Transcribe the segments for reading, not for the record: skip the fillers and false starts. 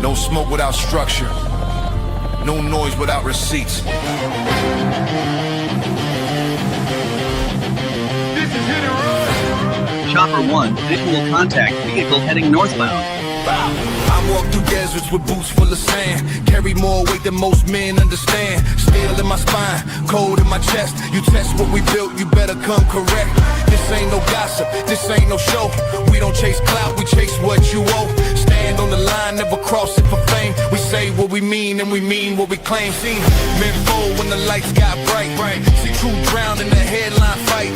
No smoke without structure. No noise without receipts. This is Hit and Run. Chopper 1, visual contact, vehicle heading northbound. I walk through deserts with boots full of sand. Carry more weight than most men understand. Steel in my spine, cold in my chest. You test what we built, you better come correct. This ain't no gossip, this ain't no show. We don't chase clout, we chase what you owe. Stand on the line, never cross it for fame. We say what we mean and we mean what we claim. Seen men fold when the lights got bright. See truth drown in the headline fight.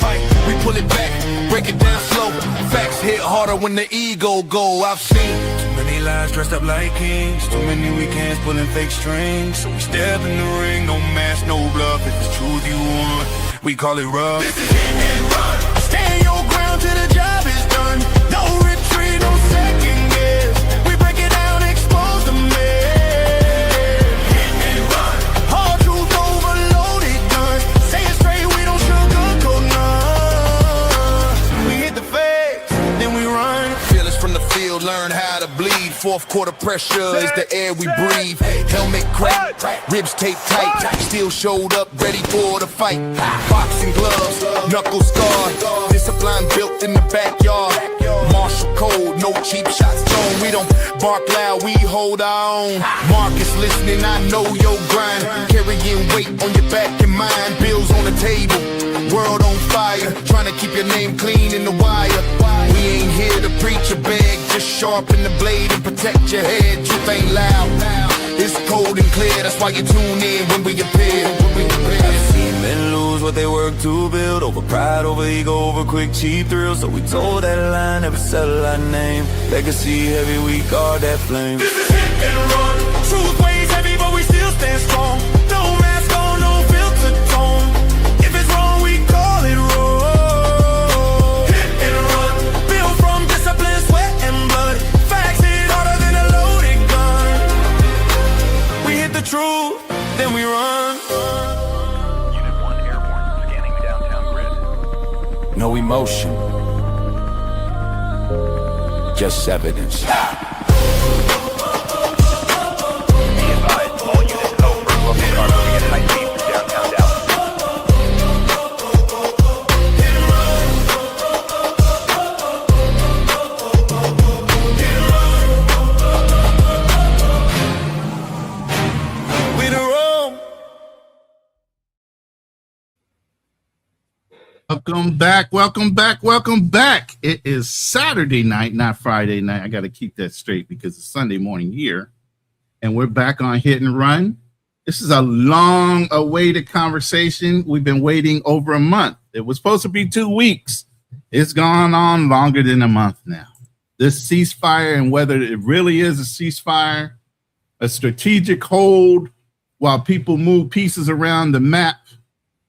We pull it back, break it down slow. Facts hit harder when the ego go. I've seen too many lies dressed up like kings. Too many weekends pulling fake strings. So we step in the ring, no mask, no bluff. If it's truth you want, we call it rough. This is hit and run. Stand your ground till the job is done. No retreat, no second guess. We break it down, expose the mess. Hit and run. Hard truth overloaded guns. Say it straight, we don't sugarcoat none. We hit the face, then we run. Fearless from the field, learn how to bleed. Fourth quarter pressure is the air we breathe. Helmet cracked, ribs taped tight. Still showed up, ready for the fight. Boxing gloves, knuckle scarred. Discipline built in the backyard. Martial code, no cheap shots thrown. We don't bark loud, we hold our own. Marcus listening, I know your grind. Carrying weight on your back and mind. Bills on the table, world on fire. Trying to keep your name clean in the wire. We ain't here to preach or beg. Just sharpen the blade and protect your head. Truth ain't loud, it's cold and clear. That's why you tune in when we appear. I've seen men lose what they work to build. Over pride, over ego, over quick, cheap thrills. So we told that line, never settle our name. Legacy heavy, we guard that flame. This is hit and run. Truth weighs heavy, but we still stand strong. No mask on, no filter tone. If it's wrong, we call it wrong. Hit and run. Built from discipline, sweat and blood. Facts hit harder than a loaded gun. We hit the truth, then we run. Unit 1 airborne, scanning the downtown grid. No emotion, just evidence. Be advised, all units over. Located are moving at high speed through downtown Dallas. We the roam. Welcome back. It is Saturday night, not Friday night. I got to keep that straight because it's Sunday morning here. And we're back on Hit and Run. This is a long-awaited conversation. We've been waiting over a month. It was supposed to be 2 weeks. It's gone on longer than a month now. This ceasefire, and whether it really is a ceasefire, a strategic hold while people move pieces around the map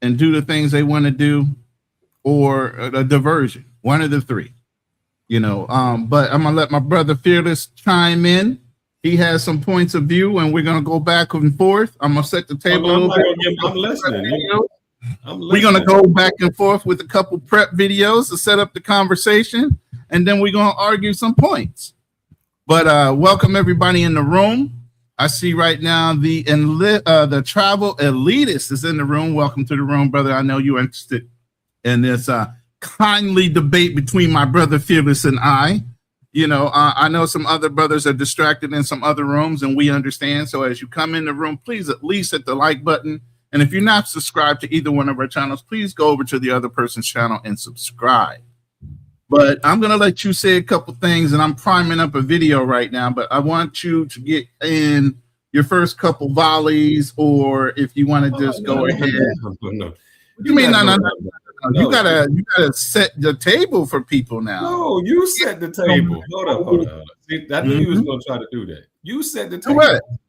and do the things they want to do, or a diversion, one of the three, but I'm gonna let my brother Fearless chime in. He has some points of view and we're gonna go back and forth. I'm gonna set the table a little bit. I'm listening. We're gonna go back and forth with a couple prep videos to set up the conversation, and then we're gonna argue some points. But welcome everybody in the room. I see right now the travel elitist is in the room. Welcome to the room, brother. I know you're interested in this kindly debate between my brother Fearless and I. I know some other brothers are distracted in some other rooms, and we understand. So as you come in the room, please at least hit the like button. And if you're not subscribed to either one of our channels, please go over to the other person's channel and subscribe. But I'm going to let you say a couple things, and I'm priming up a video right now, but I want you to get in your first couple volleys, or if you want to just go ahead. No. You mean no. You gotta set the table for people now. No, you set the table. Hold up. See, I knew you was gonna try to do that. You set the table.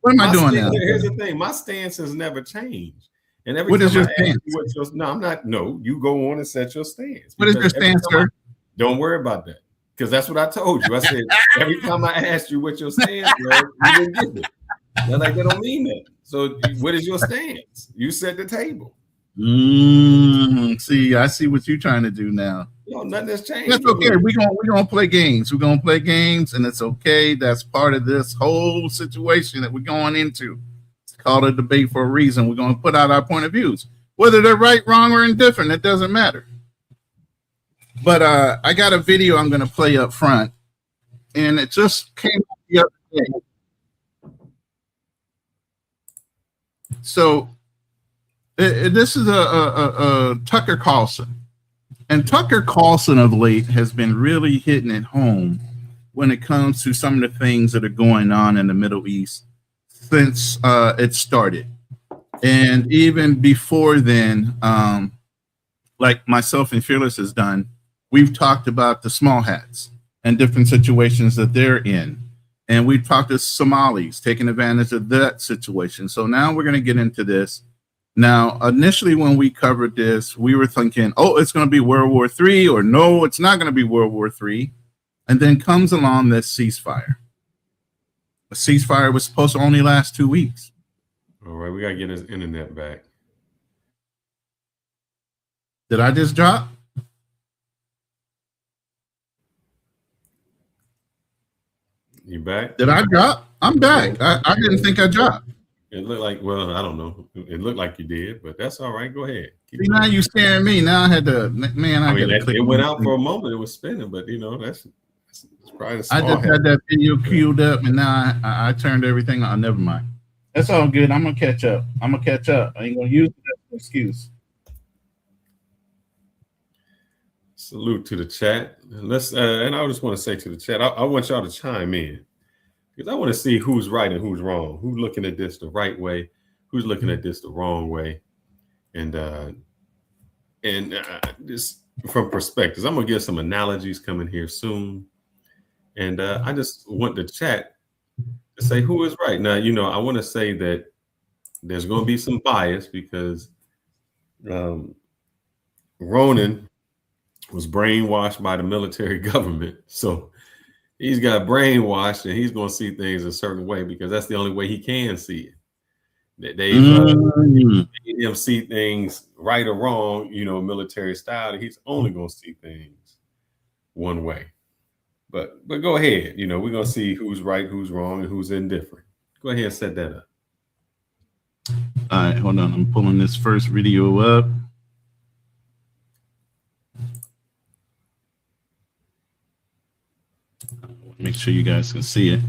What am I doing now? Here's the thing. My stance has never changed. And every what time is your stance? No, I'm not. No, you go on and set your stance. What is your stance, sir? Don't worry about that. Because that's what I told you. I said every time I asked you what your stance was, you didn't give it. They're like, that don't mean that. So what is your stance? You set the table. See, I see what you're trying to do now. No, nothing has changed. That's okay. We're gonna play games. We're gonna play games, and it's okay. That's part of this whole situation that we're going into. It's called a debate for a reason. We're gonna put out our point of views. Whether they're right, wrong, or indifferent, it doesn't matter. But I got a video I'm gonna play up front, and it just came out the other day. So this is a Tucker Carlson. And Tucker Carlson of late has been really hitting it home when it comes to some of the things that are going on in the Middle East since it started. And even before then, like myself and Fearless has done, we've talked about the small hats and different situations that they're in. And we've talked to Somalis taking advantage of that situation. So now we're going to get into this. Now, initially, when we covered this, we were thinking, oh, it's going to be World War III, or no, it's not going to be World War III. And then comes along this ceasefire. The ceasefire was supposed to only last 2 weeks. All right, we got to get his internet back. Did I just drop? You back? Did I drop? I'm back. I didn't think I dropped. It looked like, well, I don't know. It looked like you did, but that's all right. Go ahead. See, now you scaring me. Now I had to, man. I mean, it went out for a moment. It was spinning, but you know, that's probably the small I just had that video queued up, and now I turned everything on. Never mind. That's all good. I'm gonna catch up. I ain't gonna use it as an excuse. Salute to the chat. And I just want to say to the chat, I want y'all to chime in. Because I want to see who's right and who's wrong, who's looking at this the right way, who's looking at this the wrong way, and just from perspectives. I'm gonna give some analogies coming here soon, and I just want the chat to say who is right. Now, you know, I want to say that there's going to be some bias because Ronan was brainwashed by the military government, so he's got brainwashed and he's going to see things a certain way because that's the only way he can see it. They made him see things right or wrong, you know, military style. He's only going to see things one way. But go ahead. You know, we're going to see who's right, who's wrong, and who's indifferent. Go ahead and set that up. All right, hold on. I'm pulling this first video up. Make sure you guys can see it.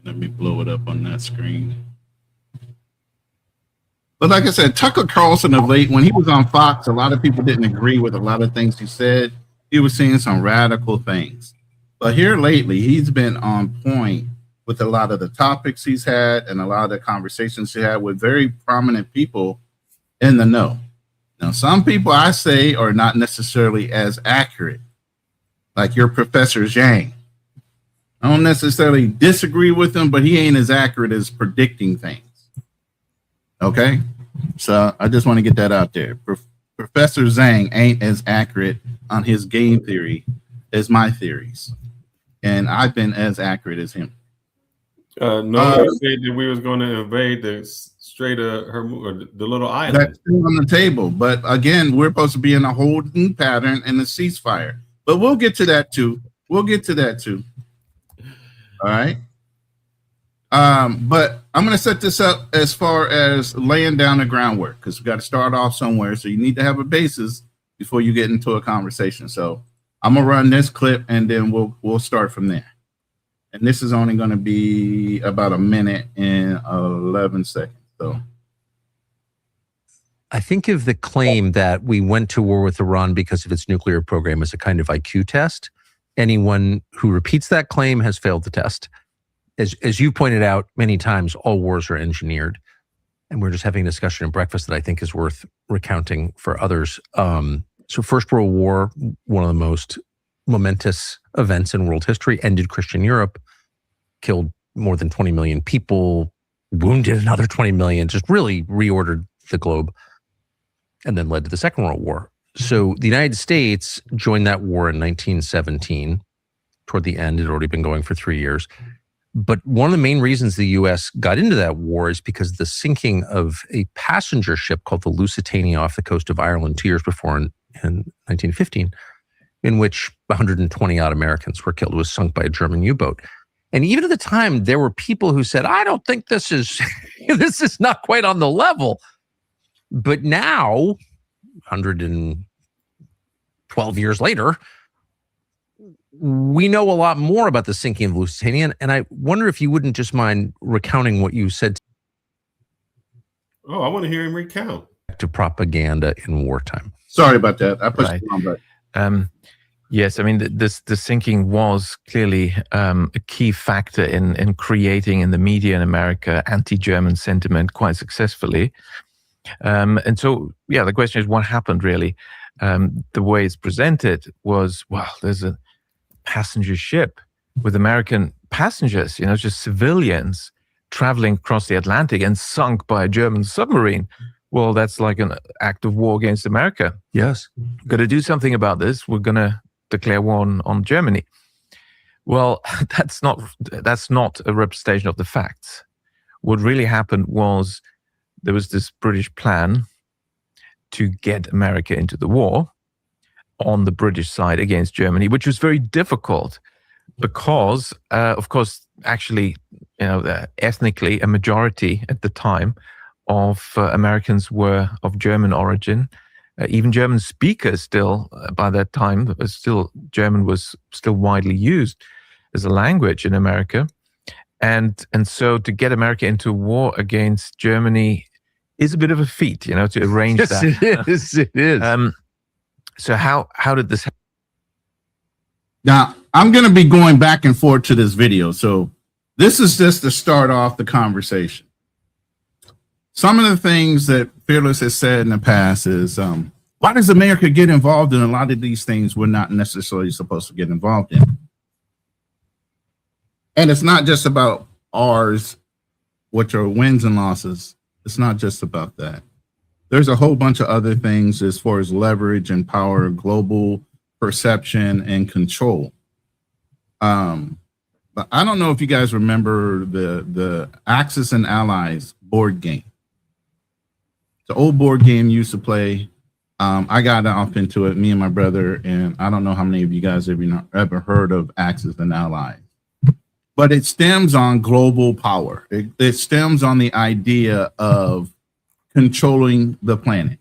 Let me blow it up on that screen. But like I said, Tucker Carlson of late, when he was on Fox, a lot of people didn't agree with a lot of things he said. He was saying some radical things. But here lately, he's been on point with a lot of the topics he's had and a lot of the conversations he had with very prominent people in the know. Now, some people I say are not necessarily as accurate, like your Professor Zhang. I don't necessarily disagree with him, but he ain't as accurate as predicting things. Okay? So I just want to get that out there. Professor Zhang ain't as accurate on his game theory as my theories. And I've been as accurate as him. No, you said that we was going to invade the Strait of Hormuz, the little island. That's still on the table. But again, we're supposed to be in a holding pattern and a ceasefire. But we'll get to that too. All right. But I'm going to set this up as far as laying down the groundwork because we got to start off somewhere. So you need to have a basis before you get into a conversation. So I'm going to run this clip and then we'll start from there. And this is only going to be about a minute and 11 seconds. So I think of the claim that we went to war with Iran because of its nuclear program as a kind of IQ test. Anyone who repeats that claim has failed the test. As you pointed out many times, all wars are engineered. And we're just having a discussion at breakfast that I think is worth recounting for others. So First World War, one of the most momentous events in world history, ended Christian Europe, killed more than 20 million people, wounded another 20 million, just really reordered the globe, and then led to the Second World War. So the United States joined that war in 1917. Toward the end, it had already been going for 3 years. But one of the main reasons the U.S. got into that war is because the sinking of a passenger ship called the Lusitania off the coast of Ireland 2 years before in 1915, in which 120 odd Americans were killed. It was sunk by a German U-boat. And even at the time, there were people who said, I don't think this is this is not quite on the level. But now, 112 years later, we know a lot more about the sinking of Lusitania. And I wonder if you wouldn't just mind recounting what you said Oh, I want to hear him recount. to propaganda in wartime. Sorry about that. I pushed Right. the wrong button. Yes, I mean, the sinking was clearly a key factor in creating in the media in America anti-German sentiment quite successfully. And so, yeah, the question is, what happened really? The way it's presented was, well, there's a passenger ship with American passengers, just civilians traveling across the Atlantic and sunk by a German submarine. Well, that's like an act of war against America. Yes. Got to do something about this. We're going to declare war on Germany. Well, that's not a representation of the facts. What really happened was there was this British plan to get America into the war on the British side against Germany, which was very difficult because, of course, actually, ethnically, a majority at the time of Americans were of German origin. Even German speakers still, by that time, German was still widely used as a language in America. And so to get America into war against Germany is a bit of a feat, to arrange Yes, that. it is. It is. So how did this happen? Now, I'm going to be going back and forth to this video. So this is just to start off the conversation. Some of the things that Fearless has said in the past is, why does America get involved in a lot of these things we're not necessarily supposed to get involved in? And it's not just about ours, which are wins and losses. It's not just about that. There's a whole bunch of other things as far as leverage and power, global perception and control. But I don't know if you guys remember the Axis and Allies board game. It's an old board game you used to play. I got off into it, me and my brother, and I don't know how many of you guys have ever heard of Axis and Allies. But it stems on global power. It stems on the idea of controlling the planet.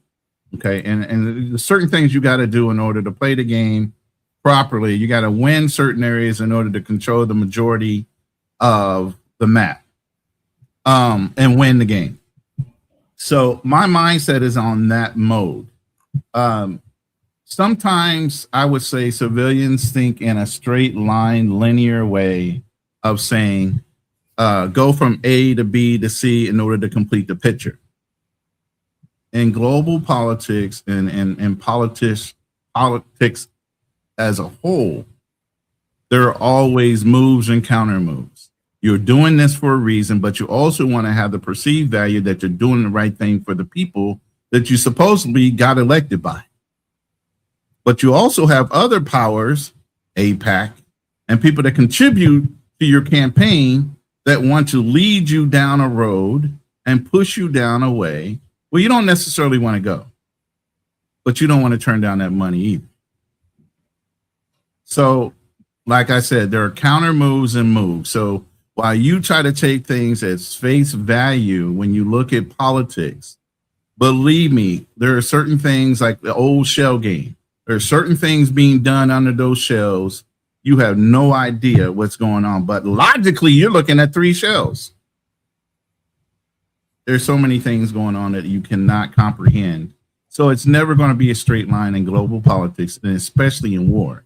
Okay, and there's certain things you got to do in order to play the game properly. You got to win certain areas in order to control the majority of the map, and win the game. So my mindset is on that mode. Sometimes I would say civilians think in a straight line, linear way of saying, go from A to B to C in order to complete the picture. In global politics and politics as a whole, there are always moves and counter moves. You're doing this for a reason, but you also want to have the perceived value that you're doing the right thing for the people that you supposedly got elected by. But you also have other powers, AIPAC, and people that contribute to your campaign that want to lead you down a road and push you down a way where you don't necessarily want to go, but you don't want to turn down that money either. So, like I said, there are counter moves and moves. So while you try to take things as face value when you look at politics, believe me, there are certain things like the old shell game. There are certain things being done under those shells. You have no idea what's going on, but logically, you're looking at 3 shells. There's so many things going on that you cannot comprehend. So it's never going to be a straight line in global politics, and especially in war.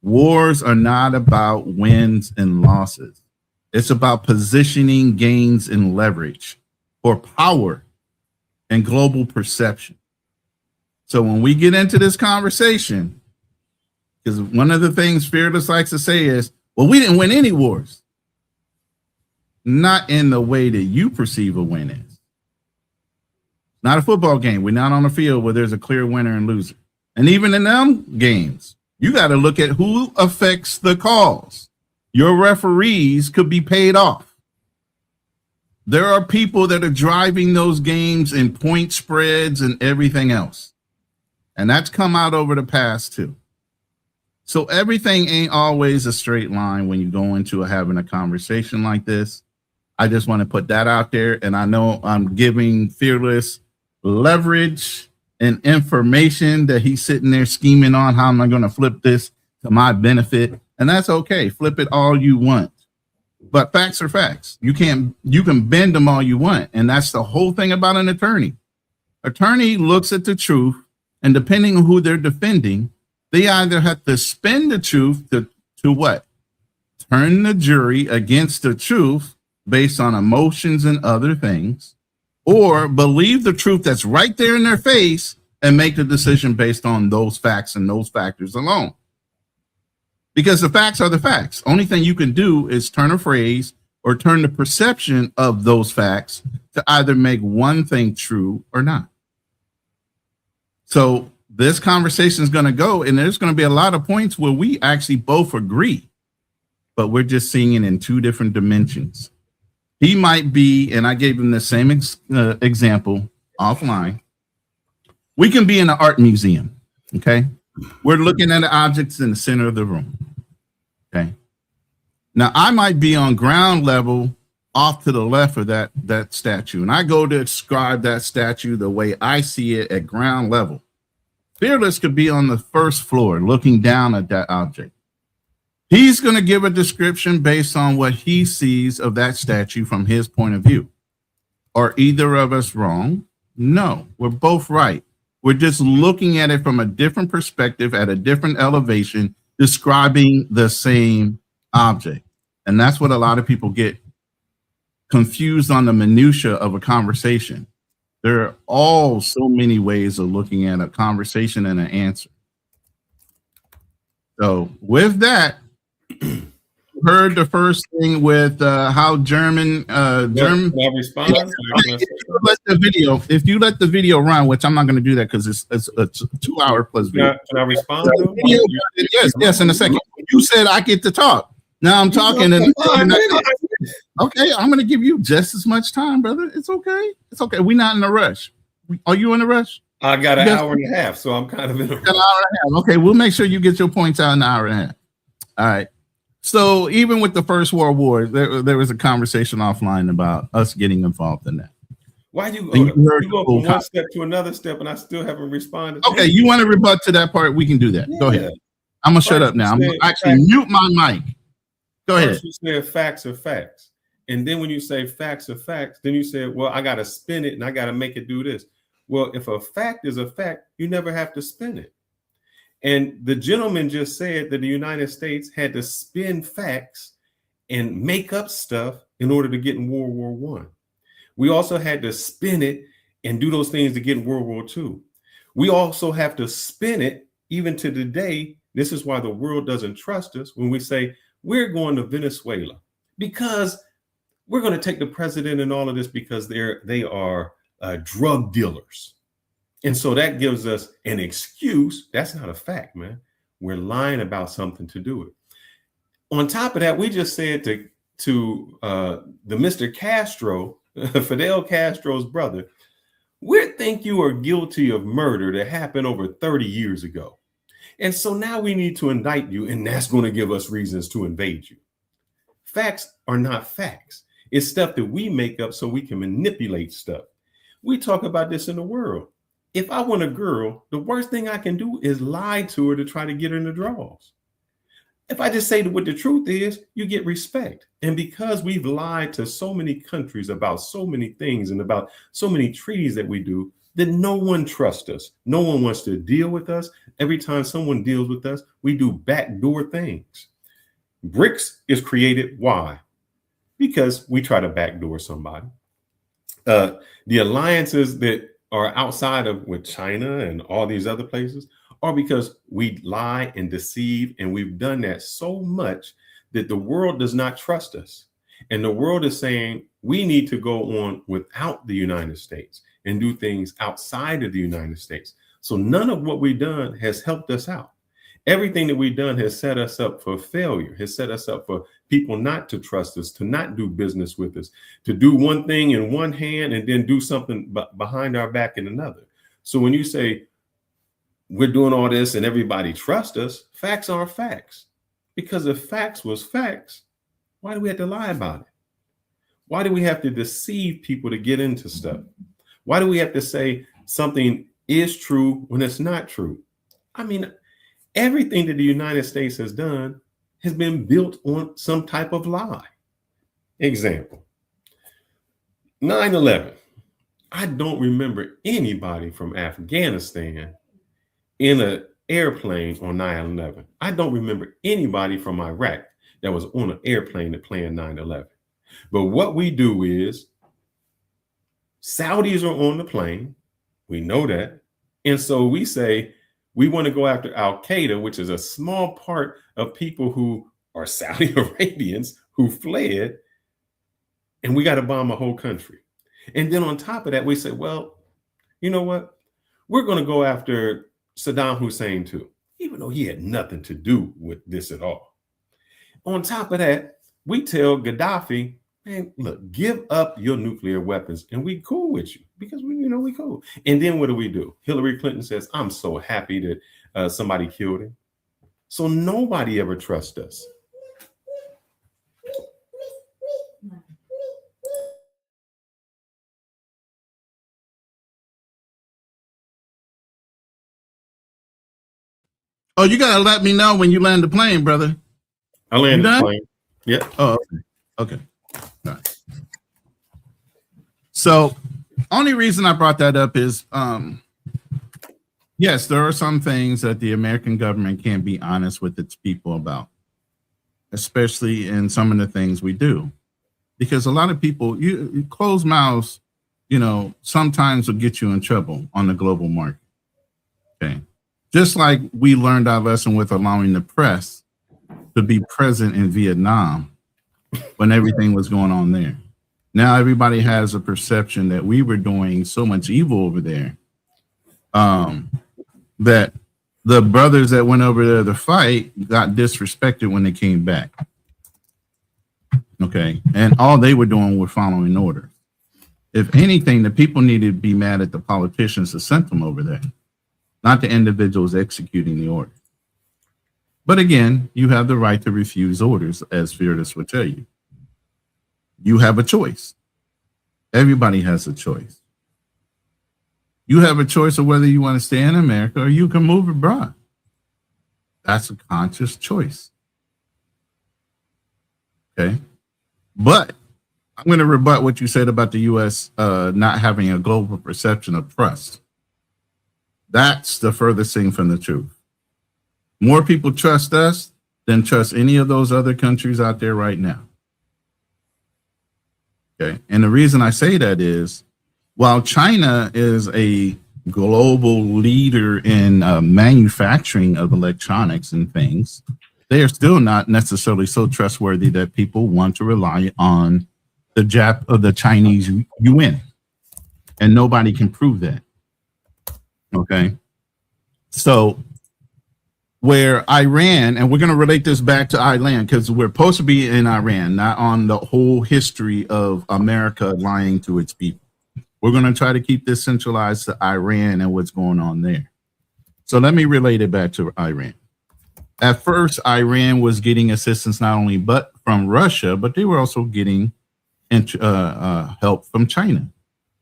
Wars are not about wins and losses. It's about positioning gains and leverage for power and global perception. So when we get into this conversation, because one of the things Fearless likes to say is, well, we didn't win any wars. Not in the way that you perceive a win is. Not a football game. We're not on a field where there's a clear winner and loser. And even in them games, you got to look at who affects the cause. Your referees could be paid off. There are people that are driving those games in point spreads and everything else. And that's come out over the past too. So everything ain't always a straight line when you go into having a conversation like this. I just want to put that out there. And I know I'm giving Fearless leverage and information that he's sitting there scheming on. How am I going to flip this to my benefit? And that's okay. Flip it all you want. But facts are facts. You can bend them all you want. And that's the whole thing about an attorney. Attorney looks at the truth, and depending on who they're defending, they either have to spin the truth to what? Turn the jury against the truth based on emotions and other things, or believe the truth that's right there in their face and make the decision based on those facts and those factors alone. Because the facts are the facts. Only thing you can do is turn a phrase or turn the perception of those facts to either make one thing true or not. So this conversation is going to go, and there's going to be a lot of points where we actually both agree, but we're just seeing it in two different dimensions. He might be, and I gave him the same example offline. We can be in an art museum, okay? We're looking at the objects in the center of the room, okay? Now, I might be on ground level off to the left of that statue, and I go to describe that statue the way I see it at ground level. Fearless could be on the first floor looking down at that object. He's going to give a description based on what he sees of that statue from his point of view. Are either of us wrong? No, we're both right. We're just looking at it from a different perspective at a different elevation, describing the same object. And that's what a lot of people get confused on, the minutia of a conversation. There are all so many ways of looking at a conversation and an answer. So with that, heard the first thing with how German. Can I respond? If you let the video run, which I'm not going to do that because it's a 2-hour plus video. Can I respond? Yes, in a second. You said I get to talk. Now I'm talking, and okay, I'm going to give you just as much time, brother. It's okay. It's okay. We're not in a rush. Are you in a rush? I got an hour and a half, so I'm kind of in a rush. An hour and a half. Okay, we'll make sure you get your points out in an hour and a half. All right. So even with the First World War, there was a conversation offline about us getting involved in that. Why you go from one step to another step, and I still haven't responded? Okay, you want to rebut to that part? We can do that. Yeah. Go ahead. I'm gonna shut up now. I'm gonna actually mute my mic. Go ahead. You said facts are facts, and then when you say facts are facts, then you say, well, I got to spin it and I got to make it do this. Well, if a fact is a fact, you never have to spin it. And the gentleman just said that the United States had to spin facts and make up stuff in order to get in World War I. We also had to spin it and do those things to get in World War II. We also have to spin it even to today. This is why the world doesn't trust us when we say we're going to Venezuela because we're going to take the president and all of this because they are drug dealers. And so that gives us an excuse. That's not a fact, man. We're lying about something to do it. On top of that, we just said to the Mr. Castro, Fidel Castro's brother, we think you are guilty of murder that happened over 30 years ago. And so now we need to indict you, and that's going to give us reasons to invade you. Facts are not facts. It's stuff that we make up so we can manipulate stuff. We talk about this in the world. If I want a girl, the worst thing I can do is lie to her to try to get her in the draws. If I just say what the truth is, you get respect. And because we've lied to so many countries about so many things and about so many treaties that we do, then no one trusts us. No one wants to deal with us. Every time someone deals with us, we do backdoor things. BRICS is created. Why? Because we try to backdoor somebody. The alliances that are outside of with China and all these other places are because we lie and deceive. And we've done that so much that the world does not trust us. And the world is saying we need to go on without the United States and do things outside of the United States. So none of what we've done has helped us out. Everything that we've done has set us up for failure, has set us up for people not to trust us, to not do business with us, to do one thing in one hand and then do something behind our back in another. So when you say we're doing all this and everybody trusts us, facts are facts. Because if facts was facts, why do we have to lie about it? Why do we have to deceive people to get into stuff? Why do we have to say something is true when it's not true? I mean, everything that the United States has done has been built on some type of lie. Example, 9/11. I don't remember anybody from Afghanistan in an airplane on 9/11. I don't remember anybody from Iraq that was on an airplane that planned 9/11. But what we do is Saudis are on the plane. We know that. And so we say we want to go after Al-Qaeda, which is a small part of people who are Saudi Arabians who fled, and we got to bomb a whole country. And then on top of that, we say, well, you know what? We're going to go after Saddam Hussein too, even though he had nothing to do with this at all. On top of that, we tell Gaddafi, man, look, give up your nuclear weapons and we cool with you because we cool. And then what do? Hillary Clinton says, I'm so happy that somebody killed him. So nobody ever trusts us. Oh, you gotta let me know when you land the plane, brother. I landed the plane. Yeah. Oh, okay. All right. So, only reason I brought that up is, yes, there are some things that the American government can't be honest with its people about, especially in some of the things we do, because a lot of people, you closed mouths, sometimes will get you in trouble on the global market. Okay. Just like we learned our lesson with allowing the press to be present in Vietnam when everything was going on there. Now everybody has a perception that we were doing so much evil over there, that the brothers that went over there to fight got disrespected when they came back. Okay. And all they were doing was following orders. If anything, the people needed to be mad at the politicians that sent them over there, not the individuals executing the order. But again, you have the right to refuse orders, as Fearless will tell you. You have a choice. Everybody has a choice. You have a choice of whether you want to stay in America or you can move abroad. That's a conscious choice. Okay. But I'm going to rebut what you said about the U.S. Not having a global perception of trust. That's the furthest thing from the truth. More people trust us than trust any of those other countries out there right now. Okay. And the reason I say that is, while China is a global leader in manufacturing of electronics and things, they are still not necessarily so trustworthy that people want to rely on the Chinese yuan. And nobody can prove that. Okay. So where Iran, and we're going to relate this back to Iran because we're supposed to be in Iran, not on the whole history of America lying to its people. We're going to try to keep this centralized to Iran and what's going on there. So let me relate it back to Iran. At first, Iran was getting assistance not only from Russia, but they were also getting help from China.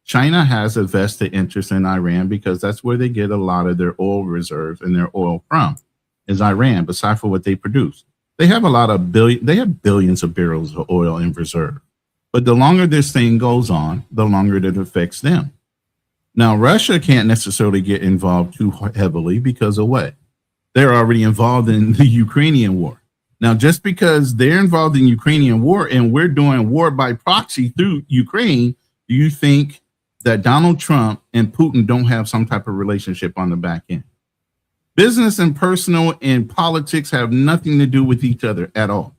China has a vested interest in Iran because that's where they get a lot of their oil reserves and their oil from, is Iran, besides for what they produce. They have billions of barrels of oil in reserve. But the longer this thing goes on, the longer it affects them. Now, Russia can't necessarily get involved too heavily because of what? They're already involved in the Ukrainian war. Now, just because they're involved in Ukrainian war and we're doing war by proxy through Ukraine, do you think that Donald Trump and Putin don't have some type of relationship on the back end? Business and personal and politics have nothing to do with each other at all.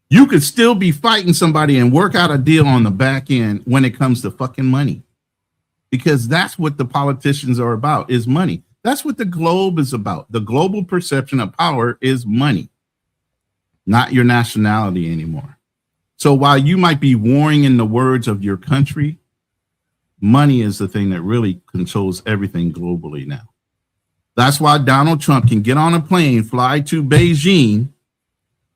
You could still be fighting somebody and work out a deal on the back end when it comes to fucking money, because that's what the politicians are about, is money. That's what the globe is about. The global perception of power is money. not your nationality anymore. So while you might be warring in the words of your country, money is the thing that really controls everything globally now. That's why Donald Trump can get on a plane, fly to Beijing,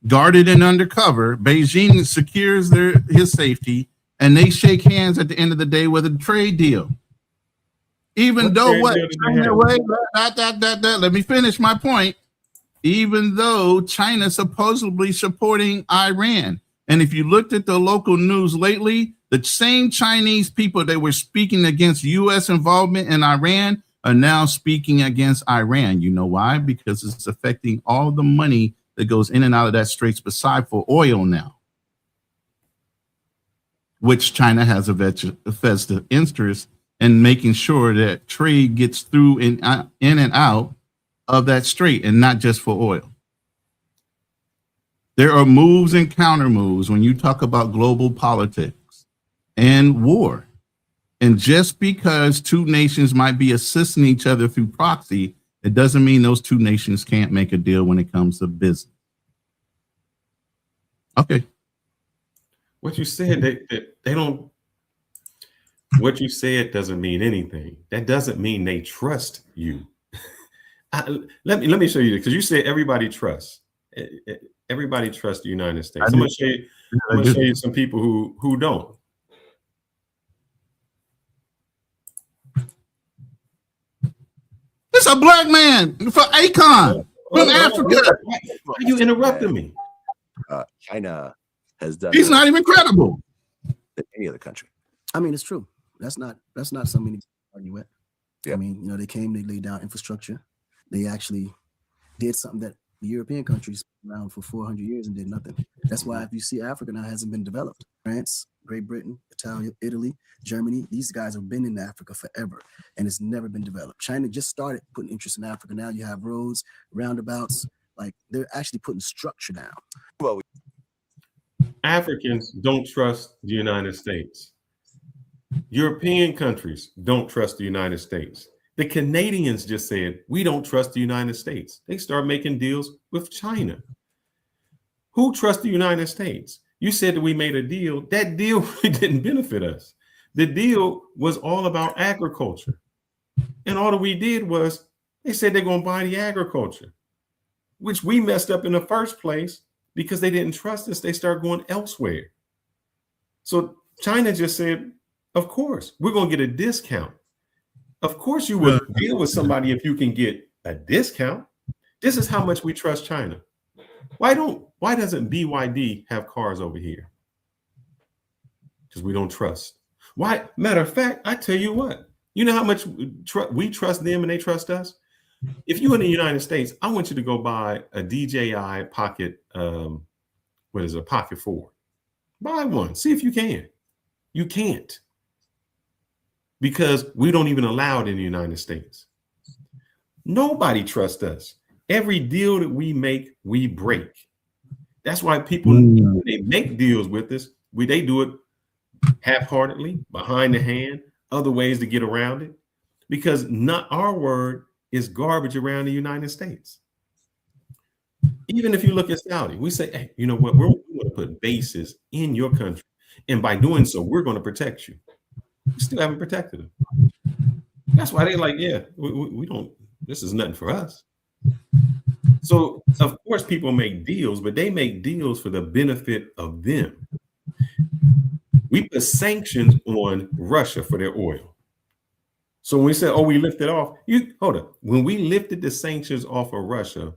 guarded and undercover. Beijing secures his safety, and they shake hands at the end of the day with a trade deal. Even though what China, let me finish my point. Even though China supposedly supporting Iran. And if you looked at the local news lately, the same Chinese people that were speaking against U.S. involvement in Iran are now speaking against Iran. You know why? Because it's affecting all the money that goes in and out of that Straits beside for oil now, which China has a vested interest in making sure that trade gets through in and out of that strait, and not just for oil. There are moves and counter moves when you talk about global politics and war. And just because two nations might be assisting each other through proxy, it doesn't mean those two nations can't make a deal when it comes to business. Okay. What you said, they don't. What you said doesn't mean anything. That doesn't mean they trust you. Let me show you, because you said everybody trusts. Everybody trusts the United States. I'm gonna show you some people who don't. It's a black man for Akon from Africa. Why are you interrupting me? China has done. He's not even credible. Than any other country. I mean, it's true. That's not something to argue with. Yeah. I mean, they came, they laid down infrastructure. They actually did something that the European countries around for 400 years and did nothing. That's why if you see Africa now hasn't been developed. France, Great Britain, Italy, Germany, these guys have been in Africa forever and it's never been developed. China just started putting interest in Africa. Now you have roads, roundabouts, like they're actually putting structure down. Well, Africans don't trust the United States. European countries don't trust the United States. The Canadians just said, we don't trust the United States. They start making deals with China. Who trusts the United States? You said that we made a deal. That deal really didn't benefit us. The deal was all about agriculture. And all that we did was they said they're going to buy the agriculture, which we messed up in the first place because they didn't trust us. They started going elsewhere. So China just said, of course, we're going to get a discount. Of course, you would deal with somebody if you can get a discount. This is how much we trust China. Why doesn't BYD have cars over here? Because we don't trust. Why? Matter of fact, I tell you what, you know how much we trust them and they trust us? If you're in the United States, I want you to go buy a DJI Pocket, Pocket 4. Buy one, see if you can. You can't. Because we don't even allow it in the United States. Nobody trusts us. Every deal that we make, we break. That's why people, when they make deals with us, they do it half-heartedly, behind the hand, other ways to get around it, because not our word is garbage around the United States. Even if you look at Saudi, we say, hey, you know what, we're going to put bases in your country. And by doing so, we're going to protect you. We still haven't protected them. That's why they like, yeah, we don't, this is nothing for us. So, of course, people make deals, but they make deals for the benefit of them. We put sanctions on Russia for their oil. So when we said, oh, we lifted off, hold up. When we lifted the sanctions off of Russia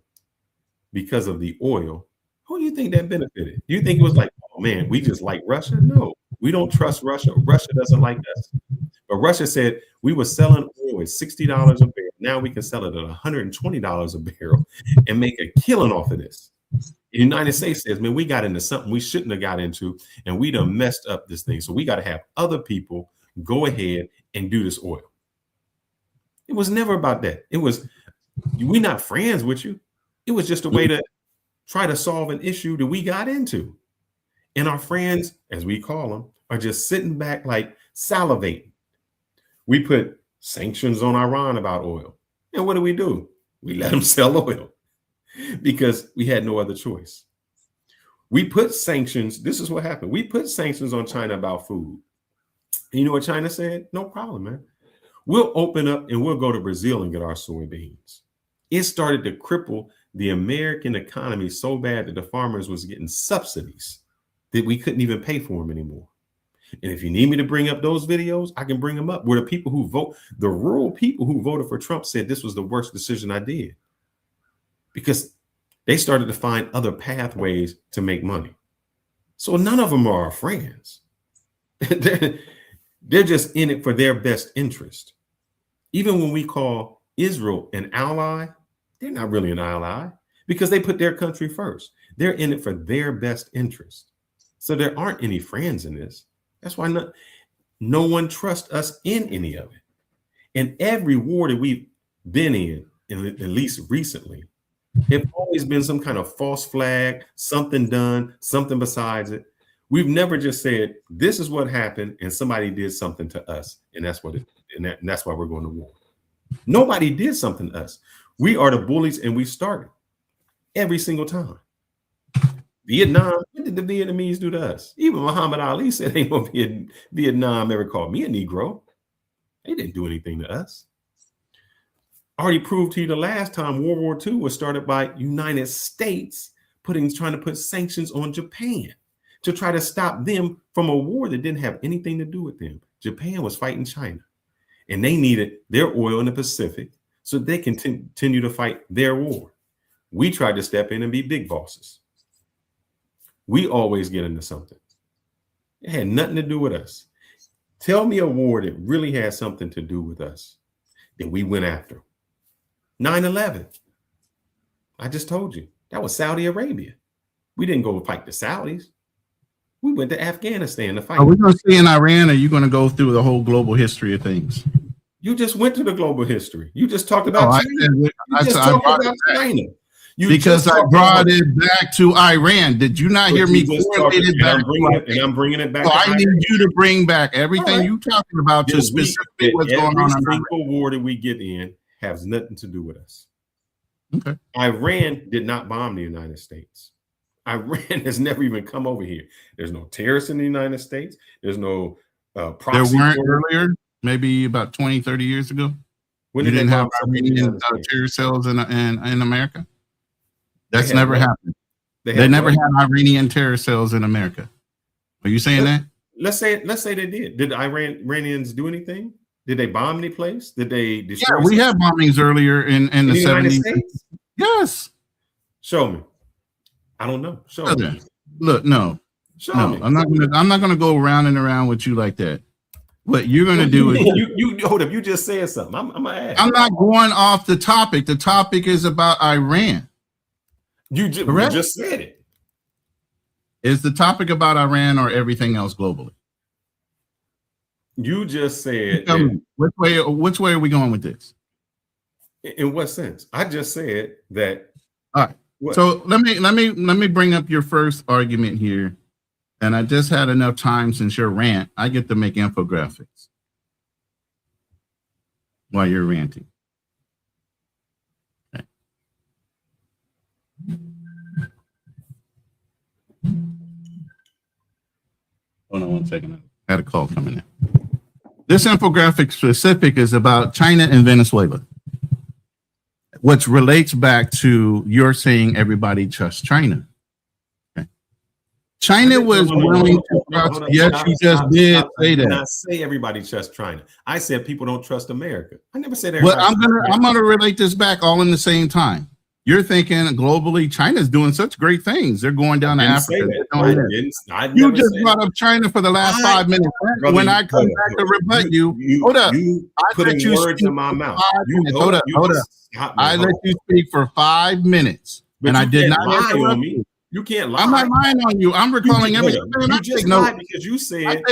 because of the oil, who do you think that benefited? You think it was like, oh man, we just like Russia? No, we don't trust Russia. Russia doesn't like us. But Russia said we were selling oil at $60 a barrel. Now we can sell it at $120 a barrel and make a killing off of this. The United States says, man, we got into something we shouldn't have got into, and we done messed up this thing. So we got to have other people go ahead and do this oil. It was never about that. It was, we're not friends with you. It was just a way to try to solve an issue that we got into. And our friends, as we call them, are just sitting back like salivating. We put sanctions on Iran about oil. And what do? We let them sell oil because we had no other choice. We put sanctions. This is what happened. We put sanctions on China about food. And you know what China said? No problem, man. We'll open up and we'll go to Brazil and get our soybeans. It started to cripple the American economy so bad that the farmers was getting subsidies that we couldn't even pay for them anymore. And if you need me to bring up those videos, I can bring them up where the people who vote, the rural people who voted for Trump said this was the worst decision I did because they started to find other pathways to make money. So none of them are our friends. They're just in it for their best interest. Even when we call Israel an ally, they're not really an ally because they put their country first. They're in it for their best interest. So there aren't any friends in this. That's why no one trusts us in any of it. And every war that we've been in at least recently, it's always been some kind of false flag, something done, something besides it. We've never just said, this is what happened and somebody did something to us. And that's what and that's why we're going to war. Nobody did something to us. We are the bullies and we started every single time. Vietnam, what did the Vietnamese do to us? Even Muhammad Ali said ain't gonna be in Vietnam ever called me a Negro. They didn't do anything to us. I already proved to you the last time World War II was started by United States trying to put sanctions on Japan to try to stop them from a war that didn't have anything to do with them. Japan was fighting China and they needed their oil in the Pacific so they can continue to fight their war. We tried to step in and be big bosses. We always get into something. It had nothing to do with us. Tell me a war that really had something to do with us that we went after. 9/11. I just told you. That was Saudi Arabia. We didn't go fight the Saudis. We went to Afghanistan to fight. Are we going to stay in Iran or are you going to go through the whole global history of things? You just went to the global history. You just talked about China. I China. Because I brought it back to Iran. Did you not hear me correlate it back? And I'm bringing it back. So I need you to bring back everything you talking about to specifically what's going on. Every single war that we get in has nothing to do with us. Okay. Iran did not bomb the United States. Iran has never even come over here. There's no terrorists in the United States. There's no proxy. There weren't earlier, maybe about 20, 30 years ago. When you didn't have Iranian terror cells in America? That's never happened. They never had Iranian terror cells in America. Are you saying that? Let's say they did. Did the Iranians do anything? Did they bomb any place? Did they destroy? Yeah, we had bombings earlier in the 70s. Yes. Show me. I don't know. Show me. Look, no. Show me. I'm not gonna go around and around with you like that. What you're gonna do is you hold up. You just said something. I'm gonna ask. I'm not going off the topic. The topic is about Iran. You just said it. Is the topic about Iran or everything else globally? You just said which way are we going with this? In what sense? I just said that. All right. What? So let me bring up your first argument here. And I just had enough time since your rant. I get to make infographics while you're ranting. Okay. Hold on one second. I had a call coming in. This infographic specific is about China and Venezuela, which relates back to your saying everybody trusts China. Okay. China was willing to trust. Yes, you just did say that. I say everybody trusts China. I said people don't trust America. I never said everybody. Well, I'm gonna relate this back all in the same time. You're thinking globally, China's doing such great things. They're going down to Africa. You just brought up China for the last 5 minutes. Brother, when I come back to rebut you, hold up. You putting words in my mouth. Hold up. I let you speak for 5 minutes, and I did not lie on me. You can't lie. I'm not lying on you. I'm recalling everything. You just lied because you said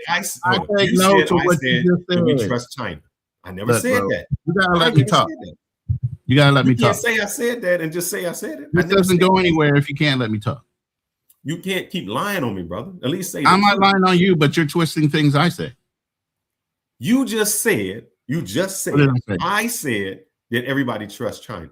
I said we trust China. I never said that. You gotta let me talk. You gotta let me talk. You can't say I said that and just say I said it. It doesn't go anywhere if you can't let me talk. You can't keep lying on me, brother. At least say I'm not lying on you, but you're twisting things I say. You just said I said that everybody trusts China.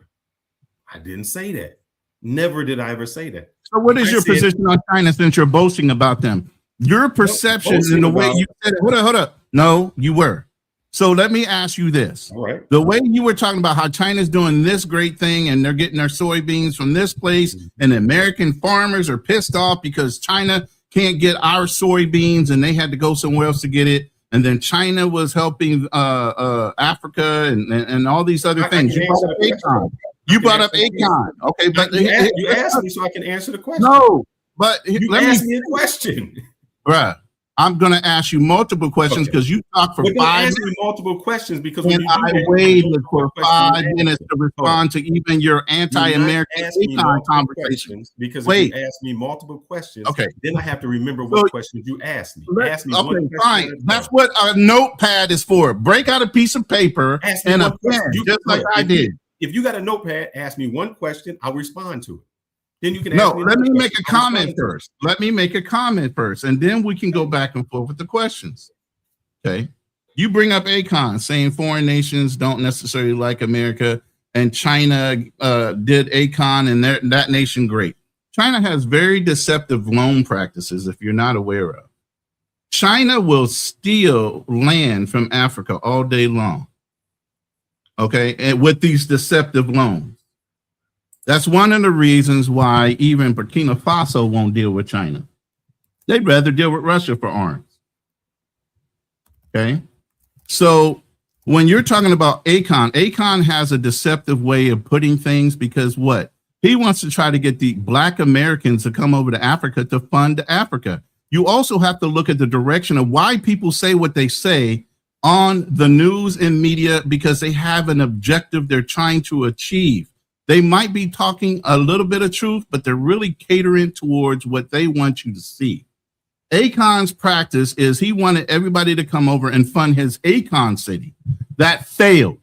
I didn't say that. Never did I ever say that. So what is I your said- position on China since you're boasting about them? Your perception boasting and the way about- you said it. Hold up. No, you were. So let me ask you this. All right. The way you were talking about how China's doing this great thing and they're getting their soybeans from this place, and the American farmers are pissed off because China can't get our soybeans and they had to go somewhere else to get it. And then China was helping Africa and all these other things. You brought up Akon. You brought up Akon. Okay, but You asked me so I can answer the question. no, but You let asked me, me a question. bruh, I'm going to ask you multiple questions because you talked for But don't 5 ask minutes me multiple questions because when and you do I that, waited you for multiple questions 5 minutes to respond to even your anti-American Ask me Akon multiple conversation. questions because Wait. if you ask me multiple questions, Okay. then I have to remember what So- questions you asked me. Ask me one Okay, question fine. at a That's time. what a notepad is for. Break out a piece of paper Ask me and a one question. pen, just like I if you- did. If you got a notepad, ask me one question. I'll respond to it. Then you can ask No, me let another me make a question. I'll comment respond to it. first. Let me make a comment first, and then we can go back and forth with the questions. Okay. You bring up Akon saying foreign nations don't necessarily like America, and China did Akon and that nation great. China has very deceptive loan practices, if you're not aware of. China will steal land from Africa all day long. Okay, and with these deceptive loans. That's one of the reasons why even Burkina Faso won't deal with China. They'd rather deal with Russia for arms. Okay. So when you're talking about Akon has a deceptive way of putting things because what? He wants to try to get the Black Americans to come over to Africa to fund Africa. You also have to look at the direction of why people say what they say on the news and media because they have an objective they're trying to achieve. They might be talking a little bit of truth, but they're really catering towards what they want you to see. Akon's practice is he wanted everybody to come over and fund his Akon city. That failed.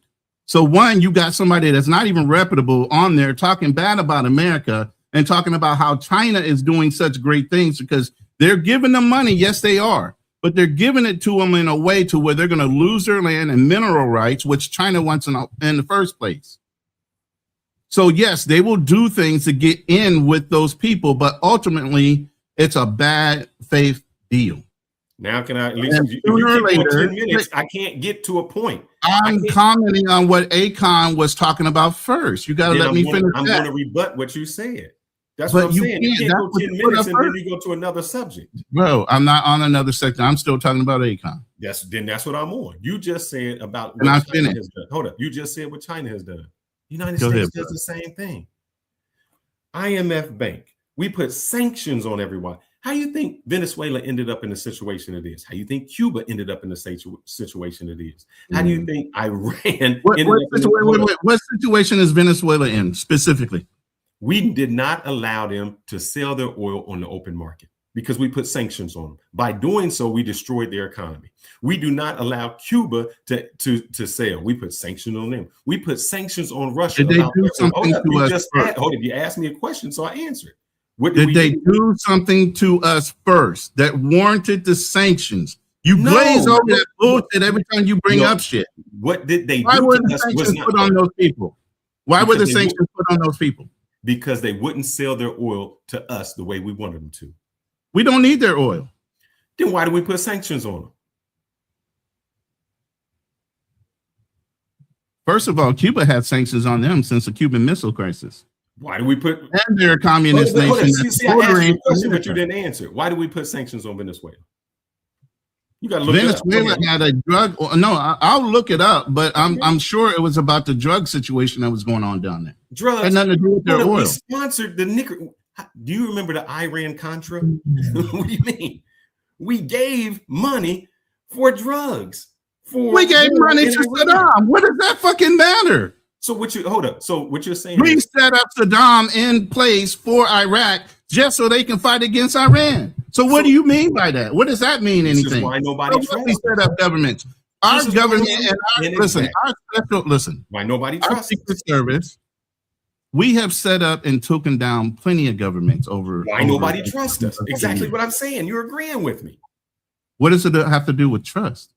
So one, you got somebody that's not even reputable on there talking bad about America and talking about how China is doing such great things because they're giving them money. Yes, they are. But they're giving it to them in a way to where they're going to lose their land and mineral rights, which China wants in the first place. So yes, they will do things to get in with those people, but ultimately it's a bad faith deal. Now, can I at least? And If you sooner or keep going later- 10 minutes, I can't get to a point. I'm commenting on what Akon was talking about first. You got to Then let me finish I'm that. going to rebut what you said. That's But what I'm you saying. You can't. can't go That's what 10 you put minutes up and then first. you go to another subject. Bro, I'm not on another sector. I'm still talking about Akon. That's what I'm on. You just said about And I'm what China finished. has done. Hold up. You just said what China has done. United Go States ahead, does the same thing. IMF Bank. We put sanctions on everyone. How do you think Venezuela ended up in the situation it is? How do you think Cuba ended up in the situation it is? How do you think Iran What What situation is Venezuela in specifically? We did not allow them to sell their oil on the open market because we put sanctions on them. By doing so, we destroyed their economy. We do not allow Cuba to sell. We put sanctions on them. We put sanctions on Russia. Did they do something to us first? Hold up, you asked me a question, so I answered. What Did we they do? do something to us first that warranted the sanctions? You No. glaze over that bullshit every time you bring No. up shit. What did they Why do were to the us was sanctions not put on those people? Why were the Because they sanctions put on those people? because they wouldn't sell their oil to us the way we wanted them to. We don't need their oil. Then why do we put sanctions on them? First of all, Cuba had sanctions on them since the Cuban Missile Crisis. Why do we put And they're a communist Hold on, nation. See, that's I asked you bordering a question, but you America. didn't answer. Why do we put sanctions on Venezuela? You got to look Venezuela it up. had a drug. No, I'll look it up, but I'm sure it was about the drug situation that was going on down there. Drugs. Had nothing to do with their Hold on, oil. we sponsored the Nicar. Do you remember the Iran Contra? What do you mean? We gave money for drugs. We gave money to Saddam. What does that fucking matter? So what you hold up? So what you're saying? We is, set up Saddam in place for Iraq just so they can fight against Iran. So what do you mean by that? What does that mean? this is Anything? why nobody So what we trusts. set up governments. Our This is government why- and our and listen, exactly. listen. Why nobody Our trusts? Secret Service. We have set up and taken down plenty of governments over. Why over- nobody trusts us? Exactly what I'm saying. You're agreeing with me. What does it have to do with trust?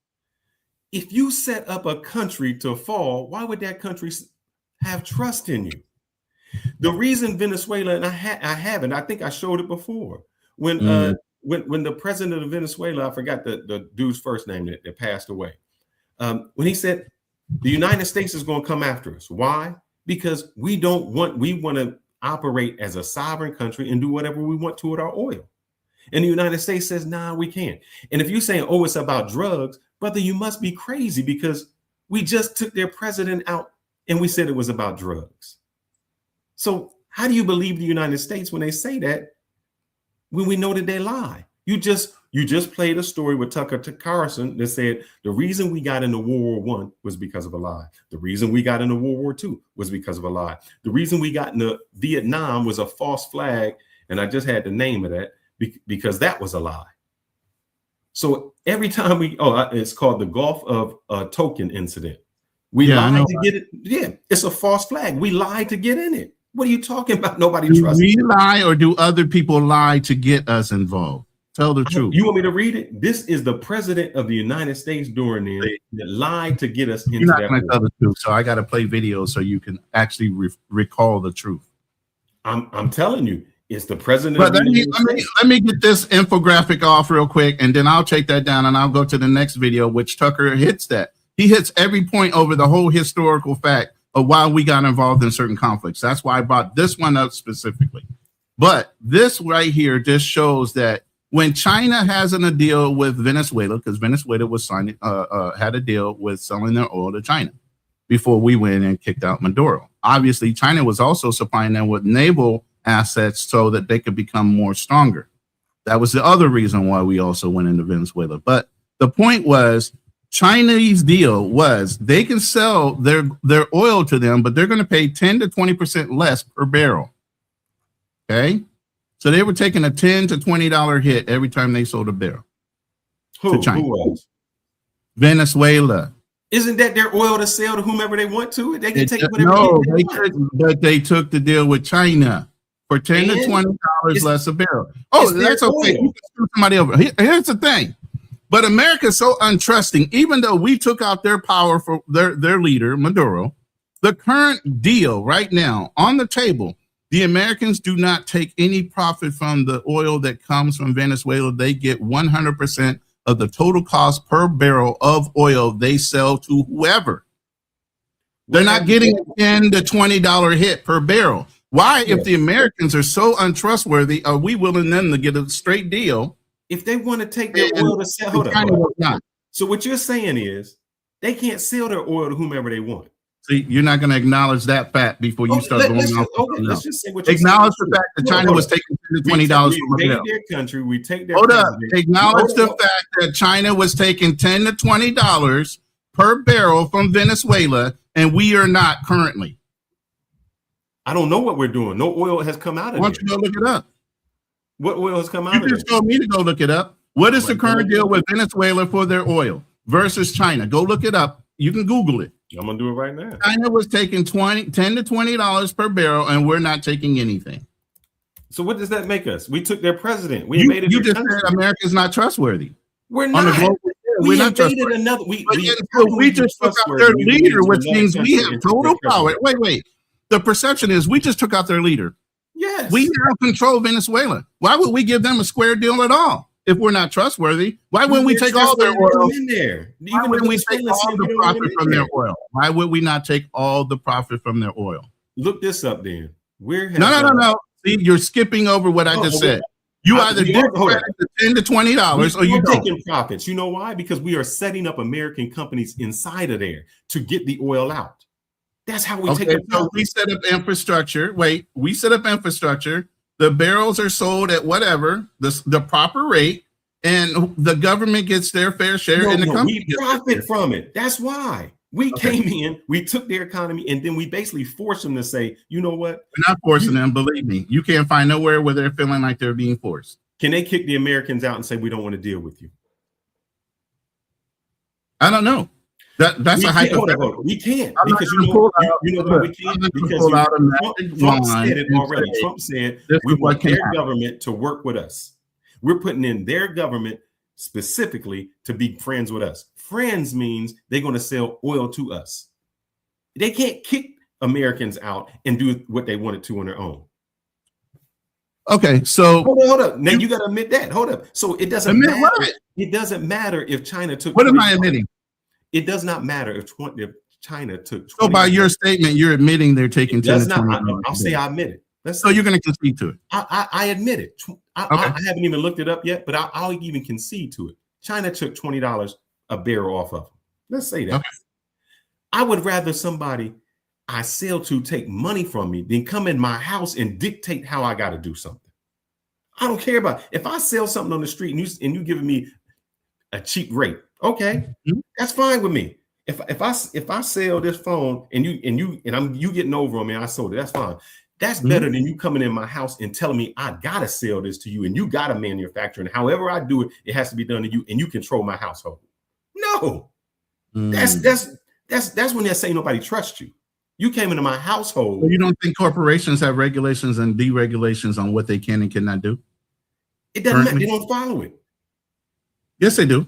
If you set up a country to fall, why would that country have trust in you? The reason Venezuela, and I haven't, I think I showed it before. When the president of Venezuela, I forgot the dude's first name that passed away. When he said the United States is going to come after us. Why? Because we want to operate as a sovereign country and do whatever we want to with our oil. And the United States says, nah, we can't. And if you're saying, oh, it's about drugs, brother, you must be crazy, because we just took their president out and we said it was about drugs. So how do you believe the United States when they say that, when we know that they lie? You just played a story with Tucker Carlson that said the reason we got into World War I was because of a lie. The reason we got into World War II was because of a lie. The reason we got into Vietnam was a false flag, and I just had the name of that because that was a lie. So every time it's called the Gulf of Tonkin incident. We lied to get it. Yeah, it's a false flag. We lied to get in it. What are you talking about? Nobody trusts. Do we lie, or do other people lie to get us involved? Tell the truth. You want me to read it? This is the president of the United States during that lied to get us into You're not that. going to tell the truth, so I got to play videos so you can actually recall the truth. I'm telling you, it's the president. But let me get this infographic off real quick, and then I'll take that down, and I'll go to the next video, which Tucker hits that. He hits every point over the whole historical fact of why we got involved in certain conflicts. That's why I brought this one up specifically. But this right here just shows that when China has a deal with Venezuela, because Venezuela was had a deal with selling their oil to China before we went and kicked out Maduro. Obviously, China was also supplying them with naval assets so that they could become more stronger. That was the other reason why we also went into Venezuela. But the point was, Chinese deal was they can sell their oil to them, but they're going to pay 10 to 20% less per barrel. Okay. So they were taking a $10 to $20 hit every time they sold a barrel. Who was? Venezuela. Isn't that their oil to sell to whomever they want to? They can take whatever they want. But they took the deal with China for $10 to $20 less a barrel. Oh, that's okay. You can screw somebody over. Here's the thing. But America is so untrusting, even though we took out their power for their leader, Maduro, the current deal right now on the table, the Americans do not take any profit from the oil that comes from Venezuela. They get 100% of the total cost per barrel of oil they sell to whoever. They're not getting a $10 to $20 hit per barrel. Why, if the Americans are so untrustworthy, are we willing them to get a straight deal? If they want to take their oil to sell, hold on. So what you're saying is they can't sell their oil to whomever they want. See, you're not going to acknowledge that fact before you start going on. Let's just say what you're acknowledge the fact that China was taking $10 to $20 from their country. We take their hold up. Acknowledge the fact that China was taking $10 to $20 per barrel from Venezuela, and we are not currently. I don't know what we're doing. No oil has come out of it. Why don't you go look it up? What oil has come out of it? You just told me to go look it up. What is the current deal with Venezuela for their oil versus China? Go look it up. You can Google it. I'm gonna do it right now. China was taking $10 to $20 per barrel, and we're not taking anything. So what does that make us? We took their president. We you invaded. You just said America's not trustworthy. We're not. We're not invaded another. We just took out their leader, which means we have total power. Wait. The perception is we just took out their leader. Yes. We now control Venezuela. Why would we give them a square deal at all if we're not trustworthy? Why wouldn't we take all their oil? Why wouldn't we take all the profit from their oil? Why would we not take all the profit from their oil? Look this up then. No. See, you're skipping over what I just said. You either did the $10 to $20 or you don't. Taking profits. You know why? Because we are setting up American companies inside of there to get the oil out. That's how we take it. So we set up infrastructure. We set up infrastructure. The barrels are sold at whatever the proper rate, and the government gets their fair share. And the company we profit from it. That's why we came in. We took their economy, and then we basically forced them to say, "You know what? We're not forcing them. Believe me, you can't find nowhere where they're feeling like they're being forced." Can they kick the Americans out and say we don't want to deal with you? I don't know. That's a hypothetical. We can't because you know why we can't, because Trump said it already. Trump said we want their government to work with us. We're putting in their government specifically to be friends with us. Friends means they're going to sell oil to us. They can't kick Americans out and do what they wanted to on their own. Okay, so Hold up. Now you got to admit that. Hold up. So it doesn't admit matter. what? It doesn't matter if China took. What am I $20. admitting? It does not matter if China took. So by $20. your statement, you're admitting they're taking It 10 does to not. 20. I'll say I admit it. Let's So you're going to concede to it. I admit it. I haven't even looked it up yet, but I'll even concede to it. China took $20 a barrel off of them. Let's say that. Okay. I would rather somebody I sell to take money from me than come in my house and dictate how I got to do something. I don't care about if I sell something on the street and you giving me a cheap rate. Okay, that's fine with me. If I sell this phone and you getting over on me, I sold it. That's fine. That's better than you coming in my house and telling me I gotta sell this to you and you gotta manufacture and however I do it, it has to be done to you and you control my household. No, that's when they say nobody trusts you. You came into my household. So you don't think corporations have regulations and deregulations on what they can and cannot do? It doesn't matter. They don't follow it. Yes, they do.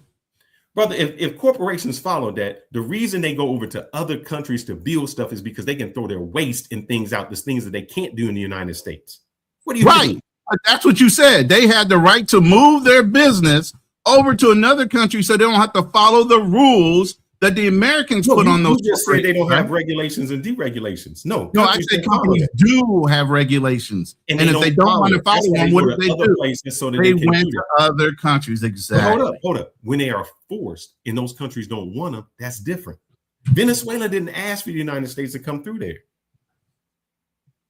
Brother, if corporations follow that, the reason they go over to other countries to build stuff is because they can throw their waste and things out. There's things that they can't do in the United States. What do you Right. But that's what you said. They had the right to move their business over to another country so they don't have to follow the rules that the Americans put on those. You just said they don't have corporations, regulations and deregulations. No, No, I countries said don't follow companies that. do have regulations. And if they don't want to follow That's why them, they what go do to they other do? places so that They can went do to that. other countries. But Exactly. hold up. When they are forced and those countries don't want them, that's different. Venezuela didn't ask for the United States to come through there.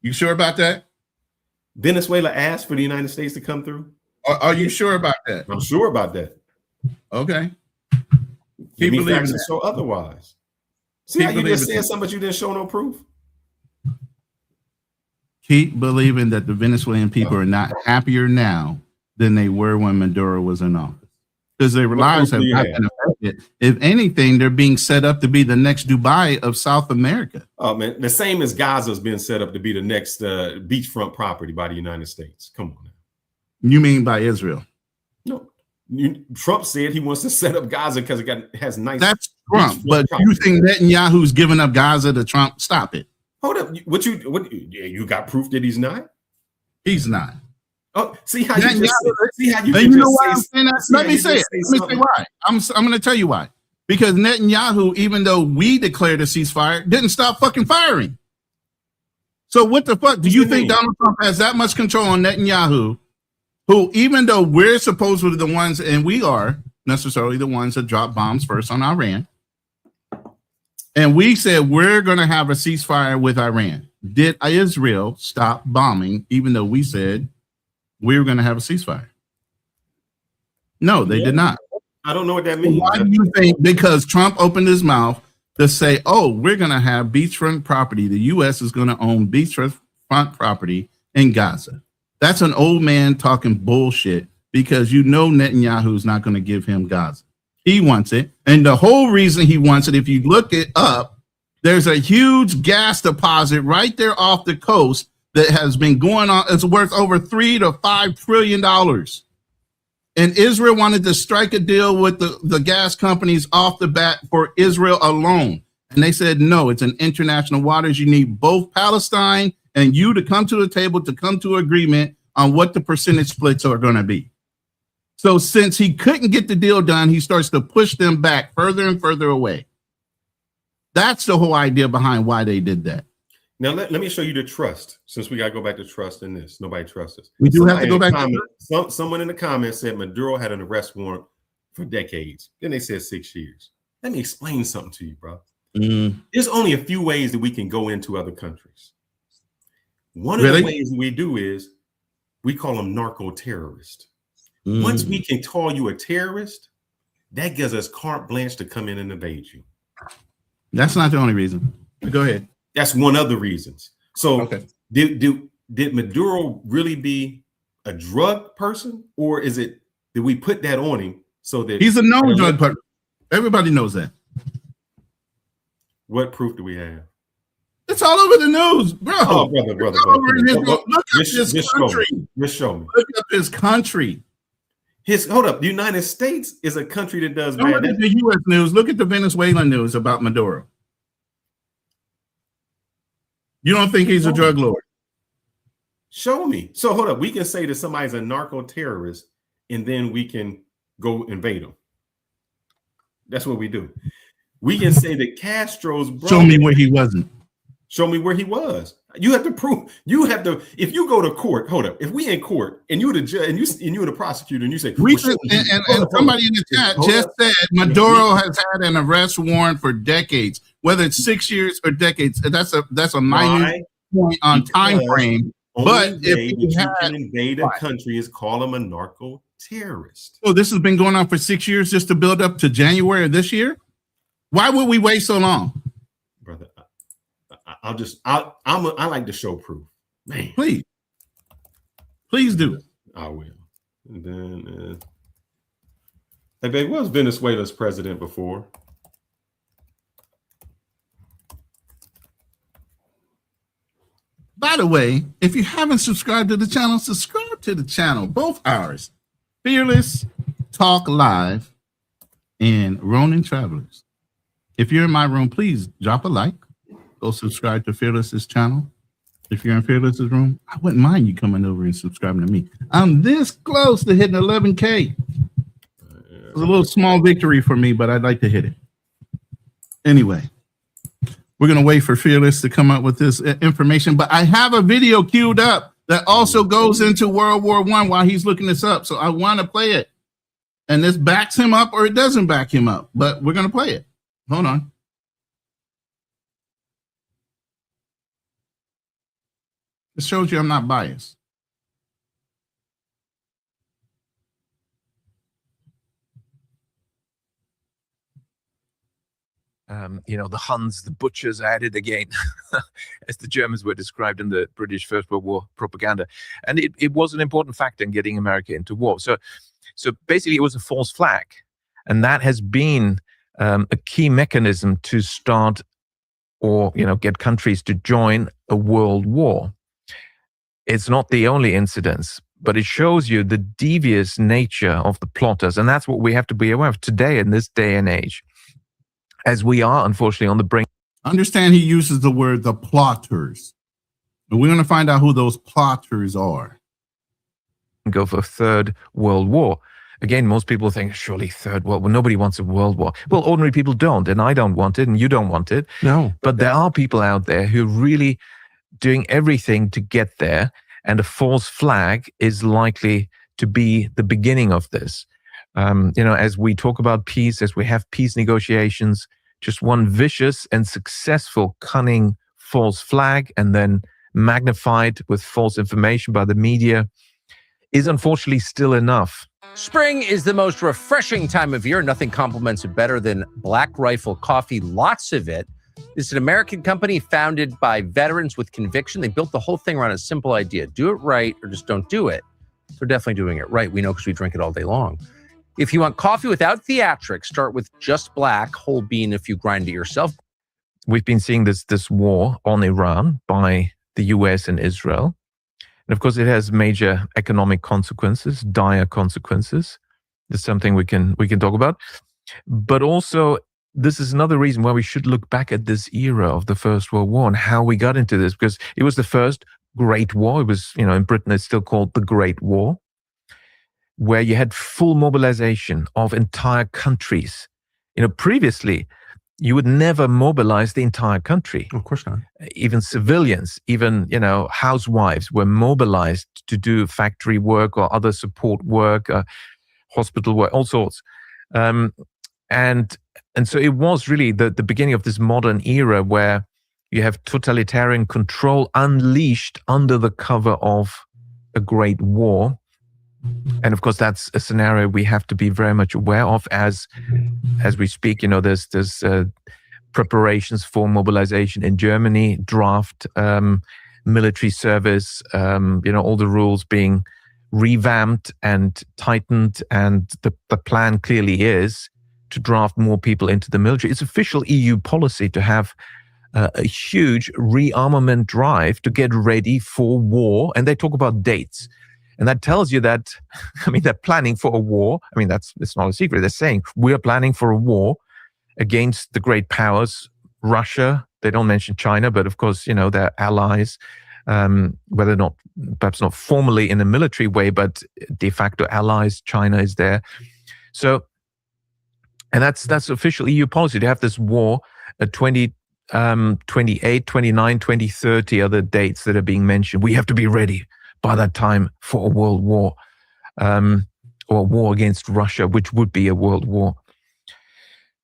You sure about that? Venezuela asked for the United States to come through. Are you sure about that? I'm sure about that. Okay. Give me believing facts to that. show otherwise. See Keep how you just believing said that. something, but you didn't show no proof? Keep believing that the Venezuelan people are not happier now than they were when Maduro was in office. Because their lives have proof do you not have? been affected. If anything, they're being set up to be the next Dubai of South America. Oh man, the same as Gaza's been set up to be the next beachfront property by the United States. Come on now. You mean by Israel? No, Trump said he wants to set up Gaza because it has nice. That's Trump. beachfront But property. you think Netanyahu's giving up Gaza to Trump? Stop it. Hold up, what you got proof that he's not? He's not. Oh, see how you just see how you And can you know just why I'm say. saying that? see Let how me you say it. just Let me say something. why. I'm going to tell you why. Because Netanyahu, even though we declared a ceasefire, didn't stop fucking firing. So what the fuck? Do you think Donald Trump has that much control on Netanyahu, who, even though we're supposedly the ones, and we are necessarily the ones that dropped bombs first on Iran, and we said we're going to have a ceasefire with Iran. Did Israel stop bombing, even though we said we were going to have a ceasefire? No, they did not. I don't know what that means. Why do you think? Because Trump opened his mouth to say, oh, we're going to have beachfront property. The U.S. is going to own beachfront property in Gaza. That's an old man talking bullshit because you know Netanyahu's not going to give him Gaza. He wants it. And the whole reason he wants it, if you look it up, there's a huge gas deposit right there off the coast that has been going on. It's worth over $3 to $5 trillion. And Israel wanted to strike a deal with the gas companies off the bat for Israel alone. And they said, no, it's in international waters. You need both Palestine and you to come to the table to come to agreement on what the percentage splits are going to be. So since he couldn't get the deal done, he starts to push them back further and further away. That's the whole idea behind why they did that. Now let me show you the trust. Since we got to go back to trust in this, nobody trusts us. We do have to go back to someone in the comments said Maduro had an arrest warrant for decades. Then they said 6 years. Let me explain something to you, bro. There's only a few ways that we can go into other countries. One of the ways we do is we call them narco-terrorists. Once we can call you a terrorist, that gives us carte blanche to come in and invade you. That's not the only reason. Go ahead. That's one of the reasons. So Okay. did Maduro really be a drug person, or did we put that on him so that He's a known drug person? Everybody knows that. What proof do we have? It's all over the news, bro. Oh, brother. It's all over his- Look up his Just country. show me. Look up his country. Hold up. The United States is a country that does Don't bad. look at the U.S. news. Look at the Venezuelan news about Maduro. You don't think he's a drug lord? Show me. So hold up. We can say that somebody's a narco terrorist, and then we can go invade them. That's what we do. We can say that Castro's brother. Show me where he wasn't. Show me where he was. You have to prove. You have to. If you go to court, hold up. If we in court and you're the judge and you're the prosecutor and you say, and somebody in the chat just said Maduro has had an arrest warrant for decades, whether it's 6 years or decades. That's a minor point on time frame. But if you can invade a country, is call him a narco terrorist. So this has been going on for 6 years just to build up to January of this year. Why would we wait so long, brother? I like to show proof, man. Please do. I will. And then, hey, babe, what was Venezuela's president before? By the way, if you haven't subscribed to the channel, subscribe to the channel. Both ours, Fearless Talk Live and Ronin Travelers. If you're in my room, please drop a like. Go subscribe to Fearless's channel. If you're in Fearless's room, I wouldn't mind you coming over and subscribing to me. I'm this close to hitting 11K. It's a little small victory for me, but I'd like to hit it. Anyway, we're going to wait for Fearless to come up with this information, but I have a video queued up that also goes into World War I while he's looking this up. So I want to play it. And this backs him up or it doesn't back him up, but we're going to play it. Hold on. It shows you I'm not biased. The Huns, the butchers, at it again, as the Germans were described in the British First World War propaganda. And it was an important factor in getting America into war. So basically it was a false flag. And that has been a key mechanism to start or, get countries to join a world war. It's not the only incidence, but it shows you the devious nature of the plotters. And that's what we have to be aware of today in this day and age, as we are, unfortunately, on the brink. Understand he uses the word the plotters. And we're going to find out who those plotters are. Go for Third World War. Again, most people think, surely Third World War. Nobody wants a world war. Well, ordinary people don't, and I don't want it, and you don't want it. No. But there are people out there who are really doing everything to get there, and a false flag is likely to be the beginning of this. As we talk about peace, as we have peace negotiations, just one vicious and successful, cunning false flag, and then magnified with false information by the media, is unfortunately still enough. Spring is the most refreshing time of year. Nothing complements it better than Black Rifle coffee. Lots of it. It's an American company founded by veterans with conviction. They built the whole thing around a simple idea. Do it right or just don't do it. They're definitely doing it right. We know because we drink it all day long. If you want coffee without theatrics, start with just black, whole bean if you grind it yourself. We've been seeing this war on Iran by the US and Israel. And of course, it has major economic consequences, dire consequences. That's something we can talk about. But also, this is another reason why we should look back at this era of the First World War and how we got into this, because it was the first Great War. It was, in Britain, it's still called the Great War, where you had full mobilization of entire countries. Previously, you would never mobilize the entire country. Of course not. Even civilians, even, housewives were mobilized to do factory work or other support work, hospital work, all sorts. And so it was really the beginning of this modern era where you have totalitarian control unleashed under the cover of a great war. And of course, that's a scenario we have to be very much aware of as we speak. There's preparations for mobilization in Germany, draft, military service, all the rules being revamped and tightened. And the plan clearly is to draft more people into the military. It's official EU policy to have a huge rearmament drive to get ready for war. And they talk about dates. And that tells you that, they're planning for a war. It's not a secret. They're saying we're planning for a war against the great powers, Russia. They don't mention China, but of course, they're allies, whether not, perhaps not formally in a military way, but de facto allies. China is there. So, and that's official EU policy. They have this war at 2028, 29, 2030 other dates that are being mentioned. We have to be ready by that time for a world war, or a war against Russia, which would be a world war.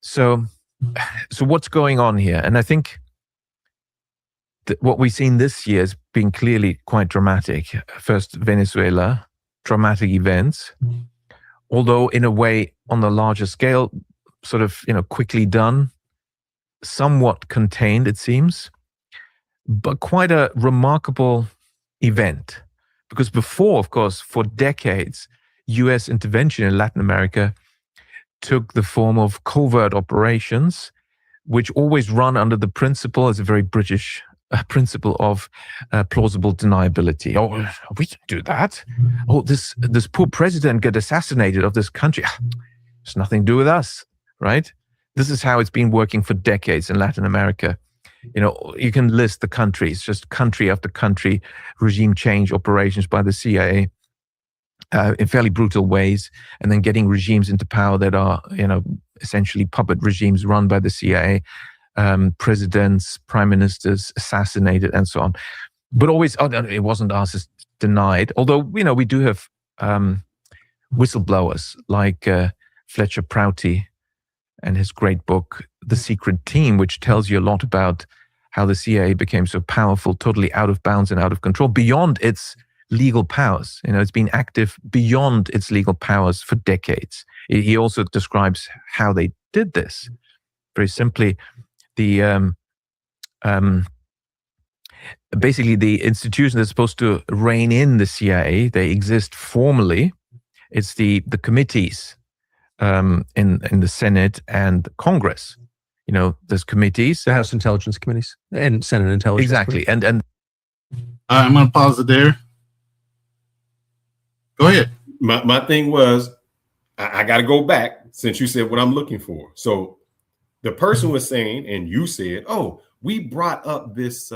So what's going on here? And I think what we've seen this year has been clearly quite dramatic. First, Venezuela, dramatic events, although in a way on the larger scale, sort of, quickly done, somewhat contained, it seems, but quite a remarkable event. Because before, of course, for decades, US intervention in Latin America took the form of covert operations, which always run under the principle, as a very British principle of plausible deniability. Oh, we didn't do that. Oh, this poor president got assassinated of this country. It's nothing to do with us, right? This is how it's been working for decades in Latin America. You can list the countries, just country after country, regime change operations by the CIA in fairly brutal ways, and then getting regimes into power that are, essentially puppet regimes run by the CIA, presidents, prime ministers assassinated, and so on. But always, it wasn't us, it's denied. Although, we do have whistleblowers like Fletcher Prouty and his great book, The Secret Team, which tells you a lot about how the CIA became so powerful, totally out of bounds and out of control, beyond its legal powers. It's been active beyond its legal powers for decades. He also describes how they did this. Very simply, basically the institution that's supposed to rein in the CIA, they exist formally. It's the committees in the Senate and Congress. There's committees, The House Intelligence Committees and Senate Intelligence. exactly, Committee. and I'm going to pause it there. Go ahead. My thing was, I got to go back since you said what I'm looking for. So the person was saying, and you said, "Oh, we brought up this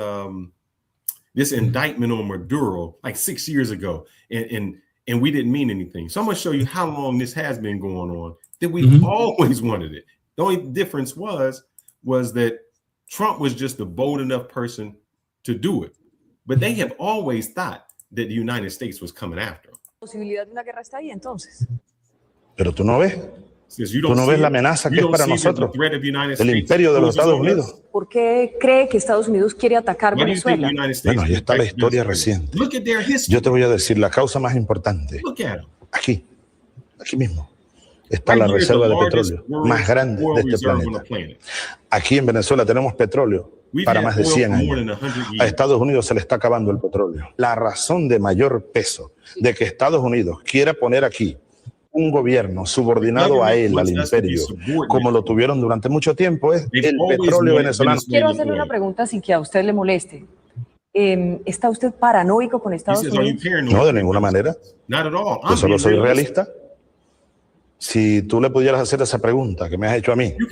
this indictment on Maduro like 6 years ago, and we didn't mean anything." So I'm going to show you how long this has been going on. That we've always wanted it. The only difference was that Trump was just a bold enough person to do it, but they have always thought that the United States was coming after them. Posibilidad de una guerra está ahí, entonces. Pero tú no ves. Tú no ves la amenaza que es para nosotros, el imperio de los Estados Unidos. ¿Por qué cree que Estados Unidos quiere atacar Venezuela? Bueno, ahí está la historia reciente. Yo te voy a decir la causa más importante. Aquí mismo, está la reserva de petróleo más grande de este planeta. Aquí en Venezuela tenemos petróleo para más de 100 años. A Estados Unidos se le está acabando el petróleo. La razón de mayor peso de que Estados Unidos quiera poner aquí un gobierno subordinado a él, al imperio, como lo tuvieron durante mucho tiempo, es el petróleo venezolano. Quiero hacerle una pregunta sin que a usted le moleste. ¿Está usted paranoico con Estados Unidos? No, de ninguna manera. Yo solo soy realista. Si tú le pudieras hacer esa pregunta que me has hecho a mí, lo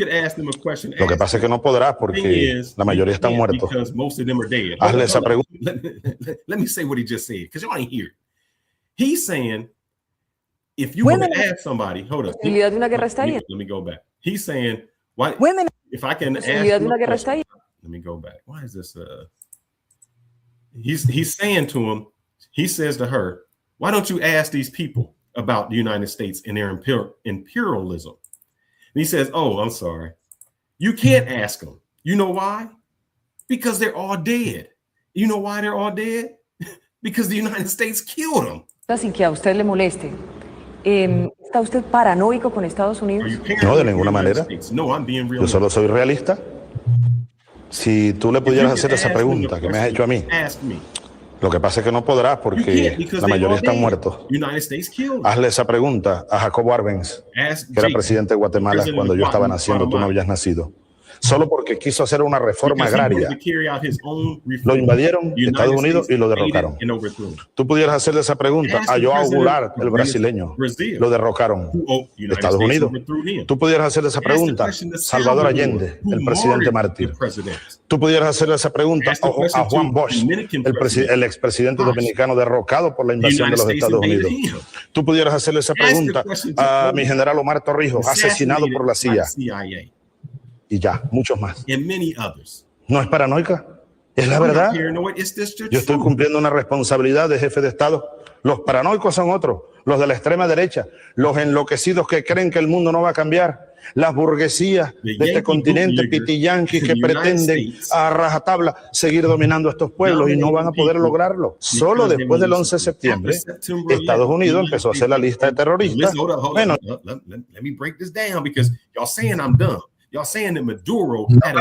que pasa es que no podrás porque la mayoría están muertos. Hazle esa pregunta. Let me say what he just said, because you want to hear. He's saying, if you were to ask somebody, hold up. Posibilidad de una guerra está ahí. Let me go back. He's saying, why? If I can ask Posibilidad de una guerra está ahí. let me go back. Why is this? He's saying to him, he says to her, why don't you ask these people about the United States and their imperialism? And he says, oh, I'm sorry. You can't ask them. You know why? Because they're all dead. You know why they're all dead? Because the United States killed them. Sin que a usted le moleste. ¿Está usted paranoico con Estados Unidos? No, de ninguna manera. Yo solo soy realista. Si tú le pudieras hacer esa pregunta que me has hecho a mí, lo que pasa es que no podrás porque la mayoría están muertos. Hazle esa pregunta a Jacobo Arbenz, que era presidente de Guatemala cuando yo estaba naciendo, tú no habías nacido. solo porque quiso hacer una reforma agraria. Lo invadieron Estados Unidos y lo derrocaron. Tú pudieras hacerle esa pregunta a João Goulart, el brasileño. Lo derrocaron Estados Unidos. Tú pudieras hacerle esa pregunta a Salvador Allende, el presidente mártir. Tú pudieras hacerle esa pregunta a Juan Bosch, el expresidente dominicano derrocado por la invasión de los Estados Unidos. Tú pudieras hacerle esa pregunta a mi general Omar Torrijos, asesinado por la CIA. Y ya, muchos más. ¿No es paranoica? Es la verdad. Yo estoy cumpliendo una responsabilidad de jefe de Estado. Los paranoicos son otros, los de la extrema derecha, los enloquecidos que creen que el mundo no va a cambiar, las burguesías de este continente pitiyanquis que pretenden a rajatabla seguir dominando a estos pueblos y no van a poder lograrlo. Solo después del 11 de septiembre, Estados Unidos empezó a hacer la lista de terroristas. Bueno, let me break this down because y'all saying I'm dumb. Y'all saying that Maduro had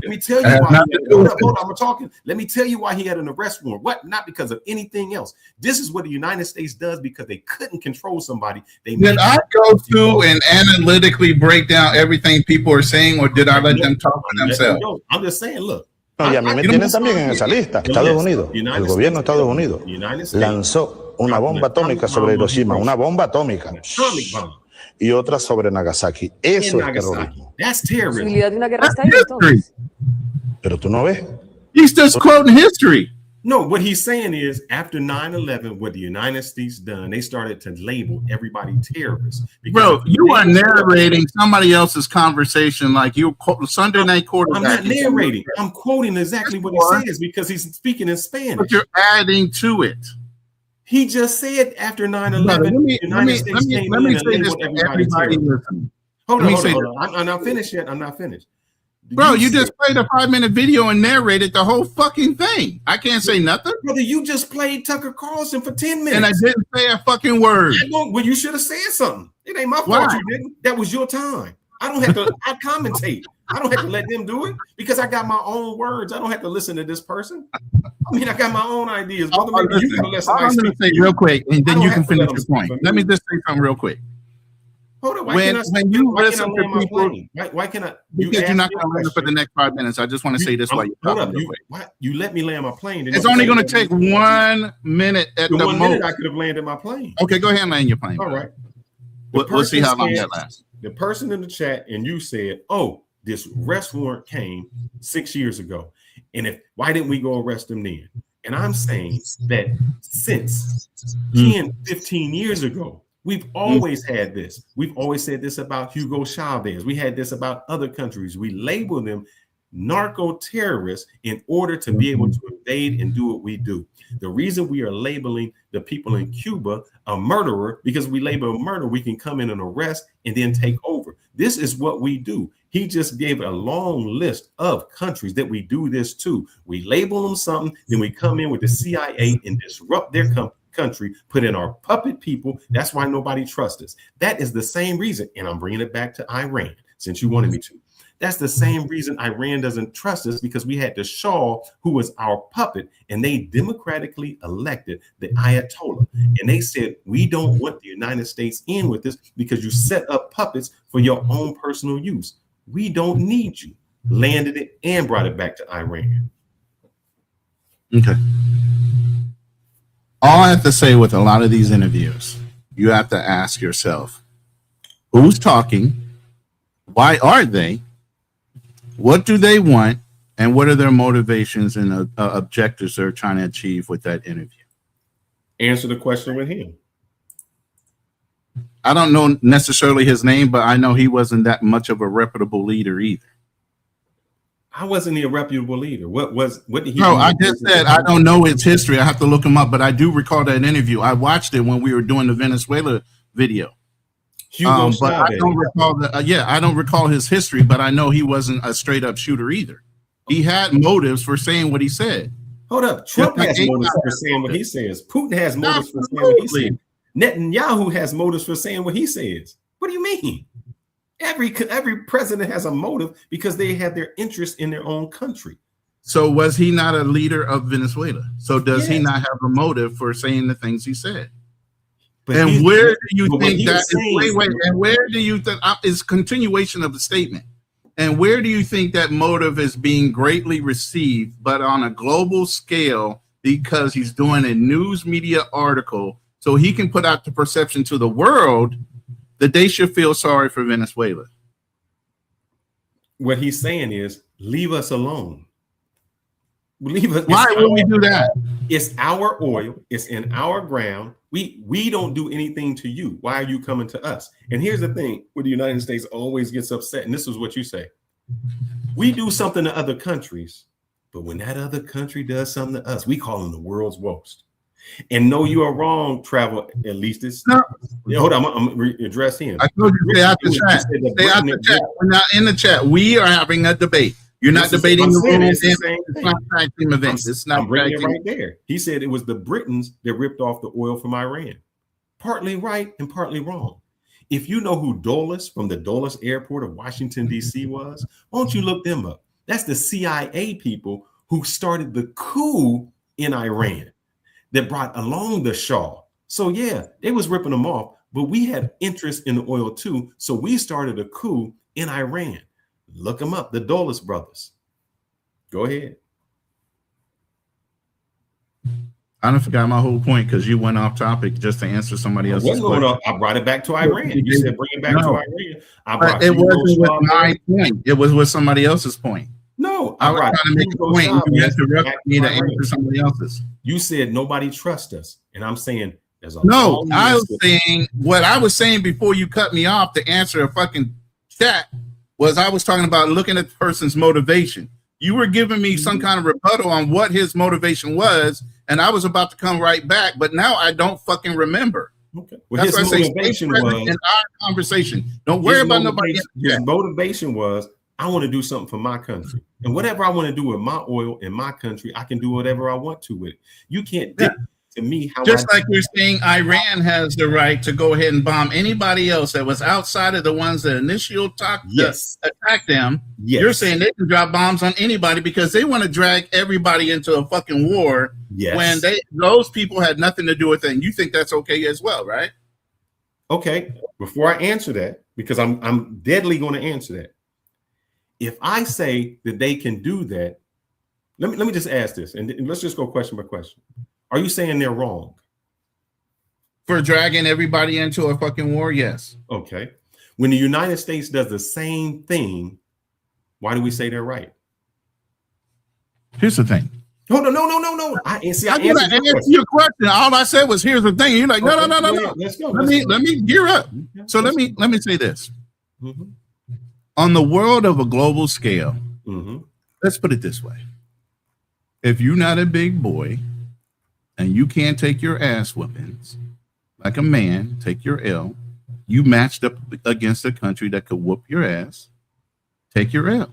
let me tell you why. Hold on, I'm talking. Let me tell you why he had an arrest warrant. What? Not because of anything else. This is what the United States does because they couldn't control somebody. Did I go through and analytically break down everything people are saying, or did I let them talk for themselves? I'm just saying, look. No, y a mí me tienen también en esa lista. Estados Unidos, el gobierno de Estados Unidos lanzó una bomba atómica sobre Hiroshima, una bomba atómica. Y otra sobre Nagasaki. Eso es terrorismo. Posibilidad de una guerra está ahí, entonces. Pero tú no ves. He's just quoting history. No, what he's saying is after 9/11, what the United States done, they started to label everybody terrorists. Bro, you are narrating somebody else's conversation like you Sunday night quarterback. I'm not narrating. I'm quoting exactly what he says because he's speaking in Spanish. But you're adding to it. He just said after 9/11, the United States came in and labeled everybody terrorists. Hold on. I'm not finished yet. I'm not finished. Bro, you just played a 5-minute video and narrated the whole fucking thing. I can't say nothing. Brother, you just played Tucker Carlson for 10 minutes. And I didn't say a fucking word. Well, you should have said something. It ain't my fault you didn't. That was your time. I don't have to I commentate. I don't have to let them do it because I got my own words. I don't have to listen to this person. I mean, I got my own ideas. Brother, maybe you gotta let somebody I'm going to say real quick, and then you can finish your point. Let me just say something real quick. Hold on. When you listen to people, why can I? Because you're not going to listen for the next 5 minutes. I just want to say this while you're talking. You let me land my plane. It's only going to take 1 minute at the most. 1 minute I could have landed my plane. Okay, go ahead and land your plane. All right. We'll see how long that lasts. The person in the chat and you said, "Oh, this arrest warrant came 6 years ago, and why didn't we go arrest them then?" And I'm saying that since 10, 15 years ago. We've always had this. We've always said this about Hugo Chavez. We had this about other countries. We label them narco-terrorists in order to be able to invade and do what we do. The reason we are labeling the people in Cuba a murderer, because we label a murder, we can come in and arrest and then take over. This is what we do. He just gave a long list of countries that we do this to. We label them something, then we come in with the CIA and disrupt their country, put in our puppet people. That's why nobody trusts us. That is the same reason, and I'm bringing it back to Iran, since you wanted me to. That's the same reason Iran doesn't trust us, because we had the Shah, who was our puppet, and they democratically elected the Ayatollah. And they said, we don't want the United States in with this because you set up puppets for your own personal use. We don't need you. Landed it and brought it back to Iran. Okay. All I have to say with a lot of these interviews, you have to ask yourself, who's talking? Why are they? What do they want? And what are their motivations and objectives they're trying to achieve with that interview? Answer the question with him. I don't know necessarily his name, but I know he wasn't that much of a reputable leader either. I wasn't a reputable leader. What did he? No, I just said I don't know his history. I have to look him up, but I do recall that interview. I watched it when we were doing the Venezuela video. But I don't recall I don't recall his history, but I know he wasn't a straight up shooter either. He had motives for saying what he said. Hold up, Trump has motives for saying what he says. Putin has motives for saying what he says. Netanyahu has motives for saying what he says. What do you mean? Every president has a motive because they have their interest in their own country. So was he not a leader of Venezuela? So does he not have a motive for saying the things he said? But and where do you think that is? Wait, and where do you think is continuation of the statement? And where do you think that motive is being greatly received, but on a global scale, because he's doing a news media article so he can put out the perception to the world that they should feel sorry for Venezuela? What he's saying is, leave us alone. Leave us. Why would we do that? It's our oil. It's in our ground. We don't do anything to you. Why are you coming to us? And here's the thing, where the United States always gets upset, and this is what you say. We do something to other countries, but when that other country does something to us, we call them the world's worst. And no, you are wrong, Travel at least it's no. Hold on, I'm gonna address him. I told you stay out the chat. Stay out the chat. We're not in the chat. We are having a debate. You're not debating the rules. It's not tag team events. It's not. I'm bringing it right there. He said it was the Britons that ripped off the oil from Iran. Partly right and partly wrong. If you know who Dulles from the Dulles Airport of Washington, D.C. was, why don't you look them up? That's the CIA people who started the coup in Iran that brought along the Shah. So yeah, they was ripping them off, but we had interest in the oil too. So we started a coup in Iran. Look them up, the Dulles brothers. Go ahead. I don't forgot my whole point because you went off topic just to answer somebody else's question. I brought it back to Iran. You said bring it back to Iran. It wasn't with my point. It was with somebody else's point. No, I was trying to make a point. You interrupted me to answer somebody else's. You said nobody trusts us, and I'm saying there's a no. I was saying what I was saying before you cut me off to answer a fucking chat was I was talking about looking at the person's motivation. You were giving me some kind of rebuttal on what his motivation was, and I was about to come right back, but now I don't fucking remember. Okay. Well, his motivation was in our conversation. Don't worry about nobody else. His motivation was, I want to do something for my country. And whatever I want to do with my oil in my country, I can do whatever I want to with it. You can't dictate to me how just like you're saying Iran has the right to go ahead and bomb anybody else that was outside of the ones that initially attacked them. Yes. You're saying they can drop bombs on anybody because they want to drag everybody into a fucking war when those people had nothing to do with it. And you think that's okay as well, right? Okay. Before I answer that, because I'm deadly going to answer that. If I say that they can do that, let me just ask this, and let's just go question by question. Are you saying they're wrong for dragging everybody into a fucking war? Yes. Okay. When the United States does the same thing, why do we say they're right? Here's the thing. No. I answered your question. All I said was, "Here's the thing." You're like, no. Let's go. Let me gear up. So let me say this. Mm-hmm. On the world of a global scale, let's put it this way. If you're not a big boy and you can't take your ass whippings like a man, take your L, you matched up against a country that could whoop your ass, take your L.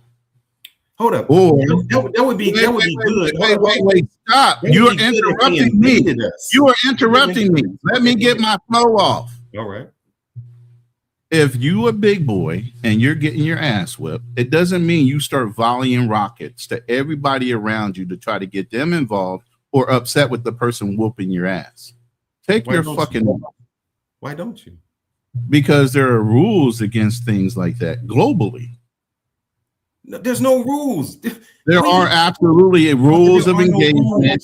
Hold up. Or, that would be good. Wait, stop. You're interrupting me. You are interrupting me. Let me get my flow off. All right. If you a big boy and you're getting your ass whipped, it doesn't mean you start volleying rockets to everybody around you to try to get them involved or upset with the person whooping your ass. Take your fucking. Why don't you? Because there are rules against things like that globally. No, there's no rules. There are absolutely rules of engagement.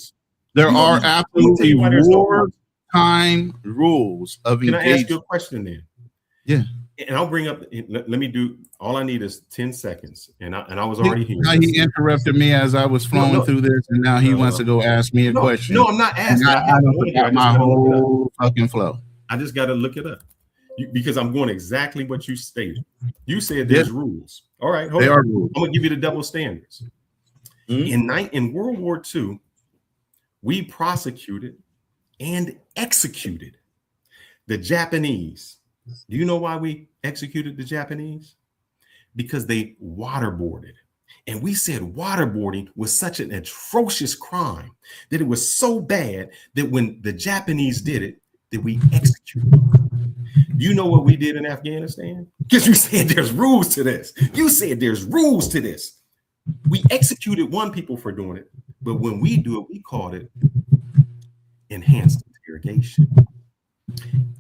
There are absolutely wartime rules of engagement. Can I ask you a question then? Yeah. And I'll bring up, let me do, all I need is 10 seconds. And I was already here. Now he interrupted me as I was flowing through this. And now he wants to go ask me a question. No, I'm not asking. I don't forget my whole fucking flow. I just got to look it up because I'm going exactly what you stated. You said there's rules. All right. Hold on. Rules. I'm going to give you the double standards. In World War II, we prosecuted and executed the Japanese. Do you know why we executed the Japanese? Because they waterboarded. And we said waterboarding was such an atrocious crime that it was so bad that when the Japanese did it, that we executed them. You know what we did in Afghanistan? Because you said there's rules to this. You said there's rules to this. We executed one people for doing it, but when we do it, we called it enhanced interrogation.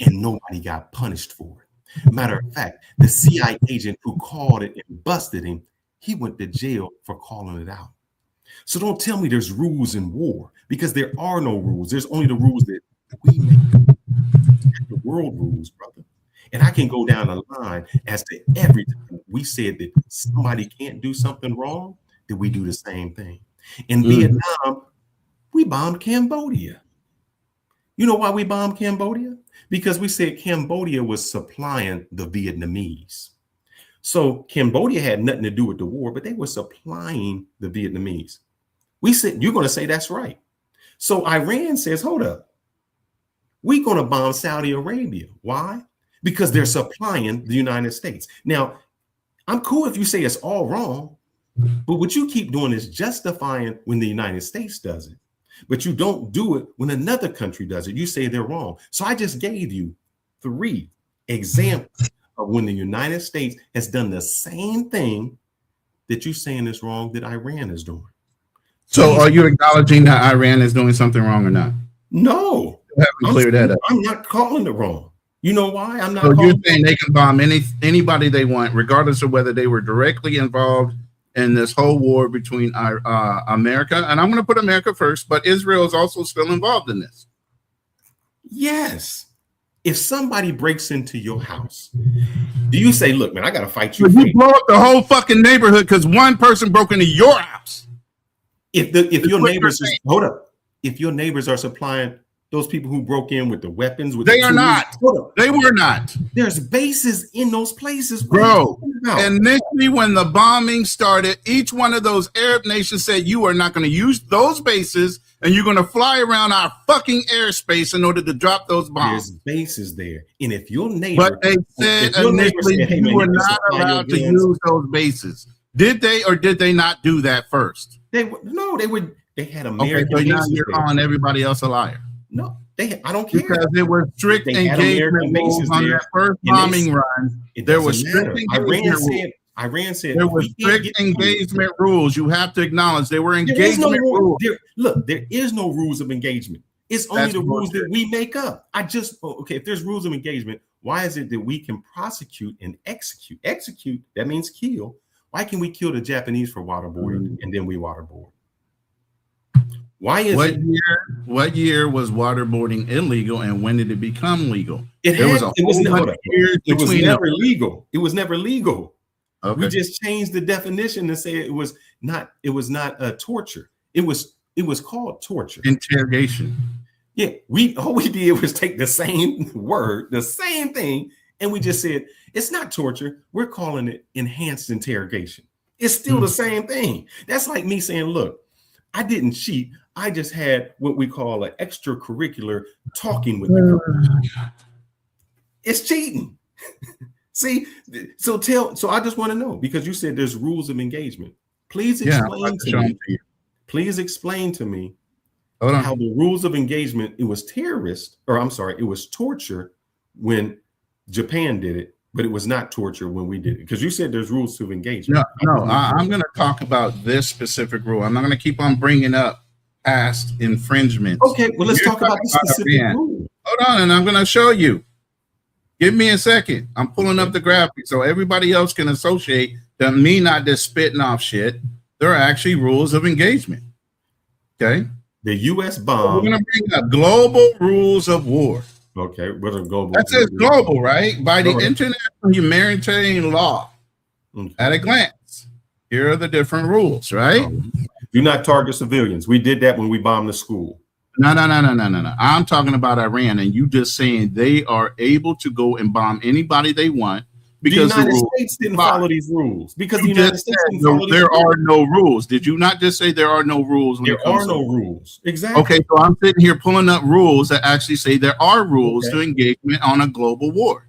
And nobody got punished for it. Matter of fact, the CIA agent who called it and busted him he went to jail for calling it out. So don't tell me there's rules in war, because there are no rules. There's only the rules that we make. The world rules, brother. And I can go down the line as to every time we said that somebody can't do something wrong, that we do the same thing. In Vietnam, we bombed Cambodia. You know why we bombed Cambodia? Because we said Cambodia was supplying the Vietnamese. So Cambodia had nothing to do with the war, but they were supplying the Vietnamese. We said, you're going to say that's right. So Iran says, hold up. We're going to bomb Saudi Arabia. Why? Because they're supplying the United States. Now, I'm cool if you say it's all wrong, but what you keep doing is justifying when the United States does it, but you don't do it when another country does it. You say they're wrong. So I just gave you 3 examples of when the United States has done the same thing that you're saying is wrong that Iran is doing. So are you acknowledging that Iran is doing something wrong or not? No. You haven't cleared that up. I'm not calling it wrong. You know why? I'm not. So you're saying they can bomb anybody they want, regardless of whether they were directly involved in this whole war between America, and I'm going to put America first, but Israel is also still involved in this. Yes. If somebody breaks into your house, do you say, look, man, I got to fight you? You blow up the whole fucking neighborhood because one person broke into your house. If your neighbors, hold up, if your neighbors are supplying those people who broke in with the weapons, with they are not. They were not. There's bases in those places, bro. Initially, when the bombing started, each one of those Arab nations said you are not going to use those bases, and you're going to fly around our fucking airspace in order to drop those bombs. There's bases there, and if your neighbor, but they said initially you were not allowed to use those bases. Did they or did they not do that first? They would. They had American. Okay, so now you're calling everybody else a liar. No, I don't care. Because there were strict engagement rules on that first bombing run. There was strict engagement rules. Iran said there were strict engagement rules. You have to acknowledge there were engagement rules. Look, there is no rules of engagement. It's only the rules that we make up. If there's rules of engagement, why is it that we can prosecute and execute? Execute, that means kill. Why can we kill the Japanese for waterboarding and then we waterboard? Why is what year was waterboarding illegal and when did it become legal? It was never legal. It was never legal. Okay. We just changed the definition to say it was not torture. It was called torture. Interrogation. Yeah, all we did was take the same word, the same thing, and we just said it's not torture. We're calling it enhanced interrogation. It's still the same thing. That's like me saying, look, I didn't cheat. I just had what we call an extracurricular talking with the girl. It's cheating. See, so I just want to know, because you said there's rules of engagement. Please explain to me. Please explain to me how the rules of engagement, it was it was torture when Japan did it, but it was not torture when we did it. Because you said there's rules of engagement. I'm going to talk about this specific rule. I'm not going to keep on bringing up past infringements. Okay, well, let's talk about the specific rule. Hold on, and I'm going to show you. Give me a second. I'm pulling up the graphic so everybody else can associate that me not just spitting off shit. There are actually rules of engagement. Okay? The U.S. bomb. So we're going to bring up global rules of war. Okay, what are global? That says global, right? By the international humanitarian law. At a glance, here are the different rules, right? Do not target civilians. We did that when we bombed the school. No. I'm talking about Iran, and you just saying they are able to go and bomb anybody they want because the United States didn't follow these rules. Because the United States didn't follow these rules. There are no rules. rules. Did you not just say there are no rules? There are no rules. Exactly. Okay, so I'm sitting here pulling up rules that actually say there are rules to engagement on a global war.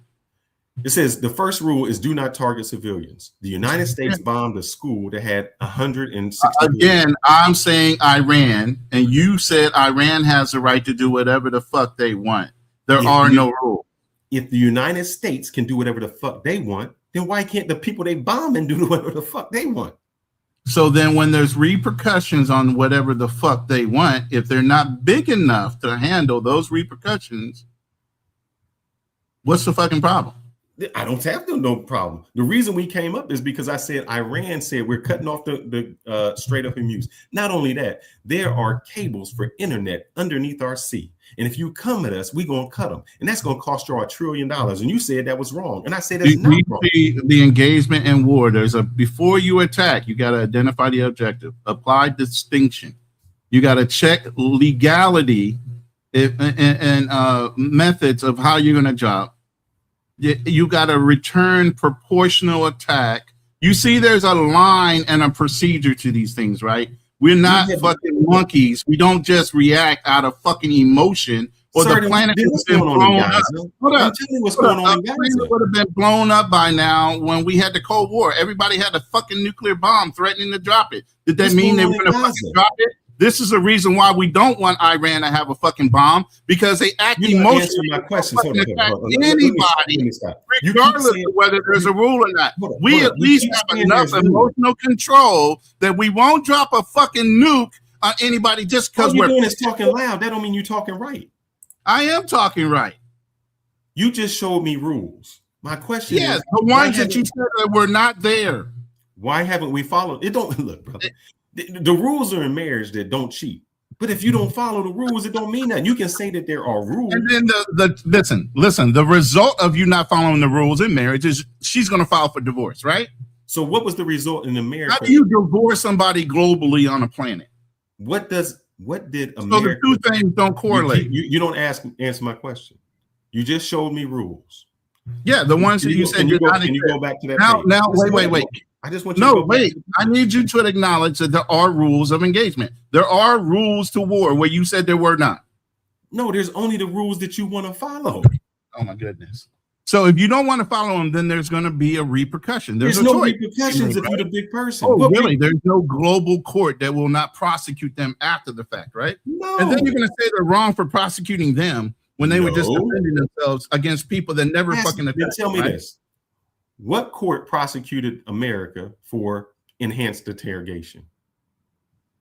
It says the first rule is do not target civilians. The United States bombed a school that had 160. Again, I'm saying Iran, and you said Iran has the right to do whatever the fuck they want. There are no rules. If the United States can do whatever the fuck they want, then why can't the people they bomb and do whatever the fuck they want? So then when there's repercussions on whatever the fuck they want, if they're not big enough to handle those repercussions, what's the fucking problem? I don't have no problem. The reason we came up is because I said Iran said we're cutting off the Strait of Hormuz. Not only that, there are cables for internet underneath our sea. And if you come at us, we're going to cut them. And that's going to cost you $1 trillion. And you said that was wrong. And I said that's not wrong. The engagement in war, before you attack, you got to identify the objective, apply distinction. You got to check legality and methods of how you're going to job. You got to return proportional attack. You see, there's a line and a procedure to these things, right? We're not fucking monkeys. We don't just react out of fucking emotion, or the planet has been blown up. What's going on in Gaza? The planet would have been blown up by now when we had the Cold War. Everybody had a fucking nuclear bomb threatening to drop it. Did that mean they were going to fucking drop it? This is the reason why we don't want Iran to have a fucking bomb, because they act emotionally. My question. Anybody, regardless of whether there's a rule or not. We at least have enough emotional control that we won't drop a fucking nuke on anybody just because we're doing is talking loud. That don't mean you're talking right. I am talking right. You just showed me rules. My question is, the ones that you said that were not there. Why haven't we followed? It don't look, brother. The rules are in marriage that don't cheat. But if you don't follow the rules, it don't mean that. You can say that there are rules. And then listen, the result of you not following the rules in marriage is she's going to file for divorce, right? So what was the result in the marriage? How do you divorce somebody globally on a planet? What did America? So the two things don't correlate. You don't answer my question. You just showed me rules. Yeah, the ones that you said you're not. Can you go back to that? Now, wait. I just want you to go back. I need you to acknowledge that there are rules of engagement. There are rules to war where you said there were not. No, there's only the rules that you want to follow. Oh my goodness. So if you don't want to follow them, then there's going to be a repercussion. There's no repercussions if you're the big person. Oh, really? There's no global court that will not prosecute them after the fact, right? No. And then you're going to say they're wrong for prosecuting them when they were just defending themselves against people that never fucking attacked. Tell me this. What court prosecuted America for enhanced interrogation?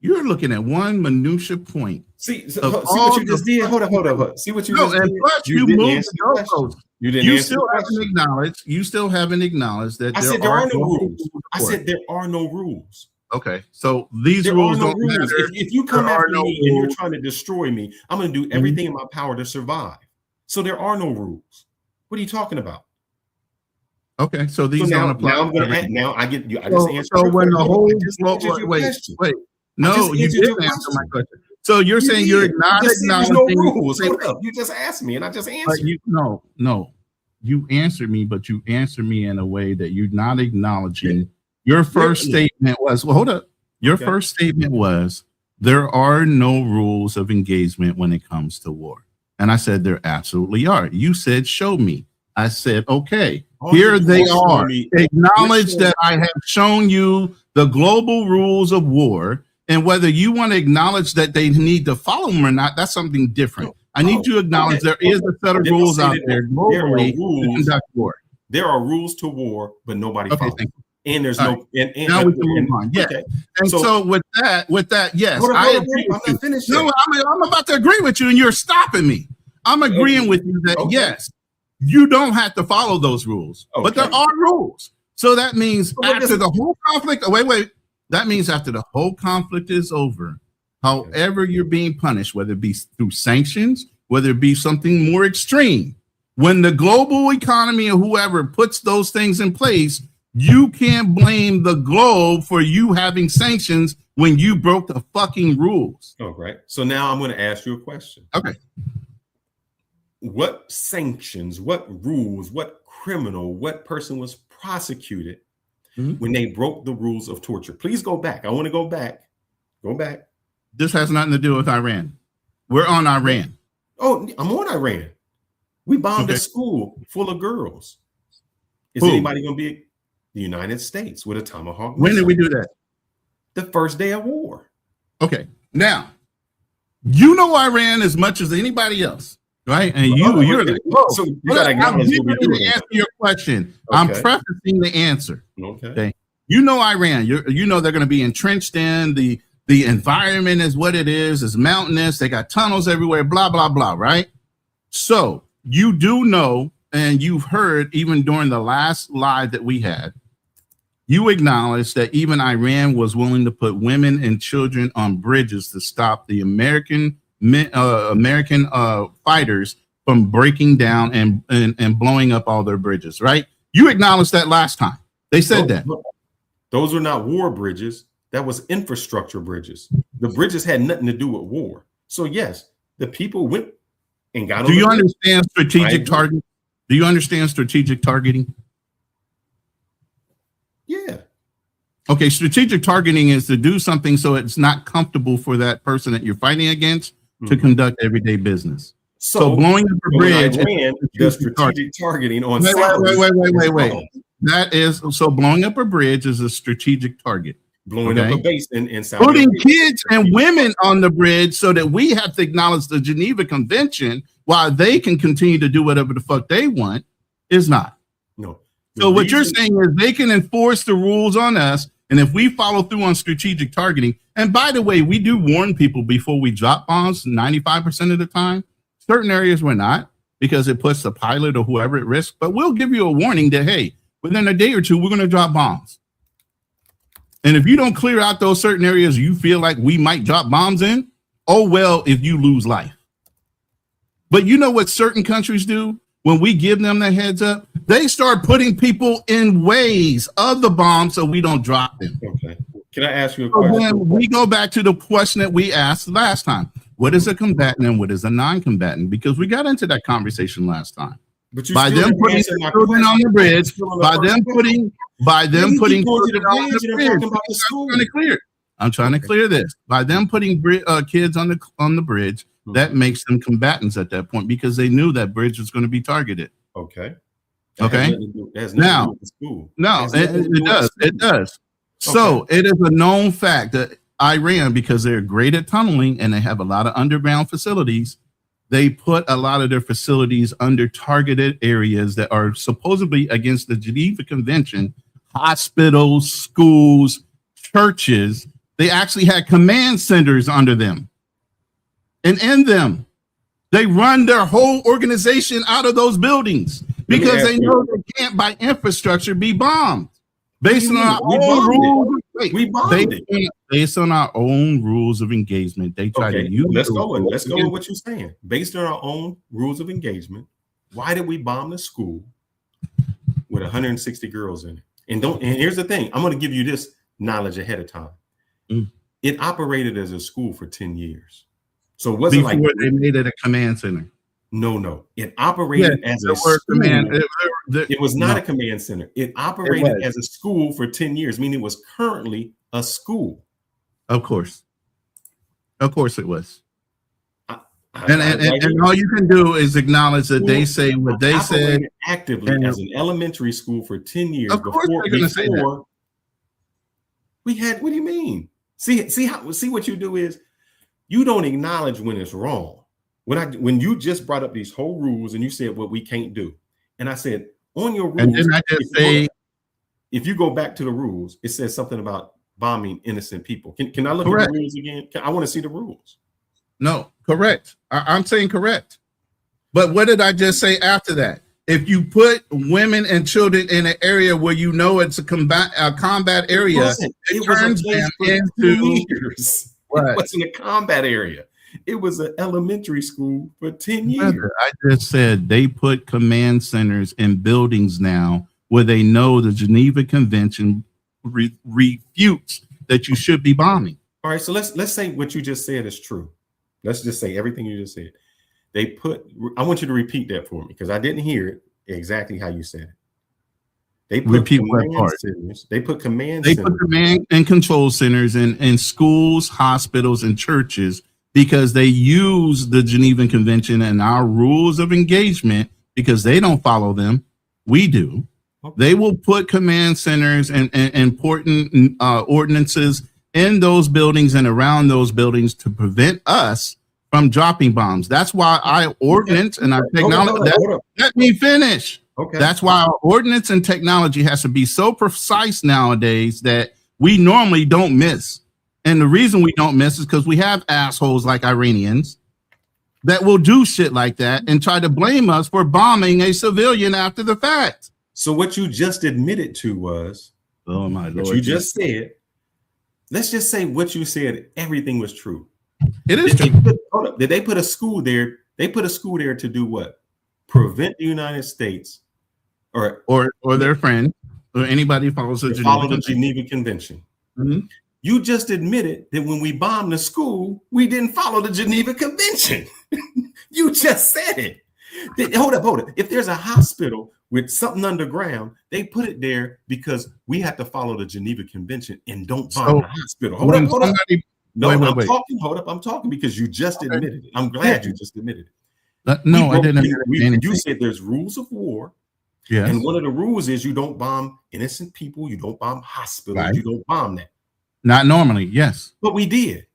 You're looking at one minutia point. See what you just did. Hold on. See what you just did. Plus you moved the goalpost. You still haven't acknowledged that there are no rules. I said there are no rules. Okay, so these rules don't matter. If you come after me and you're trying to destroy me, I'm going to do everything in my power to survive. So there are no rules. What are you talking about? Okay, so these don't apply. Now I get you. I just answered. So when the whole wait. No, you didn't answer my question. So you're saying you're not acknowledging no rules. You just asked me, and I just answered. No. You answered me, but you answered me in a way that you're not acknowledging. Your first statement was, well, hold up. Your first statement was, there are no rules of engagement when it comes to war. And I said, there absolutely are. You said, show me. I said, okay, here they are. Acknowledge that I have shown you the global rules of war. And whether you want to acknowledge that they need to follow them or not, that's something different. I need you to acknowledge there is a set of rules out there globally to conduct war. There are rules to war, but nobody follows them. And there's now we can move on. Yeah. Okay. And so with that, yes, I agree with you. No, I'm about to agree with you, and you're stopping me. I'm agreeing with you that yes, you don't have to follow those rules, but there are rules. So that means after the whole conflict, that means after the whole conflict is over, however you're being punished, whether it be through sanctions, whether it be something more extreme, when the global economy or whoever puts those things in place, you can't blame the globe for you having sanctions when you broke the fucking rules. Oh, right. So now I'm going to ask you a question. Okay. What sanctions, what rules, what criminal, what person was prosecuted when they broke the rules of torture? Please go back. I want to go back. Go back. This has nothing to do with Iran. We're on Iran. Oh, I'm on Iran. We bombed a school full of girls. Is anybody going to be the United States with a Tomahawk missile? When did we do that? The first day of war. Okay. Now, you know Iran as much as anybody else, right? And you're the so you gotta I'm giving you to answer your question. Okay. I'm prefacing the answer. Okay. You know Iran. You know they're going to be entrenched in the environment is what it is. It's mountainous. They got tunnels everywhere. Blah blah blah. Right. So you do know and you've heard even during the last live that we had, you acknowledged that even Iran was willing to put women and children on bridges to stop the American fighters from breaking down and blowing up all their bridges, right? You acknowledged that last time. They said that. Those were not war bridges. That was infrastructure bridges. The bridges had nothing to do with war. So yes, the people went and got. Do you understand strategic targeting? Do you understand strategic targeting? Yeah. Okay, strategic targeting is to do something so it's not comfortable for that person that you're fighting against to conduct everyday business. So blowing up a bridge is strategic targeting on. Wait. That is so blowing up a bridge is a strategic target. Blowing up a base in South. Putting kids and women on the bridge so that we have to acknowledge the Geneva Convention while they can continue to do whatever the fuck they want is not. No. So what you're saying is they can enforce the rules on us, and if we follow through on strategic targeting, and by the way, we do warn people before we drop bombs 95% of the time. Certain areas we're not, because it puts the pilot or whoever at risk, but we'll give you a warning that, hey, within a day or two, we're going to drop bombs. And if you don't clear out those certain areas you feel like we might drop bombs in, oh, well, if you lose life. But you know what certain countries do? When we give them the heads up, they start putting people in ways of the bomb so we don't drop them. Okay. Can I ask you a question? Then we go back to the question that we asked last time. What is a combatant and what is a non-combatant? Because we got into that conversation last time. But you by them putting children on the bridge, by them putting children on the bridge. I'm trying to clear this. By them putting kids on the bridge, that makes them combatants at that point because they knew that bridge was going to be targeted. Okay. Okay. Now, no, it does. So it is a known fact that Iran, because they're great at tunneling and they have a lot of underground facilities, they put a lot of their facilities under targeted areas that are supposedly against the Geneva Convention, hospitals, schools, churches. They actually had command centers under them. And in them, they run their whole organization out of those buildings because they know they can't, by infrastructure, be bombed. Based on our own rules, based on our own rules of engagement, they try to use. Let's go with what you're saying. Based on our own rules of engagement, why did we bomb the school with 160 girls in it? And here's the thing: I'm going to give you this knowledge ahead of time. It operated as a school for 10 years. So it wasn't before they made it a command center. No. It operated as a school. It was not a command center. It operated as a school for 10 years, meaning it was currently a school. Of course it was. And all you can do is acknowledge that they say what they said actively as an elementary school for 10 years. Of course they're going to say that. We had. What do you mean? See what you do is you don't acknowledge when it's wrong. When you just brought up these whole rules and you said what we can't do, and I said on your rules, and then I just say, if you go back to the rules, it says something about bombing innocent people. Can I look at the rules again? I want to see the rules. No, correct. I'm saying correct. But what did I just say after that? If you put women and children in an area where you know it's a combat area, it turns them into years. It wasn't a combat area. It was an elementary school for 10 years. I just said they put command centers in buildings now where they know the Geneva Convention refutes that you should be bombing. All right, so let's say what you just said is true. Let's just say everything you just said. I want you to repeat that for me because I didn't hear it exactly how you said it. They put command and control centers in schools, hospitals, and churches because they use the Geneva Convention and our rules of engagement because they don't follow them. We do. Okay. They will put command centers and important ordinances in those buildings and around those buildings to prevent us from dropping bombs. That's why our ordinance and our technology. Let me finish. Okay. That's why our ordinance and technology has to be so precise nowadays that we normally don't miss. And the reason we don't miss is because we have assholes like Iranians that will do shit like that and try to blame us for bombing a civilian after the fact. So what you just admitted to was, oh my Lord, what you just said. Let's just say what you said, everything was true. It is true. Hold up. Did they put a school there? They put a school there to do what? Prevent the United States or their friend or anybody who follows the Geneva Convention. Mm-hmm. You just admitted that when we bombed the school, we didn't follow the Geneva Convention. You just said it. Hold up. If there's a hospital with something underground, they put it there because we have to follow the Geneva Convention and don't bomb the hospital. Hold up. No, wait. I'm talking because you just admitted it. I'm glad you just admitted it. I didn't. You said there's rules of war. Yes. And one of the rules is you don't bomb innocent people. You don't bomb hospitals. Right. You don't bomb that. Not normally, yes. But we did.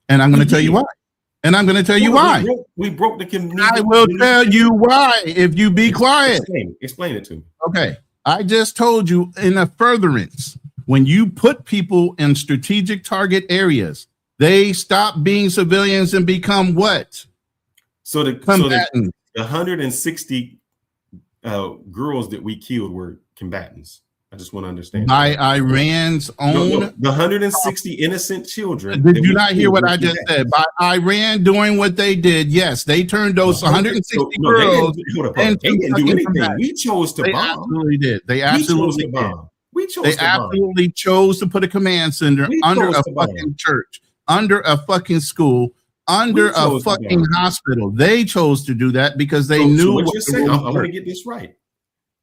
And I'm going to tell you why. We broke the community. I will tell you why if you be quiet. Explain it to me. Okay. I just told you in a furtherance, when you put people in strategic target areas, they stop being civilians and become what? So the 160 girls that we killed were combatants. I just want to understand. By Iran's own. No, the 160 innocent children. Did you not hear what I just said? By Iran doing what they did, yes, they turned those 160 girls. They didn't do anything. We chose to bomb. They absolutely did. They absolutely did. Absolutely chose to put a command center under a fucking church, under a fucking school, under a fucking hospital. They chose to do that because they knew what you're saying. I'm going to get this right.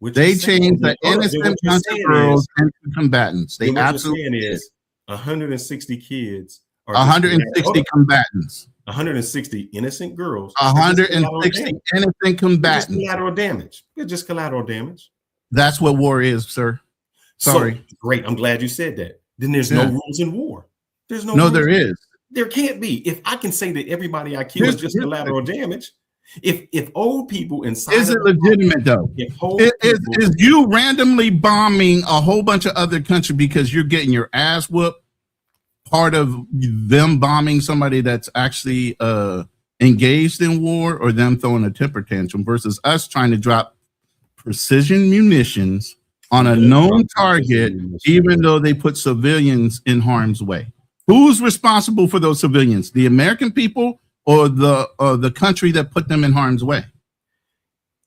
They changed the innocent bunch of girls into combatants. They absolutely did. 160 kids. 160 combatants. 160 innocent girls. 160 innocent combatants. Just collateral damage. It's just collateral damage. That's what war is, sir. Sorry. So, great. I'm glad you said that. Then there's no rules in war. There's no. No, there is. There can't be. If I can say that everybody I kill is just collateral damage. If old people inside, is it legitimate though? Is you randomly bombing a whole bunch of other countries because you're getting your ass whooped part of them bombing somebody that's actually engaged in war, or them throwing a temper tantrum versus us trying to drop precision munitions on a known target, even though they put civilians in harm's way? Who's responsible for those civilians? The American people or the country that put them in harm's way?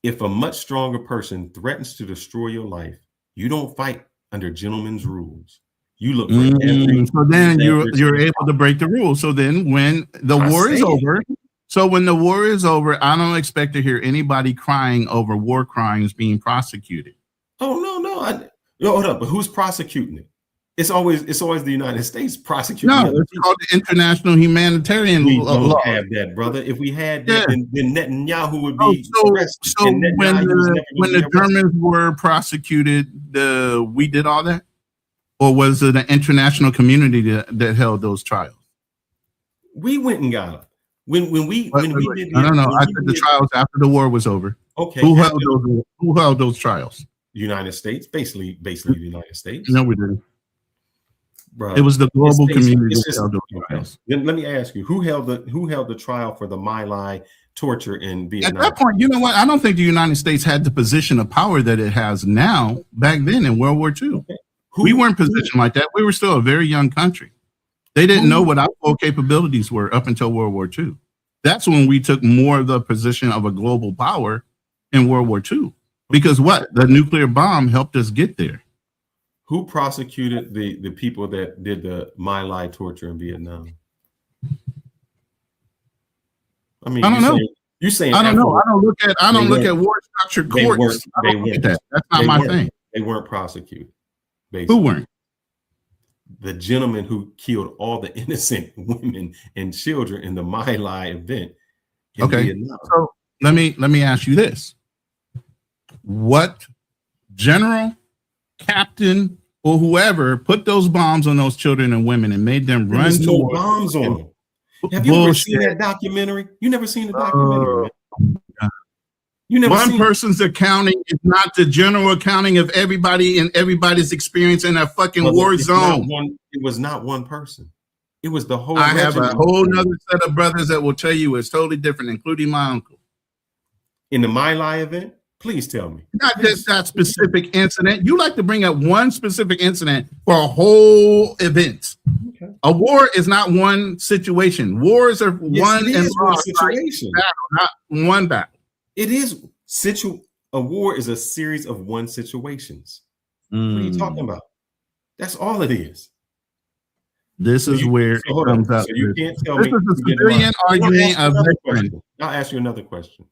If a much stronger person threatens to destroy your life, you don't fight under gentlemen's rules. You look for every. So then you're able to break the rules. So then when the war is over, I don't expect to hear anybody crying over war crimes being prosecuted. Oh no, hold up. But who's prosecuting it? It's always the United States prosecuting. No, it's called the international humanitarian law. We don't have that, brother. If we had that, then Netanyahu would be arrested. So when the Germans were prosecuted, we did all that, or was it an international community that held those trials? We went and got them. When we did. No. I said the trials after the war was over. Okay. Who held those trials? The United States, basically the United States. No, we didn't. Bro, it was the global community. Then let me ask you, who held the trial for the My Lai torture in Vietnam? At that point, you know what? I don't think the United States had the position of power that it has now. Back then in World War II, we weren't positioned like that. We were still a very young country. They didn't know what our full capabilities were up until World War II. That's when we took more of the position of a global power in World War II. Because the nuclear bomb helped us get there. Who prosecuted the people that did the My Lai torture in Vietnam? I mean, I don't know. You saying I don't know. I don't look at war structure courts. That's not my thing. They weren't prosecuted. Basically. Who weren't? The gentleman who killed all the innocent women and children in the My Lai event. Okay. Vietnam. So let me ask you this. What general, captain, or whoever put those bombs on those children and women and made them run to no bombs on them? Have you ever seen that documentary? You never seen the documentary? You never one person's accounting is not the general accounting of everybody and everybody's experience in a fucking war zone. It was not one person. It was the whole. I have a regiment. whole nother set of brothers that will tell you it's totally different, including my uncle. In the My Lai event, please tell me. Not just that specific incident. You like to bring up one specific incident for a whole event. Okay. A war is not one situation. Wars are one and one situation, battle, not one battle. It is a war is a series of one situations. What are you talking about? That's all it is. This is where it comes up. So you can't tell this me. This is a civilian arguing of veteran. I'll ask you another question.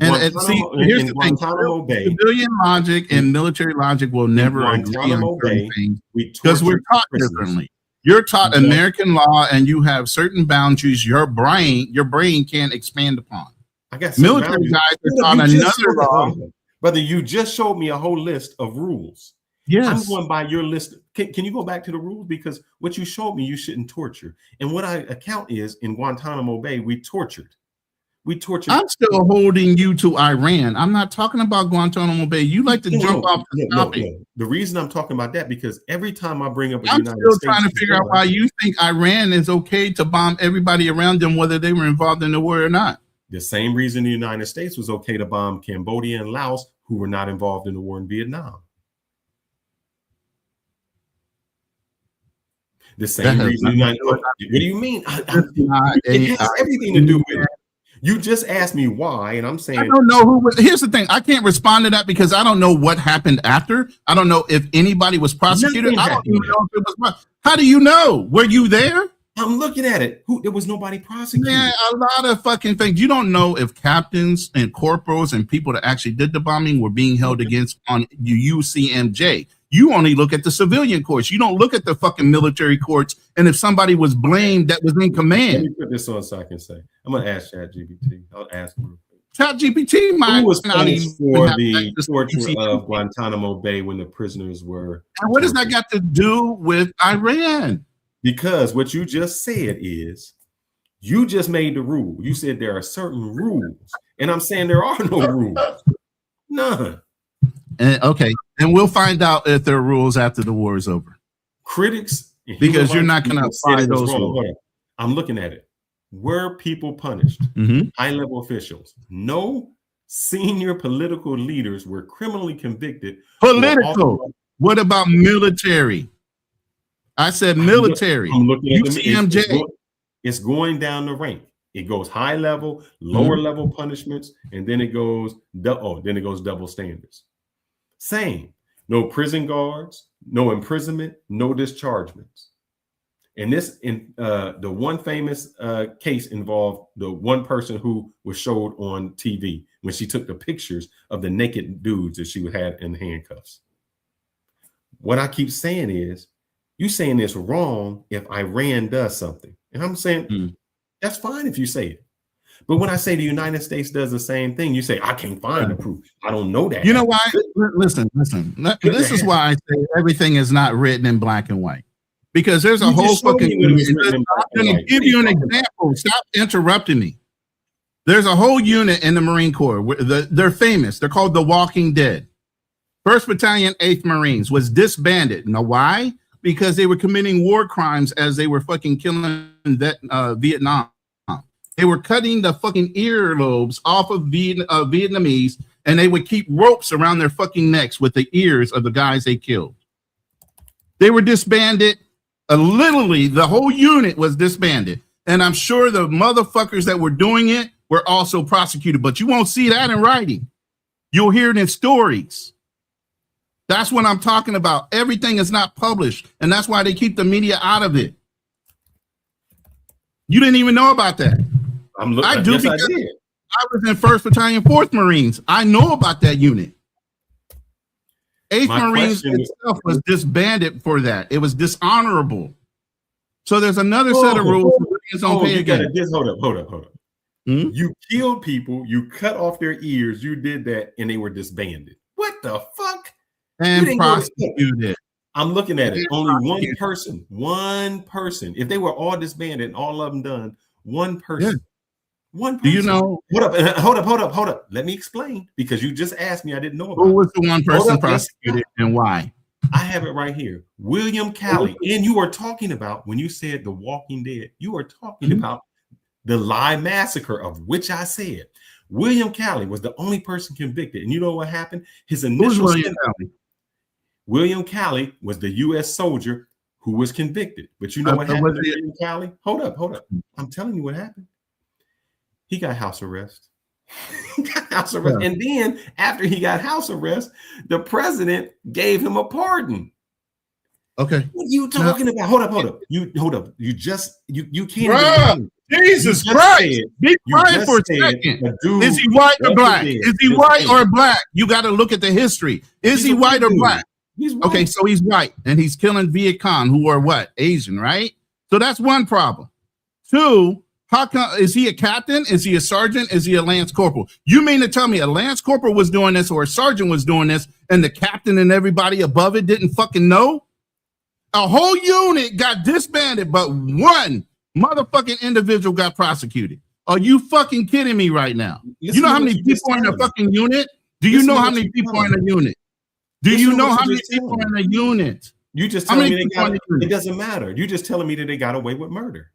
And see, here's the thing: civilian logic and military logic will never agree on certain things because we're taught differently. You're taught American law, and you have certain boundaries your brain can't expand upon. I guess military guys are taught another law. Brother, you just showed me a whole list of rules. Yes. I'm going by your list. Can you go back to the rules? Because what you showed me, you shouldn't torture. And what I account is in Guantanamo Bay, we tortured. I'm still holding you to Iran. I'm not talking about Guantanamo Bay. You like to jump off the topic. No. The reason I'm talking about that, because every time I bring up I'm still trying to figure out why you think Iran is okay to bomb everybody around them, whether they were involved in the war or not. The same reason the United States was okay to bomb Cambodia and Laos, who were not involved in the war in Vietnam. The same reason. What do you mean? It has everything to do with it. You just asked me why, and I'm saying I don't know who. Here's the thing: I can't respond to that because I don't know what happened after. I don't know if anybody was prosecuted. I don't even know if it was. How do you know? Were you there? I'm looking at it. There was nobody prosecuted. Yeah, a lot of fucking things. You don't know if captains and corporals and people that actually did the bombing were being held against on UCMJ. You only look at the civilian courts. You don't look at the fucking military courts. And if somebody was blamed that was in command. Let me put this on so I can say. I'm going to ask ChatGPT. I'll ask him. ChatGPT might was punished for the torture of Guantanamo Bay when the prisoners were. And what does that got to do with Iran? Because what you just said is, you just made the rule. You said there are certain rules. And I'm saying there are no rules. None. Okay, and we'll find out if there are rules after the war is over. Critics, because you're not going to apply those rules. I'm looking at it. Were people punished? High-level officials? No. Senior political leaders were criminally convicted. Political. What about military? I said military. I'm looking at UCMJ. It's going down the rank. It goes high level, lower level punishments, and then it goes double standards. Same. No prison guards, no imprisonment, no dischargements. And the one famous case involved the one person who was showed on TV when she took the pictures of the naked dudes that she had in handcuffs. What I keep saying is, you saying it's wrong if Iran does something. And I'm saying, that's fine if you say it. But when I say the United States does the same thing, you say, I can't find the proof. I don't know that. You know why? Listen. This is why I say everything is not written in black and white. Because there's a whole fucking... I'm going to give you an example. Stop interrupting me. There's a whole unit in the Marine Corps. They're famous. They're called the Walking Dead. 1st Battalion, 8th Marines was disbanded. Now, why? Because they were committing war crimes as they were fucking killing Vietnam. They were cutting the fucking earlobes off of Vietnamese, and they would keep ropes around their fucking necks with the ears of the guys they killed. They were disbanded. Literally, the whole unit was disbanded. And I'm sure the motherfuckers that were doing it were also prosecuted, but you won't see that in writing. You'll hear it in stories. That's what I'm talking about. Everything is not published, and that's why they keep the media out of it. You didn't even know about that. I do, because I was in 1st Battalion, 4th Marines. I know about that unit. 8th Marines itself was disbanded for that. It was dishonorable. So there's another set of rules. Hold up. You killed people, you cut off their ears, you did that, and they were disbanded. What the fuck? And prosecuted. I'm looking at it. Only one person. If they were all disbanded and all of them done, one person. Yeah. One person. Do you know? Hold up. Let me explain, because you just asked me. I didn't know about who was the one person prosecuted and why. I have it right here. William Calley. And you are talking about, when you said The Walking Dead, you are talking about the Lye massacre, of which I said William Calley was the only person convicted. And you know what happened? His initial William Calley was the U.S. soldier who was convicted. But you know what happened to William Calley? Hold up. I'm telling you what happened. He got house arrest. And then after he got house arrest, the president gave him a pardon. Okay. What are you talking about? Hold up. You can't. Jesus Christ. Be quiet for a second. Is he white or black? Is he white or black? You got to look at the history. Is he white or black? He's white. Okay, so he's white and he's killing Viet Cong, who are what? Asian, right? So that's one problem. Two, how come, is he a captain? Is he a sergeant? Is he a lance corporal? You mean to tell me a lance corporal was doing this or a sergeant was doing this and the captain and everybody above it didn't fucking know? A whole unit got disbanded, but one motherfucking individual got prosecuted. Are you fucking kidding me right now? You know how many people are in a fucking unit? Do you know how many people are in a unit? Do you know how many people are in a unit? You just telling me it doesn't matter. You're just telling me that they got away with murder.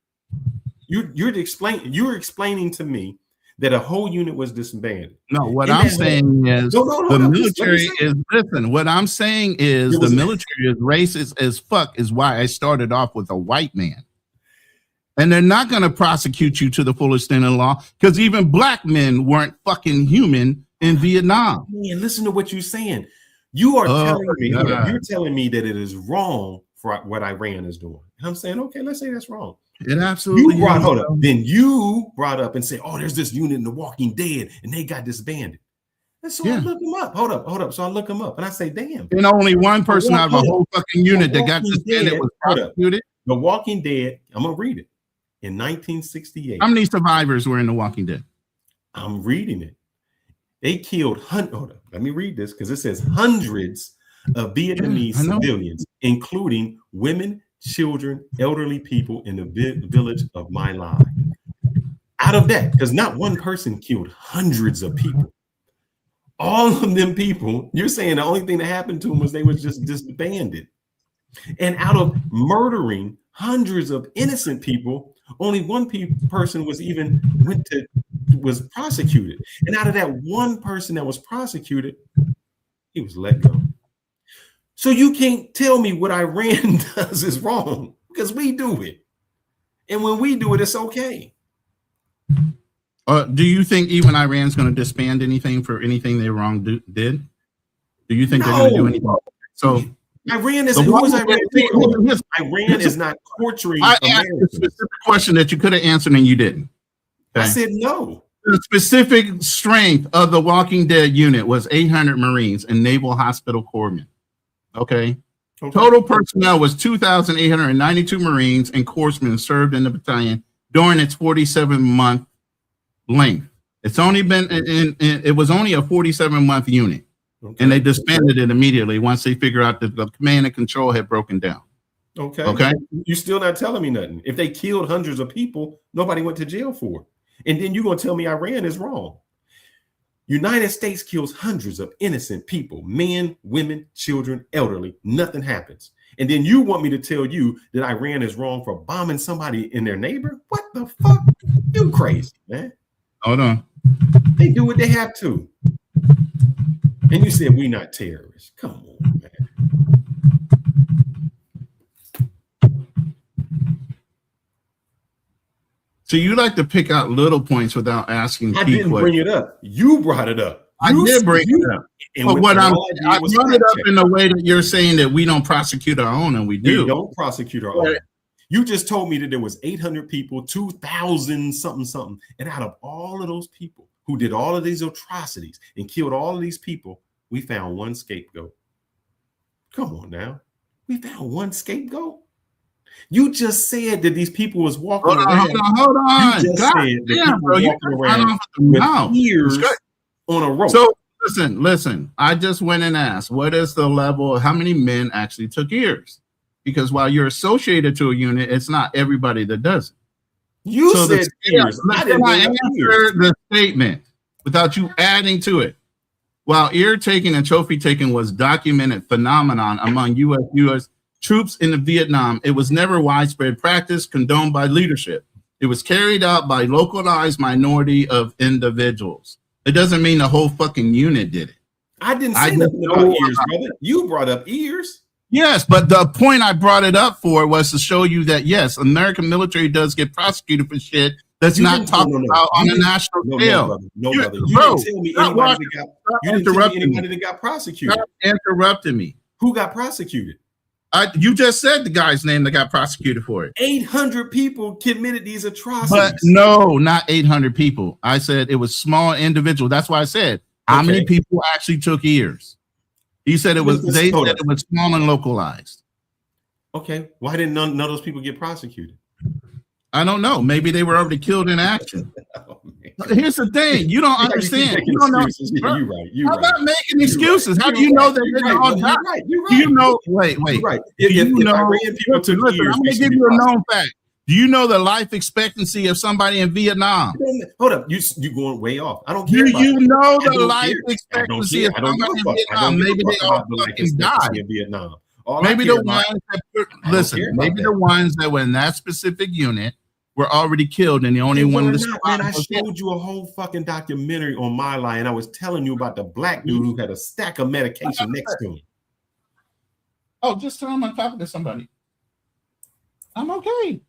You're explaining to me that a whole unit was disbanded. No, what I'm saying is the military is, listen, what I'm saying is the military is racist as fuck, is why I started off with a white man. And they're not going to prosecute you to the full extent of the law, because even black men weren't fucking human in Vietnam. Man, listen to what you're saying. You are you're telling me that it is wrong for what Iran is doing. And I'm saying, okay, let's say that's wrong. It absolutely is. Then you brought up and said, oh, there's this unit in The Walking Dead and they got disbanded. And so I look them up. Hold up. So I look them up and I say, damn. And only one person out of a whole fucking unit that got disbanded was prosecuted. The Walking Dead, I'm going to read it. In 1968. How many survivors were in The Walking Dead? I'm reading it. They killed, hold up, let me read this because it says hundreds of Vietnamese civilians, including women, children, elderly people in the village of My Lai. Out of that, because not one person killed hundreds of people. All of them people, you're saying the only thing that happened to them was they was just disbanded. And out of murdering hundreds of innocent people, only one person was prosecuted. And out of that one person that was prosecuted, he was let go. So you can't tell me what Iran does is wrong, because we do it. And when we do it, it's okay. Do you think even Iran's going to disband anything for anything they did? Do you think they're going to do anything? So Iran is Iran is not torturing. I asked a specific question that you could have answered and you didn't. Okay? I said no. The specific strength of the Walking Dead unit was 800 Marines and Naval Hospital Corpsmen. Okay. Total personnel was 2,892 Marines and Corpsmen served in the battalion during its 47-month length. It's only been it was only a 47-month unit. Okay. And they disbanded it immediately once they figured out that the command and control had broken down. Okay. You're still not telling me nothing. If they killed hundreds of people, nobody went to jail for it. And then you're going to tell me Iran is wrong. United States kills hundreds of innocent people, men, women, children, elderly. Nothing happens. And then you want me to tell you that Iran is wrong for bombing somebody in their neighbor? What the fuck? You crazy, man. Hold on. They do what they have to. And you said we not terrorists. Come on, man. So you like to pick out little points without asking. I didn't bring it up. You brought it up. I did bring it up. But what I brought it up in a way that you're saying that we don't prosecute our own, and we do. We don't prosecute our own. You just told me that there was 800 people, 2,000 something. And out of all of those people who did all of these atrocities and killed all of these people, we found one scapegoat. Come on now. We found one scapegoat. You just said that these people was walking around. Hold on. You just said that people were walking around with ears on a rope. So listen. I just went and asked, what is the level of how many men actually took ears? Because while you're associated to a unit, it's not everybody that does it. You said ears. I answer the statement without you adding to it. while ear taking and trophy taking was documented phenomenon among U.S. troops in Vietnam, it was never widespread practice condoned by leadership. It was carried out by localized minority of individuals. It doesn't mean the whole fucking unit did it. I didn't say nothing about ears, brother. You brought up ears. Yes, but the point I brought it up for was to show you that, yes, American military does get prosecuted for shit that's not talked about on a national scale. No, brother. You didn't tell me anybody that got prosecuted. Stop interrupting me. Who got prosecuted? You just said the guy's name that got prosecuted for it. 800 people committed these atrocities. But no, not 800 people. I said it was small individuals. That's why I said how many people actually took ears. He said it was. They said it was small and localized. Okay, why didn't none of those people get prosecuted? I don't know. Maybe they were already killed in action. Here's the thing: you don't understand. You don't know. You're right. How about making excuses? How do you know that they're all die? Do you know? Wait. If you know? Iranian people took Listen, years, I'm going to give you a known fact. Do you know the life expectancy of somebody in Vietnam? Hold up, you're going way off. I don't care. Do you know the life expectancy of somebody in Vietnam? Maybe they all fucking died in Vietnam. Maybe the ones that listen. Maybe the ones that were in that specific unit were already killed, and the only one to survive. Man, I showed you a whole fucking documentary on My Lie, and I was telling you about the black dude who had a stack of medication next to him. Oh, just tell him I'm talking to somebody. I'm okay.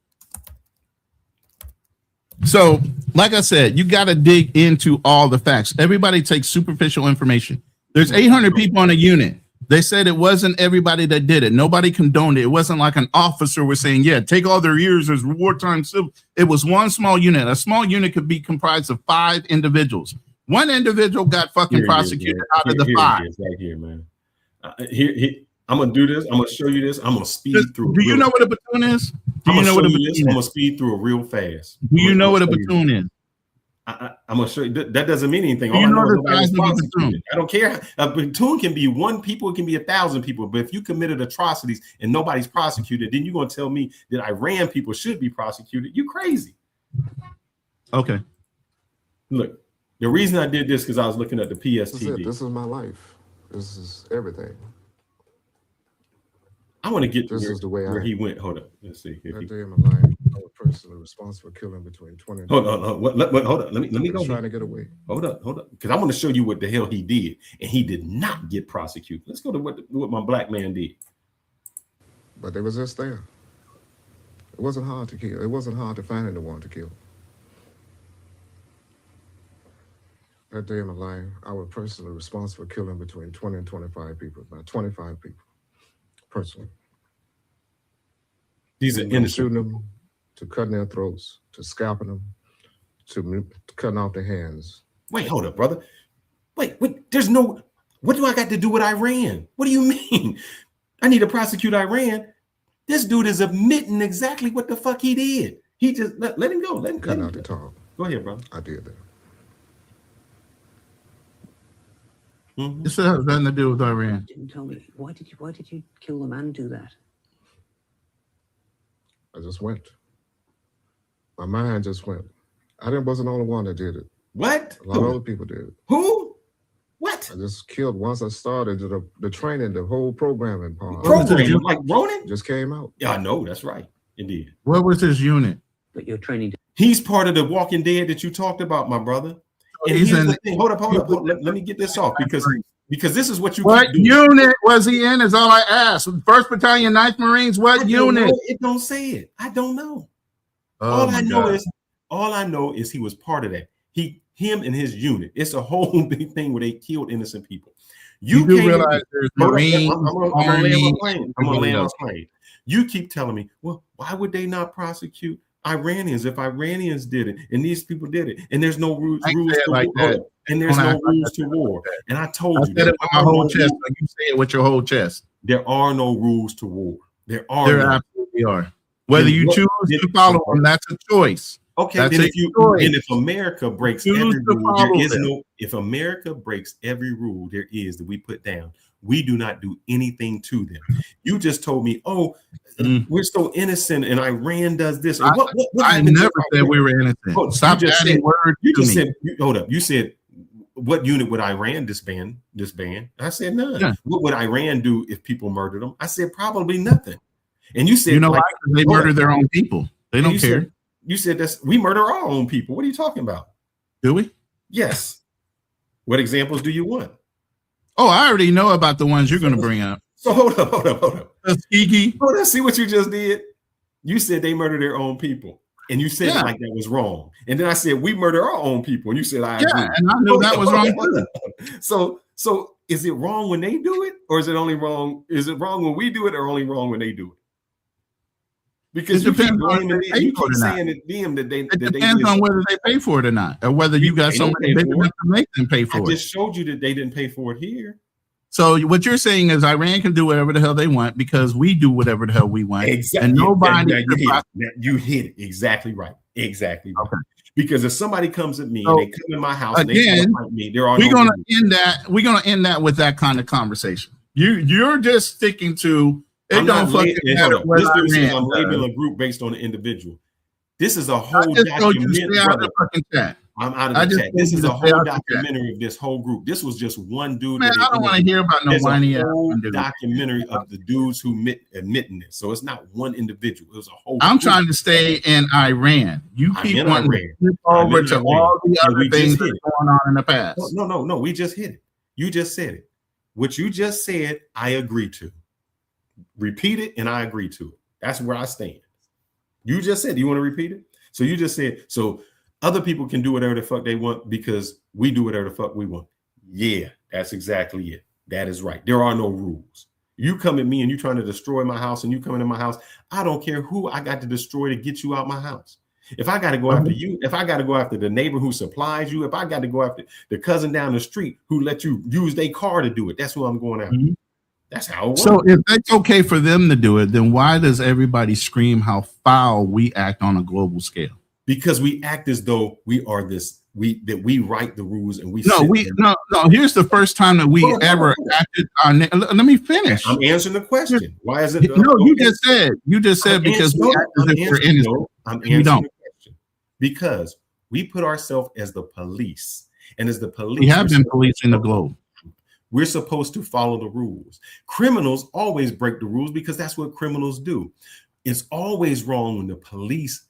So, like I said, you got to dig into all the facts. Everybody takes superficial information. There's 800 people on a unit. They said it wasn't everybody that did it. Nobody condoned it. It wasn't like an officer was saying, yeah, take all their ears as wartime civil. It was one small unit. A small unit could be comprised of 5 individuals. One individual got fucking prosecuted out of the 5. Right here, man. I'm going to do this. I'm going to show you this. I'm going to speed through. Do you know what a platoon is? Do you know what a platoon is? I'm going to speed through it real fast. Do you know what a platoon is? I'm going to show you. That doesn't mean anything. All I know is nobody's prosecuted. I don't care. A platoon can be 1 people. It can be 1,000 people. But if you committed atrocities and nobody's prosecuted, then you're going to tell me that Iran people should be prosecuted. You crazy. Okay. Look, the reason I did this because I was looking at the PSTD. This is my life. This is everything. I want to get to where he went. Hold up. Let's see. That day in my life, I was personally responsible for killing between 20 and Hold on. Hold up. Let me go. Trying to get away. Hold up. Because I want to show you what the hell he did. And he did not get prosecuted. Let's go to what my black man did. But they was just there. It wasn't hard to kill. It wasn't hard to find anyone to kill. That day in my life, I was personally responsible for killing between 20 and 25 people, about 25 people. Personally. These are innocent. Shooting them, to cutting their throats, to scalping them, to cutting off their hands. Wait, hold up, brother. Wait, there's no, what do I got to do with Iran? What do you mean? I need to prosecute Iran. This dude is admitting exactly what the fuck he did. He just, let him go. Let him Cutting out the talk. Go ahead, bro. I did that. This has nothing to do with Iran. Didn't tell me. Why did you kill them and do that? I just went. My mind just went. Wasn't the only one that did it. What? A lot of other people did it. Who? What? I just killed once I started the training, the whole programming part. Programming, like Ronin? Just came out. Yeah, I know. That's right. Indeed. What was his unit? But you're training. He's part of the Walking Dead that you talked about, my brother. And here's the thing. Hold up. Let me get this off because this is what you. What unit was he in? Is all I asked. 1st Battalion, 9th Marines. What unit? It don't say it. I don't know. All I know is he was part of that. Him and his unit. It's a whole big thing where they killed innocent people. You do realize there's Marines. I'm gonna land my plane. You keep telling me, well, why would they not prosecute Iranians if Iranians did it and these people did it and there's no rules to war and there's no rules to war? And I told you, said it with my whole chest. Like you say it with your whole chest. There are no rules to war. There absolutely are. Whether you choose to follow them, that's a choice. Okay, then if America breaks every rule, there is no. If America breaks every rule there is that we put down, we do not do anything to them. You just told me, we're so innocent, and Iran does this. I never said we were innocent. Stop adding words. You just said, hold up. You said what unit would Iran disband? I said none. Yeah. What would Iran do if people murdered them? I said probably nothing. And you said, you know, like, why? They murder their own people. They don't care. You said we murder our own people. What are you talking about? Do we? Yes. What examples do you want? Oh, I already know about the ones you're going to bring up. So hold up. Tuskegee. Oh, let's see what you just did. You said they murder their own people. And you said it like that was wrong. And then I said, we murder our own people. And you said, I agree. And I knew that was wrong. So is it wrong when they do it? Or is it only wrong? Is it wrong when we do it or only wrong when they do it? Because it depends on whether they pay for it or not. It depends on whether they pay for it or not, or whether you got somebody big enough to make them pay for it. I just showed you that they didn't pay for it here. So what you're saying is Iran can do whatever the hell they want because we do whatever the hell we want. Exactly. And nobody you hit it. Exactly right. Exactly right. Okay. Because if somebody comes at me and they come in my house and they fight me, we're gonna end that with that kind of conversation. You're just sticking to it. Don't fucking matter what this dude says I'm labeling a group based on an individual. This is a whole documentary. I'm out of the chat. This is a whole documentary of this whole group. This was just one dude. Man, I don't want to hear about no whiny documentary of the dudes who admitting this. So it's not one individual. It was a whole. I'm trying to stay in Iran. You keep wanting to flip over to all the other things that are going on in the past. No. We just hit it. You just said it. What you just said, I agree to. Repeat it, and I agree to it. That's where I stand. You just said. Do you want to repeat it? So you just said so. Other people can do whatever the fuck they want because we do whatever the fuck we want. Yeah, that's exactly it. That is right. There are no rules. You come at me and you trying to destroy my house and you come into my house. I don't care who I got to destroy to get you out my house. If I got to go after you, if I got to go after the neighbor who supplies you, if I got to go after the cousin down the street who let you use their car to do it, that's who I'm going after. Mm-hmm. That's how it works. So if it's okay for them to do it, then why does everybody scream how foul we act on a global scale? Because we act as though we are that we write the rules and we no. Here's the first time that we ever acted on. Let me finish. I'm answering the question. Why is it? You just said because we act as if we're innocent. I'm answering the question because we put ourselves as the police, and as the police, we have been policing the globe. We're supposed to follow the rules. Criminals always break the rules because that's what criminals do. It's always wrong when the police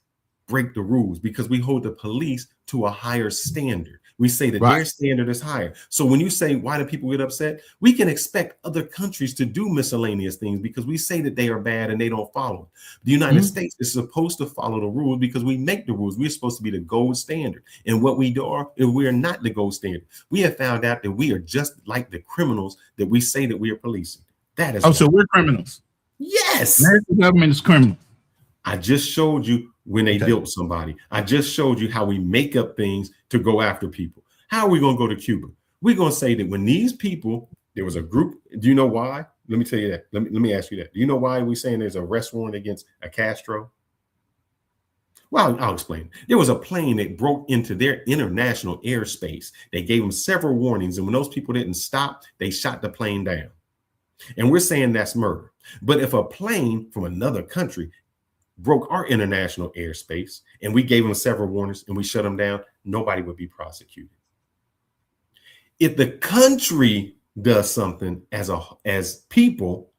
break the rules because we hold the police to a higher standard. We say that their standard is higher. So when you say, why do people get upset? We can expect other countries to do miscellaneous things because we say that they are bad and they don't follow. The United States is supposed to follow the rules because we make the rules. We're supposed to be the gold standard. And what we do are, if we are not the gold standard, we have found out that we are just like the criminals that we say that we are policing. That is. So we're criminals. Yes. American government is criminal. I just showed you when they built somebody. I just showed you how we make up things to go after people. How are we going to go to Cuba? We're going to say that when these people, there was a group. Do you know why? Let me tell you that. Let me ask you that. Do you know why we're saying there's a arrest warrant against a Castro? Well, I'll explain. There was a plane that broke into their international airspace. They gave them several warnings. And when those people didn't stop, they shot the plane down. And we're saying that's murder. But if a plane from another country broke our international airspace and we gave them several warnings and we shut them down, nobody would be prosecuted. If the country does something as people,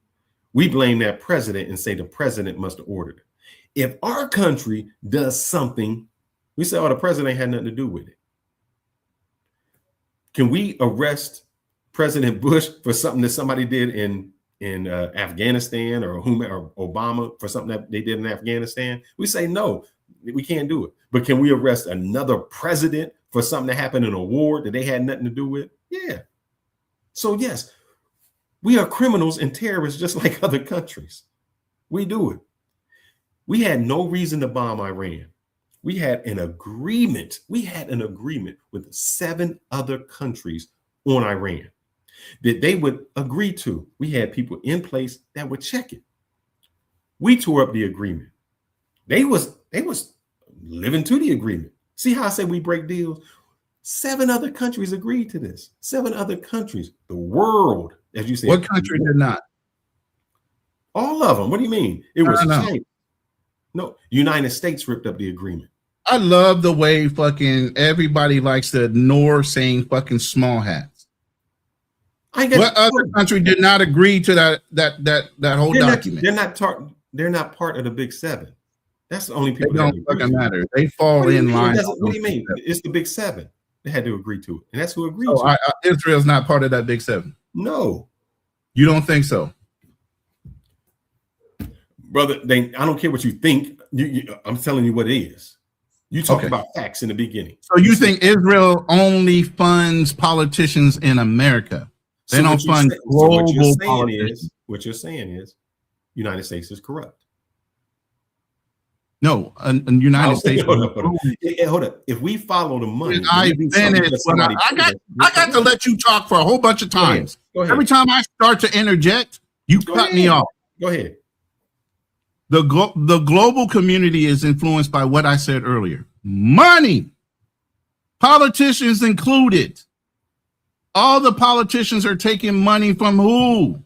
we blame that president and say the president must have ordered it. If our country does something, we say, oh, the president had nothing to do with it. Can we arrest President Bush for something that somebody did in Afghanistan or Obama for something that they did in Afghanistan? We say, no, we can't do it. But can we arrest another president for something that happened in a war that they had nothing to do with? Yeah. So yes, we are criminals and terrorists just like other countries. We do it. We had no reason to bomb Iran. We had an agreement. With 7 other countries on Iran that they would agree to. We had people in place that would check it. We tore up the agreement. They was living to the agreement. See how I say we break deals? 7 other countries agreed to this. 7 other countries. The world, as you said. What country did not? All of them. What do you mean? It was China. No, United States ripped up the agreement. I love the way fucking everybody likes to ignore saying fucking small hats. What other country did not agree to that whole document? They're not part of the Big Seven. That's the only people. They don't fucking matter. They fall in line. What do you mean? It's the Big Seven. They had to agree to it, and that's who agreed to it. Israel's not part of that Big Seven. No, you don't think so, brother. I don't care what you think. I'm telling you what it is. You talked about facts in the beginning. So you think Israel only funds politicians in America? They don't fund global politics. What you're saying is, United States is corrupt. No, United States. Hold up. If we follow the money, I got to let you talk for a whole bunch of times. Go ahead. Every time I start to interject, you cut me off. Go ahead. The global community is influenced by what I said earlier. Money. Politicians included. All the politicians are taking money from who?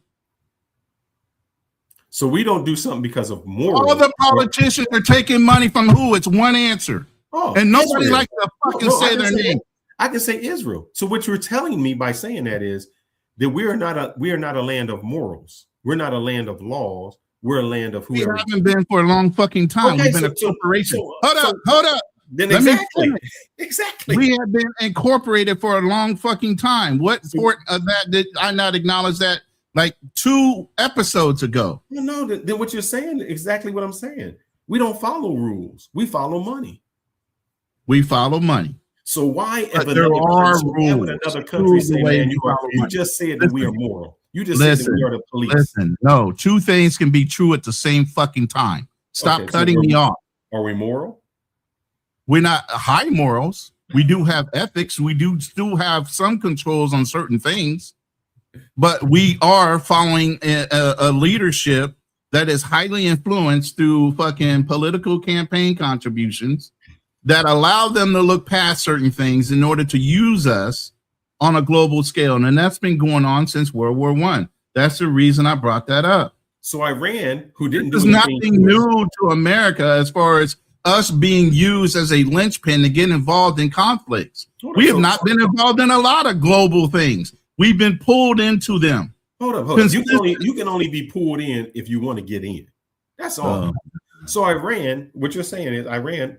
So we don't do something because of morals. All the politicians are taking money from who? It's one answer. And nobody Israel. likes to fucking say their name. I can say Israel. So what you're telling me by saying that is that we are not a land of morals. We're not a land of laws. We're a land of whoever. We haven't been for a long fucking time. We've been a corporation. Hold up. Then exactly. We have been incorporated for a long fucking time. What part of that did I not acknowledge that like 2 episodes ago? No, then what you're saying is exactly what I'm saying. We don't follow rules. We follow money. We follow money. So why if another country say, man, you just said that we are moral. You just said that we are the police. Listen, no, 2 things can be true at the same fucking time. Stop cutting me off. Are we moral? We're not high morals. We do have ethics. We do still have some controls on certain things, but we are following a leadership that is highly influenced through fucking political campaign contributions that allow them to look past certain things in order to use us on a global scale. And that's been going on since World War I. That's the reason I brought that up. So Iran, who didn't do nothing new to America as far as us being used as a linchpin to get involved in conflicts. We have not been involved in a lot of global things. We've been pulled into them. Hold up. You can only be pulled in if you want to get in. That's all. So Iran, what you're saying is Iran,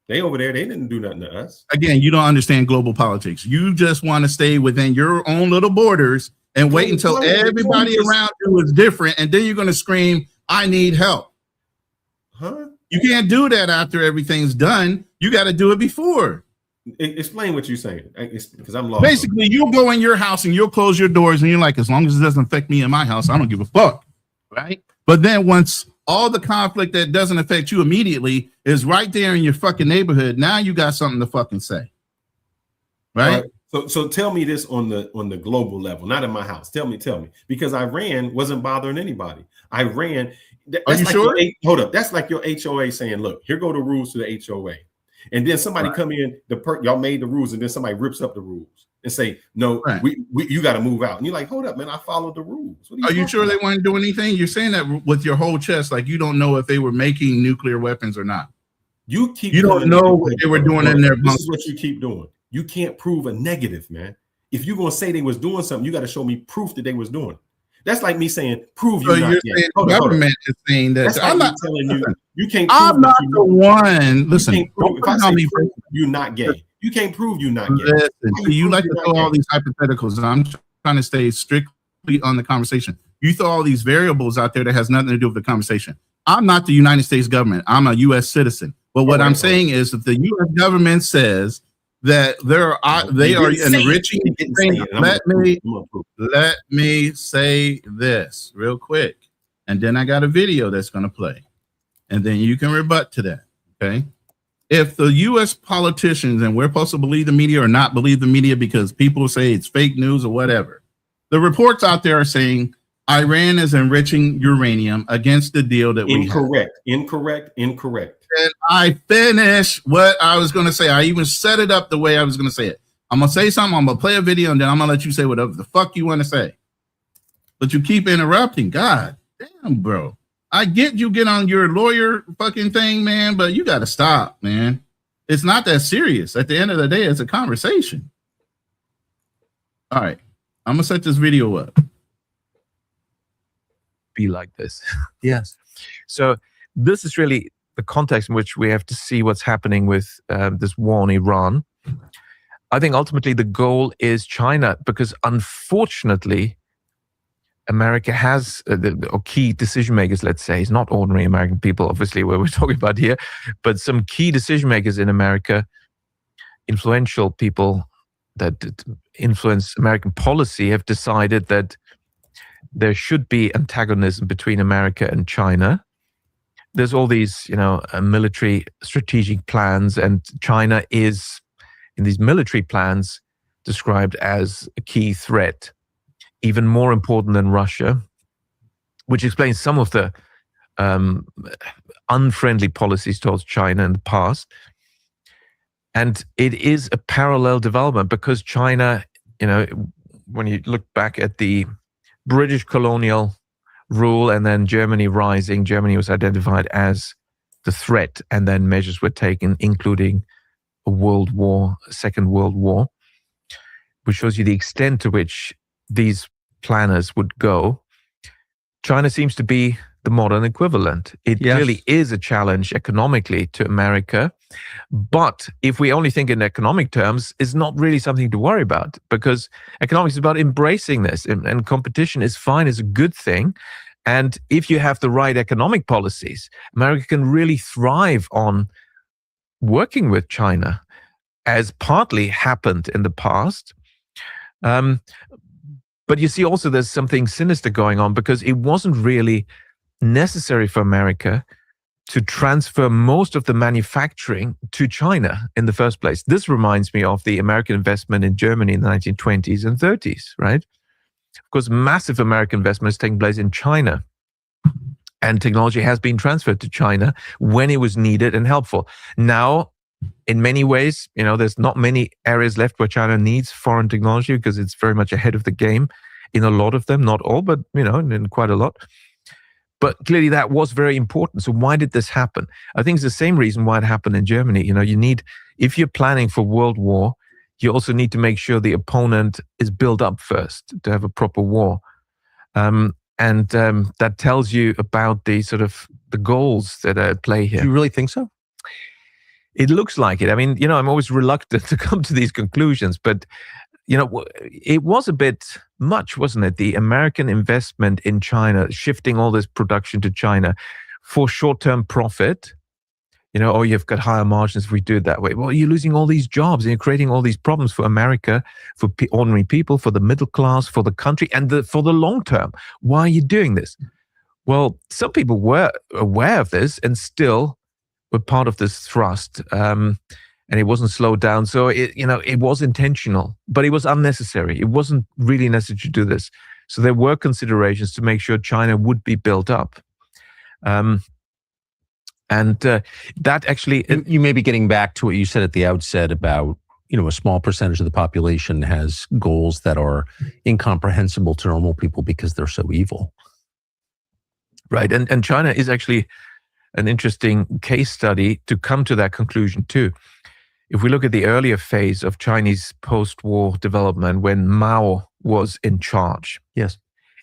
they over there, they didn't do nothing to us. Again, you don't understand global politics. You just want to stay within your own little borders and wait until everybody around you is different, and then you're going to scream, I need help. Huh? You can't do that after everything's done. You got to do it before. Explain what you're saying, because I'm lost. Basically, you'll go in your house and you'll close your doors and you're like, as long as it doesn't affect me in my house, I don't give a fuck, right? But then once all the conflict that doesn't affect you immediately is right there in your fucking neighborhood, now you got something to fucking say, right? So tell me this on the global level, not in my house. Tell me, because Iran wasn't bothering anybody. Iran. Are you sure? Hold up. That's like your HOA saying, look, here go the rules to the HOA. And then somebody come in, y'all made the rules, and then somebody rips up the rules and say, no, you got to move out. And you're like, hold up, man, I followed the rules. Are you sure they weren't doing anything? You're saying that with your whole chest, like you don't know if they were making nuclear weapons or not. You don't know what they were doing in their bunkers. This is what you keep doing. You can't prove a negative, man. If you're going to say they was doing something, you got to show me proof that they was doing it. That's like me saying, prove you're not gay. The government is saying that. I'm not telling you. You can't. I'm not the one. Listen, if I say prove you're not gay, you can't prove you're not gay. Listen, you like to throw all these hypotheticals, and I'm trying to stay strictly on the conversation. You throw all these variables out there that has nothing to do with the conversation. I'm not the United States government. I'm a U.S. citazen. But what I'm saying is that the U.S. government says that they are enriching. Let me say this real quick, and then I got a video that's going to play, and then you can rebut to that. Okay, if the U.S. politicians, and we're supposed to believe the media or not believe the media because people say it's fake news or whatever, the reports out there are saying Iran is enriching uranium against the deal that we have. Incorrect. And I finish what I was going to say. I even set it up the way I was going to say it. I'm going to say something. I'm going to play a video, and then I'm going to let you say whatever the fuck you want to say. But you keep interrupting. God damn, bro. I get you get on your lawyer fucking thing, man, but you got to stop, man. It's not that serious. At the end of the day, it's a conversation. All right. I'm going to set this video up. Be like this. Yes. So this is really the context in which we have to see what's happening with this war in Iran. I think ultimately the goal is China, because unfortunately, America has or key decision makers, let's say, it's not ordinary American people, obviously, what we're talking about here, but some key decision makers in America, influential people that influence American policy, have decided that there should be antagonism between America and China. There's all these, military strategic plans, and China is, in these military plans, described as a key threat, even more important than Russia, which explains some of the unfriendly policies towards China in the past. And it is a parallel development because China, when you look back at the British colonial rule and then Germany rising, Germany was identified as the threat, and then measures were taken, including a Second World War, which shows you the extent to which these planners would go. China seems to be the modern equivalent. It really is a challenge economically to America. But if we only think in economic terms, it's not really something to worry about, because economics is about embracing this, and competition is fine, is a good thing. And if you have the right economic policies, America can really thrive on working with China, as partly happened in the past. But you see also there's something sinister going on, because it wasn't really necessary for America to transfer most of the manufacturing to China in the first place. This reminds me of the American investment in Germany in the 1920s and 30s, right? Of course, massive American investment is taking place in China, and technology has been transferred to China when it was needed and helpful. Now, in many ways, there's not many areas left where China needs foreign technology, because it's very much ahead of the game in a lot of them, not all, but, in quite a lot. But clearly that was very important. So why did this happen? I think it's the same reason why it happened in Germany. If you're planning for World War, you also need to make sure the opponent is built up first to have a proper war. And that tells you about the sort of the goals that are at play here. Do you really think so? It looks like it. I mean, I'm always reluctant to come to these conclusions, but, it was a bit much, wasn't it? The American investment in China, shifting all this production to China for short-term profit. You've got higher margins if we do it that way. Well, you're losing all these jobs and you're creating all these problems for America, for ordinary people, for the middle class, for the country, and for the long term. Why are you doing this? Well, some people were aware of this and still were part of this thrust, and it wasn't slowed down. So it was intentional, but it was unnecessary. It wasn't really necessary to do this. So there were considerations to make sure China would be built up. That actually, you may be getting back to what you said at the outset about, a small percentage of the population has goals that are incomprehensible to normal people because they're so evil. Right. And China is actually an interesting case study to come to that conclusion too. If we look at the earlier phase of Chinese post-war development, when Mao was in charge, yes,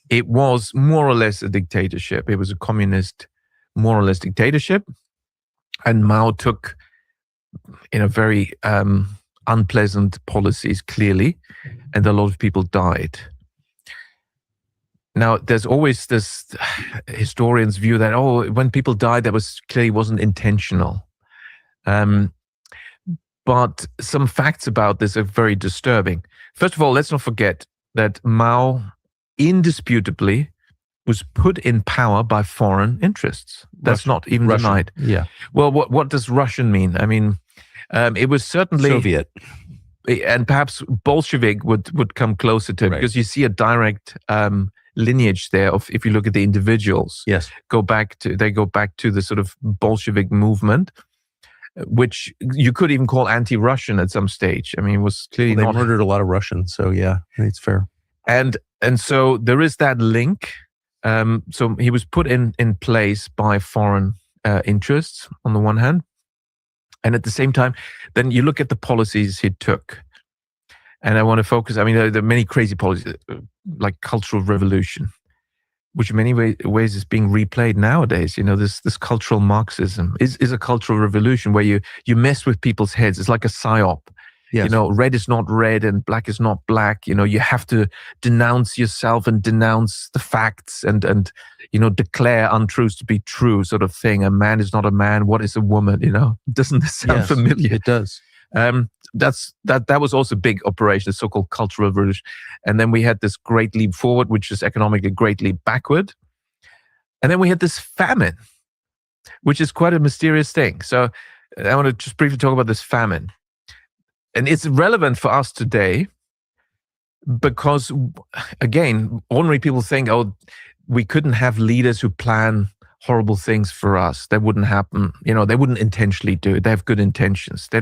it was more or less a dictatorship. It was a communist, more or less dictatorship. And Mao took, very unpleasant policies, clearly, and a lot of people died. Now, there's always this historians' view that, when people died, that clearly wasn't intentional. But some facts about this are very disturbing. First of all, let's not forget that Mao indisputably was put in power by foreign interests. That's not even denied. Yeah. Well, what does Russian mean? I mean, it was certainly Soviet, and perhaps Bolshevik would come closer to it, because you see a direct lineage there of, if you look at the individuals. Yes. They go back to the sort of Bolshevik movement, which you could even call anti-Russian at some stage. I mean, it was clearly they murdered a lot of Russians, so yeah, it's fair. And so there is that link. So he was put in place by foreign interests on the one hand, And at the same time, then you look at the policies he took. And I want to focus, I mean, there are many crazy policies, like Cultural Revolution, which in many ways is being replayed nowadays. You know, this cultural Marxism is a cultural revolution where you mess with people's heads. It's like a psyop. Yes. You know, red is not red and black is not black. You know, you have to denounce yourself and denounce the facts and you know, declare untruths to be true, sort of thing. A man is not a man. What is a woman? You know, doesn't this sound familiar? It does. That was also a big operation, the so-called Cultural Revolution. And then we had this Great Leap Forward, which is economically Great Leap Backward. And then we had this famine, which is quite a mysterious thing. So I want to just briefly talk about this famine. And it's relevant for us today because, again, ordinary people think, oh, we couldn't have leaders who plan horrible things for us. That wouldn't happen. You know, they wouldn't intentionally do it. They have good intentions. They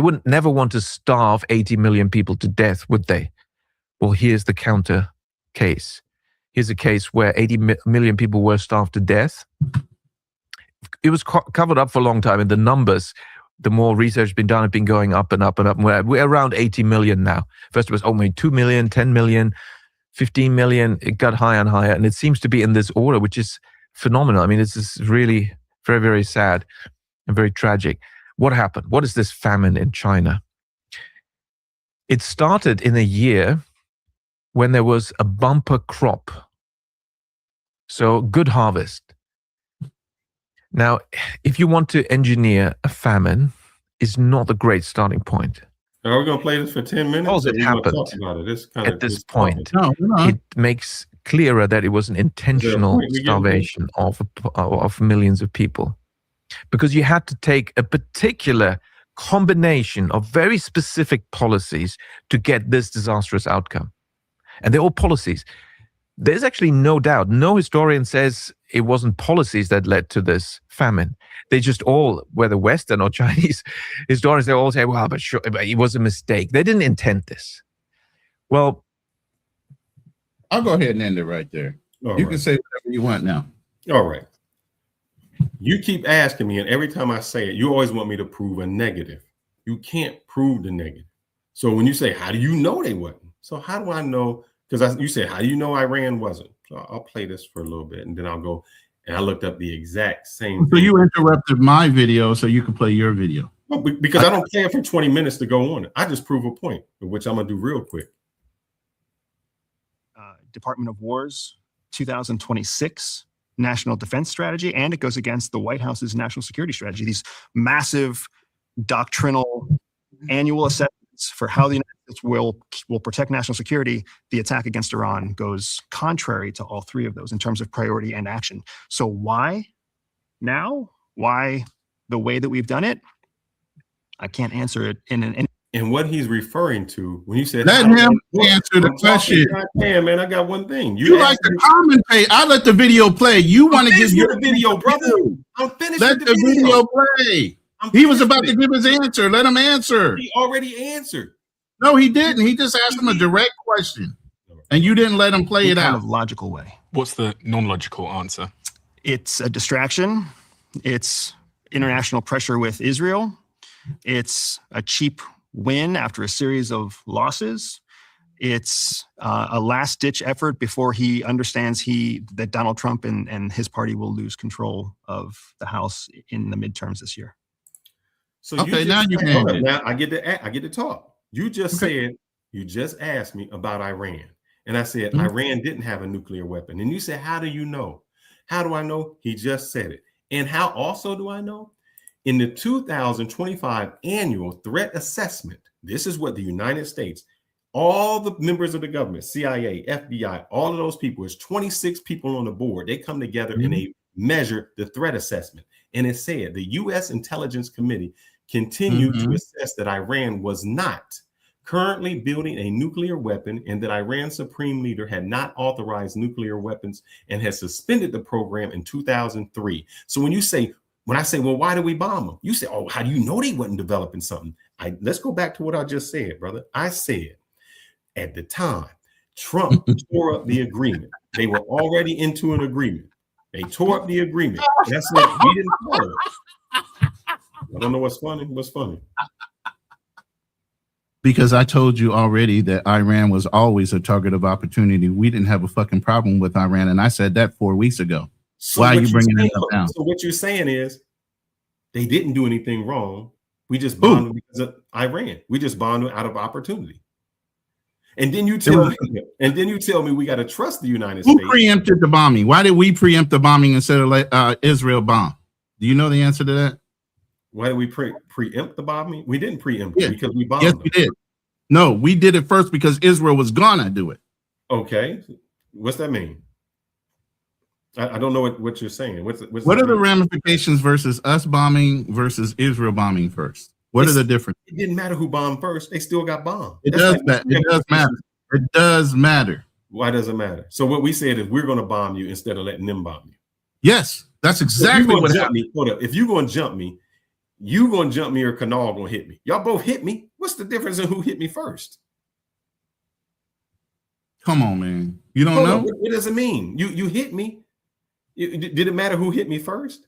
wouldn't never want to starve 80 million people to death, would they? Well, here's the counter case. Here's a case where 80 million people were starved to death. It was covered up for a long time, and the numbers, the more research has been done, have been going up and up and up. We're around 80 million now. First it was only 2 million, 10 million, 15 million. It got higher and higher, and it seems to be in this order, which is phenomenal. I mean, this is really very, very sad and very tragic. What happened? What is this famine in China? It started in a year when there was a bumper crop. So good harvest. Now, if you want to engineer a famine, is not a great starting point. Are we going to play this for 10 minutes? All that happened at this point, it makes clearer that it was an intentional starvation of millions of people. Because you had to take a particular combination of very specific policies to get this disastrous outcome. And they're all policies. There's actually no doubt. No historian says it wasn't policies that led to this famine. They just all, whether Western or Chinese historians, they all say, well, but sure, but it was a mistake. They didn't intend this. Well, I'll go ahead and end it right there. You can say whatever you want now. All right. You keep asking me, and every time I say it, you always want me to prove a negative. You can't prove the negative. So when you say, how do you know they wasn't? So how do I know? Because you said, how do you know Iran wasn't? So I'll play this for a little bit, and then I'll go. And I looked up the exact same thing. So you interrupted my video so you could play your video. Well, because I don't play it for 20 minutes to go on it. I just prove a point, which I'm going to do real quick. Department of War's 2026 National Defense Strategy, and it goes against the White House's National Security Strategy. These massive doctrinal annual assessments for how the United States will protect national security. The attack against Iran goes contrary to all three of those in terms of priority and action. So why now? Why the way that we've done it? I can't answer it And what he's referring to when you said, let him answer the question. Man, I got one thing. You like to commentate. I let the video play. You want to give your video, brother. I'm finished. Let the video play. He was about to give his answer. Let him answer. He already answered. No, he didn't. He just asked him a direct question, and you didn't let him play it out. In a kind of logical way. What's the non-logical answer? It's a distraction. It's international pressure with Israel. It's a cheap win after a series of losses. It's a last-ditch effort before he understands that Donald Trump and his party will lose control of the House in the midterms this year. So okay, now you can. Now I get to talk. You just said, you just asked me about Iran. And I said, Iran didn't have a nuclear weapon. And you said, how do you know? How do I know? He just said it. And how also do I know? In the 2025 annual threat assessment, this is what the United States, all the members of the government, CIA, FBI, all of those people, it's 26 people on the board. They come together and they measure the threat assessment. And it said the U.S. Intelligence Committee continued to assess that Iran was not currently building a nuclear weapon and that Iran's supreme leader had not authorized nuclear weapons and had suspended the program in 2003. So when I say, well, why did we bomb them? You say, oh, how do you know they wasn't developing something? Let's go back to what I just said, brother. I said at the time, Trump tore up the agreement. They were already into an agreement. They tore up the agreement. That's what we didn't follow. Well, don't know what's funny. What's funny? Because I told you already that Iran was always a target of opportunity. We didn't have a fucking problem with Iran, and I said that 4 weeks ago. So why are you bringing that up now? So what you're saying is they didn't do anything wrong. We just bombed them because of Iran. We just bombed them out of opportunity. And then you tell me, we got to trust the United States. Who preempted the bombing? Why did we preempt the bombing instead of Israel bomb? Do you know the answer to that? Why did we preempt the bombing? We didn't preempt it because we bombed. Yes, them. we did. No, we did it first because Israel was gonna do it. Okay, what's that mean? I don't know what you're saying. What are the ramifications versus us bombing versus Israel bombing first? What are the differences? It didn't matter who bombed first. They still got bombed. It does matter. It does matter. Why does it matter? So what we said is we're going to bomb you instead of letting them bomb you. Yes, that's exactly what happened. Hold up. If you're going to jump me, you going to jump me or Kanal going to hit me. Y'all both hit me. What's the difference in who hit me first? Come on, man. You don't know? What does it mean? You hit me. Did it matter who hit me first?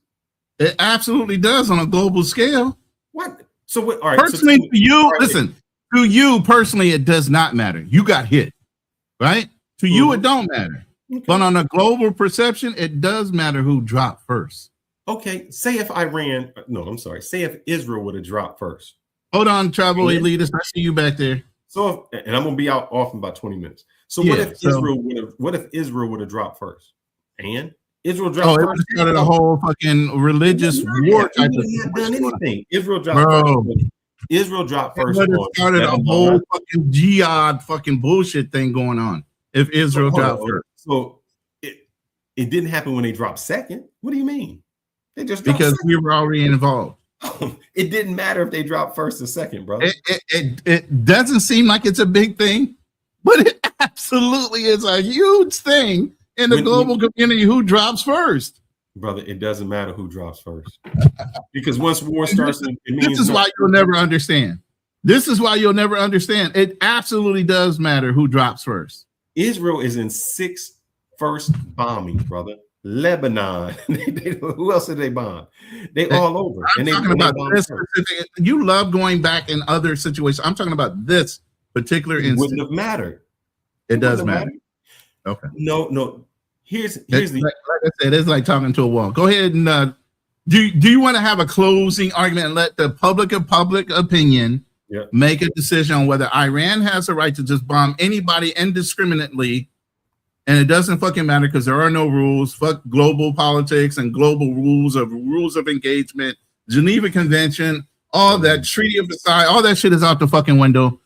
It absolutely does on a global scale. What? So what? All right. Personally, to you, listen. To you personally, it does not matter. You got hit, right? To you, it don't matter. Okay. But on a global perception, it does matter who dropped first. Okay. Say if Say if Israel would have dropped first. Hold on, travel elitist. I see you back there. So, and I'm gonna be off in about 20 minutes. So what if Israel would have dropped first? And Israel dropped first. It started a whole fucking religious war type of thing. Done anything. Israel dropped first. Israel dropped first. It started a whole fucking jihad fucking bullshit thing going on. If Israel dropped first. So it didn't happen when they dropped second. What do you mean? They just dropped because second. we were already involved. It didn't matter if they dropped first or second, brother. It doesn't seem like it's a big thing, but it absolutely is a huge thing in the global community. Who drops first? Brother, it doesn't matter who drops first. Because once war starts, this is why you'll never understand. This is why you'll never understand. It absolutely does matter who drops first. Israel is in 6 first bombings, brother. Lebanon. Who else did they bomb? They all over. I'm talking about this specific. You love going back in other situations. I'm talking about this particular instance. Wouldn't have mattered. It does matter. Okay. No. Here's like I said, it's like talking to a wall. Go ahead and do you want to have a closing argument and let the public opinion make a decision on whether Iran has a right to just bomb anybody indiscriminately, and it doesn't fucking matter because there are no rules. Fuck global politics and global rules of engagement, Geneva Convention, all that, Treaty of Versailles, all that shit is out the fucking window.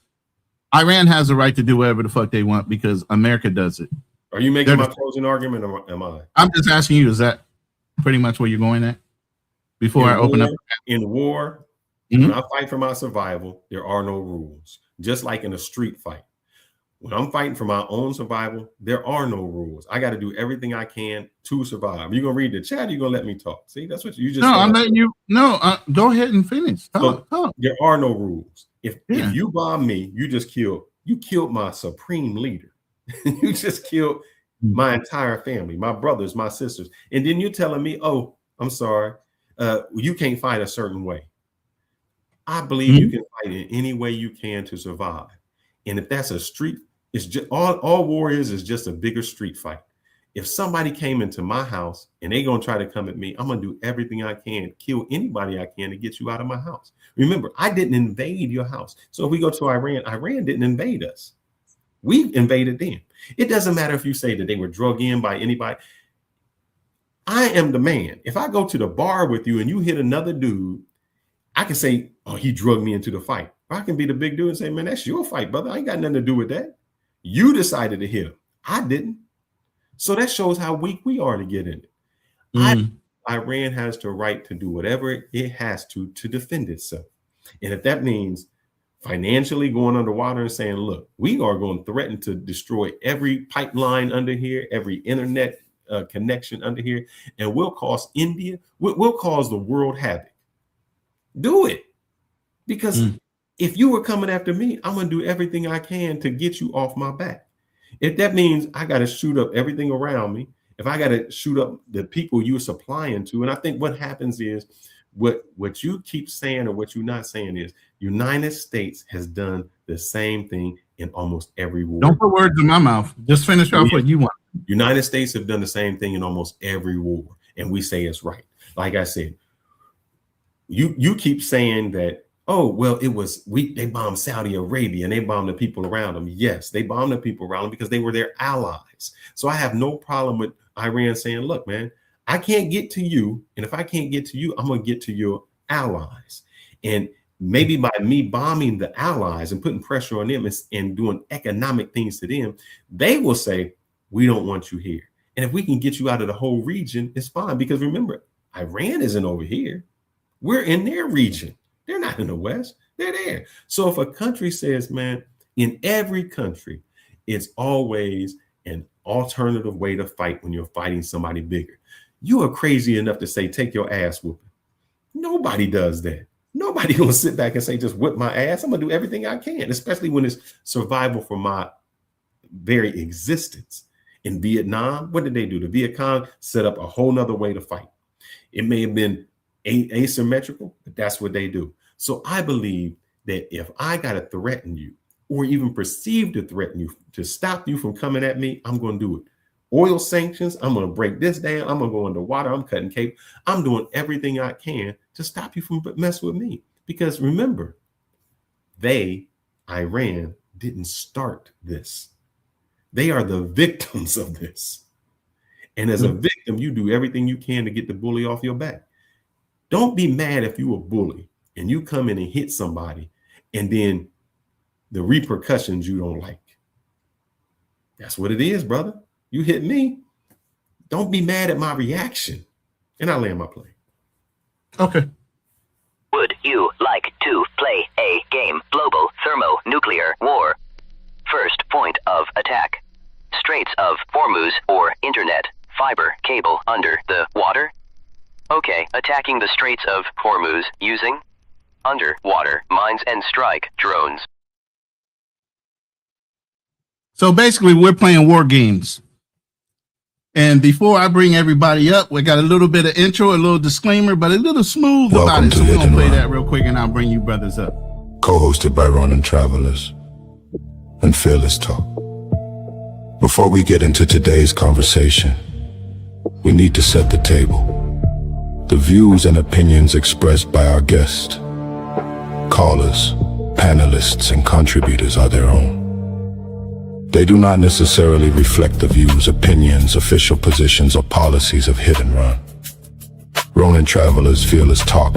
Iran has a right to do whatever the fuck they want because America does it. Are you making my closing argument or am I? I'm just asking you, is that pretty much where you're going at? Before I open up. In war, when I fight for my survival, there are no rules. Just like in a street fight. When I'm fighting for my own survival, there are no rules. I got to do everything I can to survive. You're going to read the chat, you're going to let me talk. See, that's what you just No, I'm letting you. No, go ahead and finish. Talk. There are no rules. If you bomb me, you killed my supreme leader. You just killed my entire family, my brothers, my sisters. And then you're telling me, oh, I'm sorry, you can't fight a certain way. I believe you can fight in any way you can to survive. And if that's a street, it's just all war is just a bigger street fight. If somebody came into my house and they're going to try to come at me, I'm going to do everything I can, kill anybody I can to get you out of my house. Remember, I didn't invade your house. So if we go to Iran didn't invade us. We invaded them. It doesn't matter if you say that they were drug in by anybody. I am the man. If I go to the bar with you and you hit another dude, I can say, oh, he drugged me into the fight. Or I can be the big dude and say, man, that's your fight, brother. I ain't got nothing to do with that. You decided to hit him. I didn't. So that shows how weak we are to get in it. Iran has the right to do whatever it has to defend itself. And if that means financially going underwater and saying, look, we are going to threaten to destroy every pipeline under here, every internet connection under here, and we'll cause India, we'll cause the world havoc. Do it. Because if you were coming after me, I'm going to do everything I can to get you off my back. If that means I got to shoot up everything around me if I got to shoot up the people you're supplying to, and I think what happens is what you keep saying or what you're not saying is United States has done the same thing in almost every war. Don't put words in my mouth. Just finish off what you want. United States have done the same thing in almost every war, and we say it's right. Like I said, you keep saying that, oh, well, they bombed Saudi Arabia and they bombed the people around them. Yes, they bombed the people around them because they were their allies. So I have no problem with Iran saying, look, man, I can't get to you. And if I can't get to you, I'm going to get to your allies. And maybe by me bombing the allies and putting pressure on them and doing economic things to them, they will say, we don't want you here. And if we can get you out of the whole region, it's fine. Because remember, Iran isn't over here. We're in their region. They're not in the West. They're there. So if a country says, man, in every country, it's always an alternative way to fight when you're fighting somebody bigger. You are crazy enough to say, take your ass whooping. Nobody does that. Nobody gonna sit back and say, just whip my ass. I'm gonna do everything I can, especially when it's survival for my very existence. In Vietnam, what did they do? The Viet Cong set up a whole nother way to fight. It may have been asymmetrical, but that's what they do. So I believe that if I got to threaten you or even perceive to threaten you to stop you from coming at me, I'm going to do it. Oil sanctions, I'm going to break this down. I'm going to go underwater. I'm cutting cape. I'm doing everything I can to stop you from messing with me. Because remember, Iran, didn't start this. They are the victims of this. And as a victim, you do everything you can to get the bully off your back. Don't be mad if you a bully and you come in and hit somebody and then the repercussions you don't like. That's what it is, brother. You hit me. Don't be mad at my reaction. And I land my plane. Okay. Would you like to play a game? Global thermonuclear war. First point of attack. Straits of Hormuz or internet fiber cable under the water. Okay, attacking the Straits of Hormuz using underwater mines and strike drones. So basically, we're playing war games. And before I bring everybody up, we got a little bit of intro, a little disclaimer, but a little smooth about it. So we're going to play that real quick and I'll bring you brothers up. Co-hosted by Ronin Travelers and Fearless Talk. Before we get into today's conversation, we need to set the table. The views and opinions expressed by our guests, callers, panelists, and contributors are their own. They do not necessarily reflect the views, opinions, official positions, or policies of Hit and Run. Ronin Travelers, Fearless Talk,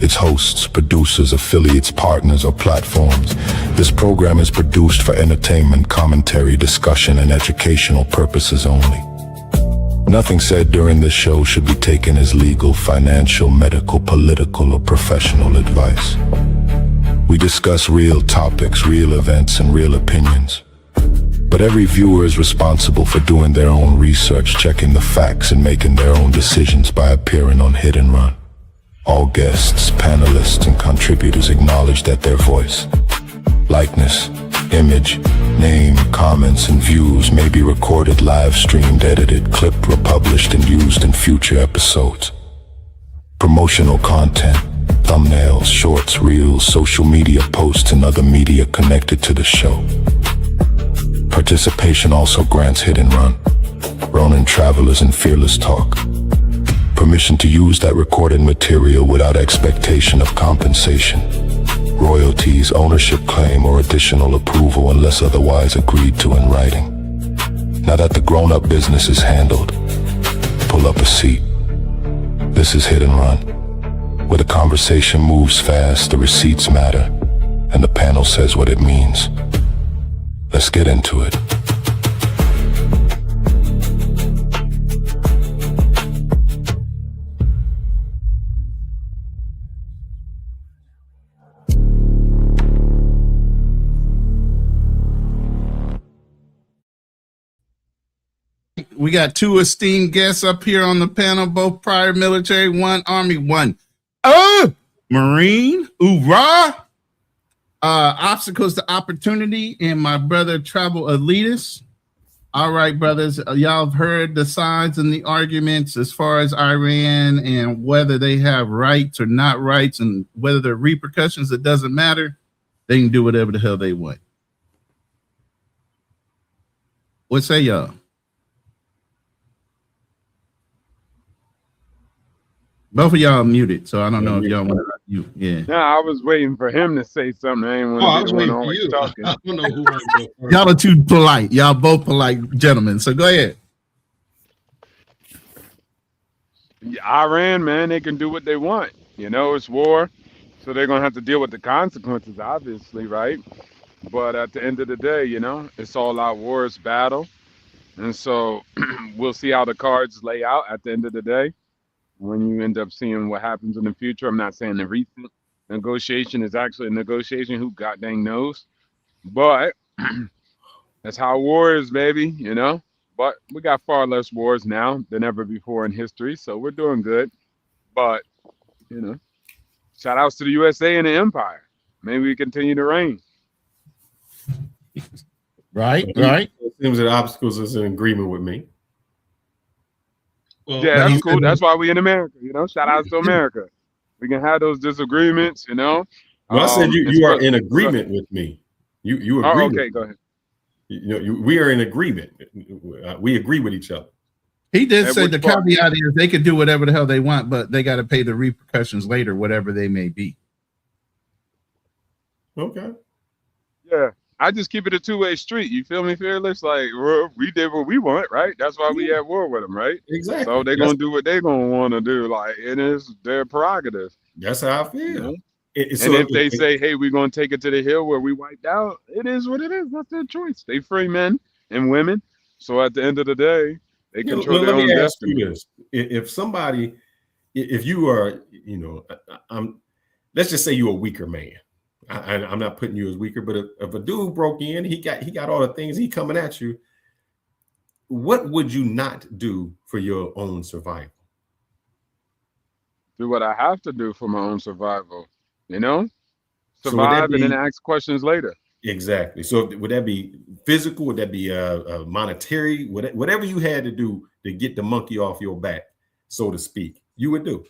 its hosts, producers, affiliates, partners, or platforms. This program is produced for entertainment, commentary, discussion, and educational purposes only. Nothing said during this show should be taken as legal, financial, medical, political, or professional advice. We discuss real topics, real events, and real opinions. But every viewer is responsible for doing their own research, checking the facts, and making their own decisions by appearing on Hit and Run. All guests, panelists, and contributors acknowledge that their voice, likeness, image, name, comments, and views may be recorded, live streamed, edited, clipped, republished, and used in future episodes. Promotional content, thumbnails, shorts, reels, social media posts, and other media connected to the show. Participation also grants Hit and Run, Ronin Travelers, and Fearless Talk permission to use that recorded material without expectation of compensation, royalties, ownership claim, or additional approval unless otherwise agreed to in writing. Now that the grown-up business is handled, pull up a seat. This is Hit and Run, where the conversation moves fast, the receipts matter, and the panel says what it means. Let's get into it. We got two esteemed guests up here on the panel, both prior military, one Army, one Marine. Hoorah! Obstacles to Opportunity, and my brother Travel Elitist. All right, brothers. Y'all have heard the sides and the arguments as far as Iran and whether they have rights or not rights, and whether there are repercussions. It doesn't matter. They can do whatever the hell they want. What say y'all? Both of y'all are muted, so I don't know if y'all want to you. Yeah. No, I was waiting for him to say something. I ain't want to be the one always talking. I don't know who y'all are too polite. Y'all both polite gentlemen. So go ahead. Iran, man, they can do what they want. You know, it's war, so they're gonna have to deal with the consequences, obviously, right? But at the end of the day, you know, it's all out war, it's battle, and so we'll see how the cards lay out at the end of the day. When you end up seeing what happens in the future, I'm not saying the recent negotiation is actually a negotiation. Who goddamn knows? But that's how war is, baby. You know. But we got far less wars now than ever before in history, so we're doing good. But you know, shout outs to the USA and the Empire. Maybe we continue to reign. Right. It seems that obstacles is in agreement with me. Well, yeah, that's cool. That's why we in America, you know. Shout out to America. We can have those disagreements, you know. Well, I said you are in agreement with me. You agree. Oh, okay, go ahead. You know, we are in agreement. We agree with each other. He did say the caveat is they could do whatever the hell they want, but they got to pay the repercussions later, whatever they may be. Okay. Yeah. I just keep it a two-way street. You feel me, Fearless? Like, we did what we want, right? That's why we at war with them, right? Exactly. So they're going to do what they're going to want to do. Like, it is their prerogative. That's how I feel. You know? So if they say, hey, we're going to take it to the hill where we wiped out, it is what it is. That's their choice. They free men and women. So at the end of the day, they control their own destiny. This. If somebody, if you are, you know, let's just say you're a weaker man. I'm not putting you as weaker, but if a dude broke in, he got all the things he coming at you. What would you not do for your own survival? Do what I have to do for my own survival, you know? Survive and then ask questions later. Exactly. So would that be physical? Would that be monetary? Whatever you had to do to get the monkey off your back, so to speak, you would do.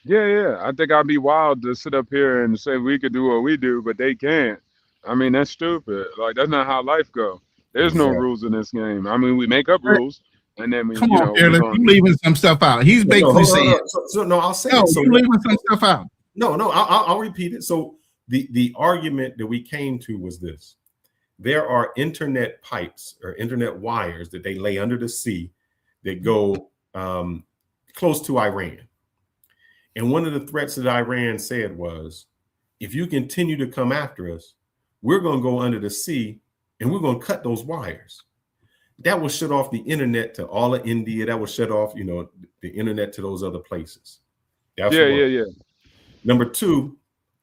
Yeah. I think I'd be wild to sit up here and say we could do what we do, but they can't. I mean, that's stupid. Like, that's not how life goes. There's no rules in this game. I mean, we make up rules, and then we, Come on, Fearless, you leaving some stuff out. He's basically saying, I'll say no, it. So you leaving some stuff out. No, I'll repeat it. So the argument that we came to was this: there are internet pipes or internet wires that they lay under the sea that go close to Iran. And one of the threats that Iran said was, if you continue to come after us, we're going to go under the sea and we're going to cut those wires. That will shut off the internet to all of India. That will shut off, you know, the internet to those other places. Yeah. Number two,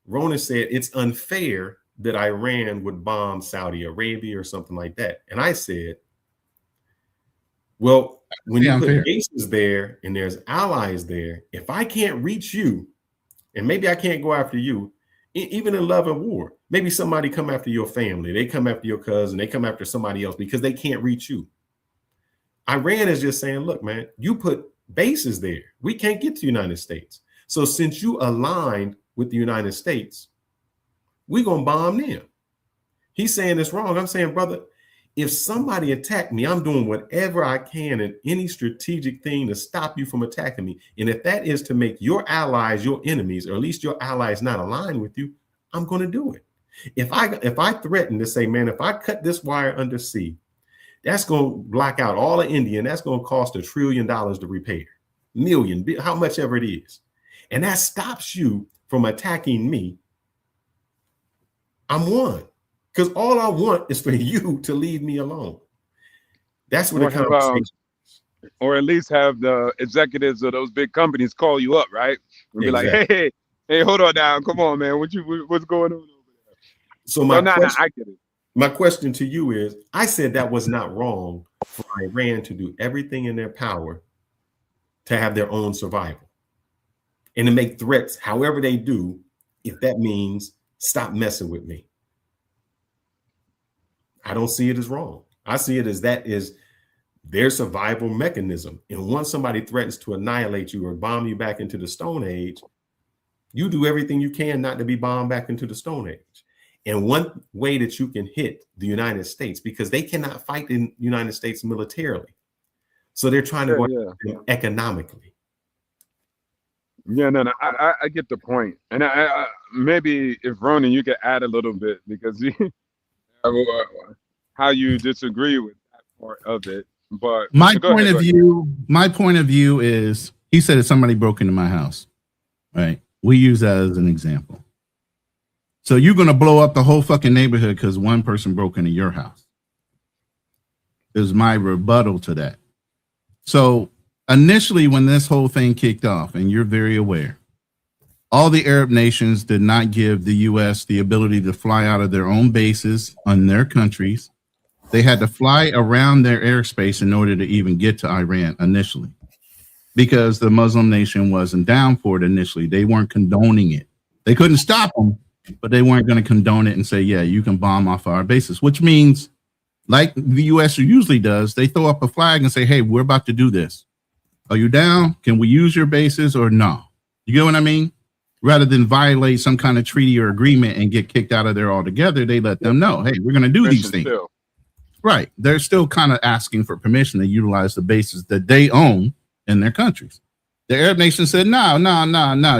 Ronan said it's unfair that Iran would bomb Saudi Arabia or something like that. And I said, well, when you put bases there and there's allies there, if I can't reach you, and maybe I can't go after you, even in love and war, maybe somebody come after your family, they come after your cousin, they come after somebody else because they can't reach you. Iran is just saying, look, man, you put bases there. We can't get to the United States. So since you aligned with the United States, we're going to bomb them. He's saying it's wrong. I'm saying, brother, if somebody attacked me, I'm doing whatever I can in any strategic thing to stop you from attacking me. And if that is to make your allies your enemies, or at least your allies not aligned with you, I'm going to do it. If I threaten to say, man, if I cut this wire under sea, that's going to block out all of India, and that's going to cost $1 trillion to repair, million, how much ever it is. And that stops you from attacking me. I'm one. Because all I want is for you to leave me alone. That's what the conversation is. Or at least have the executives of those big companies call you up, right? And be like, hey, hold on now. Come on, man. What's going on over there? So my question to you is, I said that was not wrong for Iran to do everything in their power to have their own survival and to make threats however they do, if that means stop messing with me. I don't see it as wrong. I see it as that is their survival mechanism. And once somebody threatens to annihilate you or bomb you back into the Stone Age, you do everything you can not to be bombed back into the Stone Age. And one way that you can hit the United States, because they cannot fight in the United States militarily. So they're trying to go economically. Yeah, no, I get the point. And I maybe if Ronan, you could add a little bit, because how you disagree with that part of it. But my point of view is, he said if somebody broke into my house, right? We use that as an example. So you're going to blow up the whole fucking neighborhood because one person broke into your house. Is my rebuttal to that. So initially, when this whole thing kicked off, and you're very aware, all the Arab nations did not give the U.S. the ability to fly out of their own bases on their countries. They had to fly around their airspace in order to even get to Iran initially, because the Muslim nation wasn't down for it initially. They weren't condoning it. They couldn't stop them, but they weren't going to condone it and say, yeah, you can bomb off our bases, which means, like the U.S. usually does, they throw up a flag and say, hey, we're about to do this. Are you down? Can we use your bases or no? You get what I mean? Rather than violate some kind of treaty or agreement and get kicked out of there altogether, they let them know, hey, we're going to do these things. Right. They're still kind of asking for permission to utilize the bases that they own in their countries. The Arab nation said, no,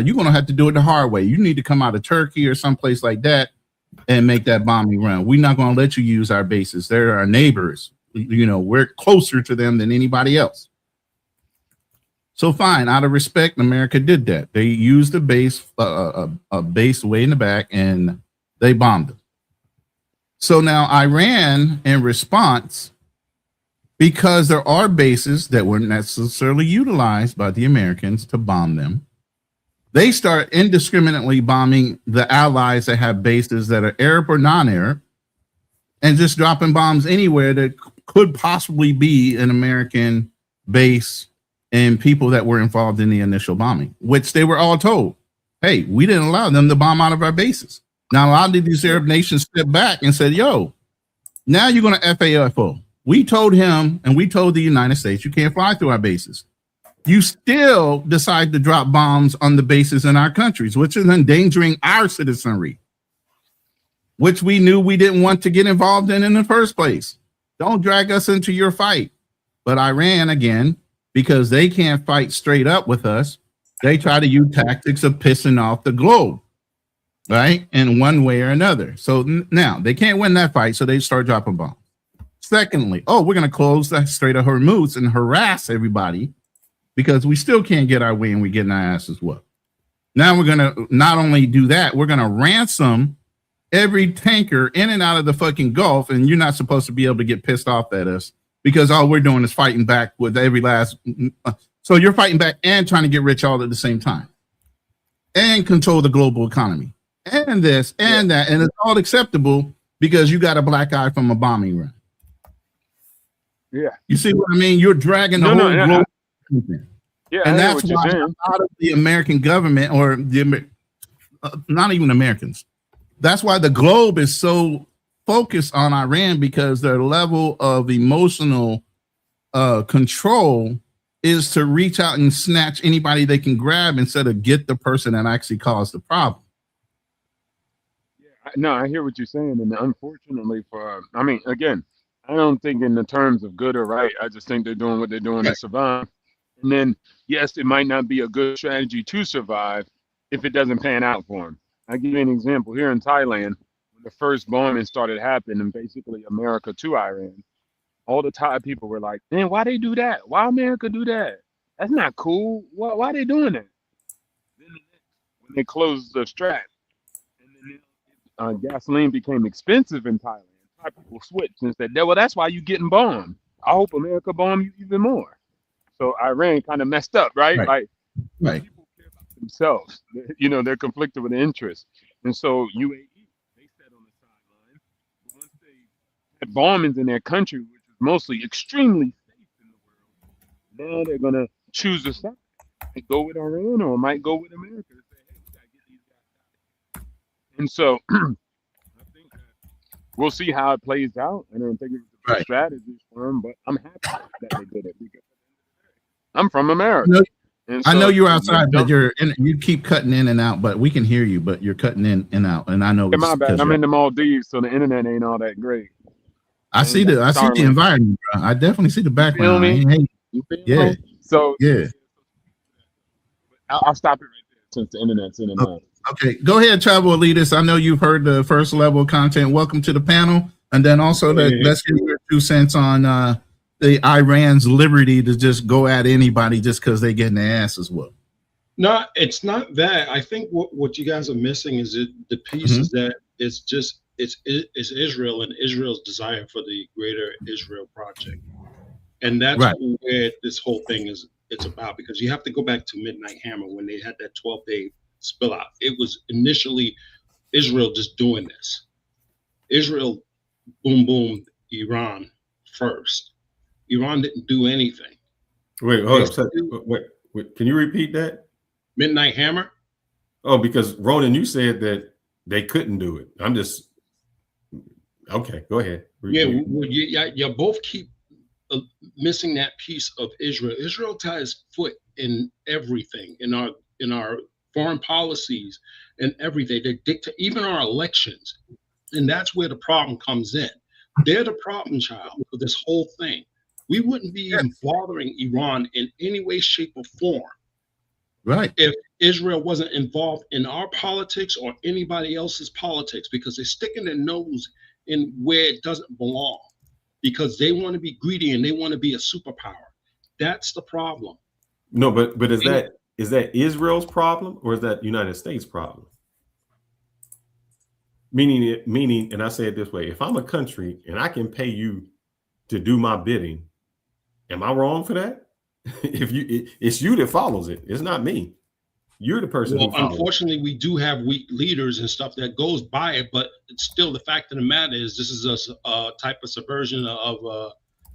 you're going to have to do it the hard way. You need to come out of Turkey or someplace like that and make that bombing run. We're not going to let you use our bases. They're our neighbors. You know, we're closer to them than anybody else. So fine, out of respect, America did that. They used a base way in the back, and they bombed them. So now Iran, in response, because there are bases that weren't necessarily utilized by the Americans to bomb them, they start indiscriminately bombing the allies that have bases that are Arab or non-Arab, and just dropping bombs anywhere that could possibly be an American base and people that were involved in the initial bombing, which they were all told, hey, we didn't allow them to bomb out of our bases. Now, a lot of these Arab nations stepped back and said, yo, now you're going to FAFO. We told him, and we told the United States, you can't fly through our bases. You still decide to drop bombs on the bases in our countries, which is endangering our citizenry, which we knew we didn't want to get involved in the first place. Don't drag us into your fight. But Iran, again, because they can't fight straight up with us, they try to use tactics of pissing off the globe, right? In one way or another. So now they can't win that fight, so they start dropping bombs. Secondly, we're going to close that Strait of Hormuz and harass everybody because we still can't get our way and we're getting our asses whooped. Now we're going to not only do that, we're going to ransom every tanker in and out of the fucking Gulf, and you're not supposed to be able to get pissed off at us, because all we're doing is fighting back with every last. So you're fighting back and trying to get rich all at the same time and control the global economy and this and that. And it's all acceptable because you got a black eye from a bombing run. Yeah. You see what I mean? You're dragging the whole global. And that's why a lot of the American government, or the not even Americans, that's why the globe is so focus on Iran, because their level of emotional control is to reach out and snatch anybody they can grab instead of get the person that actually caused the problem. Yeah, no, I hear what you're saying. And unfortunately again, I don't think in the terms of good or right. I just think they're doing what they're doing to survive. And then, yes, it might not be a good strategy to survive if it doesn't pan out for them. I'll give you an example. Here in Thailand, the first bombing started happening, basically America to Iran, all the Thai people were like, man, why they do that? Why America do that? That's not cool. Why they doing that? Then when they closed the Strait, and then gasoline became expensive in Thailand, Thai people switched and said, well, that's why you getting bombed. I hope America bomb you even more. So Iran kind of messed up, right? Like people care about themselves. You know, they're conflicted with interest. And so UAE, bombings in their country, which is mostly extremely safe in the world, now they're gonna choose a side. Might go with Iran or might go with America to say, hey, we gotta get these guys out. And so I think we'll see how it plays out. I don't think it was Right. strategies for them, but I'm happy that they did it because I'm from America. And I know so you're outside, but don't- you keep cutting in and out, but we can hear you, but you're cutting in and out. And I know Yeah, my it's bad. 'cause I'm you're- in the Maldives, so the internet ain't all that great. I see the Starlink. environment, bro. I definitely see the background. me? I ain't hating. You feel Yeah. me? So Yeah. I'll stop it right there since the internet's in and out. Okay. Go ahead, Travel Elitist. I know you've heard the first level content. Welcome to the panel. And then also let's get your 2 cents on the Iran's liberty to just go at anybody just because they getting their ass as well. No, it's not that. I think what you guys are missing is the piece is that it's Israel and Israel's desire for the greater Israel project. And that's where this whole thing it's about, because you have to go back to Midnight Hammer when they had that 12-day spill out. It was initially Israel just doing this. Israel boom boom Iran first. Iran didn't do anything. Wait, hold up. Wait, can you repeat that? Midnight Hammer? Oh, because Ronan, you said that they couldn't do it. I'm just okay. Go ahead. Yeah, well, you both keep missing that piece of Israel. Israel ties foot in everything, in our foreign policies and everything. They dictate even our elections, and that's where the problem comes in. They're the problem child for this whole thing. We wouldn't be even bothering Iran in any way, shape, or form. Right. If Israel wasn't involved in our politics or anybody else's politics, because they're sticking their nose in where it doesn't belong, because they want to be greedy and they want to be a superpower. That's the problem. No, but is that Israel's problem or is that United States problem? Meaning, and I say it this way: if I'm a country and I can pay you to do my bidding, am I wrong for that? It's you that follows it. It's not me. You're the person. Well, who follows unfortunately, we do have weak leaders and stuff that goes by it, but it's still the fact of the matter is this is a type of subversion of,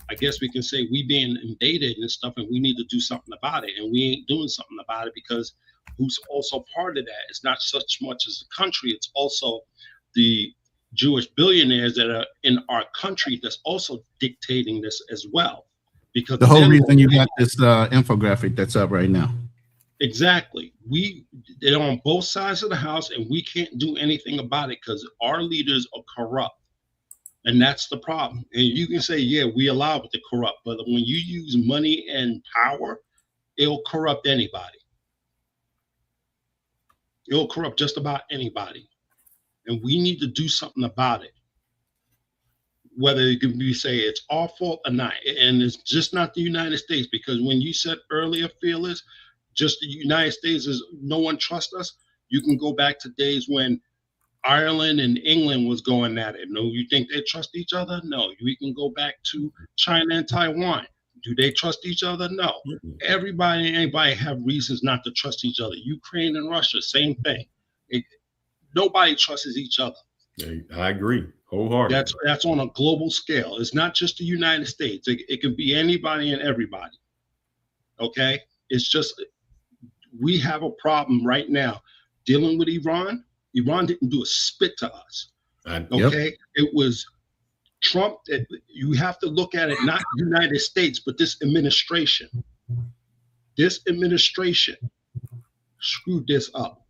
I guess we can say, we being invaded and stuff, and we need to do something about it, and we ain't doing something about it because who's also part of that? It's not such much as the country; it's also the Jewish billionaires that are in our country that's also dictating this as well. Because the whole reason you got this infographic that's up right now. Exactly. They're on both sides of the house, and we can't do anything about it because our leaders are corrupt. And that's the problem. And you can say, yeah, we allow it to corrupt, but when you use money and power, it'll corrupt anybody. It'll corrupt just about anybody. And we need to do something about it. Whether it can be say it's our fault or not. And it's just not the United States, because when you said earlier, Fearless, just the United States is no one trusts us. You can go back to days when Ireland and England was going at it. No, you think they trust each other? No. We can go back to China and Taiwan. Do they trust each other? No. Everybody and anybody have reasons not to trust each other. Ukraine and Russia, same thing. Nobody trusts each other. I agree wholeheartedly. That's on a global scale. It's not just the United States. It can be anybody and everybody. Okay? It's just we have a problem right now dealing with Iran. Iran didn't do a spit to us. Okay? It was Trump. You have to look at it, not the United States, but this administration. This administration screwed this up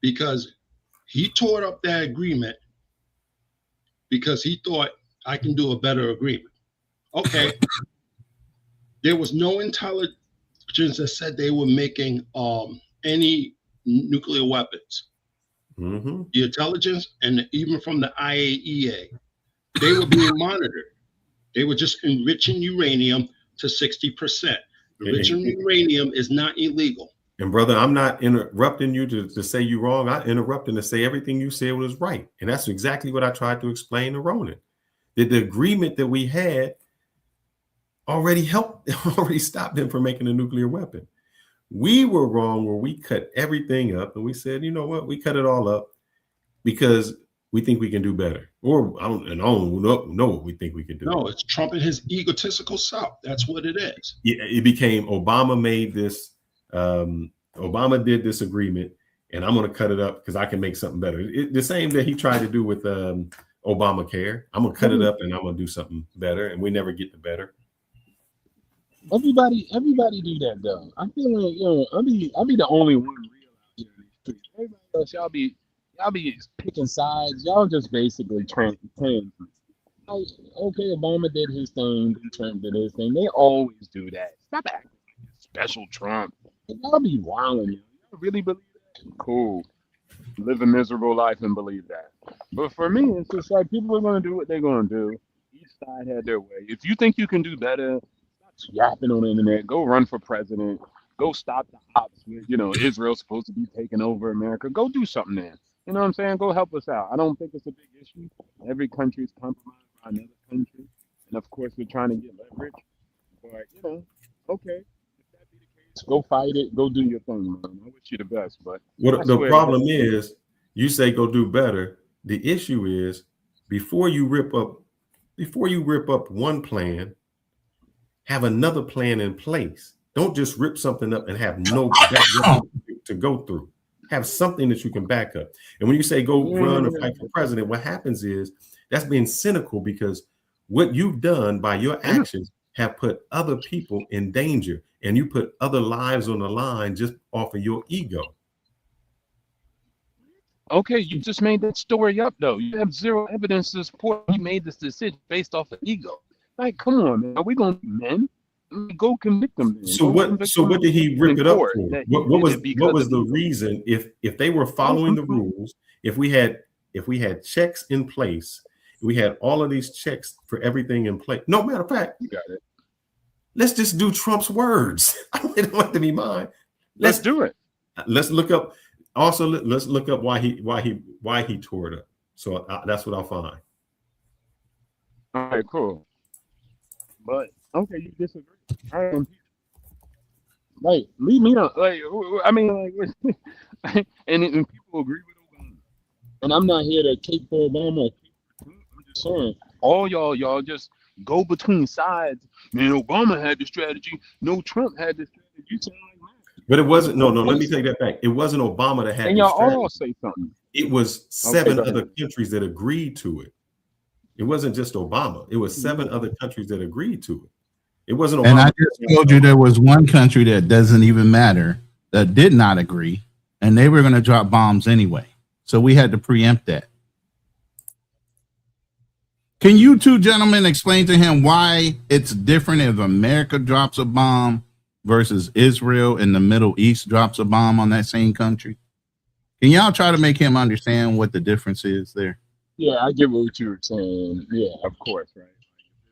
because he tore up that agreement because he thought I can do a better agreement. Okay. There was no intelligence that said they were making any nuclear weapons. The intelligence, and even from the IAEA, they were being monitored. They were just enriching uranium to 60%. Enriching uranium is not illegal. And brother, I'm not interrupting you to say you're wrong. I interrupting to say everything you said was right. And that's exactly what I tried to explain to Ronan. That the agreement that we had already stopped them from making a nuclear weapon. We were wrong where we cut everything up and we said, you know what, we cut it all up because we think we can do better. Or I don't know what we think we can do. No, it's Trump and his egotistical self. That's what it is. Yeah, it became Obama made this. Obama did this agreement, and I'm going to cut it up because I can make something better. The same that he tried to do with Obamacare. I'm gonna cut it up and I'm gonna do something better, and we never get the better. Everybody do that though. I feel like I'll be the only one real out here in these streets. Everybody else, y'all be picking sides. Y'all just basically playing. Like, okay, Obama did his thing, Trump did his thing. They always do that. Stop acting like it's special Trump. Y'all be wilding. Y'all really believe that? Cool. Live a miserable life and believe that. But for me, it's just like people are gonna do what they're gonna do. Each side had their way. If you think you can do better, stop yapping on the internet. Go run for president. Go stop the ops with, Israel's supposed to be taking over America. Go do something there. You know what I'm saying? Go help us out. I don't think it's a big issue. Every country is compromised by another country. And of course, we're trying to get leverage. But, okay. If that be the case, go fight it. Go do your thing, man. I wish you the best. But the problem is, you say go do better. The issue is, before you rip up one plan, have another plan in place. Don't just rip something up and have no background to go through. Have something that you can back up. And when you say go run or fight for president, what happens is that's being cynical, because what you've done by your actions have put other people in danger, and you put other lives on the line just off of your ego. Okay, you just made that story up, though. You have zero evidence to support you made this decision based off of ego. Like, come on, man. Are we going to be men? Go convict them. Then. So what did he rip it up for? What was the reason? If they were following the rules, if we had checks in place, we had all of these checks for everything in place. No, matter of fact, you got it. Let's just do Trump's words. I don't want to be mine. Let's do it. Let's look up. Also, let's look up why he tore it up. So that's what I'll find. All right, cool. But okay, you disagree. Like, leave me alone. Like, I mean, like, and people agree with Obama. And I'm not here to cape for Obama. I'm just saying, all y'all just go between sides. Man, Obama had the strategy. No, Trump had the strategy. But it wasn't. No. Let me take that back. It wasn't Obama that had. And y'all all say something. It was seven other countries that agreed to it. It wasn't just Obama. It was 7 other countries that agreed to it. It wasn't Obama. And I just told you there was one country that doesn't even matter that did not agree, and they were going to drop bombs anyway. So we had to preempt that. Can you two gentlemen explain to him why it's different if America drops a bomb versus Israel in the Middle East drops a bomb on that same country? Can y'all try to make him understand what the difference is there? Yeah, I get what you were saying. Yeah, of course, right.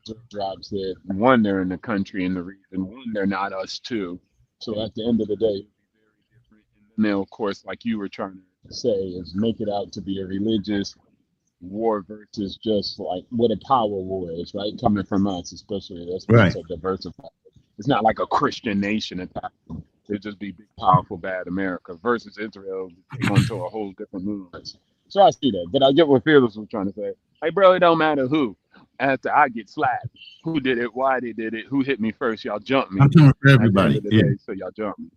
Israel drops it. One, they're in the country and the region. One, they're not us too. So at the end of the day, it'll be very different. And then, of course, like you were trying to say, is make it out to be a religious war versus just like what a power war is, right? Coming from us, especially. That's right. So diversified. It's not like a Christian nation attack. It'd just be big, powerful, bad America versus Israel take on to a whole different nuance. So I see that. But I get what Fearless was trying to say. Hey, bro, it don't matter who. After I get slapped, who did it, why they did it, who hit me first, y'all jump me. I'm coming for everybody. Yeah. Day, so y'all jump me.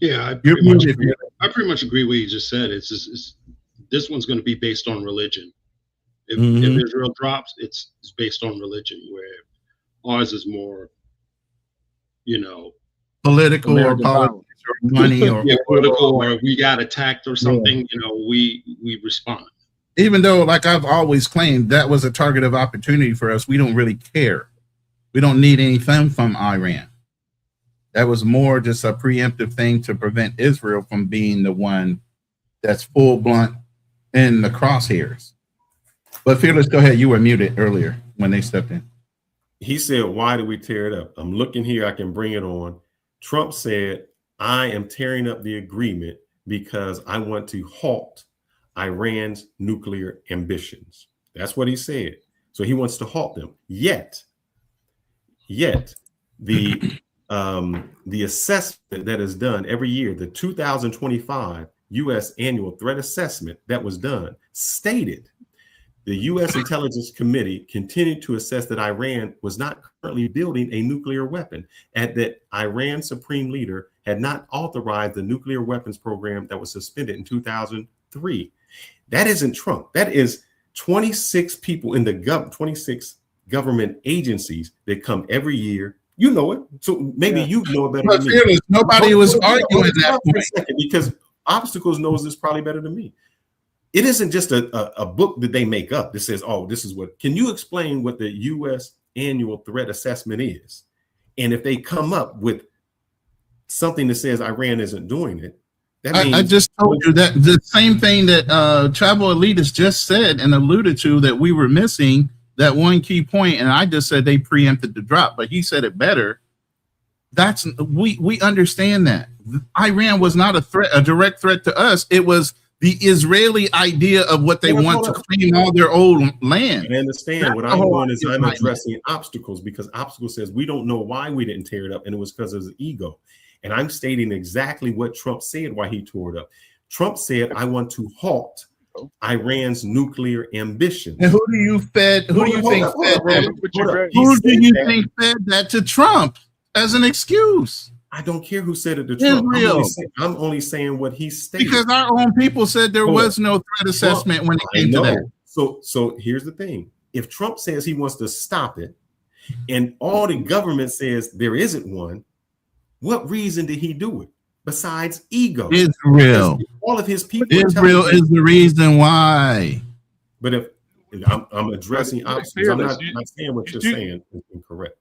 Yeah, I pretty much agree with what you just said. It's this one's going to be based on religion. If Israel drops, it's based on religion, where ours is more, political American or politics or money or political, or we got attacked or something. Yeah. We respond. Even though, like I've always claimed, that was a target of opportunity for us. We don't really care. We don't need anything from Iran. That was more just a preemptive thing to prevent Israel from being the one that's full blunt in the crosshairs. But Fearless, go ahead. You were muted earlier when they stepped in. He said, why do we tear it up? I'm looking here. I can bring it on. Trump said, I am tearing up the agreement because I want to halt Iran's nuclear ambitions. That's what he said. So he wants to halt them. Yet the assessment that is done every year, the 2025 U.S. annual threat assessment that was done, stated The U.S. Intelligence Committee continued to assess that Iran was not currently building a nuclear weapon, and that Iran's supreme leader had not authorized the nuclear weapons program that was suspended in 2003. That isn't Trump. That is 26 people in the 26 government agencies that come every year. You know it. So maybe you know it better than me. Nobody was arguing that point. Because Obstacles knows this probably better than me. It isn't just a book that they make up that says, oh, this is what. Can you explain what the U.S. annual threat assessment is? And if they come up with something that says Iran isn't doing it, that means— I just told you that the same thing that Travel Elitist just said and alluded to, that we were missing that one key point, and I just said they preempted the drop, but he said it better. That's we understand that Iran was not a threat, a direct threat to us. It was the Israeli idea of what they want to claim all their old land. I understand. What I'm doing is I'm addressing Obstacles, because Obstacles says we don't know why we didn't tear it up, and it was because of his ego. And I'm stating exactly what Trump said why he tore it up. Trump said, I want to halt Iran's nuclear ambition. And who do you think fed that to Trump as an excuse? I don't care who said it to Trump. I'm only saying what he stated. Because our own people said there was no threat assessment when it came to that. So here's the thing. If Trump says he wants to stop it, and all the government says there isn't one, what reason did he do it besides ego? Israel. All of his people. Israel is the reason why. But if I'm addressing Obstacles, I'm not saying what you're saying is incorrect.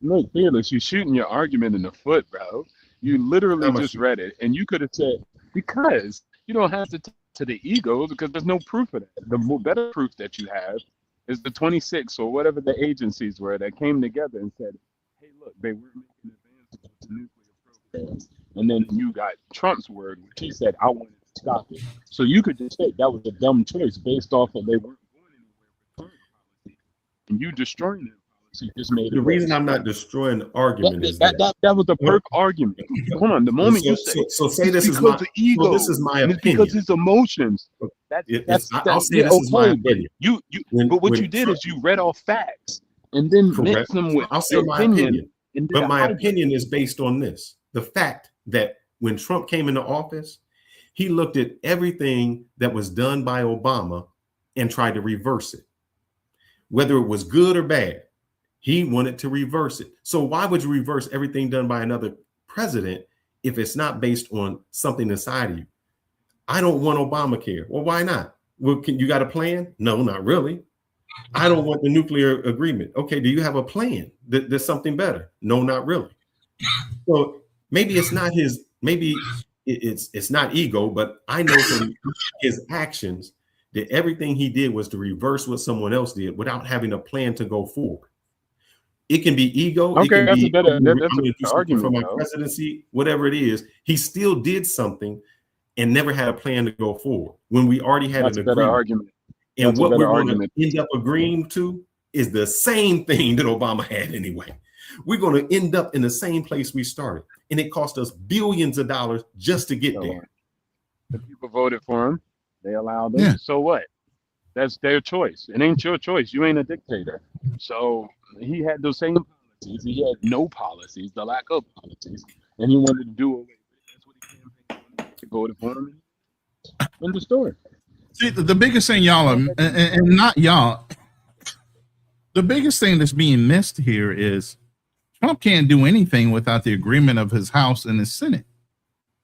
Look, Fearless, you're shooting your argument in the foot, bro. You literally just read it, and you could have said, because you don't have to the ego, because there's no proof of that. The better proof that you have is the 26 or whatever the agencies were that came together and said, hey, look, they weren't making advances to nuclear programs. And then you got Trump's word, which he said, I wanted to stop it. So you could just say that was a dumb choice based off of they weren't going anywhere with current policy, and you destroying them. So you just made the reason I'm not destroying the argument is that was the perk argument. Hold on, the moment you say say this is my ego, well, this is my opinion, because his emotions. I'll say this is my opinion. But what you did is you read off facts and then mixed them with. I'll say my opinion, but my opinion is based on this: the fact that when Trump came into office, he looked at everything that was done by Obama and tried to reverse it, whether it was good or bad. He wanted to reverse it. So why would you reverse everything done by another president if it's not based on something inside of you? I don't want Obamacare. Well, why not? Well, you got a plan? No, not really. I don't want the nuclear agreement. Okay, do you have a plan? There's something better? No, not really. So maybe it's not his, maybe it's not ego, but I know from his actions that everything he did was to reverse what someone else did without having a plan to go forward. It can be ego. Okay, that's a better argument for my presidency, whatever it is. He still did something and never had a plan to go forward when we already had an agreement. And what we're going to end up agreeing to is the same thing that Obama had anyway. We're going to end up in the same place we started, and it cost us billions of dollars just to get there. The people voted for him. They allowed them. Yeah. So what? That's their choice. It ain't your choice. You ain't a dictator. So he had those same policies. He had no policies, the lack of policies, and he wanted to do away with it. That's what he campaigned to vote for him. In the story. See, the biggest thing, y'all, and not y'all, the biggest thing that's being missed here is Trump can't do anything without the agreement of his House and his Senate.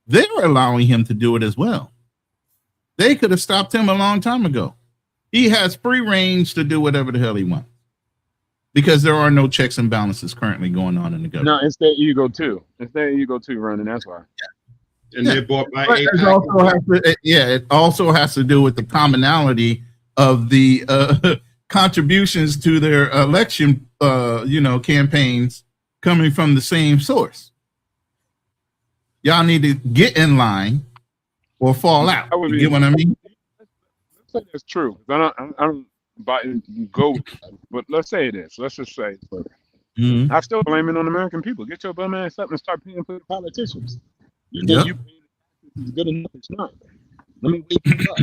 They're allowing him to do it as well. They could have stopped him a long time ago. He has free range to do whatever the hell he wants, because there are no checks and balances currently going on in the government. No, it's their ego too. It's their ego too, running. That's why. And they're bought by it also has to do with the commonality of the contributions to their election, campaigns coming from the same source. Y'all need to get in line or fall out. You get what I mean? Let's say that's true. I don't go with that. But let's say it is. Let's just say it. I still blame it on American people. Get your bum ass up and start paying for the politicians. You think you paying is good enough? It's not. Let me wake you up.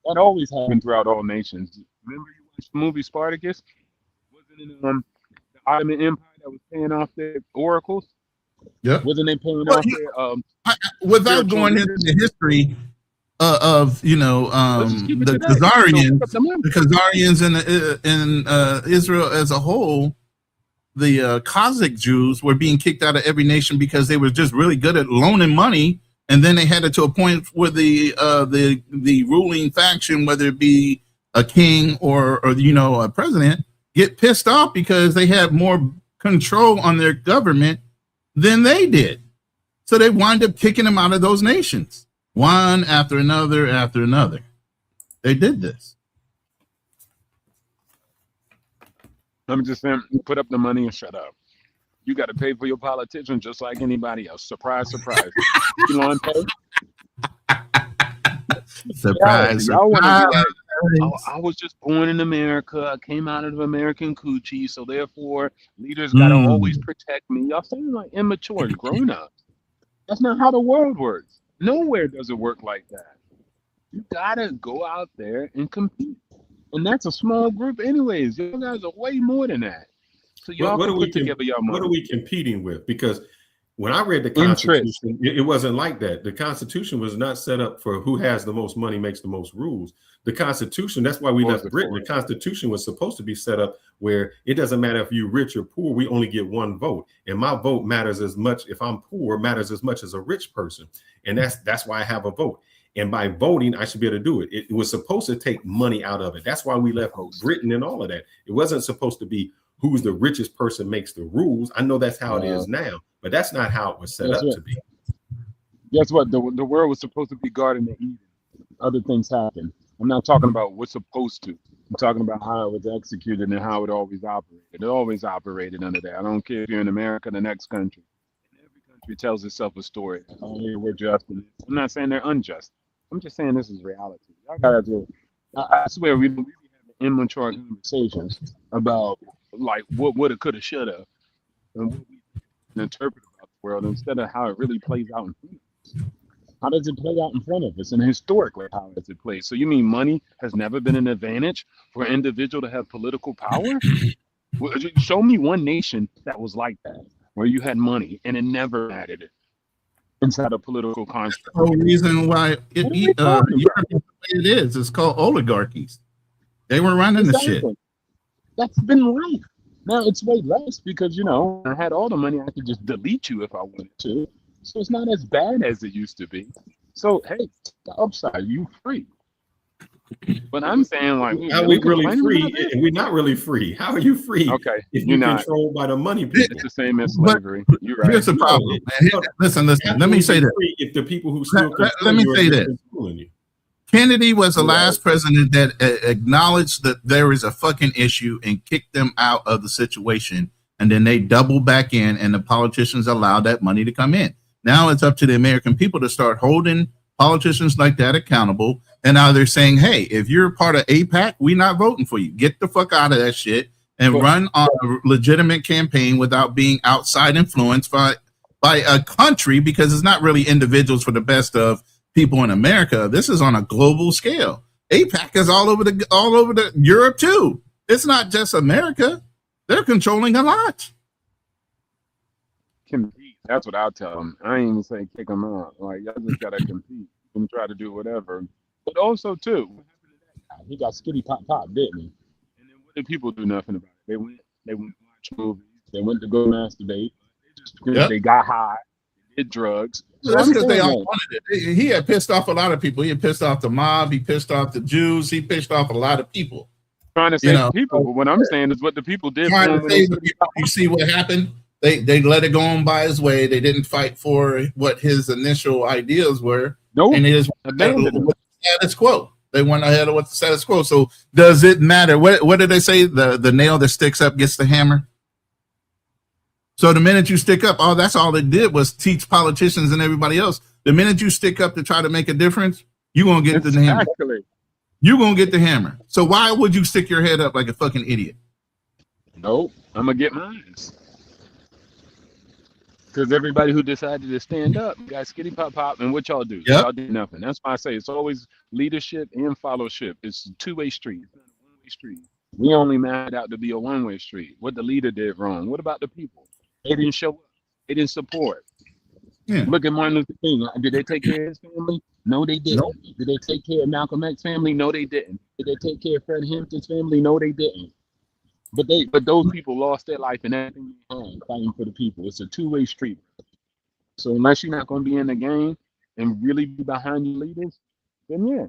That always happened throughout all nations. Remember you watched the movie Spartacus? Wasn't it the Ottoman Empire that was paying off their oracles? Yeah. Wasn't they paying off their without going into the history of the Khazarians in Israel as a whole, the Cossack Jews were being kicked out of every nation because they were just really good at loaning money, and then they had it to a point where the ruling faction, whether it be a king or a president, get pissed off because they had more control on their government than they did. So they wind up kicking them out of those nations, one after another after another. They did this. I'm just saying, put up the money and shut up. You got to pay for your politicians just like anybody else. Surprise, surprise. Elon pay? Surprise, y'all wanna be like, surprise. I was just born in America. I came out of American coochie, so therefore leaders got to always protect me. Y'all sound like immature grown-ups. That's not how the world works. Nowhere does it work like that. You got to go out there and compete. And that's a small group anyways. You guys are way more than that. So y'all can put together your money. What are we competing with? Because when I read the Constitution, it wasn't like that. The Constitution was not set up for who has the most money makes the most rules. The Constitution, that's why we left Britain. The Constitution was supposed to be set up where it doesn't matter if you're rich or poor, we only get one vote. And my vote matters as much, if I'm poor, matters as much as a rich person. And that's why I have a vote. And by voting, I should be able to do it. It was supposed to take money out of it. That's why we left Britain and all of that. It wasn't supposed to be who's the richest person makes the rules. I know that's how it is now, but that's not how it was set up to be. Guess what? The world was supposed to be Garden of Eden. Other things happen. I'm not talking about what's supposed to. I'm talking about how it was executed and how it always operated. It always operated under that. I don't care if you're in America, the next country. Every country tells itself a story. Oh, here we're just. I'm not saying they're unjust. I'm just saying this is reality. Y'all gotta do. I swear we have immature conversations about like what woulda, coulda, shoulda, and what we interpret about the world instead of how it really plays out in front of us. How does it play out in front of us? And historically, how does it play? So you mean money has never been an advantage for an individual to have political power? Show me one nation that was like that, where you had money and it never mattered inside a political construct. The whole reason why it is. It's called oligarchies. They were running the shit. That's been life. Now it's way less because, I had all the money. I could just delete you if I wanted to. So it's not as bad as it used to be. So, hey, the upside, you free. But I'm saying, like, how are we really free? And we're not really free. How are you free? Okay, if you're controlled by the money people. It's the same as slavery. You're right. Here's the problem. Listen. Let me say this. If the people who still let me say this. Kennedy was the last president that acknowledged that there is a fucking issue and kicked them out of the situation. And then they doubled back in and the politicians allowed that money to come in. Now it's up to the American people to start holding politicians like that accountable. And now they're saying, hey, if you're part of AIPAC, we're not voting for you. Get the fuck out of that shit and run on a legitimate campaign without being outside influenced by a country, because it's not really individuals for the best of people in America. This is on a global scale. AIPAC is all over the Europe too. It's not just America. They're controlling a lot. Compete. That's what I'll tell them. I ain't even say kick them out. Like, y'all just gotta compete and try to do whatever. But also too, what happened to that guy? He got skitty pop, didn't he? And then what did people do nothing about it? They went to watch movies. They went to go masturbate. They got high. They did drugs. So that's because they all wanted it. He had pissed off a lot of people. He had pissed off the mob. He pissed off the Jews. He pissed off a lot of people. Trying to save people, but what I'm saying is what the people did. You see what happened? They let it go on by his way. They didn't fight for what his initial ideas were. Nope. And they just abandoned the status quo. They went ahead with the status quo. So does it matter? What did they say? The nail that sticks up gets the hammer. So the minute you stick up, that's all it did was teach politicians and everybody else. The minute you stick up to try to make a difference, you're gonna get the hammer. You're gonna get the hammer. So why would you stick your head up like a fucking idiot? Nope. I'm gonna get mine. Because everybody who decided to stand up got skitty pop pop, and what y'all do? Yep. Y'all do nothing. That's why I say it's always leadership and fellowship. It's a two-way street. It's not a one-way street. We only made out to be a one-way street. What the leader did wrong. What about the people? They didn't show up. They didn't support. Yeah. Look at Martin Luther King. Did they take care of his family? No, they didn't. Nope. Did they take care of Malcolm X's family? No, they didn't. Did they take care of Fred Hampton's family? No, they didn't. But those people lost their life and everything they had fighting for the people. It's a two-way street. So unless you're not going to be in the game and really be behind your leaders, then yeah.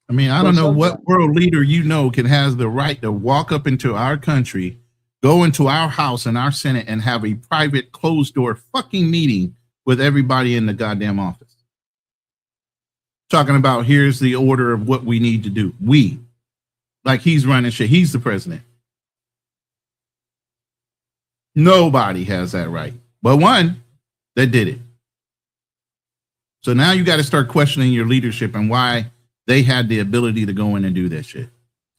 I mean, I don't know what world leader can has the right to walk up into our country, go into our house and our Senate and have a private closed door fucking meeting with everybody in the goddamn office. Talking about here's the order of what we need to do. Like he's running shit. He's the president. Nobody has that right. But one that did it. So now you got to start questioning your leadership and why they had the ability to go in and do that shit.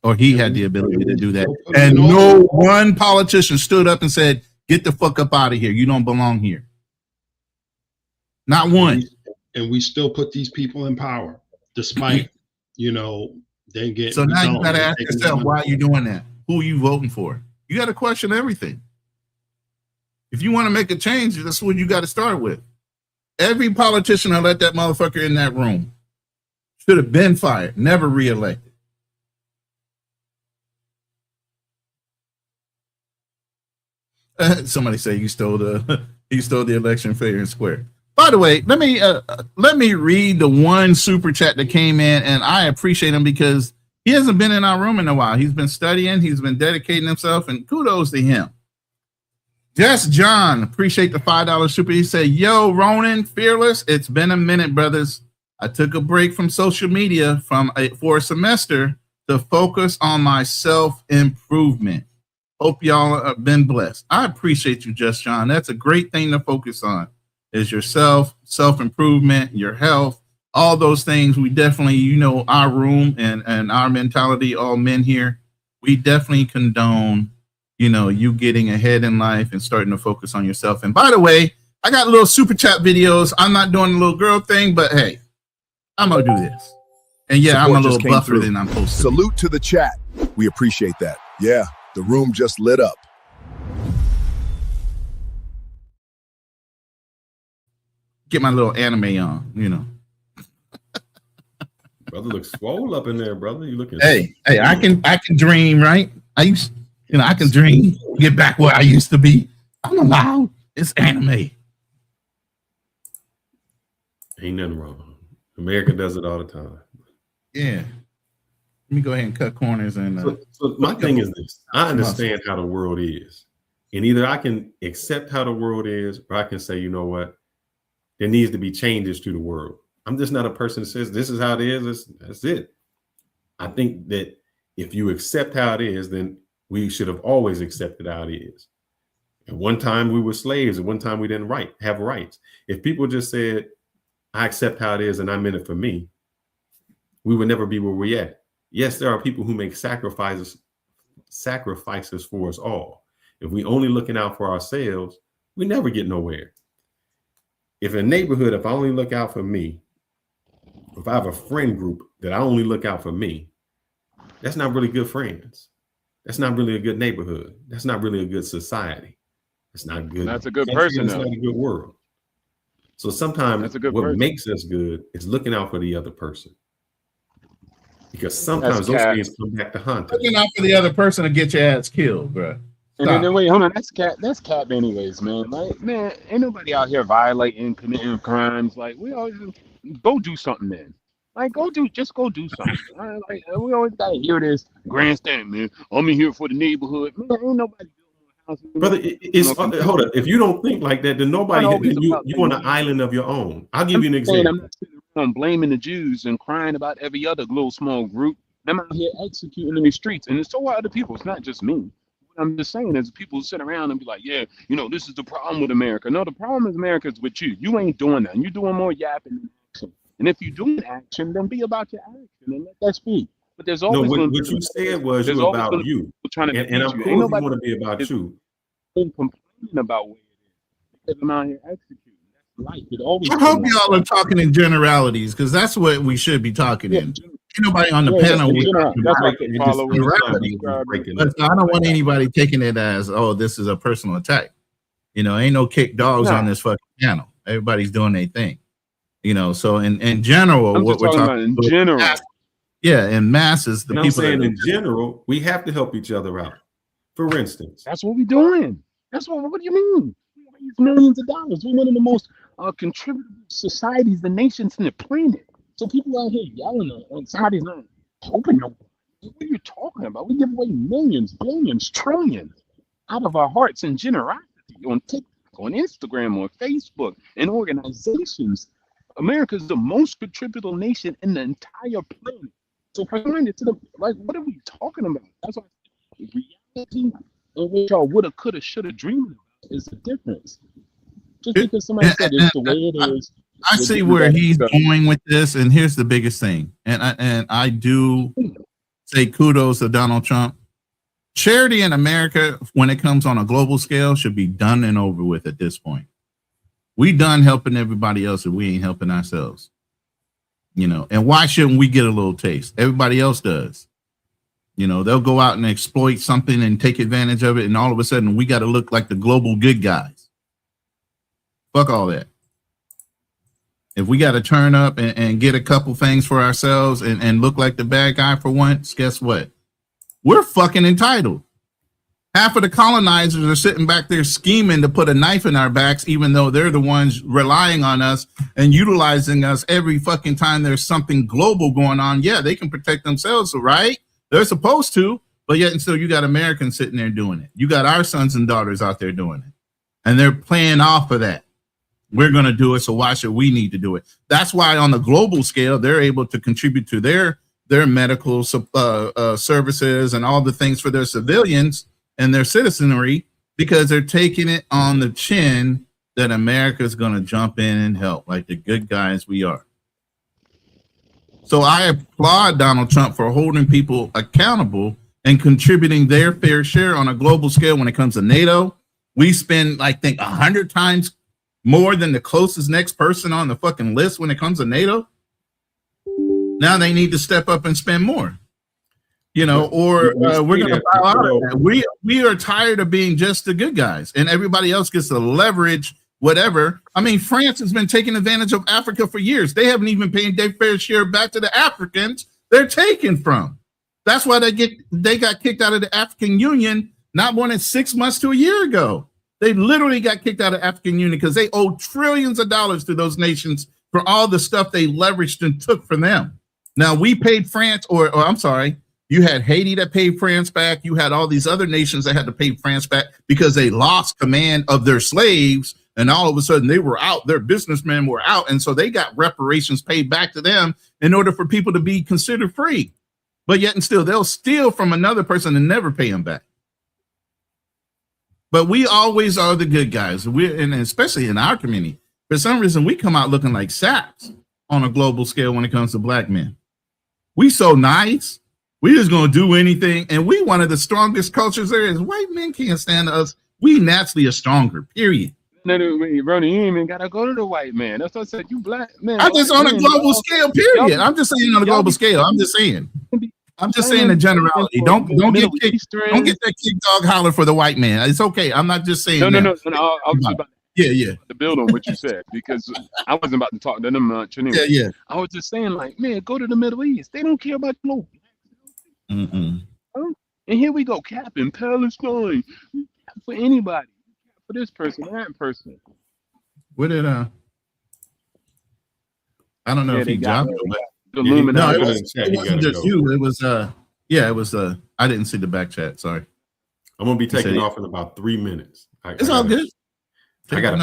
Or he had the ability to do that. And no one politician stood up and said, get the fuck up out of here. You don't belong here. Not one. And we still put these people in power, despite, they get. So now you got to ask yourself, why are you doing that? Who are you voting for? You got to question everything. If you want to make a change, that's what you got to start with. Every politician that let that motherfucker in that room should have been fired, never reelected. Somebody say you stole the election fair and square. By the way, let me read the one super chat that came in, and I appreciate him because he hasn't been in our room in a while. He's been studying, he's been dedicating himself, and kudos to him. Just John, appreciate the $5 super. He said, "Yo, Ronan, fearless. It's been a minute, brothers. I took a break from social media for a semester to focus on my self-improvement. Hope y'all have been blessed." I appreciate you, Just John. That's a great thing to focus on. Is yourself, self-improvement, your health, all those things. We definitely, our room and our mentality, all men here, we definitely condone, you getting ahead in life and starting to focus on yourself. And by the way, I got little super chat videos. I'm not doing the little girl thing, but hey, I'm going to do this. And yeah, Support I'm a just little came buffer through. than I'm supposed to. Salute to the chat. We appreciate that. Yeah, the room just lit up. Get my little anime on, Brother looks swole up in there, brother. You looking? Hey, I can dream, right? I can dream, get back where I used to be. I'm allowed. It's anime. Ain't nothing wrong. America does it all the time. Yeah. Let me go ahead and cut corners and. So my thing is this: I understand how the world is, and either I can accept how the world is, or I can say, you know what, there needs to be changes to the world. I'm just not a person that says this is how it is. That's it. I think that if you accept how it is, then we should have always accepted how it is. At one time we were slaves. At one time we didn't have rights. If people just said, I accept how it is and I'm in it for me, we would never be where we're at. Yes, there are people who make sacrifices for us all. If we only looking out for ourselves, we never get nowhere. If a neighborhood, if I only look out for me, if I have a friend group that I only look out for me, that's not really good friends. That's not really a good neighborhood. That's not really a good society. It's not good. That's a good person. It's not a good world. So sometimes what makes us good is looking out for the other person. Because sometimes those things come back to haunt us. Looking out for the other person to get your ass killed, bro. And then wait, hold on. That's cap anyways, man. Like, man, ain't nobody out here violating, committing crimes. Like, we always go do something then. Like, just go do something. Like, we always gotta hear this grandstand, man. I'm in here for the neighborhood. Man, ain't nobody building a house. Brother, hold up. If you don't think like that, then you on an island of your own. I'll give you an example. I'm not sitting around blaming the Jews and crying about every other little small group. I'm out here executing in the streets, and it's so are other people. It's not just me. I'm just saying, as people sit around and be like, yeah, this is the problem with America. No, the problem is America is with you. You ain't doing that. You're doing more yapping than action. And if you're doing action, then be about your action and let that speak. But there's always what you said was you about you. And I'm cool if you want to be about you. Complaining about what it is. I'm out here executing. That's life. It always. I hope y'all are talking in generalities because that's what we should be talking in. Ain't nobody on the panel. That's what they follow. But I don't want anybody taking it as, oh, this is a personal attack. You know, ain't no kick dogs on this fucking panel. Everybody's doing their thing. You know, so in general, what we're talking about in general. Yeah, in masses, the people. I'm saying in general, we have to help each other out. For instance, that's what we're doing. That's what do you mean? We raise millions of dollars. We're one of the most contributive societies, the nations in the planet. So people out here yelling on Saudi's not helping nobody. What are you talking about? We give away millions, billions, trillions out of our hearts and generosity on TikTok, on Instagram, on Facebook, and organizations. America is the most contributive nation in the entire planet. So find it to them, like, what are we talking about? That's why reality and what y'all woulda, coulda, shoulda dreamed about is the difference. Just because somebody said it's the way it is. I see where he's going with this, and here's the biggest thing. And I do say kudos to Donald Trump. Charity in America, when it comes on a global scale, should be done and over with at this point. We done helping everybody else if we ain't helping ourselves. You know, and why shouldn't we get a little taste? Everybody else does. You know, they'll go out and exploit something and take advantage of it, and all of a sudden we got to look like the global good guys. Fuck all that. If we got to turn up and get a couple things for ourselves and look like the bad guy for once, guess what? We're fucking entitled. Half of the colonizers are sitting back there scheming to put a knife in our backs, even though they're the ones relying on us and utilizing us every fucking time there's something global going on. Yeah, they can protect themselves, right? They're supposed to, but yet and still you got Americans sitting there doing it. You got our sons and daughters out there doing it. And they're playing off of that. We're going to do it, so why should we need to do it? That's why on the global scale, they're able to contribute to their medical services and all the things for their civilians and their citizenry, because they're taking it on the chin that America is going to jump in and help, like the good guys we are. So I applaud Donald Trump for holding people accountable and contributing their fair share on a global scale. When it comes to NATO, we spend, I think, 100 times more than the closest next person on the fucking list when it comes to NATO. Now they need to step up and spend more, you know, or we're going to bow out of that. We are tired of being just the good guys and everybody else gets to leverage whatever. I mean, France has been taking advantage of Africa for years. They haven't even paid their fair share back to the Africans they're taken from. That's why they got kicked out of the African Union not more than 6 months to a year ago. They literally got kicked out of African Union because they owe trillions of dollars to those nations for all the stuff they leveraged and took from them. Now we paid France, or I'm sorry, you had Haiti that paid France back. You had all these other nations that had to pay France back because they lost command of their slaves, and all of a sudden they were out. Their businessmen were out, and so they got reparations paid back to them in order for people to be considered free. But yet and still, they'll steal from another person and never pay them back. But we always are the good guys. And especially in our community, for some reason, we come out looking like saps on a global scale when it comes to black men. We so nice. We just gonna do anything, and we one of the strongest cultures there is. White men can't stand us. We naturally are stronger. Period. No, Ronnie, you ain't even gotta go to the white man. That's what I said. You black man. I'm just on a global scale. Period. I'm just saying on a global scale. I'm just saying. I'm just saying the generality. Don't get that kick dog holler for the white man. It's okay. I'm not just saying. No. I was about to build on what you said, because I wasn't about to talk to them much anyway. Yeah. I was just saying, like, man, go to the Middle East. They don't care about no. Mm-mm. And here we go, capping Palestine for anybody, for this person, that person. What did I don't know if he dropped it, but the Illuminati. No, it wasn't just you. It was I didn't see the back chat. Sorry. I'm gonna be taking off in about 3 minutes. It's all good. I got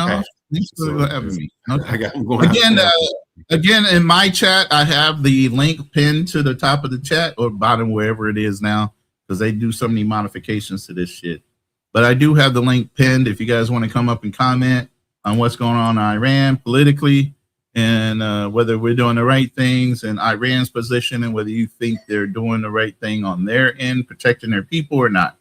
Again, in my chat, I have the link pinned to the top of the chat or bottom, wherever it is now, because they do so many modifications to this shit. But I do have the link pinned if you guys want to come up and comment on what's going on in Iran politically, and whether we're doing the right things in Iran's position, and whether you think they're doing the right thing on their end, protecting their people or not.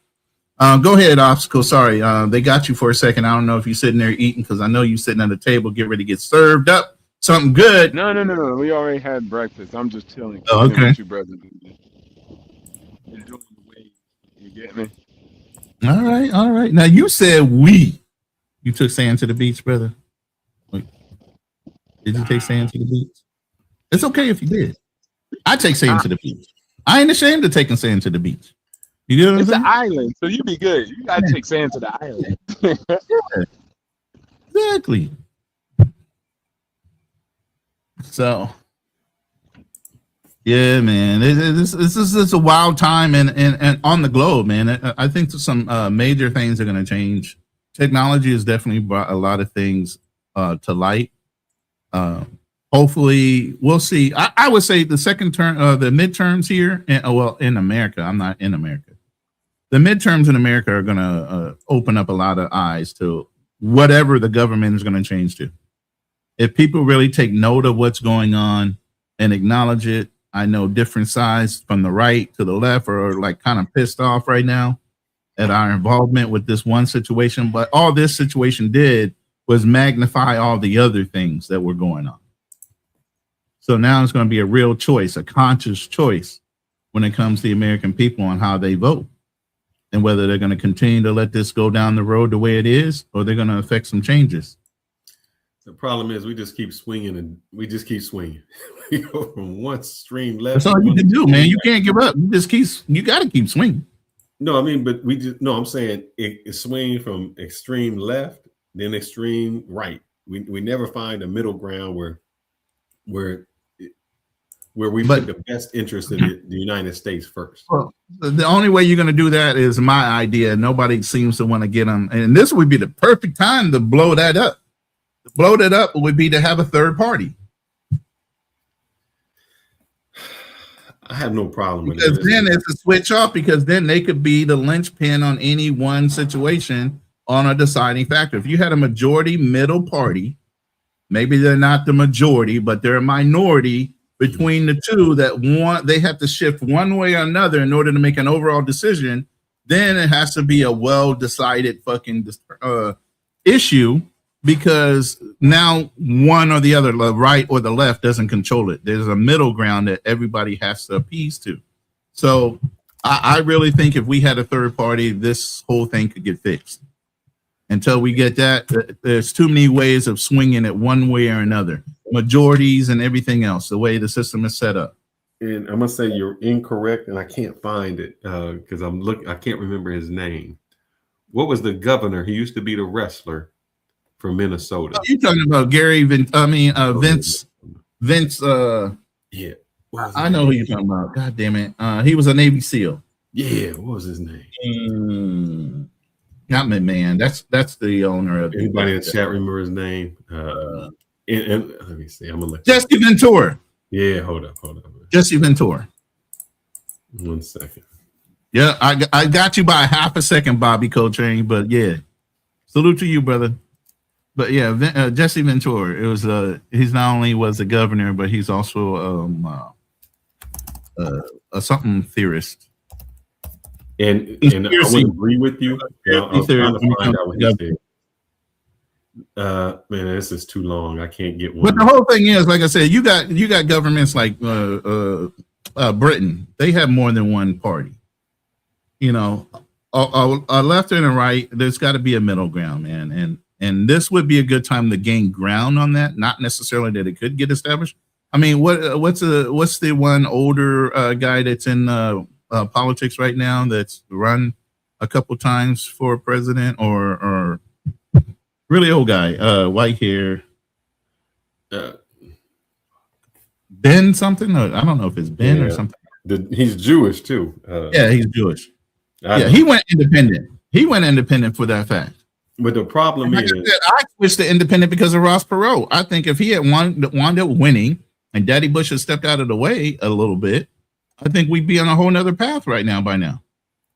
Go ahead, Obstacle. Sorry, they got you for a second. I don't know if you're sitting there eating because I know you're sitting at the table, get ready to get served up something good. No. We already had breakfast. I'm just chilling. Oh, okay. With you, brother. Enjoying the way you get me. All right. Now you said you took sand to the beach, brother. Wait, did you take sand to the beach? It's okay if you did. I take sand to the beach. I ain't ashamed of taking sand to the beach. You get what I'm saying? It's an island, so you be good. You gotta take sand to the island. Yeah, exactly. So, yeah, man, this is a wild time and on the globe, man. I think some major things are going to change. Technology has definitely brought a lot of things to light. Hopefully, we'll see. I would say the second term, the midterms here, in America. I'm not in America. The midterms in America are going to open up a lot of eyes to whatever the government is going to change to. If people really take note of what's going on and acknowledge it, I know different sides from the right to the left are like kind of pissed off right now at our involvement with this one situation. But all this situation did was magnify all the other things that were going on. So now it's going to be a real choice, a conscious choice when it comes to the American people on how they vote and whether they're going to continue to let this go down the road the way it is, or they're going to affect some changes. The problem is we just keep swinging and we just keep swinging. We go from one extreme left. That's all you can do, man. You can't give up. You got to keep swinging. No, I mean, but I'm saying it's swinging from extreme left, then extreme right. We never find a middle ground where we put the best interest in the United States first. Well, the only way you're going to do that is my idea. Nobody seems to want to get them. And this would be the perfect time to blow that up. To blow that up would be to have a third party. I have no problem with because it. Then it's a switch off, because then they could be the linchpin on any one situation on a deciding factor. If you had a majority middle party, maybe they're not the majority, but they're a minority between the two that they have to shift one way or another in order to make an overall decision, then it has to be a well-decided fucking issue, because now one or the other, the right or the left, doesn't control it. There's a middle ground that everybody has to appease to. So I really think if we had a third party, this whole thing could get fixed. Until we get that, there's too many ways of swinging it one way or another. Majorities and everything else, the way the system is set up. And I'm gonna say you're incorrect, and I can't find it because I can't remember his name. What was the governor? He used to be the wrestler from Minnesota. You're talking about Vince. Vince. Yeah, I know who you're talking about. God damn it. He was a Navy SEAL. Yeah, what was his name? Not McMahon. That's the owner of. Anybody in the chat remember his name? And let me see. I'm gonna look. Jesse Ventura. Yeah, hold up. Jesse Ventura. 1 second. Yeah, I got you by half a second, Bobby Coltrane. But yeah, salute to you, brother. But yeah, Jesse Ventura. It was he's not only was the governor, but he's also a something theorist. And I would agree with you. I was trying to find out what he said. Man, this is too long. I can't get one. But the whole thing is, like I said, you got governments like Britain. They have more than one party. You know, a left and a right. There's got to be a middle ground, man. And this would be a good time to gain ground on that. Not necessarily that it could get established. I mean, what's the one older guy that's in politics right now that's run a couple times for president or really old guy, white hair, Ben something? I don't know if it's Ben or something. He's Jewish too. Yeah, he's Jewish. He went independent. He went independent for that fact. But the problem is, I switched to independent because of Ross Perot. I think if he had wound up winning and Daddy Bush had stepped out of the way a little bit, I think we'd be on a whole nother path right now by now.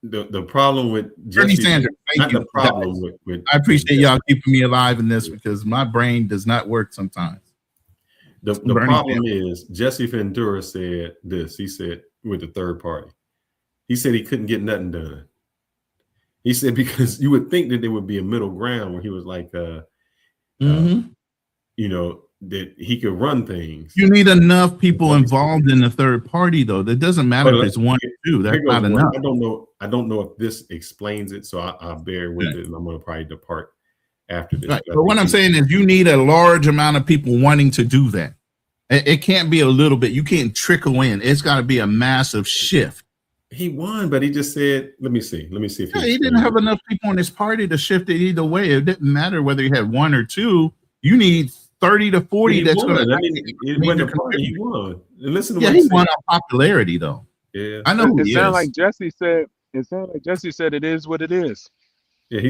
The problem with Bernie Sanders, thank you. The problem with I appreciate y'all keeping me alive in this because my brain does not work sometimes. The problem is Jesse Ventura said this. He said with the third party, he said he couldn't get nothing done. He said because you would think that there would be a middle ground where he was like, you know, that he could run things. You need enough people involved in the third party, though. That doesn't matter if it's 1 or 2. That's not enough. I don't know if this explains it, so I'll bear with it, and I'm going to probably depart after this. Right. But what I'm saying is, you need a large amount of people wanting to do that. It can't be a little bit. You can't trickle in. It's got to be a massive shift. He won, but he just said, "Let me see if he didn't have enough people in his party to shift it either way. It didn't matter whether he had 1 or 2. You need 30 to 40. That's going to. He won. Listen to what he won on popularity, though. Yeah, I know. It sounded like Jesse said. It sounded like Jesse said it is what it is. Yeah,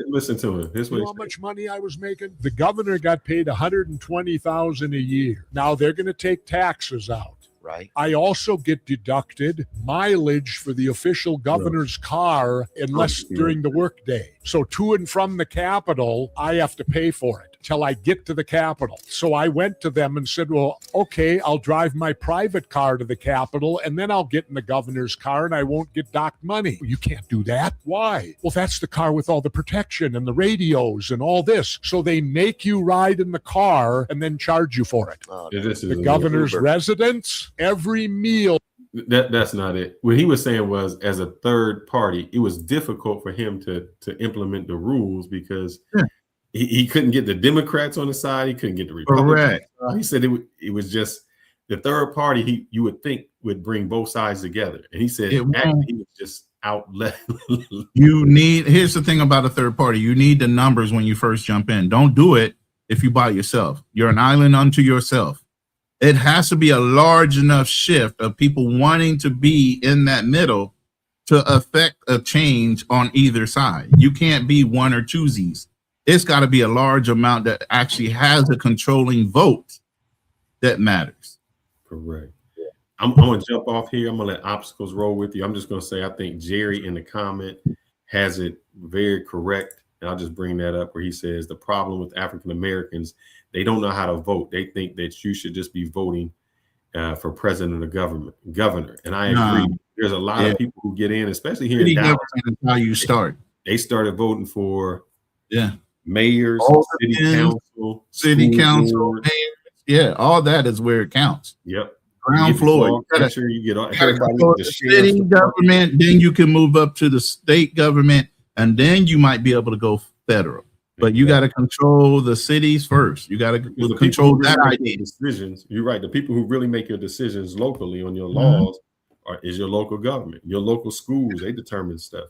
listen to him. Here's what you know how much money I was making? The governor got paid $120,000 a year. Now they're going to take taxes out. Right. I also get deducted mileage for the official governor's car unless during the workday. So to and from the Capitol, I have to pay for it till I get to the Capitol. So I went to them and said, well, okay, I'll drive my private car to the Capitol and then I'll get in the governor's car and I won't get docked money. You can't do that. Why? Well, that's the car with all the protection and the radios and all this. So they make you ride in the car and then charge you for it. The governor's residence, every meal. That's not it. What he was saying was, as a third party, it was difficult for him to implement the rules because he couldn't get the Democrats on the side. He couldn't get the Republicans. He said it was just the third party. You would think would bring both sides together, and he said actually he was just out. Here's the thing about a third party. You need the numbers when you first jump in. Don't do it if you by yourself. You're an island unto yourself. It has to be a large enough shift of people wanting to be in that middle to affect a change on either side. You can't be 1 or 2s. It's got to be a large amount that actually has a controlling vote that matters. Correct. I'm going to jump off here. I'm going to let obstacles roll with you. I'm just going to say I think Jerry in the comment has it very correct. And I'll just bring that up where he says the problem with African Americans, they don't know how to vote. They think that you should just be voting for president or governor. And I agree. There's a lot of people who get in, especially here in Dallas. How you start. They started voting for mayors, city council, mayors. Yeah, all that is where it counts. Yep. Ground floor. You get everybody the city government, then you can move up to the state government, and then you might be able to go federal. But you got to control the cities first. You got to control that idea. Decisions. You're right. The people who really make your decisions locally on your laws is your local government, your local schools. They determine stuff,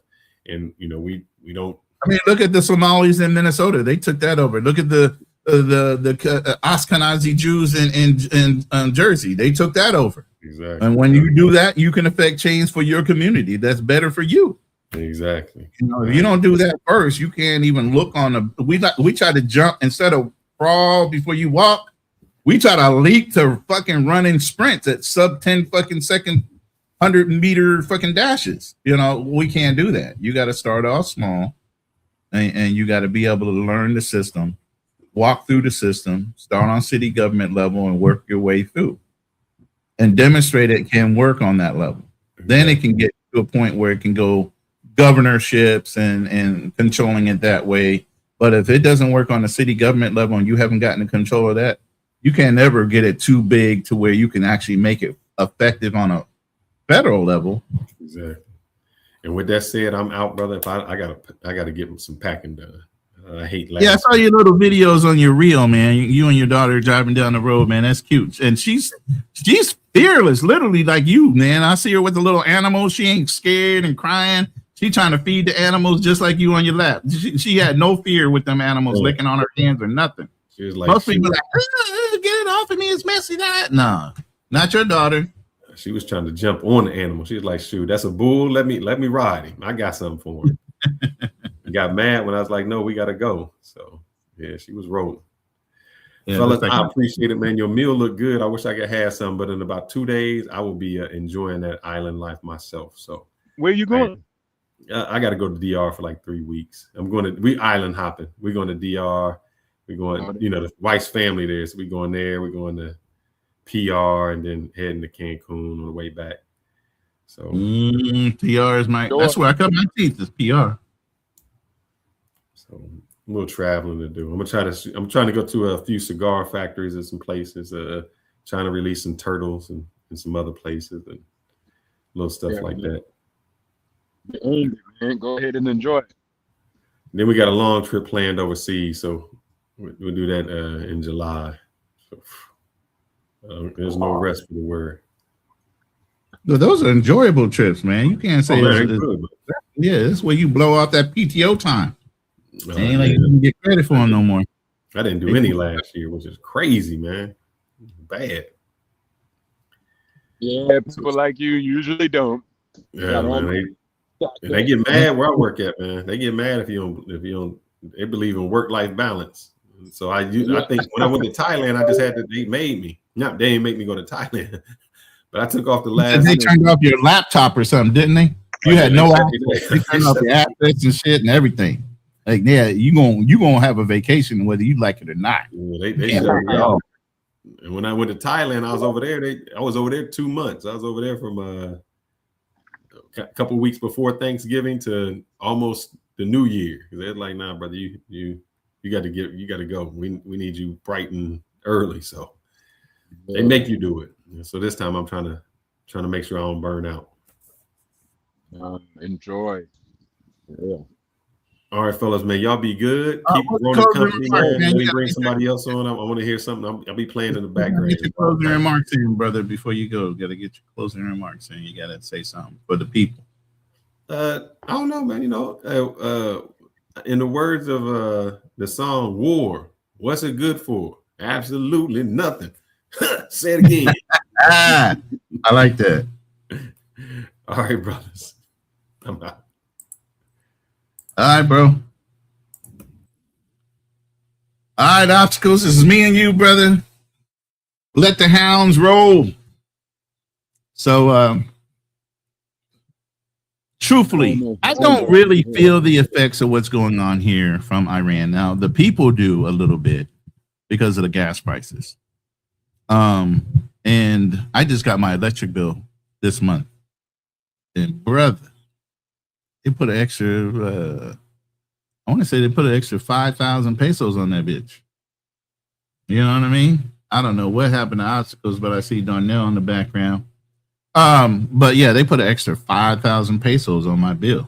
and we don't. I mean, look at the Somalis in Minnesota. They took that over. Look at the Ashkenazi Jews in Jersey. They took that over. Exactly. And when you do that, you can affect change for your community. That's better for you. Exactly. If you don't do that first, you can't even look on the. We try to jump instead of crawl before you walk. We try to leap to fucking running sprints at sub 10 fucking second 100-meter fucking dashes. We can't do that. You got to start off small, and you got to be able to learn the system, walk through the system, start on city government level, and work your way through, and demonstrate it can work on that level. Then it can get to a point where it can go governorships and controlling it that way. But if it doesn't work on the city government level and you haven't gotten control of that, you can't ever get it too big to where you can actually make it effective on a federal level. Exactly. And with that said, I'm out, brother. If I gotta get some packing done. I hate laughing. Yeah, I saw your little videos on your reel, man. You and your daughter driving down the road, man. That's cute. And she's fearless, literally like you, man. I see her with the little animals. She ain't scared and crying. She trying to feed the animals just like you on your lap. She had no fear with them animals licking on her hands or nothing. She was like, most people like, get it off of me, it's messy. That no, not your daughter. She was trying to jump on the animal. She was like, shoot, that's a bull. Let me ride him. I got something for him. He got mad when I was like, no, we gotta go. So yeah, she was rolling. Yeah, fellas, I appreciate it, man. Your meal looked good. I wish I could have some, but in about 2 days, I will be enjoying that island life myself. So where you going? I got to go to DR for like 3 weeks. We island hopping. We're going to DR. We're going, the wife's family there. So we're going there. We're going to PR and then heading to Cancun on the way back. So PR is that's where I cut my teeth, is PR. So a little traveling to do. I'm trying to go to a few cigar factories and some places. Trying to release some turtles and some other places and little stuff like that. Man, go ahead and enjoy it. Then we got a long trip planned overseas, so we'll do that in July. So, there's no rest for the word. No, those are enjoyable trips, man. You can't say yeah, this is where you blow off that PTO time. Ain't like you can get credit for them no more. I didn't do any last year, which is crazy, man. Bad. Yeah, people like you usually don't. Yeah, man. They get mad where I work at, man. They get mad if you don't. They believe in work-life balance. So I think when I went to Thailand, I just had to. They made me. They didn't make me go to Thailand, but I took off the last. They turned off your laptop or something, didn't they? You had no access. They turned off your assets and shit and everything. Like, yeah, you gonna have a vacation whether you like it or not. Yeah, they shut me off. And when I went to Thailand, I was over there. I was over there 2 months. I was over there from a couple of weeks before Thanksgiving to almost the New Year. They're like, nah, brother, you got to go. We need you bright and early. So they make you do it. So this time I'm trying to make sure I don't burn out. Enjoy. Yeah. All right, fellas, man, y'all be good. Keep growing the company, man. Let me bring somebody else on. I want to hear something. I'll be playing in the background. Get your closing remarks in, brother, before you go. Got to get your closing remarks in. You got to say something for the people. I don't know, man. In the words of the song "War," what's it good for? Absolutely nothing. Say it again. I like that. All right, brothers. I'm out. All right, bro. All right, Obstacles. This is me and you, brother. Let the hounds roll. So, truthfully, I don't really feel the effects of what's going on here from Iran. Now, the people do a little bit because of the gas prices. And I just got my electric bill this month. And brother, they put an extra, I want to say they put an extra 5,000 pesos on that bitch. You know what I mean? I don't know what happened to Obstacles, but I see Darnell in the background. But yeah, they put an extra 5,000 pesos on my bill.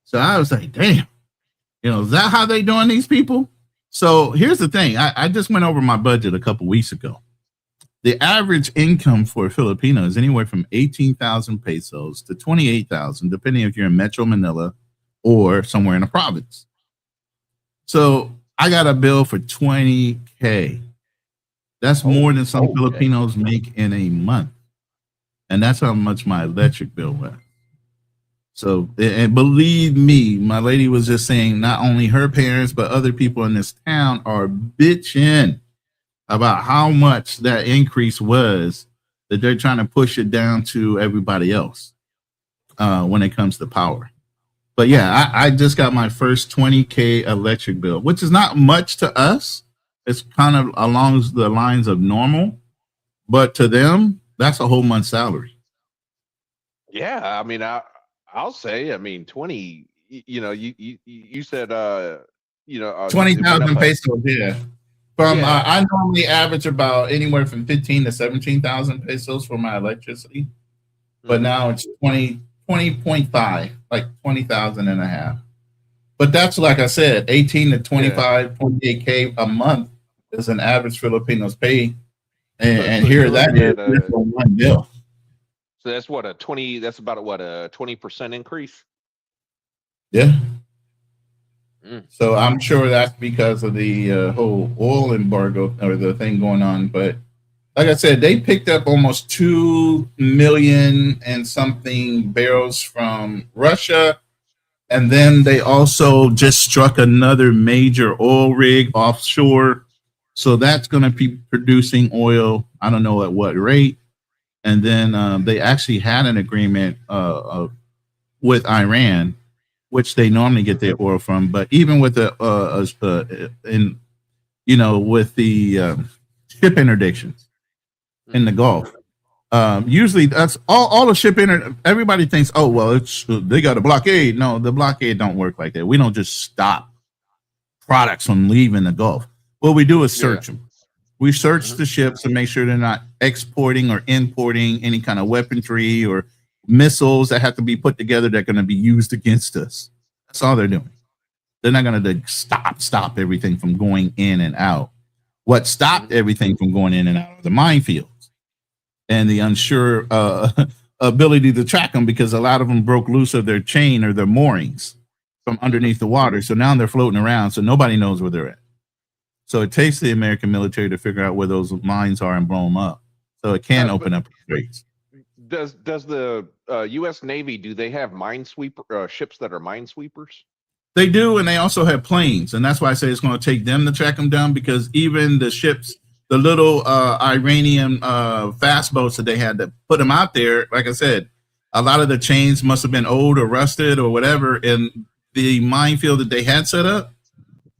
So I was like, damn, is that how they doing these people? So here's the thing. I just went over my budget a couple weeks ago. The average income for a Filipino is anywhere from 18,000 pesos to 28,000, depending if you're in Metro Manila or somewhere in a province. So I got a bill for 20K. That's more than some Filipinos make in a month. And that's how much my electric bill was. So, and believe me, my lady was just saying not only her parents, but other people in this town are bitching about how much that increase was, that they're trying to push it down to everybody else when it comes to power. But yeah, I just got my first 20K electric bill, which is not much to us. It's kind of along the lines of normal, but to them, that's a whole month's salary. Yeah, I mean, I'll say, 20. You said 20,000 pesos. Yeah. I normally average about anywhere from 15 to 17,000 pesos for my electricity, but now it's 20.5, like 20,000 and a half. But that's, like I said, 18 to 25, 28K a month is an average Filipinos pay. And here that is on one bill. So that's what a 20. That's about a 20% increase. Yeah. So I'm sure that's because of the whole oil embargo or the thing going on. But like I said, they picked up almost 2 million and something barrels from Russia. And then they also just struck another major oil rig offshore. So that's going to be producing oil. I don't know at what rate. And then they actually had an agreement with Iran, which they normally get their oil from. But even with the with the ship interdictions in the Gulf, usually that's all the ship everybody thinks, oh well, it's they got a blockade. No, the blockade don't work like that. We don't just stop products from leaving the Gulf. What we do is search them. We search the ships and make sure they're not exporting or importing any kind of weaponry or missiles that have to be put together that are going to be used against us. That's all they're doing. They're not going to stop everything from going in and out. What stopped everything from going in and out are the minefields and the unsure ability to track them, because a lot of them broke loose of their chain or their moorings from underneath the water. So now they're floating around, so nobody knows where they're at. So it takes the American military to figure out where those mines are and blow them up, so it can open up straits. Does the U.S. Navy, do they have minesweeper ships that are minesweepers? They do, and they also have planes, and that's why I say it's going to take them to track them down, because even the ships, the little Iranian fast boats that they had to put them out there, like I said, a lot of the chains must have been old or rusted or whatever, and the minefield that they had set up,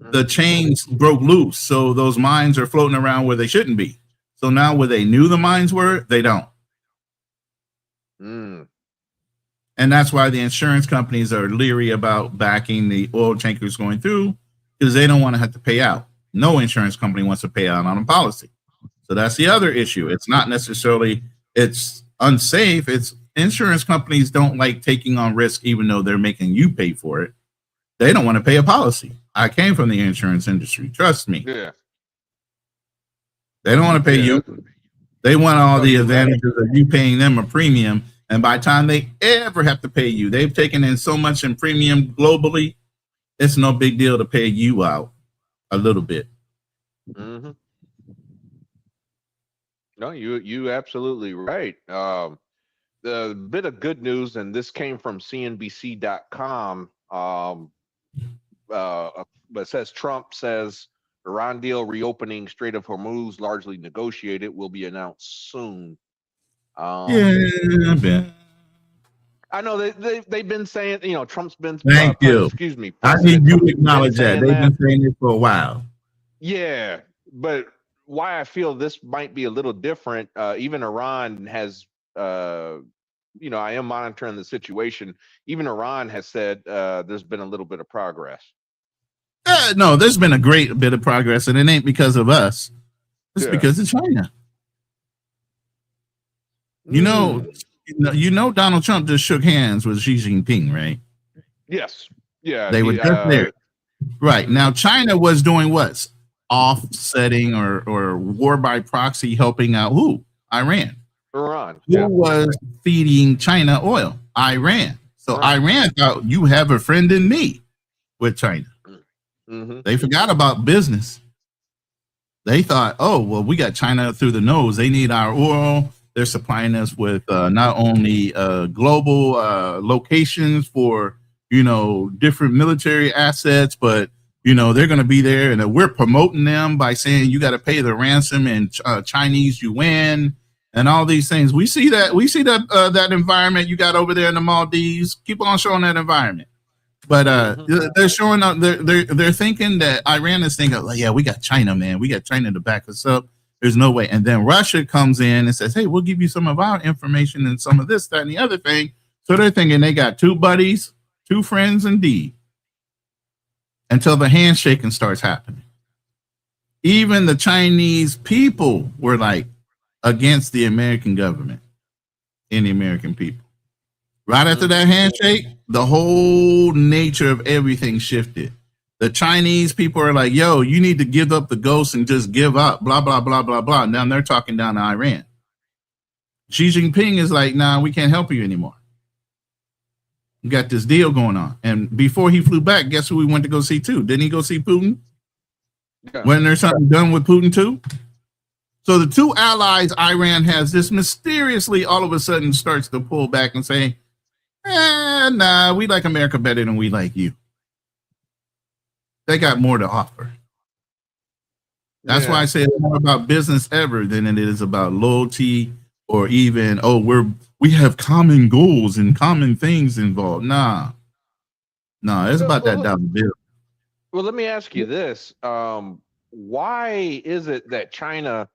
the chains broke loose, so those mines are floating around where they shouldn't be. So now where they knew the mines were, they don't. And that's why the insurance companies are leery about backing the oil tankers going through, because they don't want to have to pay out. No insurance company wants to pay out on a policy. So that's the other issue. It's not necessarily it's unsafe. It's insurance companies don't like taking on risk, even though they're making you pay for it. They don't want to pay a policy. I came from the insurance industry. Trust me. Yeah. They don't want to pay you. They want all the advantages of you paying them a premium. And by the time they ever have to pay you, they've taken in so much in premium globally, it's no big deal to pay you out a little bit. No, you absolutely right. The bit of good news, and this came from CNBC.com, but it says Trump says Iran deal reopening Strait of Hormuz largely negotiated, will be announced soon. Yeah, I know they've been saying, Trump's been. Thank you. Excuse me. I need you to acknowledge that. They've been saying this for a while. Yeah, but why I feel this might be a little different. Even Iran has, I am monitoring the situation. Even Iran has said there's been a little bit of progress. No, there's been a great bit of progress, and it ain't because of us. It's because of China. You know, Donald Trump just shook hands with Xi Jinping, right? Yes. Yeah. They were just there. Right. Now, China was doing what? Offsetting or war by proxy, helping out who? Iran. Iran. Who was feeding China oil? Iran. So Iran thought, you have a friend in me with China. They forgot about business. They thought, oh, well, we got China through the nose. They need our oil. They're supplying us with not only global locations for, different military assets, but, they're going to be there, and we're promoting them by saying you got to pay the ransom in Chinese yuan and all these things. We see that environment you got over there in the Maldives. Keep on showing that environment. But they're showing up. They're thinking that Iran is thinking, oh, yeah, we got China, man. We got China to back us up. There's no way. And then Russia comes in and says, hey, we'll give you some of our information and some of this, that, and the other thing. So they're thinking they got two buddies, two friends indeed, until the handshaking starts happening. Even the Chinese people were like against the American government and the American people. Right after that handshake, the whole nature of everything shifted. The Chinese people are like, yo, you need to give up the ghost and just give up, blah, blah, blah, blah, blah. Now they're talking down to Iran. Xi Jinping is like, nah, we can't help you anymore. We got this deal going on. And before he flew back, guess who we went to go see too? Didn't he go see Putin? Yeah. Wasn't there something done with Putin too? So the two allies Iran has this mysteriously all of a sudden starts to pull back and say, nah, we like America better than we like you. They got more to offer. That's why I say it's more about business ever than it is about loyalty or even, we have common goals and common things involved. Nah, it's about that dollar bill. Well, let me ask you this. Why is it that China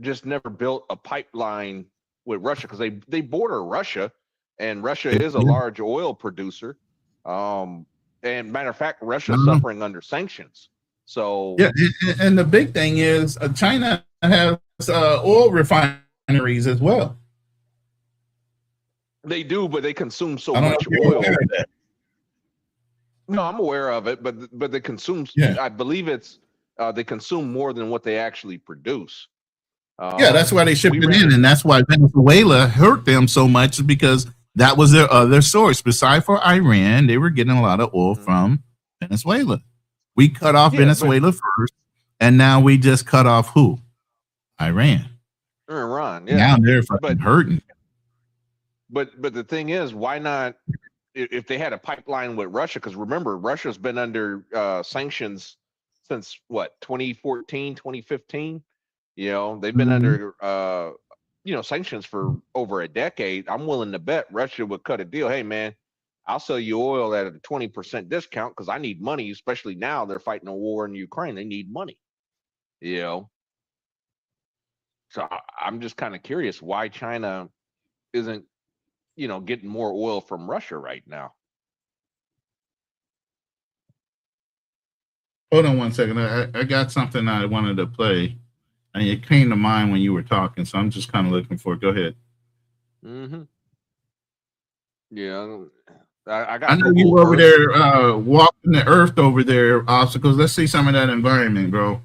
just never built a pipeline with Russia? Because they border Russia, and Russia is a large oil producer. And matter of fact, Russia's Mhm. suffering under sanctions. So Yeah, and the big thing is China has oil refineries as well. they do, but they consume so I don't know much if you're oil. aware of that. No, I'm aware of it, but they consume. Yeah. I believe it's they consume more than what they actually produce. Yeah, that's why they shipped we it ran in, and that's why Venezuela hurt them so much, is because that was their other source. Besides for Iran, they were getting a lot of oil from Venezuela. We cut off Yeah, Venezuela first, and now we just cut off who? Iran. Iran, yeah. Now they're fucking hurting. But the thing is, why not? If they had a pipeline with Russia, because remember, Russia's been under sanctions since what, 2014, 2015. You know, they've been under sanctions for over a decade. I'm willing to bet Russia would cut a deal. Hey, man, I'll sell you oil at a 20% discount because I need money, especially now they're fighting a war in Ukraine. They need money. You know, so I'm just kind of curious why China isn't, getting more oil from Russia right now. Hold on one second. I got something I wanted to play, and it came to mind when you were talking, so I'm just kind of looking for it. Go ahead. Mm-hmm. Yeah, I got. I know you were over there walking the earth over there, obstacles. Let's see some of that environment, bro.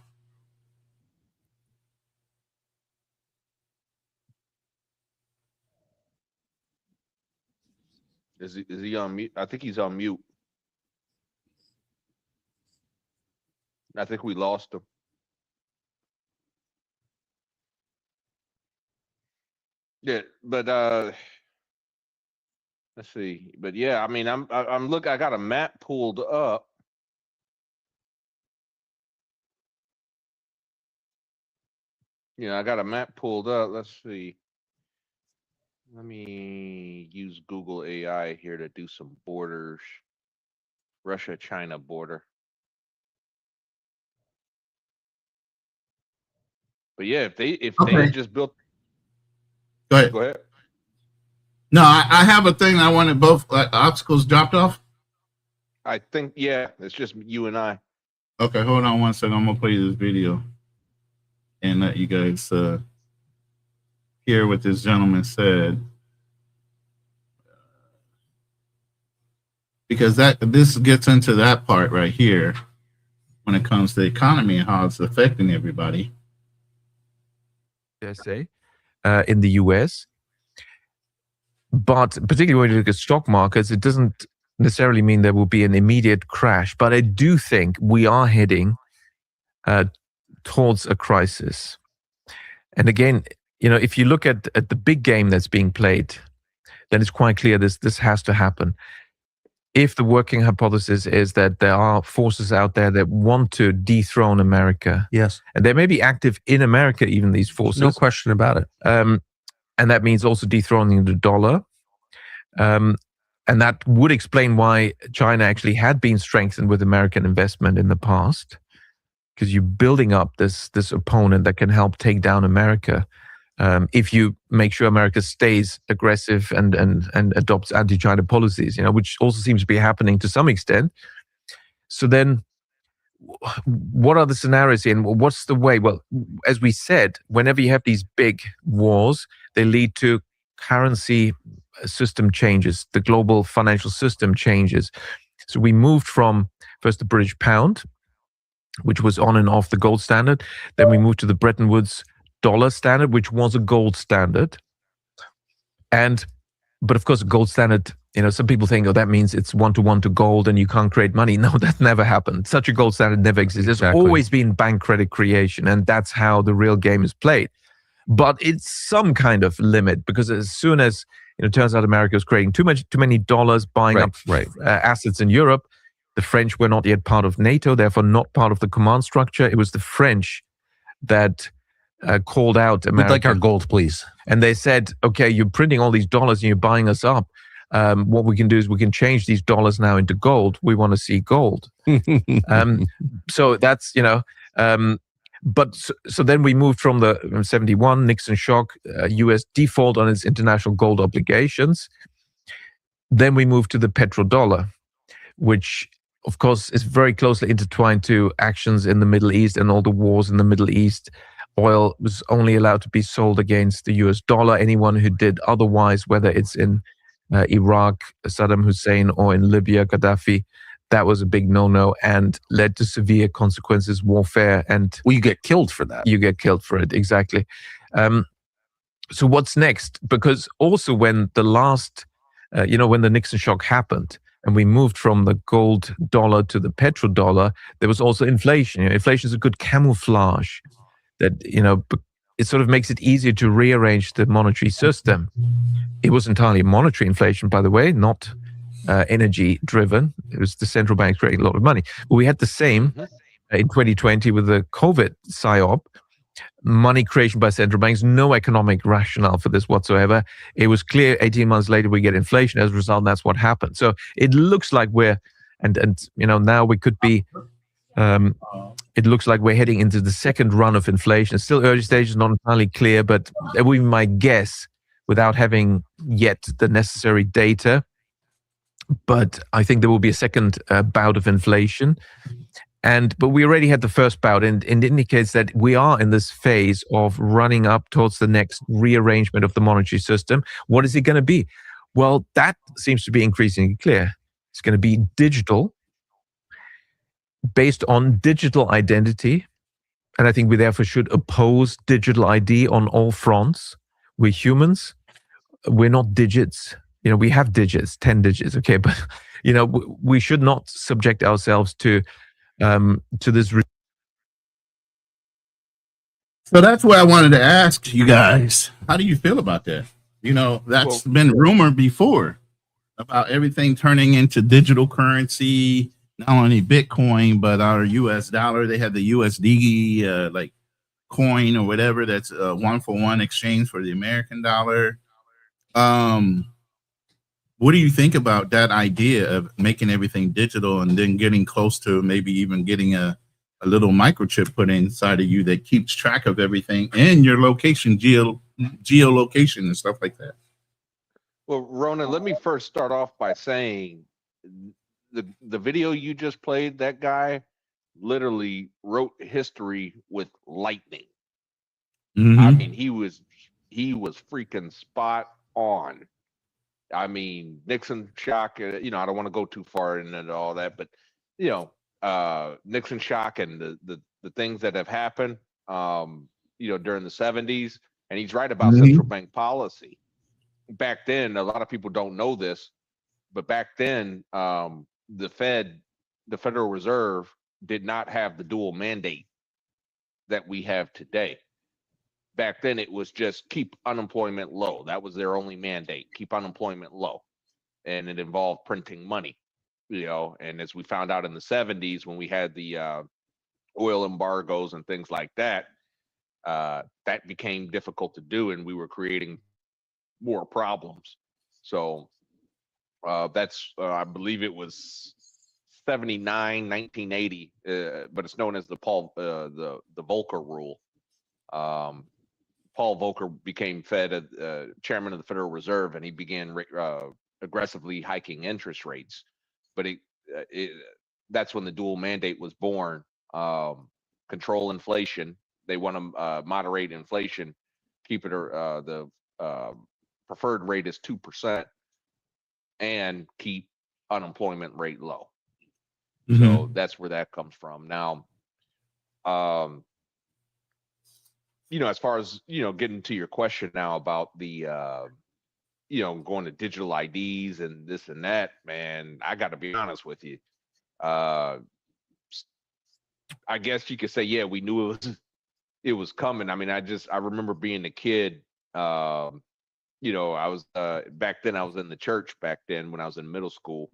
Is he on mute? I think he's on mute. I think we lost him. Yeah, but let's see. But yeah, I mean, I'm look. I got a map pulled up. I got a map pulled up. Let's see. Let me use Google AI here to do some borders. Russia-China border. But yeah, if they had just built. Go ahead. Go ahead. No, I have a thing I wanted both obstacles dropped off. I think, yeah, it's just you and I. Okay, hold on one second. I'm gonna play this video and let you guys hear what this gentleman said, because this gets into that part right here when it comes to the economy and how it's affecting everybody. Say, in the US. But particularly when you look at stock markets, it doesn't necessarily mean there will be an immediate crash. But I do think we are heading towards a crisis. And again, if you look at the big game that's being played, then it's quite clear this has to happen. If the working hypothesis is that there are forces out there that want to dethrone America, yes, and they may be active in America, even these forces, no question about it. And that means also dethroning the dollar, and that would explain why China actually had been strengthened with American investment in the past, because you're building up this opponent that can help take down America. If you make sure America stays aggressive and adopts anti-China policies, which also seems to be happening to some extent. So then, what are the scenarios here, and what's the way? Well, as we said, whenever you have these big wars, they lead to currency system changes. The global financial system changes. So we moved from first the British pound, which was on and off the gold standard. Then we moved to the Bretton Woods dollar standard, which was a gold standard. But of course, a gold standard, some people think, that means it's 1-to-1 to gold and you can't create money. No, that never happened. Such a gold standard never existed. There's always been bank credit creation, and that's how the real game is played. But it's some kind of limit, because as soon as it turns out America was creating too many dollars, buying up assets in Europe, the French were not yet part of NATO, therefore not part of the command structure. It was the French that called out America. We'd like our gold, please. And they said, okay, you're printing all these dollars and you're buying us up. What we can do is we can change these dollars now into gold. We want to see gold. So that's, but so then we moved from the 71 Nixon shock, US default on its international gold obligations. Then we moved to the petrodollar, which of course, is very closely intertwined to actions in the Middle East and all the wars in the Middle East. Oil was only allowed to be sold against the US dollar. Anyone who did otherwise, whether it's in Iraq, Saddam Hussein, or in Libya, Gaddafi, that was a big no-no and led to severe consequences, warfare, and you get killed for that. You get killed for it, exactly. So what's next? Because also when the last, when the Nixon shock happened and we moved from the gold dollar to the petrodollar, there was also inflation. Inflation is a good camouflage that, it sort of makes it easier to rearrange the monetary system. It was entirely monetary inflation, by the way, not energy driven. It was the central bank creating a lot of money. But we had the same in 2020 with the COVID psyop. Money creation by central banks, no economic rationale for this whatsoever. It was clear 18 months later we get inflation. As a result, that's what happened. So it looks like we're, now we could be, it looks like we're heading into the second run of inflation. It's still early stages, not entirely clear, but that would be my guess without having yet the necessary data. But I think there will be a second bout of inflation. But we already had the first bout, and it indicates that we are in this phase of running up towards the next rearrangement of the monetary system. What is it going to be? Well, that seems to be increasingly clear. It's going to be digital, based on digital identity. And I think we therefore should oppose digital ID on all fronts. We're humans. We're not digits. We have digits, 10 digits, okay? But, we should not subject ourselves to this. So that's what I wanted to ask you guys. How do you feel about that? That's been rumored before about everything turning into digital currency, not only Bitcoin, but our US dollar. They have the USD coin or whatever that's a 1-for-1 exchange for the American dollar. What do you think about that idea of making everything digital and then getting close to maybe even getting a little microchip put inside of you that keeps track of everything and your location, geolocation and stuff like that? Well, Ronan, let me first start off by saying the video you just played, that guy literally wrote history with lightning. I mean, he was freaking spot on. I mean, Nixon shock, I don't want to go too far into all that, but, Nixon shock and the things that have happened, during the 70s. And he's right about central bank policy. Back then, a lot of people don't know this, but back then, the Federal Reserve, did not have the dual mandate that we have today. Back then, it was just keep unemployment low. That was their only mandate, keep unemployment low. And it involved printing money, and as we found out in the 70s, when we had the oil embargoes and things like that, that became difficult to do, and we were creating more problems. So that's, I believe it was 79, 1980, but it's known as the the Volcker rule. Paul Volcker became chairman of the Federal Reserve, and he began aggressively hiking interest rates. But that's when the dual mandate was born. Control inflation. They want to moderate inflation, keep it the preferred rate is 2%, and keep unemployment rate low. So that's where that comes from. Now, as far as, getting to your question now about the, going to digital IDs and this and that, man, I got to be honest with you. I guess you could say, yeah, we knew it was coming. I mean, I remember being a kid, I was, back then I was in the church back then when I was in middle school,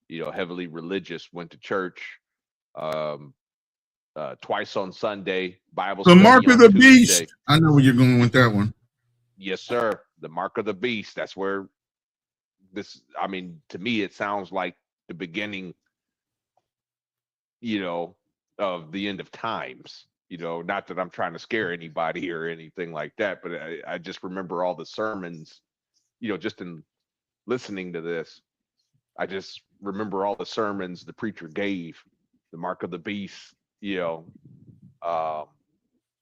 heavily religious, went to church, twice on Sunday, Bible The study mark of on the Tuesday. beast. I know where you're going with that one. Yes, sir. The mark of the beast. That's where to me, it sounds like the beginning, of the end of times. Not that I'm trying to scare anybody or anything like that, but I just remember all the sermons, just in listening to this. I just remember all the sermons the preacher gave, the mark of the beast, you know,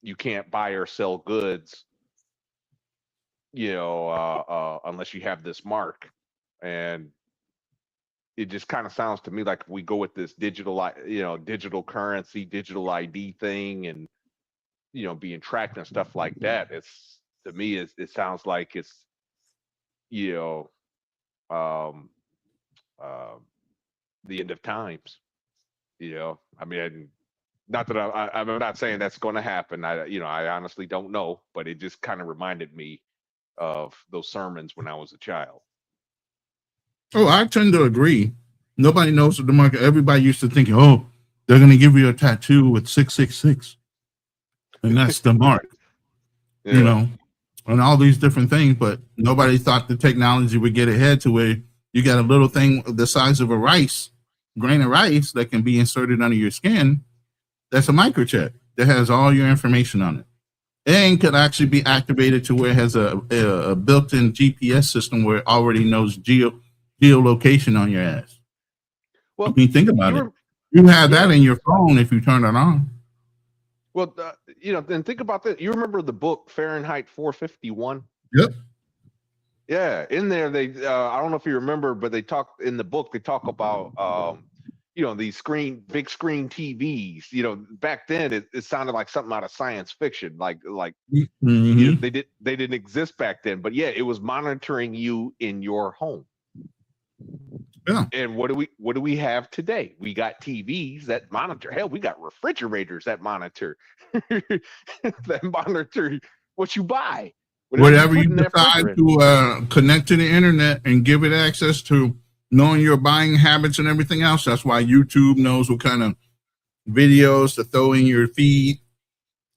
you can't buy or sell goods, you know, unless you have this mark. And it just kind of sounds to me like we go with this digital, you know, digital currency, digital ID thing, and, you know, being tracked and stuff like that. It's, to me, it sounds like it's, you know, the end of times, you know. I mean, not that I'm not saying that's going to happen. You know, I honestly don't know, but it just kind of reminded me of those sermons when I was a child. Oh, I tend to agree. Nobody knows what the market. Everybody used to think, oh, they're going to give you a tattoo with 666, and that's the mark. Yeah. You know, and all these different things, but nobody thought the technology would get ahead to where you got a little thing the size of a grain of rice that can be inserted under your skin. That's a microchip that has all your information on it, and could actually be activated to where it has a built-in GPS system where it already knows geolocation on your ass. Well, I mean, think about it. You have that in your phone if you turn it on. Well, you know, then think about that. You remember the book Fahrenheit 451? Yep. Yeah, in there they I don't know if you remember, but they talk in the book, they talk about you know, these big screen TVs. You know, back then it sounded like something out of science fiction, like you know, they didn't exist back then, but yeah, it was monitoring you in your home. Yeah. And what do we have today? We got TVs that monitor. Hell, we got refrigerators that monitor what you buy. Whatever you decide to connect to the internet and give it access to knowing your buying habits and everything else. That's why YouTube knows what kind of videos to throw in your feed,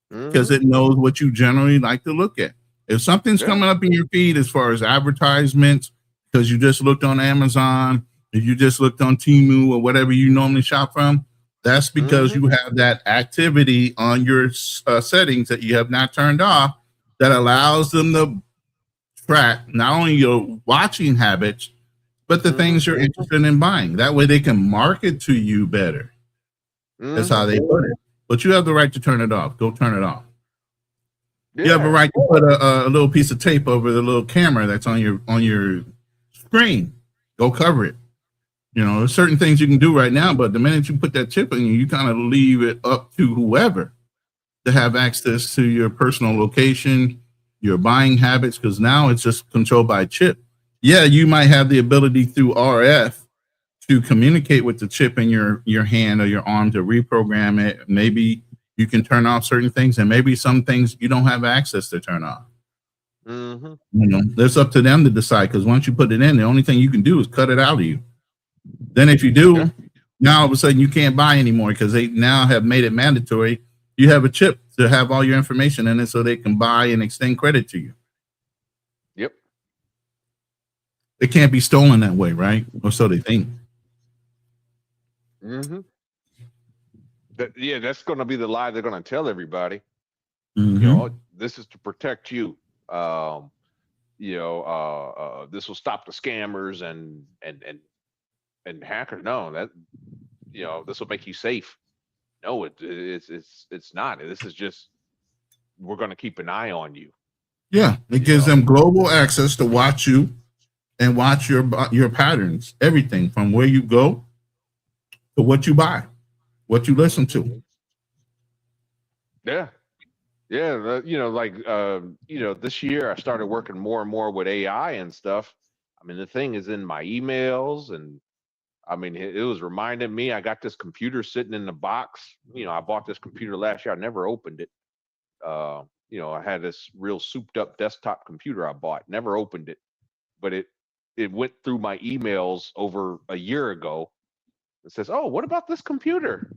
because it knows what you generally like to look at. If something's coming up in your feed as far as advertisements, because you just looked on Amazon, if you just looked on Temu or whatever you normally shop from, that's because you have that activity on your settings that you have not turned off that allows them to track not only your watching habits, but the things you're interested in buying. That way they can market to you better. That's how they put it. But you have the right to turn it off. Go turn it off. You have a right to put a little piece of tape over the little camera that's on your screen. Go cover it. You know, there's certain things you can do right now, but the minute you put that chip in you kind of leave it up to whoever to have access to your personal location, your buying habits, because now it's just controlled by a chip. Yeah, you might have the ability through RF to communicate with the chip in your hand or your arm to reprogram it. Maybe you can turn off certain things, and maybe some things you don't have access to turn off. You know, that's up to them to decide, because once you put it in, the only thing you can do is cut it out of you. Then if you do, now all of a sudden you can't buy anymore because they now have made it mandatory. You have a chip to have all your information in it so they can buy and extend credit to you. Yep. It can't be stolen that way, right? Or so they think. Yeah, that's going to be the lie they're going to tell everybody. You know, this is to protect you. You know, this will stop the scammers and hackers. No, that, you know, this will make you safe. No, it's not. This is just, we're going to keep an eye on you. Yeah, it gives them global access to watch you and watch your patterns, everything from where you go to what you buy, what you listen to. Yeah. Yeah. You know, like, you know, this year I started working more and more with AI and stuff. I mean, the thing is in my emails, and I mean, it was reminding me, I got this computer sitting in the box. You know, I bought this computer last year. I never opened it. You know, I had this real souped up desktop computer I bought, never opened it, but it went through my emails over a year ago. It says, oh, what about this computer?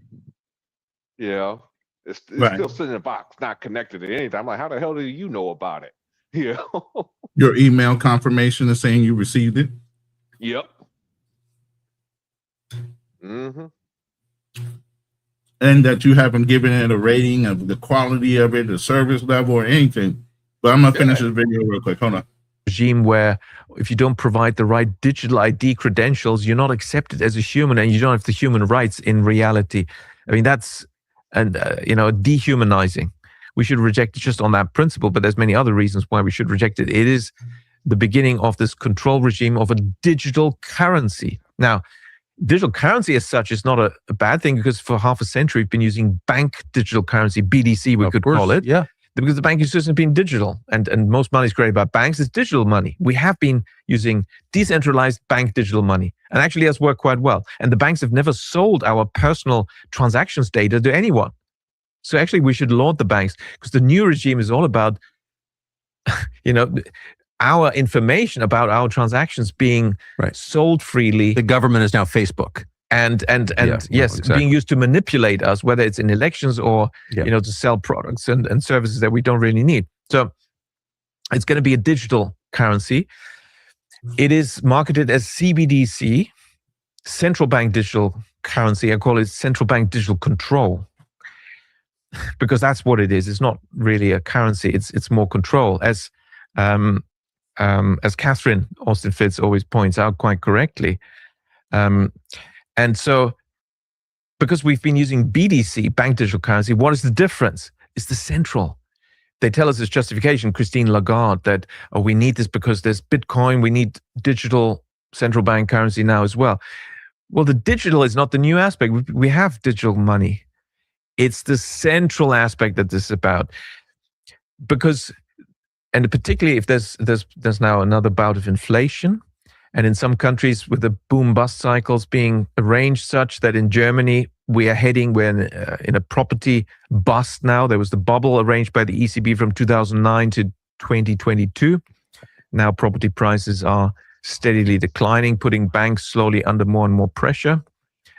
You know, it's still sitting in a box, not connected to anything. I'm like, how the hell do you know about it? You know? Your email confirmation is saying you received it. Yep. And that you haven't given it a rating of the quality of it, the service level, or anything. But I'm gonna finish this video real quick. Hold on. regime where if you don't provide the right digital ID credentials, you're not accepted as a human, and you don't have the human rights in reality. I mean, that's dehumanizing. We should reject it just on that principle, but there's many other reasons why we should reject it. It is the beginning of this control regime of a digital currency. Now, digital currency as such is not a bad thing, because for half a century we've been using bank digital currency, BDC we could call it. Yeah. Because the banking system has been digital, and most money is created by banks. It's digital money. We have been using decentralized bank digital money, and actually has worked quite well. And the banks have never sold our personal transactions data to anyone. So actually we should laud the banks, because the new regime is all about, our information about our transactions being sold freely. The government is now Facebook. And being used to manipulate us, whether it's in elections or to sell products and services that we don't really need. So it's going to be a digital currency. It is marketed as CBDC, central bank digital currency. I call it central bank digital control, because that's what it is. It's not really a currency. It's more control, as Catherine Austin Fitts always points out quite correctly. And so, because we've been using BDC, bank digital currency, what is the difference? It's the central. They tell us as justification, Christine Lagarde, that we need this because there's Bitcoin, we need digital central bank currency now as well. Well, the digital is not the new aspect. We have digital money. It's the central aspect that this is about. Because, and particularly if there's now another bout of inflation, and in some countries with the boom-bust cycles being arranged such that in Germany we're in a property bust now. There was the bubble arranged by the ECB from 2009 to 2022. Now property prices are steadily declining, putting banks slowly under more and more pressure.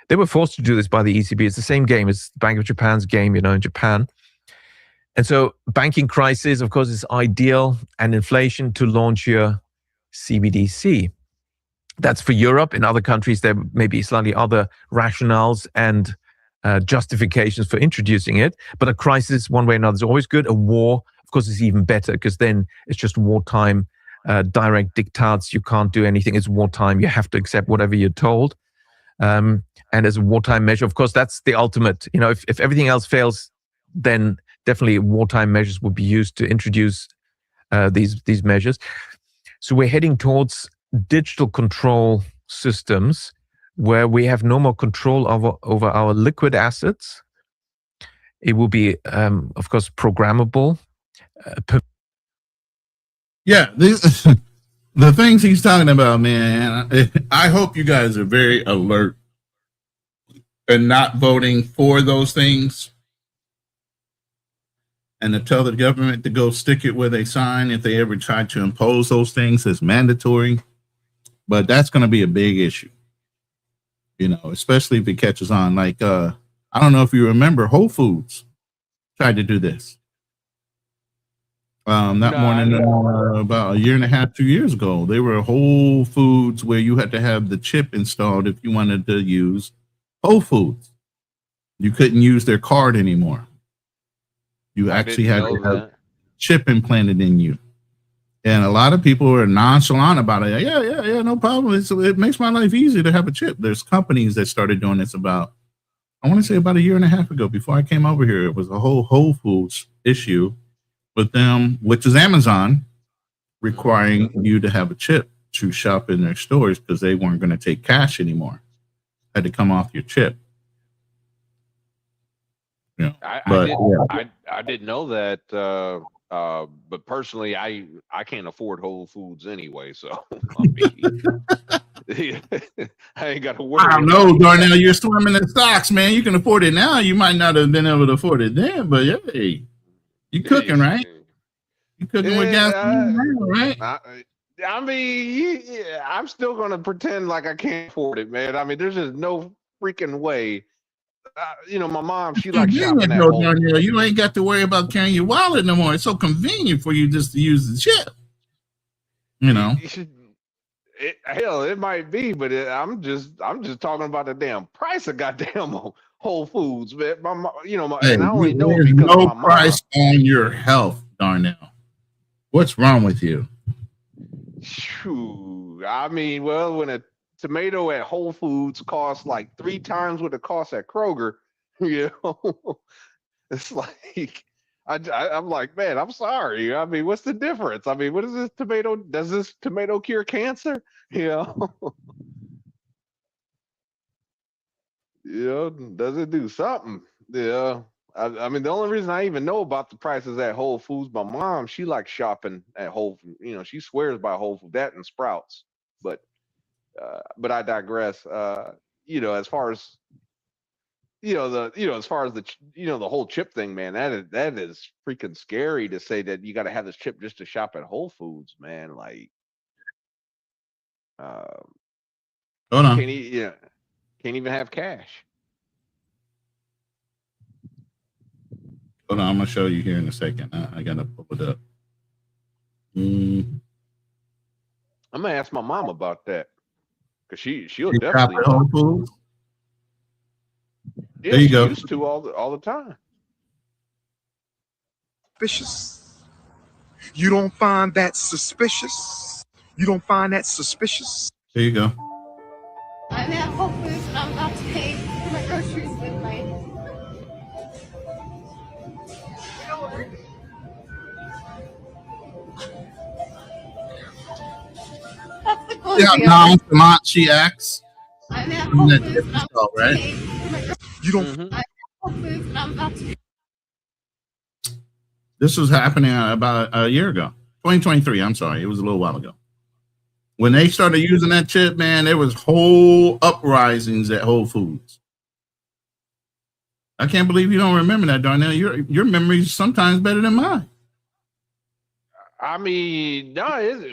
They were forced to do this by the ECB. It's the same game. It's the Bank of Japan's game, in Japan. And so banking crisis, of course, is ideal, and inflation to launch your CBDC. That's for Europe. In other countries, there may be slightly other rationales and justifications for introducing it. But a crisis, one way or another, is always good. A war, of course, is even better, because then it's just wartime direct diktats. You can't do anything. It's wartime. You have to accept whatever you're told. And as a wartime measure, of course, that's the ultimate. If everything else fails, then definitely wartime measures would be used to introduce these measures. So we're heading towards digital control systems where we have no more control over our liquid assets. It will be, of course, programmable. The things he's talking about, man, I hope you guys are very alert and not voting for those things, and to tell the government to go stick it where they sign if they ever try to impose those things as mandatory. But that's going to be a big issue, especially if it catches on. Like, I don't know if you remember, Whole Foods tried to do this. About a year and a half, 2 years ago, they were Whole Foods where you had to have the chip installed if you wanted to use Whole Foods. You couldn't use their card anymore. You actually had to have chip implanted in you. And a lot of people are nonchalant about it. Yeah, no problem. It makes my life easy to have a chip. There's companies that started doing this about a year and a half ago. Before I came over here, it was a whole Whole Foods issue with them, which is Amazon, requiring you to have a chip to shop in their stores because they weren't going to take cash anymore. Had to come off your chip. I didn't know that, but personally, I can't afford Whole Foods anyway, so I ain't got to worry. I don't know, Darnell. You're swimming in stocks, man. You can afford it now. You might not have been able to afford it then, but hey, you cooking, right? You cooking with gas, right? I'm still gonna pretend like I can't afford it, man. I mean, there's just no freaking way. My mom, she likes shopping at home. You ain't got to worry about carrying your wallet no more. It's so convenient for you just to use the chip. Hell, it might be, but I'm just talking about the damn price of goddamn Whole Foods, man. And I only know because no of my price mom. on your health, Darnell. What's wrong with you? Shoo. I mean, well, when a tomato at Whole Foods costs like 3 times what it costs at Kroger, you know, it's like I'm like, man, I'm sorry. I mean, what's the difference? I mean, what is this tomato? Does this tomato cure cancer? You know, does it do something? Yeah. I mean, the only reason I even know about the prices at Whole Foods, my mom, she likes shopping at Whole Foods. You know, she swears by Whole Foods, that and Sprouts. But I digress. As far as as far as the whole chip thing, man, that is freaking scary to say that you got to have this chip just to shop at Whole Foods, man. Like, hold on. Can't even have cash. Hold on, I'm gonna show you here in a second. I gotta pull it up. I'm gonna ask my mom about that because she'll You definitely shop at Whole Foods? Yeah, There you she go. used to all the time. Suspicious. You don't find that suspicious? You don't find that suspicious? There you go. I'm at Whole Foods and I'm about to pay for my groceries with my. That's the close Yeah, deal. nonchalant she acts. I'm at From Whole that Foods dip and I'm stall, about to right? pay for my groceries. You don't. I'm at Whole Foods and I'm about to. This was happening about a year ago, 2023. I'm sorry, it was a little while ago. When they started using that chip, man, there was whole uprisings at Whole Foods. I can't believe you don't remember that, Darnell. Your memory's sometimes better than mine. I mean, no,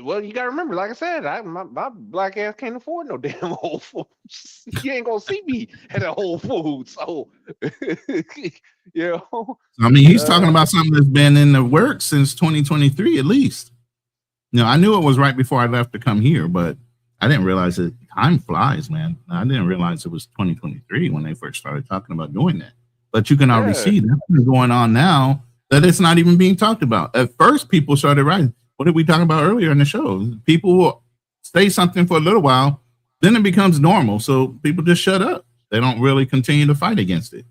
well, you gotta remember, like I said, my black ass can't afford no damn Whole Foods. You ain't gonna see me at a Whole Foods. So, I mean, he's talking about something that's been in the works since 2023 at least. I knew it was right before I left to come here, but I didn't realize it. Time flies, man. I didn't realize it was 2023 when they first started talking about doing that. But you can already see that's been going on now, that it's not even being talked about. At first, people started writing. What did we talk about earlier in the show? People will say something for a little while, then it becomes normal. So people just shut up. They don't really continue to fight against it.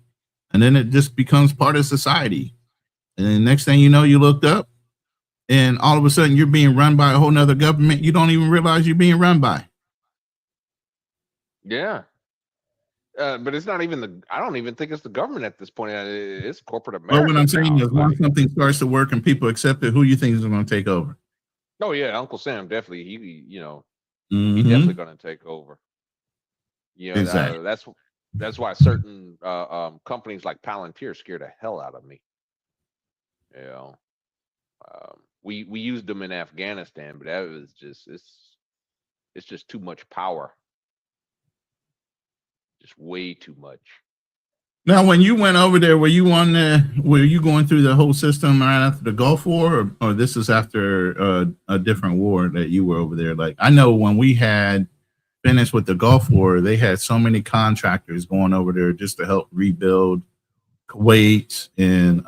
And then it just becomes part of society. And then next thing you know, you looked up and all of a sudden you're being run by a whole nother government you don't even realize you're being run by. yeah. But it's not even I don't even think it's the government at this point. It's corporate America. Well, what I'm saying now. is once something starts to work and people accept it, who you think is going to take over? Oh yeah, Uncle Sam definitely. He Mhm. definitely gonna take over. Exactly. That's why certain companies like Palantir scare the hell out of me. We used them in Afghanistan, but that was just it's just too much power. Just way too much. Now, when you went over there, were you going through the whole system right after the Gulf War, or this is after a different war that you were over there? Like, I know when we had finished with the Gulf War, they had so many contractors going over there just to help rebuild Kuwait, and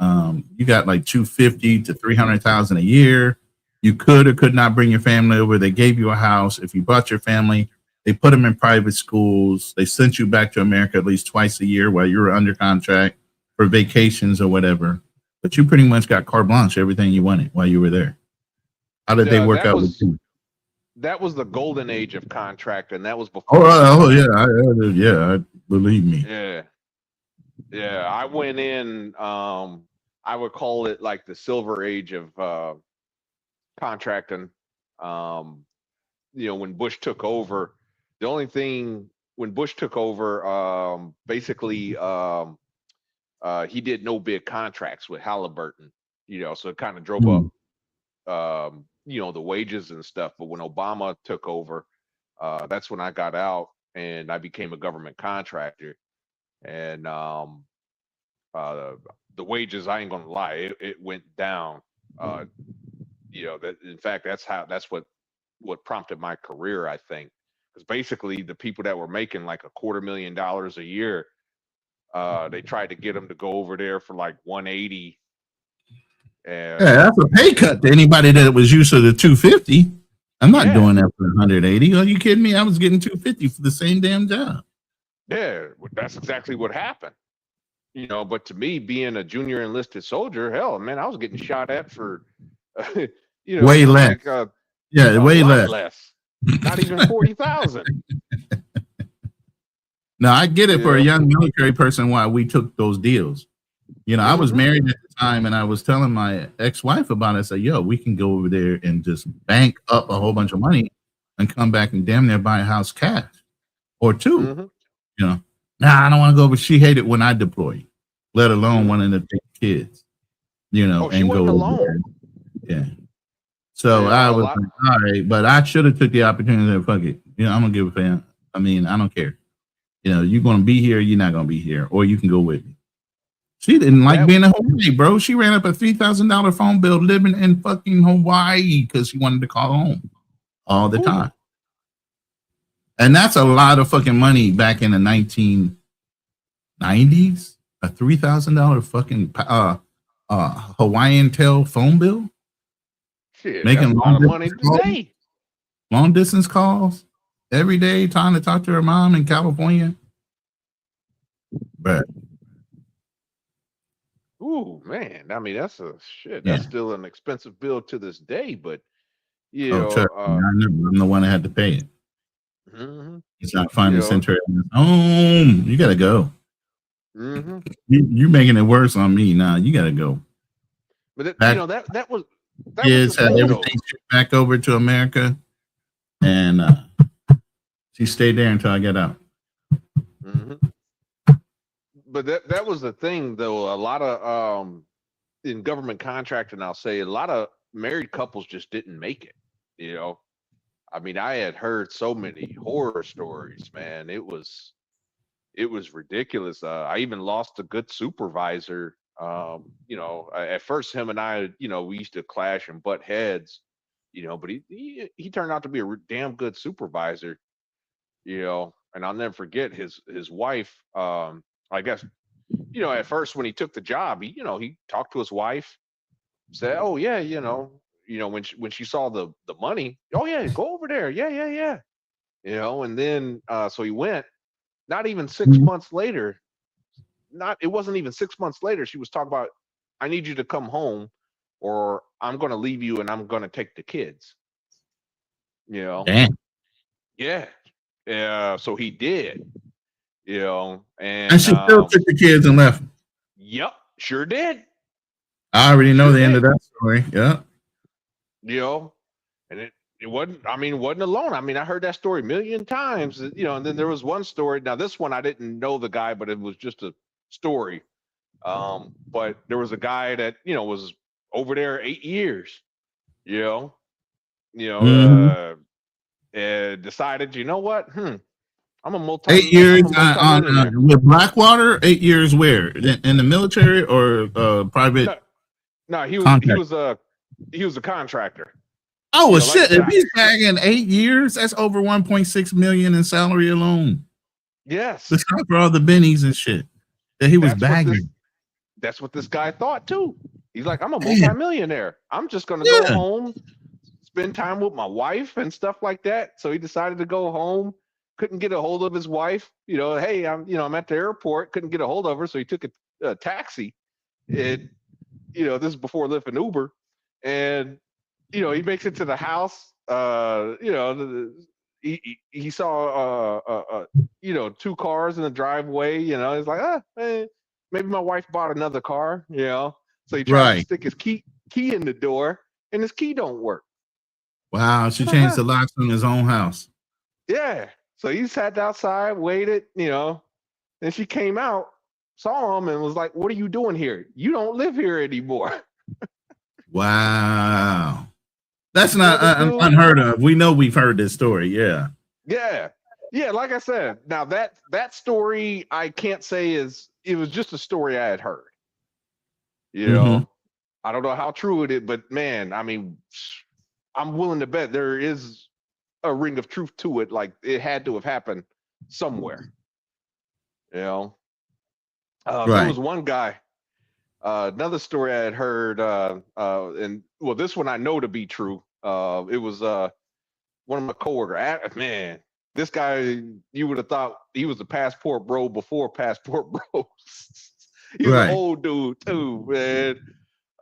you got like $250,000 to $300,000 a year. You could or could not bring your family over. They gave you a house. If you brought your family, they put them in private schools. They sent you back to America at least twice a year while you were under contract for vacations or whatever. But you pretty much got carte blanche, everything you wanted while you were there. How did they work out with you? That was the golden age of contract, and that was before. Yeah, believe me. Yeah. I went in. I would call it like the silver age of contracting. When Bush took over, the only thing when Bush took over, basically, he did no bid contracts with Halliburton. So it kind of drove up, the wages and stuff. But when Obama took over, that's when I got out and I became a government contractor. And the wages, I ain't gonna lie, it went down. That in fact, that's what prompted my career, I think, because basically the people that were making like $250,000 a year, they tried to get them to go over there for like 180. And Yeah, that's a pay cut to anybody that was used to the 250. I'm not doing that for 180. Are you kidding me? I was getting 250 for the same damn job. Yeah, that's exactly what happened. You know, but to me, being a junior enlisted soldier, hell, man, I was getting shot at for, you know, Way less. like, way lot less. Not even 40,000. Now I get it for a young military person why we took those deals. You know, I was married at the time, and I was telling my ex-wife about it. I said, "Yo, we can go over there and just bank up a whole bunch of money and come back and damn near buy a house cash or two." You know, nah, I don't want to go. But she hated when I deployed, let alone wanting to take kids. You know, and go over there. Yeah. So I was like, all right, but I should have took the opportunity to fuck it. You know, I'm gonna give a fan. I mean, I don't care. You know, you're gonna be here, you're not gonna be here, or you can go with me. She didn't like being in Hawaii, bro. She ran up a $3,000 phone bill living in fucking Hawaii because she wanted to call home all the time. And that's a lot of fucking money back in the 1990s. A $3,000 fucking Hawaiian Tel phone bill. Shit, making that's a lot of money today. Long distance calls every day, trying to talk to her mom in California. But ooh, man, I mean, that's a shit. That's still an expensive bill to this day, but you know, I'm the one that had to pay it. It's not finding You know. center at his home. You gotta go. You're making it worse on me now. You gotta go. But it, Back- you know that was Kids the had thing, though. everything shipped back over to America, and she stayed there until I got out. But that was the thing, though. A lot of in government contracting, I'll say a lot of married couples just didn't make it. You know, I mean, I had heard so many horror stories, man. It was ridiculous. I even lost a good supervisor. You know, at first him and I, you know, we used to clash and butt heads, you know, but he turned out to be a damn good supervisor, you know, and I'll never forget his wife. I guess, you know, at first when he took the job, he talked to his wife, said, "Oh yeah, you know, when she saw the money, oh yeah, go over there, yeah, you know," and then so he went. Not even 6 months later. It wasn't even 6 months later. She was talking about, "I need you to come home, or I'm going to leave you and I'm going to take the kids." You know. Damn. Yeah. So he did. You know, and And she still took the kids and left. Yep, sure did. I already know the end of that story. Yeah. You know, and it wasn't, I mean, it wasn't alone. I mean, I heard that story a million times, you know, and then there was one story. Now, this one, I didn't know the guy, but it was just a story. But there was a guy that, you know, was over there 8 years, and decided, you know what? I'm a 8 years on with Blackwater. 8 years where? In the military or private? No, he was a contractor. Oh, well, You know, shit. like If he's bagging 8 years, that's over 1.6 million in salary alone. Yes. Let's talk for all the bennies and shit that he was bagging. That's what this guy thought too. He's like, I'm a multimillionaire. I'm just gonna go home, spend time with my wife and stuff like that. So he decided to go home. Couldn't get a hold of his wife. You know, hey, I'm at the airport. Couldn't get a hold of her, so he took a taxi. And this is before Lyft and Uber. And he makes it to the house. He saw two cars in the driveway. He's like, maybe my wife bought another car. So he tries to stick his key in the door, and his key don't work. Wow, she changed the locks in his own house. Yeah. So he sat outside, waited. Then she came out, saw him, and was like, "What are you doing here? You don't live here anymore." Wow. That's not unheard of. We know we've heard this story. Yeah. Yeah. Like I said, now that story I can't say it was just a story I had heard. I don't know how true it is, but man, I mean, I'm willing to bet there is a ring of truth to it. Like it had to have happened somewhere. There was one guy. Another story I had heard, and well, this one I know to be true. It was one of my coworkers. Man, this guy, you would have thought he was a passport bro before passport bros. He was an old dude too, man.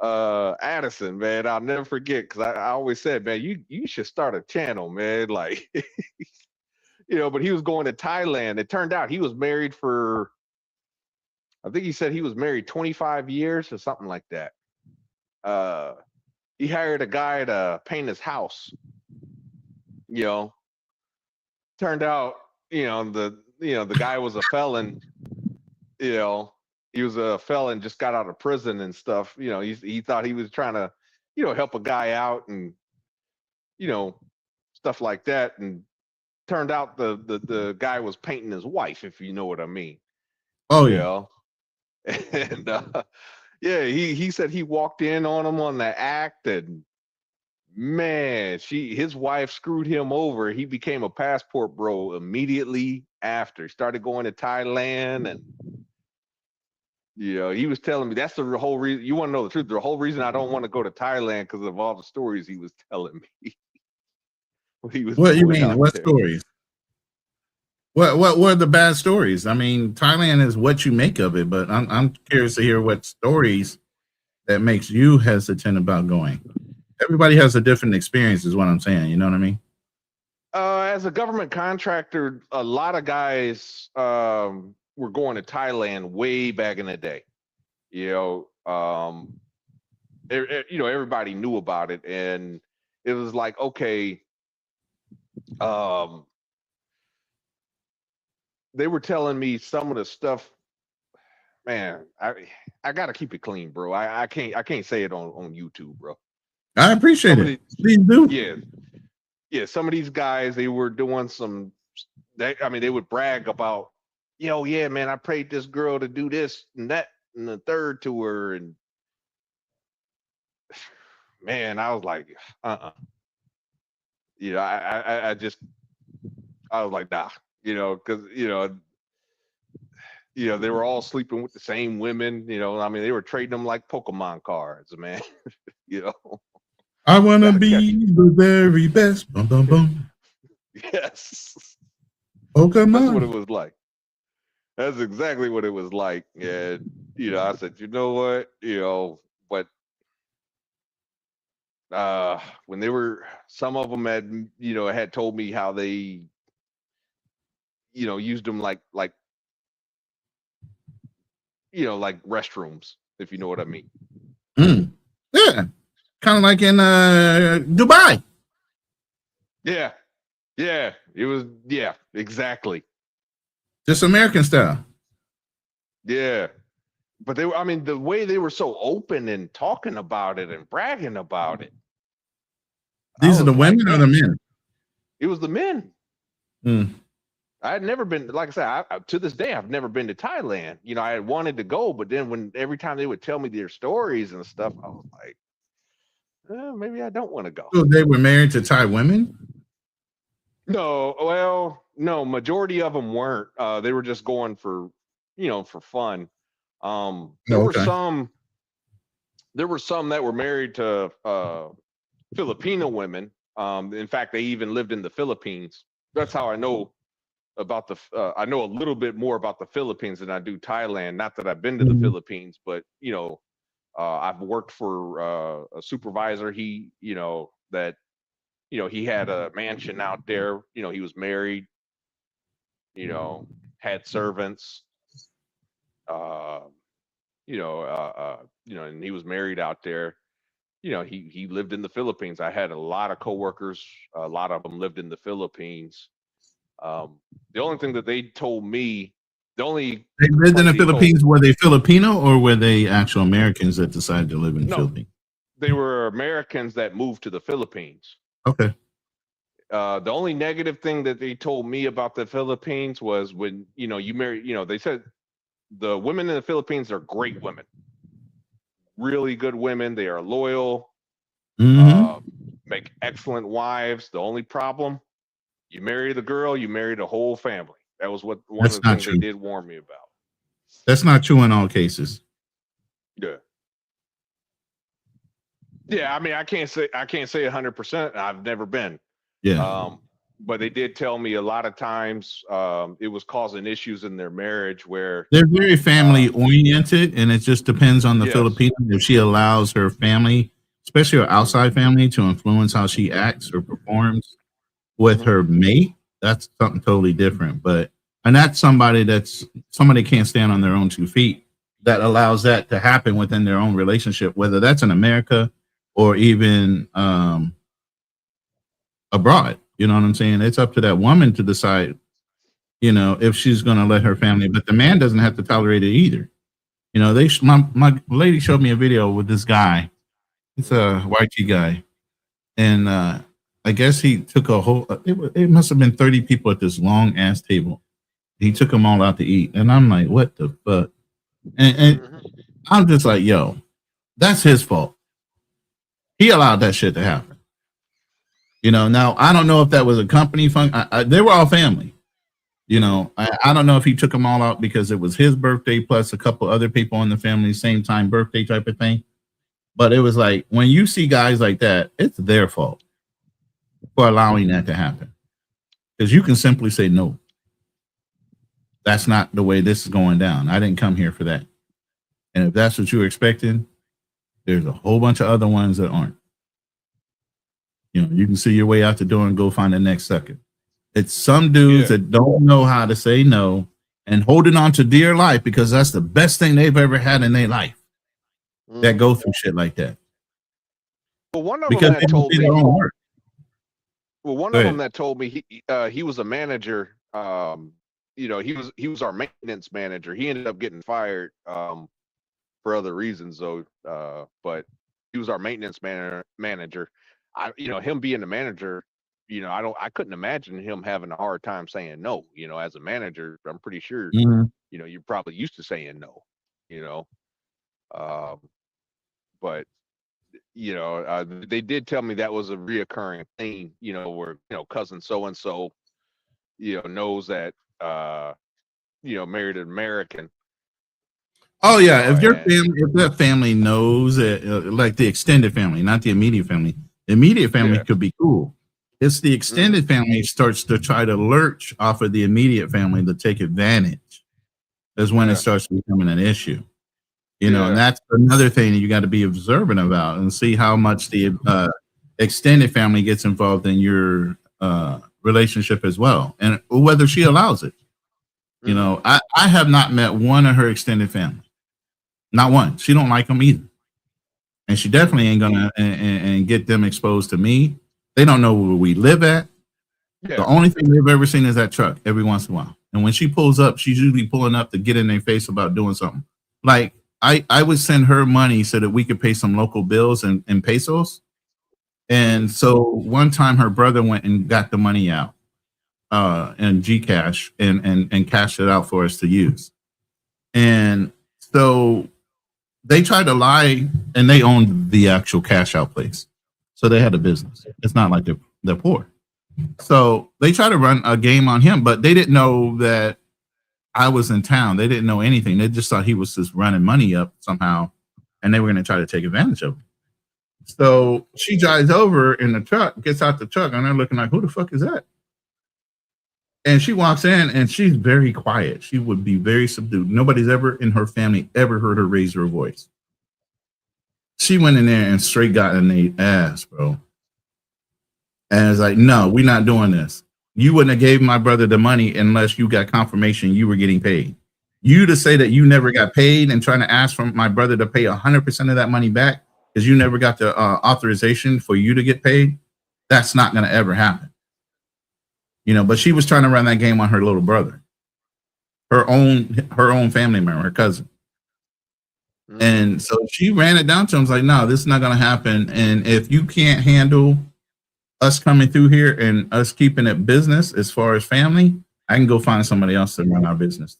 Addison, man, I'll never forget, because I always said, man, you should start a channel, man. Like, but he was going to Thailand. It turned out he was married for, I think he said he was married 25 years or something like that. He hired a guy to paint his house. Turned out, the guy was a felon. He was a felon, just got out of prison and stuff. He thought he was trying to, help a guy out and, stuff like that. And turned out the guy was painting his wife, if you know what I mean. Oh yeah. And he said he walked in on him on the act, and man, his wife screwed him over. He became a passport bro immediately after. He started going to Thailand, and he was telling me that's the whole reason. You want to know the truth? The whole reason I don't want to go to Thailand, because of all the stories he was telling me. What you mean? What stories? What were the bad stories? I mean, Thailand is what you make of it, but I'm curious to hear what stories that makes you hesitant about going. Everybody has a different experience, is what I'm saying. You know what I mean? As a government contractor, a lot of guys were going to Thailand way back in the day. Everybody knew about it, and it was like, okay, they were telling me some of the stuff. Man, I gotta keep it clean, bro. I can't say it on YouTube, bro. I appreciate it. Please do. Yeah. Some of these guys, they were doing they would brag about, yeah, man, I prayed this girl to do this and that and the third to her, and man, I was like, I was like, nah, because they were all sleeping with the same women. They were trading them like Pokemon cards, man. I want to be the very best. Boom, boom, boom. Yes. Pokemon. That's what it was like. That's exactly what it was like. And, I said, you know what? But when they were, some of them had told me how they, used them like restrooms, if you know what I mean. Yeah. Kind of like in Dubai. Yeah. It was, exactly. Just American style. Yeah. But the way they were so open and talking about it and bragging about it. These are the women or the men? It was the men. I had never been, like I said, to this day, I've never been to Thailand. I had wanted to go, but then every time they would tell me their stories and stuff, I was like, maybe I don't want to go. So they were married to Thai women? No, majority of them weren't. They were just going for, for fun. There were some that were married to Filipino women. In fact, they even lived in the Philippines. That's how I know about I know a little bit more about the Philippines than I do Thailand. Not that I've been to the Philippines, but I've worked for a supervisor. He had a mansion out there. He was married. Had servants. And he was married out there. He lived in the Philippines. I had a lot of coworkers. A lot of them lived in the Philippines. The only thing that they told me, they lived in the Philippines. Were they Filipino or were they actual Americans that decided to live in the Philippines? They were Americans that moved to the Philippines. Okay. The only negative thing that they told me about the Philippines was when, you marry, they said the women in the Philippines are great women, really good women. They are loyal, make excellent wives. The only problem, you marry the girl, you marry the whole family. That was one of the things they did warn me about. That's not true in all cases. Yeah. Yeah, I can't say 100%. I've never been. Yeah. But they did tell me a lot of times it was causing issues in their marriage where they're very family oriented, and it just depends on the Yes. Filipino if she allows her family, especially her outside family, to influence how she acts or performs with her mate. That's something totally different. And that's somebody can't stand on their own 2 feet, that allows that to happen within their own relationship, whether that's in America or even abroad. You know what I'm saying? It's up to that woman to decide, if she's going to let her family, but the man doesn't have to tolerate it either. My lady showed me a video with this guy. It's a white guy. And I guess he took a whole, it must have been 30 people at this long ass table. He took them all out to eat. And I'm like, what the fuck? And I'm just like, yo, that's his fault. He allowed that shit to happen. Now I don't know if that was a company fund. They were all family. I don't know if he took them all out because it was his birthday plus a couple other people in the family, same time birthday type of thing. But it was like, when you see guys like that, it's their fault for allowing that to happen. Because you can simply say, no, that's not the way this is going down. I didn't come here for that. And if that's what you're expecting, there's a whole bunch of other ones that aren't. You can see your way out the door and go find the next second. It's some dudes that don't know how to say no and holding on to dear life because that's the best thing they've ever had in their life that go through shit like that. Well, one of Because them that told me. Go ahead. That told me he was a manager. He was our maintenance manager. He ended up getting fired for other reasons though. But he was our maintenance manager. Him being the manager, I couldn't imagine him having a hard time saying no. As a manager, I'm pretty sure you're probably used to saying no. But they did tell me that was a reoccurring thing, where, cousin so-and-so, knows that, married an American. Oh yeah. If that family knows it, like the extended family, not the immediate family, the immediate family could be cool. It's the extended family starts to try to lurch off of the immediate family to take advantage. Is when it starts becoming an issue. And that's another thing that you got to be observant about and see how much the extended family gets involved in your relationship as well, and whether she allows it. I have not met one of her extended family, not one. She don't like them either, and she definitely ain't gonna and get them exposed to me. They don't know where we live at. The only thing they've ever seen is that truck every once in a while, and when she pulls up, she's usually pulling up to get in their face about doing something. Like I would send her money so that we could pay some local bills in pesos. And so one time her brother went and got the money out in Gcash and cashed it out for us to use. And so they tried to lie, and they owned the actual cash out place. So they had a business. It's not like they're poor. So they tried to run a game on him, but they didn't know that I was in town. They didn't know anything. They just thought he was just running money up somehow, and they were going to try to take advantage of him. So she drives over in the truck, gets out the truck, and they're looking like, who the fuck is that? And she walks in, and she's very quiet. She would be very subdued. Nobody's ever in her family ever heard her raise her voice. She went in there and straight got in the ass, bro. And it's like, no, we're not doing this. You wouldn't have gave my brother the money unless you got confirmation you were getting paid. You to say that you never got paid and trying to ask for my brother to pay 100% of that money back because you never got the authorization for you to get paid, that's not going to ever happen. But she was trying to run that game on her little brother, her own family member, her cousin. And so she ran it down to him. Like, no, this is not going to happen. And if you can't handle us coming through here and us keeping it business as far as family, I can go find somebody else to run our business.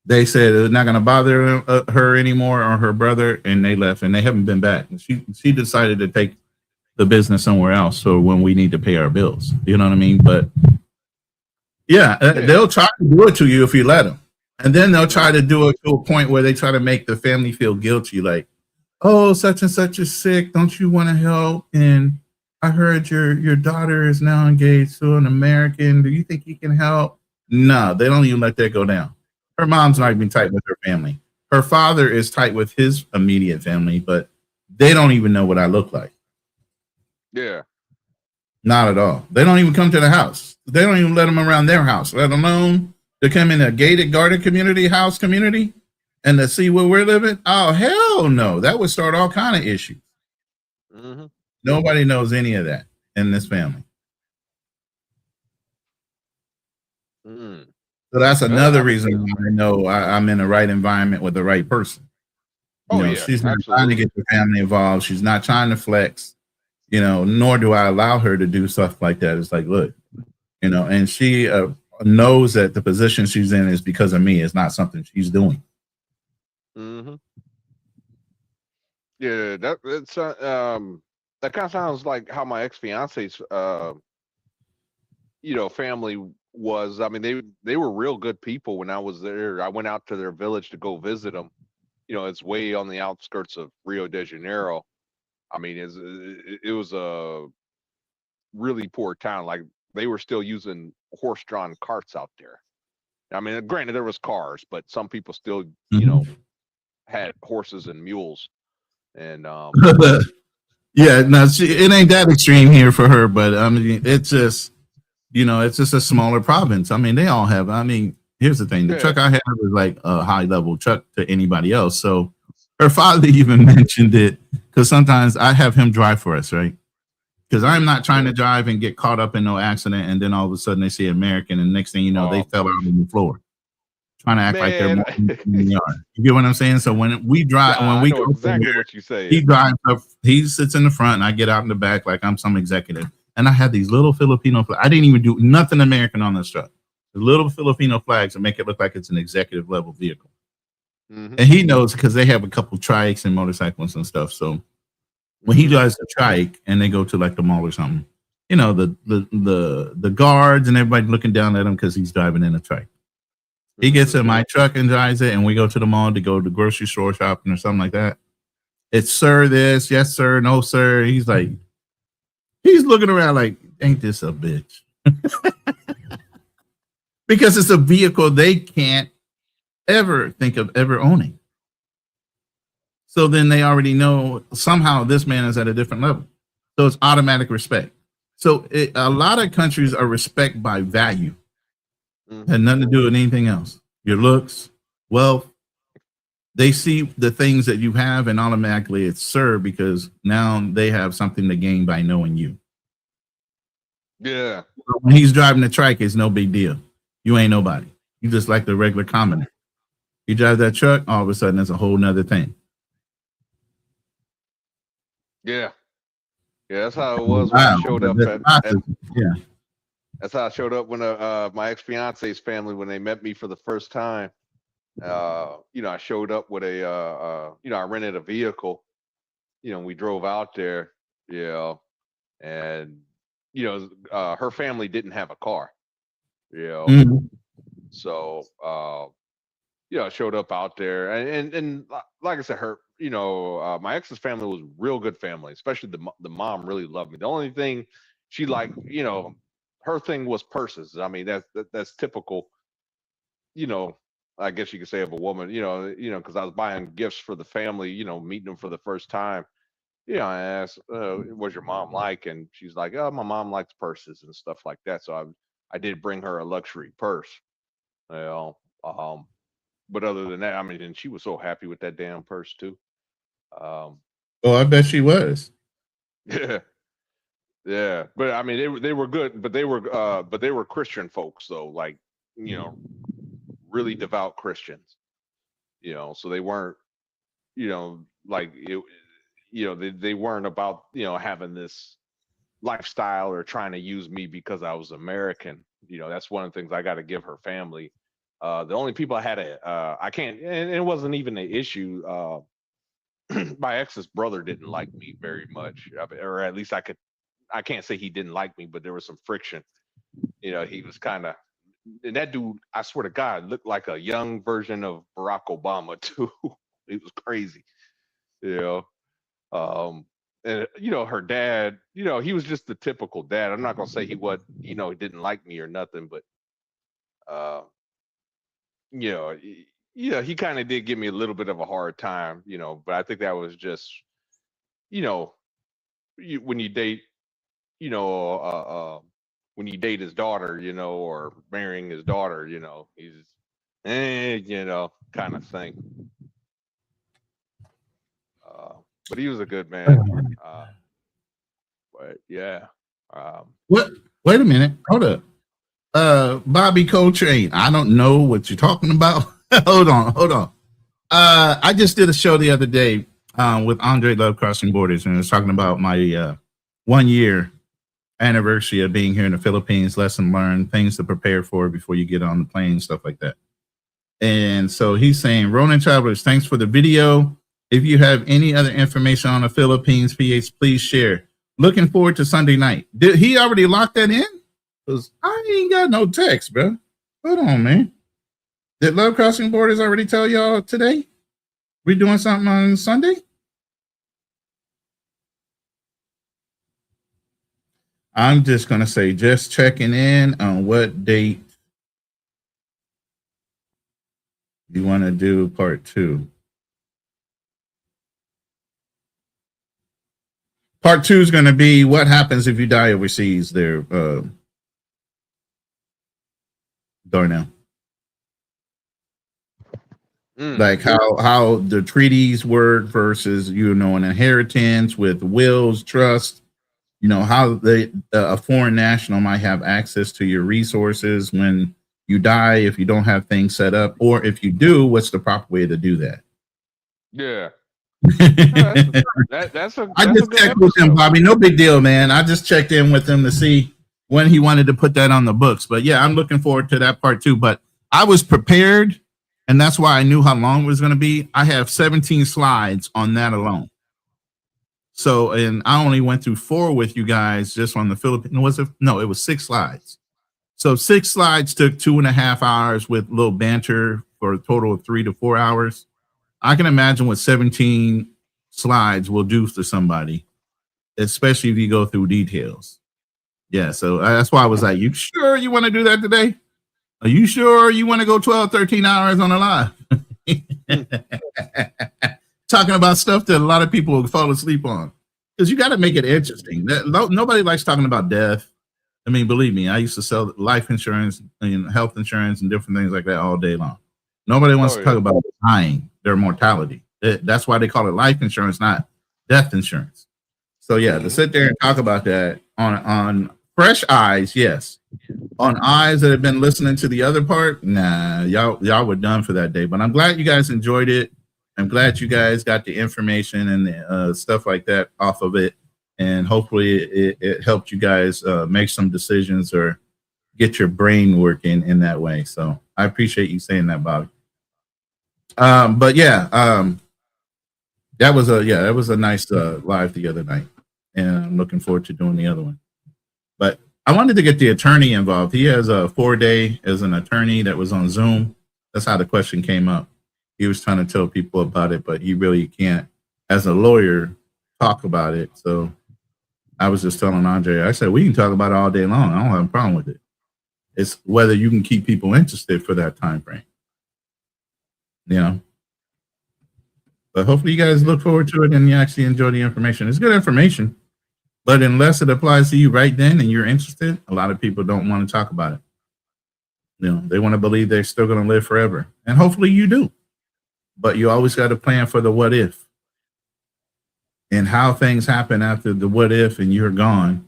They said it's not going to bother her anymore or her brother, and they left, and they haven't been back. And she decided to take the business somewhere else. So when we need to pay our bills, you know what I mean? But yeah, they'll try to do it to you if you let them. And then they'll try to do it to a point where they try to make the family feel guilty. Like, oh, such and such is sick. Don't you want to help? And I heard your daughter is now engaged to an American. Do you think you can help? No, they don't even let that go down. Her mom's not even tight with her family. Her father is tight with his immediate family, but they don't even know what I look like. Yeah. Not at all. They don't even come to the house. They don't even let them around their house, let alone to come in a gated guarded community, house community, and to see where we're living. Oh, hell no. That would start all kind of issues. Mm-hmm. Nobody knows any of that in this family. Mm. So that's another reason why I know I'm in the right environment with the right person. You know, she's not trying to get the family involved. She's not trying to flex, you know, nor do I allow her to do stuff like that. It's like, look, you know, and she knows that the position she's in is because of me. It's not something she's doing. Mm-hmm. Yeah, that's that kind of sounds like how my ex-fiance's you know, family was. I mean, they were real good people when I was there. I went out to their village to go visit them. You know, it's way on the outskirts of Rio de Janeiro. I mean, it was a really poor town. Like, they were still using horse-drawn carts out there. I mean, granted, there was cars, but some people still, you know, had horses and mules. And yeah, no, it ain't that extreme here for her, but I mean, it's just, you know, it's just a smaller province. I mean, they all have. I mean, here's the thing: the truck I have is like a high-level truck to anybody else. So her father even mentioned it because sometimes I have him drive for us, right? Because I'm not trying to drive and get caught up in no accident, and then all of a sudden they see American, and next thing you know, they fell out on the floor, trying to act like they're more than they are. You get what I'm saying? So when we drive, when we know go exactly somewhere, what you say. he drives up, he sits in the front, and I get out in the back like I'm some executive. And I had these little Filipino flags. I didn't even do nothing American on this truck. The little Filipino flags that make it look like it's an executive level vehicle. Mm-hmm. And he knows because they have a couple trikes and motorcycles and stuff. So when he drives the trike and they go to like the mall or something, you know, the guards and everybody looking down at him because he's driving in a trike. He gets in my truck and drives it, and we go to the mall to go to grocery store shopping or something like that. It's sir this, yes sir, no sir. He's like, he's looking around like, ain't this a bitch? Because it's a vehicle they can't ever think of ever owning. So then they already know somehow this man is at a different level. So it's automatic respect. So a lot of countries are respect by value. Had nothing to do with anything else. Your looks, wealth. They see the things that you have and automatically it's sir because now they have something to gain by knowing you. Yeah. When he's driving the trike, it's no big deal. You ain't nobody. You just like the regular commoner. You drive that truck, all of a sudden it's a whole nother thing. Yeah. Yeah, that's how it was when I showed up yeah. That's how I showed up when my ex-fiance's family, when they met me for the first time. You know, I showed up with a you know, I rented a vehicle. You know, we drove out there, you know, and you know, her family didn't have a car, you know. So you know, I showed up out there and like I said, her, you know, my ex's family was real good family, especially the mom really loved me. The only thing she liked, you know, her thing was purses. I mean, that's typical, you know, I guess you could say of a woman, you know, because I was buying gifts for the family, you know, meeting them for the first time. You know, I asked, what's your mom like? And she's like, oh, my mom likes purses and stuff like that. So I did bring her a luxury purse, you know. But other than that, I mean, and she was so happy with that damn purse too. Oh, I bet she was. Yeah. Yeah, but I mean, they were good, but they were Christian folks though, like, you know, really devout Christians, you know, so they weren't, you know, like it, you know, they weren't about, you know, having this lifestyle or trying to use me because I was American. You know, that's one of the things I got to give her family. The only people I had I can't, and it wasn't even an issue. My ex's brother didn't like me very much, or at least I can't say he didn't like me, but there was some friction. You know, he was kind of, and that dude, I swear to God, looked like a young version of Barack Obama too. He was crazy, you know. and her dad, he was just the typical dad. I'm not gonna say he didn't like me or nothing, but he kind of did give me a little bit of a hard time, but I think that was just, when you date, when you date his daughter, or marrying his daughter, he's, kind of thing. But he was a good man. But yeah. What? Wait a minute. Hold up. Bobby Coltrane. I don't know what you're talking about. hold on. I just did a show the other day with Andre Love Crossing Borders, and I was talking about my 1 year anniversary of being here in the Philippines, lesson learned, things to prepare for before you get on the plane, stuff like that. And so he's saying, Ronin Travelers, thanks for the video. If you have any other information on the Philippines, PH, please share. Looking forward to Sunday night. Did he already lock that in? Because I ain't got no text, bro. Hold on, man. Did Love Crossing Borders already tell y'all today? We doing something on Sunday? I'm just going to say, just checking in on what date you want to do part 2. Part 2 is going to be what happens if you die overseas there, Darnell. Like how the treaties work versus, an inheritance with wills, trust, how a foreign national might have access to your resources when you die if you don't have things set up, or if you do, what's the proper way to do that? Yeah. I just checked with him, Bobby. No big deal, man. I just checked in with him to see when he wanted to put that on the books. But yeah, I'm looking forward to that part 2. But I was prepared, and that's why I knew how long it was going to be. I have 17 slides on that alone. So, and I only went through 4 with you guys just on the Philippines. It was 6 slides. So 6 slides took 2.5 hours with a little banter for a total of 3 to 4 hours. I can imagine what 17 slides will do for somebody, especially if you go through details. Yeah, so that's why I was like, you sure you want to do that today? Are you sure you want to go 12, 13 hours on a live? Talking about stuff that a lot of people will fall asleep on. Because you got to make it interesting. Nobody likes talking about death. I mean, believe me, I used to sell life insurance and health insurance and different things like that all day long. Nobody wants to talk about dying, their mortality. That's why they call it life insurance, not death insurance. So yeah, to sit there and talk about that on fresh eyes, yes. On eyes that have been listening to the other part, nah, y'all were done for that day. But I'm glad you guys enjoyed it. I'm glad you guys got the information and stuff like that off of it. And hopefully it helped you guys make some decisions or get your brain working in that way. So I appreciate you saying that, Bobby. But yeah, that was a nice live the other night, and I'm looking forward to doing the other one. But I wanted to get the attorney involved. He has a 4-day as an attorney that was on Zoom. That's how the question came up. He was trying to tell people about it, but he really can't, as a lawyer, talk about it. So I was just telling Andre, I said, we can talk about it all day long. I don't have a problem with it. It's whether you can keep people interested for that time frame. But hopefully you guys look forward to it and you actually enjoy the information. It's good information, but unless it applies to you right then and you're interested, a lot of people don't want to talk about it. They want to believe they're still going to live forever, and hopefully you do, but you always got to plan for the what if and how things happen after the what if and you're gone.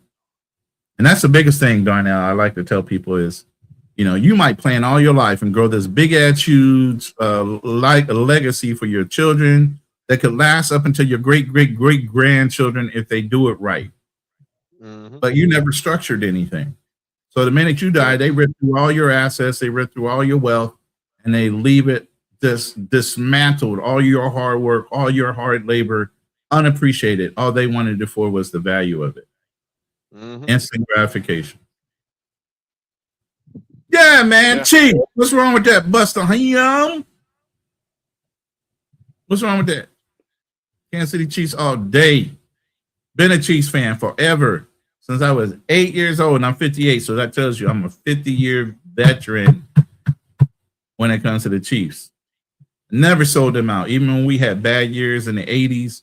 And that's the biggest thing, Darnell, I like to tell people is, you might plan all your life and grow this big ass huge like a legacy for your children that could last up until your great grandchildren if they do it right. Mm-hmm. But you never structured anything. So the minute you die, they rip through all your assets, they rip through all your wealth, and they leave it dismantled, all your hard work, all your hard labor, unappreciated. All they wanted it for was the value of it. Mm-hmm. Instant gratification. Yeah, man. Yeah. Chief, what's wrong with that, Buster? What's wrong with that? Kansas City Chiefs all day. Been a Chiefs fan forever, since I was 8 years old, and I'm 58. So that tells you I'm a 50-year veteran when it comes to the Chiefs. Never sold them out, even when we had bad years in the 80s.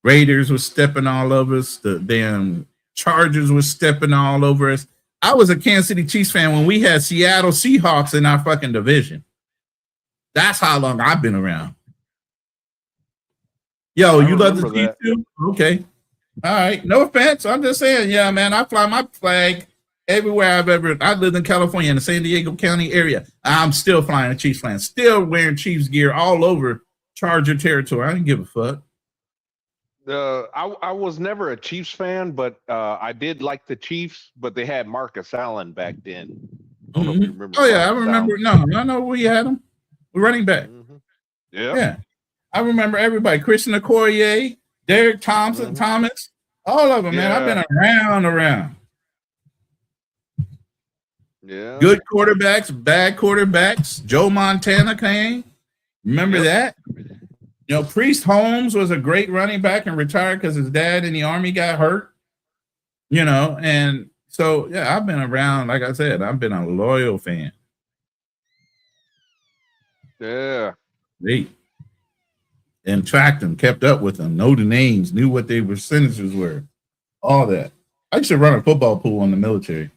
Raiders was stepping all over us. The damn Chargers was stepping all over us. I was a Kansas City Chiefs fan when we had Seattle Seahawks in our fucking division. That's how long I've been around. Yo, you love the Chiefs too? Okay. All right. No offense. I'm just saying, yeah, man, I fly my flag everywhere I lived in California in the San Diego County area. I'm still flying a Chiefs flag, still wearing Chiefs gear all over Charger territory. I didn't give a fuck. I was never a Chiefs fan, but I did like the Chiefs, but they had Marcus Allen back then. I don't know if you remember. Oh, yeah, I remember. No, I know we had him. Running back. Yeah. I remember everybody. Christian Okoye, Derek Thomas, all of them, man. I've been around. Yeah. Good quarterbacks, bad quarterbacks. Joe Montana came. Remember that? You know, Priest Holmes was a great running back and retired because his dad in the Army got hurt. You know, and so, yeah, I've been around. Like I said, I've been a loyal fan. Yeah. Great. And tracked them, kept up with them, know the names, knew what their percentages were, all that. I used to run a football pool in the military.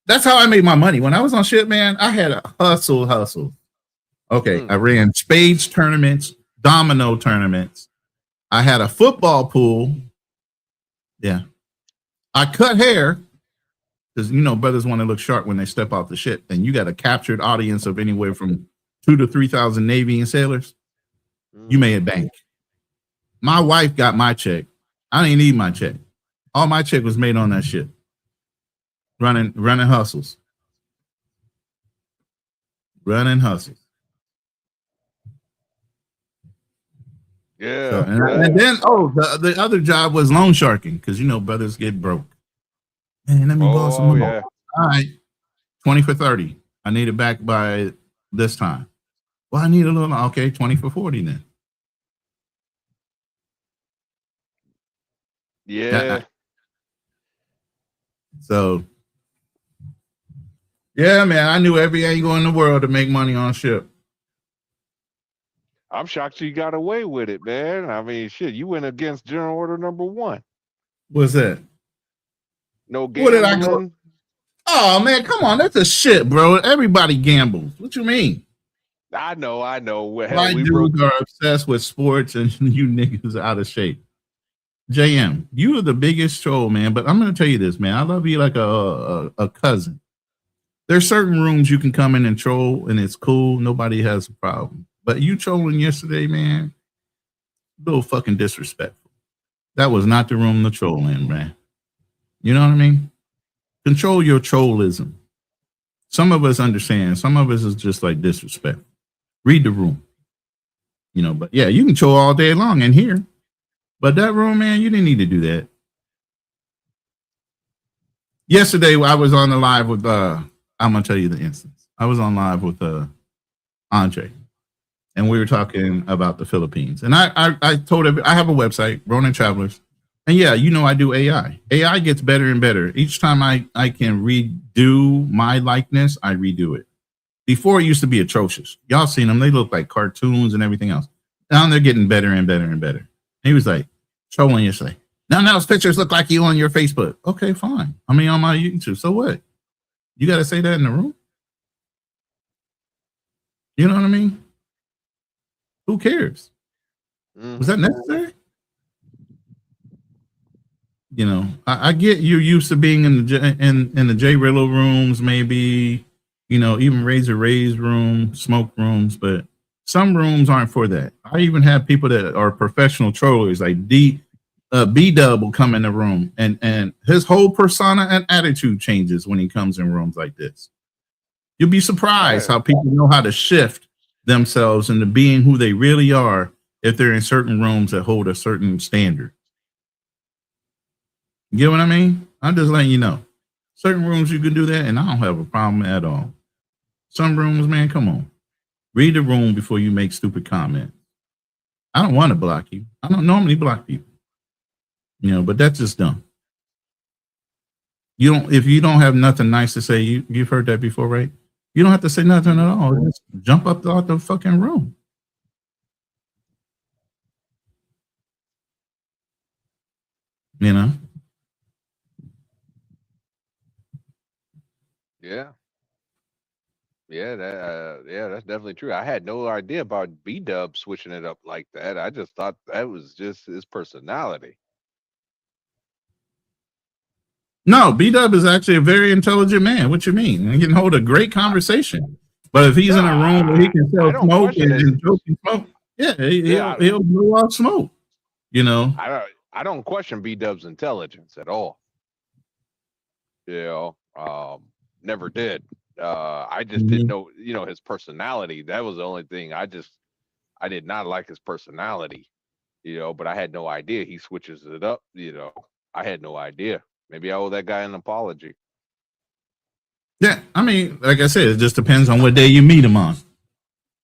That's how I made my money. When I was on ship, man, I had a hustle. Okay, I ran spades tournaments, domino tournaments. I had a football pool. Yeah. I cut hair because, you know, brothers want to look sharp when they step off the ship. And you got a captured audience of anywhere from 2,000 to 3,000 Navy and sailors. You made a bank. My wife got my check. I didn't need my check. All my check was made on that shit. Running hustles. Running hustles. Yeah. So, and then, the other job was loan sharking because, you know, brothers get broke. Man, let me borrow some more. Yeah. All right. 20 for 30. I need it back by this time. Well, I need a little, okay, 20 for 40 then. Yeah. So, yeah, man, I knew every angle in the world to make money on ship. I'm shocked you got away with it, man. I mean, shit, you went against General Order number 1. What's that? No gambling. What did I go? Oh, man, come on. That's a shit, bro. Everybody gambles. What you mean? I know. White dudes are obsessed with sports and you niggas are out of shape. JM, you are the biggest troll, man. But I'm going to tell you this, man. I love you like a cousin. There's certain rooms you can come in and troll, and it's cool. Nobody has a problem. But you trolling yesterday, man, a little fucking disrespectful. That was not the room to troll in, man. You know what I mean? Control your trollism. Some of us understand. Some of us is just like disrespect. Read the room. You know, but yeah, you can troll all day long in here. But that room, man, you didn't need to do that. Yesterday, I was on the live with, I'm going to tell you the instance. I was on live with Andre, and we were talking about the Philippines. And I told him, I have a website, Ronin Travelers. And yeah, you know, I do AI. AI gets better and better. Each time I can redo my likeness, I redo it. Before it used to be atrocious. Y'all seen them. They look like cartoons and everything else. Now they're getting better and better and better. He was like, trolling yesterday. Now those pictures look like you on your Facebook. Okay, fine. I mean, on my YouTube. So what? You got to say that in the room? You know what I mean? Who cares? Was that necessary? You know, I get you're used to being in the J Rillo rooms, maybe, you know, even Razor Ray's room, smoke rooms, but some rooms aren't for that. I even have people that are professional trollers, like B-Dub will come in the room, and his whole persona and attitude changes when he comes in rooms like this. You'll be surprised how people know how to shift themselves into being who they really are if they're in certain rooms that hold a certain standard. You get what I mean? I'm just letting you know. Certain rooms you can do that, and I don't have a problem at all. Some rooms, man, come on. Read the room before you make stupid comments. I don't want to block you. I don't normally block people. But that's just dumb. If you don't have nothing nice to say, you've heard that before, right? You don't have to say nothing at all. Just jump up out the fucking room. Yeah. That's definitely true. I had no idea about B-Dub switching it up like that. I just thought that was just his personality. No, B-Dub is actually a very intelligent man. What you mean? He can hold a great conversation. But if he's in a room where he can sell smoke and joke and smoke, he'll blow out smoke. I don't question B-Dub's intelligence at all. Never did. I just didn't know, his personality. That was the only thing. I did not like his personality, but I had no idea he switches it up. I had no idea. Maybe I owe that guy an apology. Yeah, I mean, like I said, it just depends on what day you meet him on.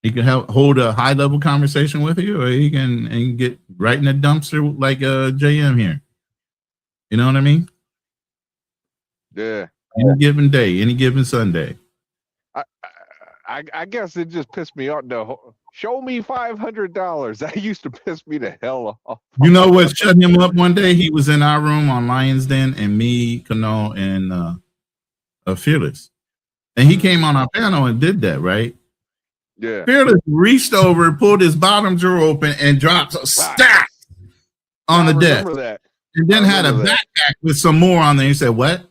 He can hold a high level conversation with you, or he can get right in the dumpster like JM here. You know what I mean? Yeah. Any given day, any given Sunday. I guess it just pissed me off. Show me $500. That used to piss me the hell off. You know what shut him up one day? He was in our room on Lion's Den, and me, Kano, and Fearless. And he came on our panel and did that, right? Yeah. Fearless reached over, pulled his bottom drawer open, and dropped a stack on the desk. That. And then had a backpack with some more on there. He said, "What?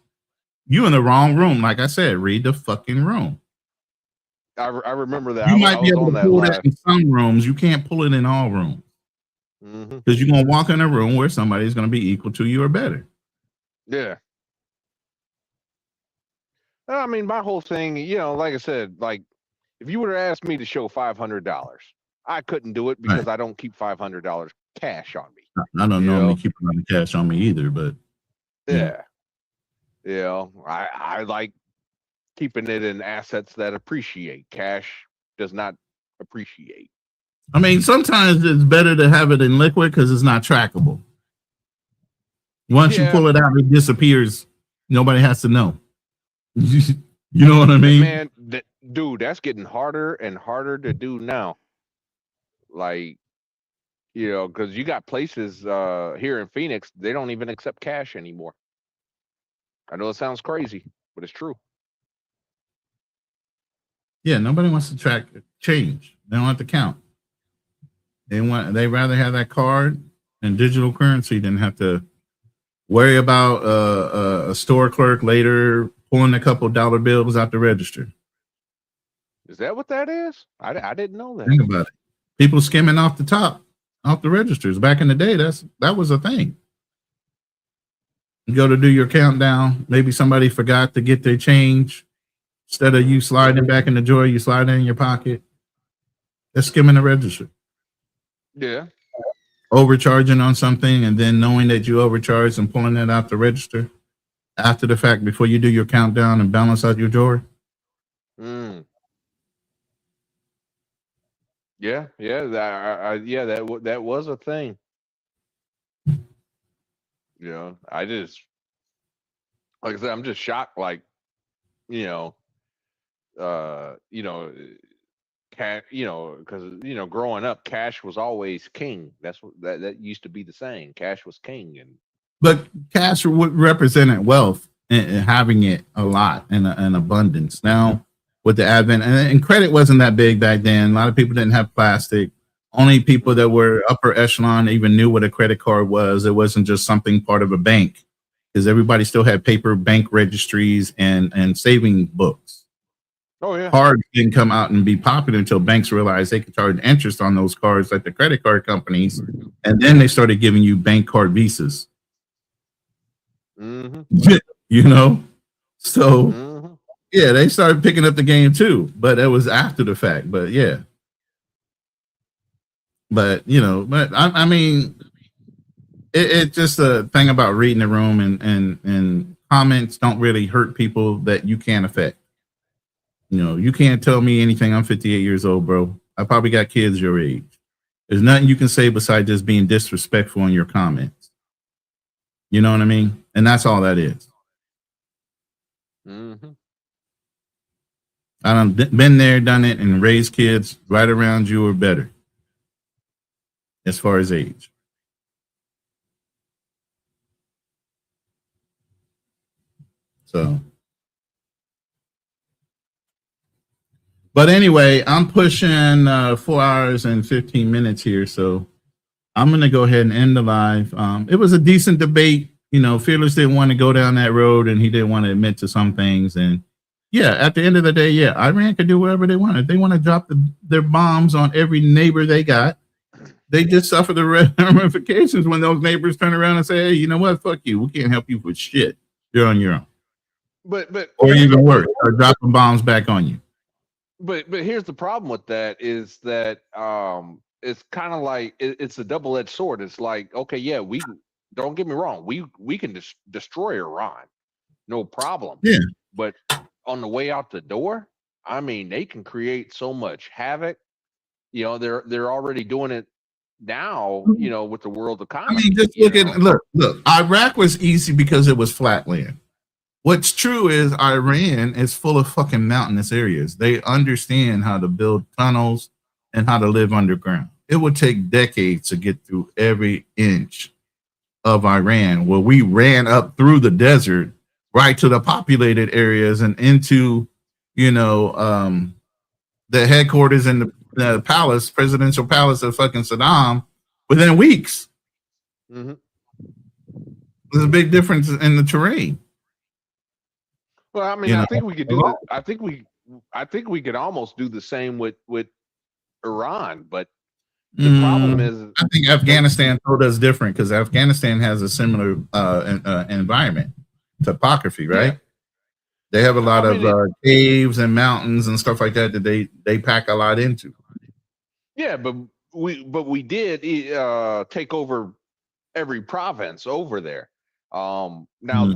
You in the wrong room." Like I said, read the fucking room. I remember that. You might be able to pull that in some rooms. You can't pull it in all rooms. Because you're going to walk in a room where somebody's going to be equal to you or better. Yeah. I mean, my whole thing, like I said, like, if you would have asked me to show $500, I couldn't do it because I don't keep $500 cash on me. I don't normally keep a lot of cash on me either, but. Yeah. I like keeping it in assets that appreciate. Cash does not appreciate. I mean, sometimes it's better to have it in liquid because it's not trackable. Once you pull it out, it disappears. Nobody has to know. You know what I mean? Man, dude, that's getting harder and harder to do now. Like, because you got places here in Phoenix, they don't even accept cash anymore. I know it sounds crazy, but it's true. Yeah, nobody wants to track change. They don't have to count. They rather have that card and digital currency than have to worry about a store clerk later pulling a couple dollar bills out the register. Is that what that is? I didn't know that. Think about it. People skimming off the top, off the registers. Back in the day, that was a thing. You go to do your countdown. Maybe somebody forgot to get their change. Instead of you sliding back in the drawer, you slide it in your pocket. They're skimming the register. Yeah. Overcharging on something and then knowing that you overcharged and pulling it out the register after the fact before you do your countdown and balance out your drawer. Yeah. That was a thing. I just, like I said, I'm just shocked. Like, cash, because growing up, cash was always king. That's what that used to be the saying. Cash was king, but cash represented wealth and having it a lot and abundance. Now with the advent and credit wasn't that big back then. A lot of people didn't have plastic. Only people that were upper echelon even knew what a credit card was. It wasn't just something part of a bank, because everybody still had paper bank registries and saving books. Oh yeah. Cards didn't come out and be popular until banks realized they could charge interest on those cards like the credit card companies. And then they started giving you bank card visas. So yeah, they started picking up the game too, but it was after the fact. But yeah. But I mean, it's just a thing about reading the room and comments don't really hurt people that you can't affect. You can't tell me anything. I'm 58 years old, bro. I probably got kids your age. There's nothing you can say besides just being disrespectful in your comments. You know what I mean? And that's all that is. Mm-hmm. I done been there, done it, and raised kids right around you or better as far as age. So, but anyway, I'm pushing 4 hours and 15 minutes here, so I'm going to go ahead and end the live. It was a decent debate. You know, Fearless didn't want to go down that road, and he didn't want to admit to some things. And yeah, at the end of the day, yeah, Iran could do whatever they want. If they want to drop their bombs on every neighbor they got, they just suffer the ramifications when those neighbors turn around and say, hey, you know what? Fuck you. We can't help you with shit. You're on your own. But or even worse, or dropping bombs back on you. But here's the problem with that is that it's kind of like it's a double-edged sword. It's like, okay, yeah, we don't get me wrong, we can destroy Iran, no problem. Yeah. But on the way out the door, I mean, they can create so much havoc. You know, they're already doing it now. You know, with the world economy. I mean, just look. Iraq was easy because it was flat land. What's true is Iran is full of fucking mountainous areas. They understand how to build tunnels and how to live underground. It would take decades to get through every inch of Iran, where we ran up through the desert right to the populated areas and into, you know, the headquarters in the palace, presidential palace of fucking Saddam within weeks. Mm-hmm. There's a big difference in the terrain. Well, I mean, I think we could do that. I think we could almost do the same with Iran, but the problem is, I think Afghanistan told us different because Afghanistan has a similar environment, topography, right? Yeah. They have a lot of caves and mountains and stuff like that they pack a lot into. Yeah, but we did take over every province over there. Now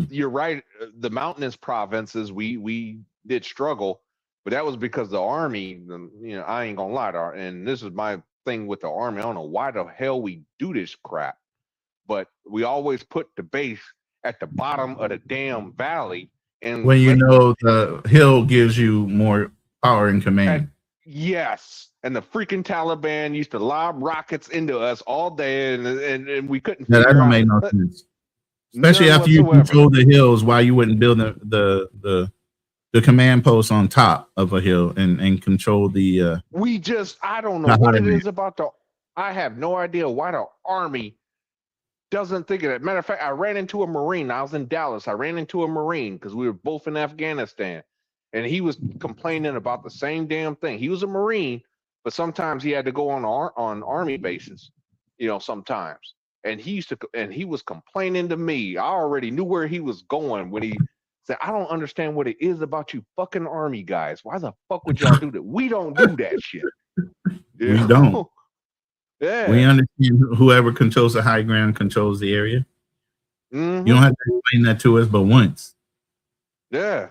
you're right. The mountainous provinces we did struggle, but that was because the army. You know, I ain't gonna lie to and this is my thing with the army. I don't know why the hell we do this crap, but we always put the base at the bottom of the damn valley. And when you know the hill gives you more power and command. Yes. And the freaking Taliban used to lob rockets into us all day, and we couldn't. Yeah, that don't make no sense. Especially after you control the hills, why you wouldn't build the command post on top of a hill and control the. I don't know what it is about I have no idea why the army doesn't think of that. Matter of fact, I ran into a Marine. I was in Dallas. I ran into a Marine because we were both in Afghanistan, and he was complaining about the same damn thing. He was a Marine, but sometimes he had to go on army bases, you know, sometimes. And he was complaining to me. I already knew where he was going when he said, I don't understand what it is about you fucking army guys. Why the fuck would y'all do that? We don't do that shit. We don't. Yeah. We understand whoever controls the high ground controls the area. Mm-hmm. You don't have to explain that to us but once. Yeah.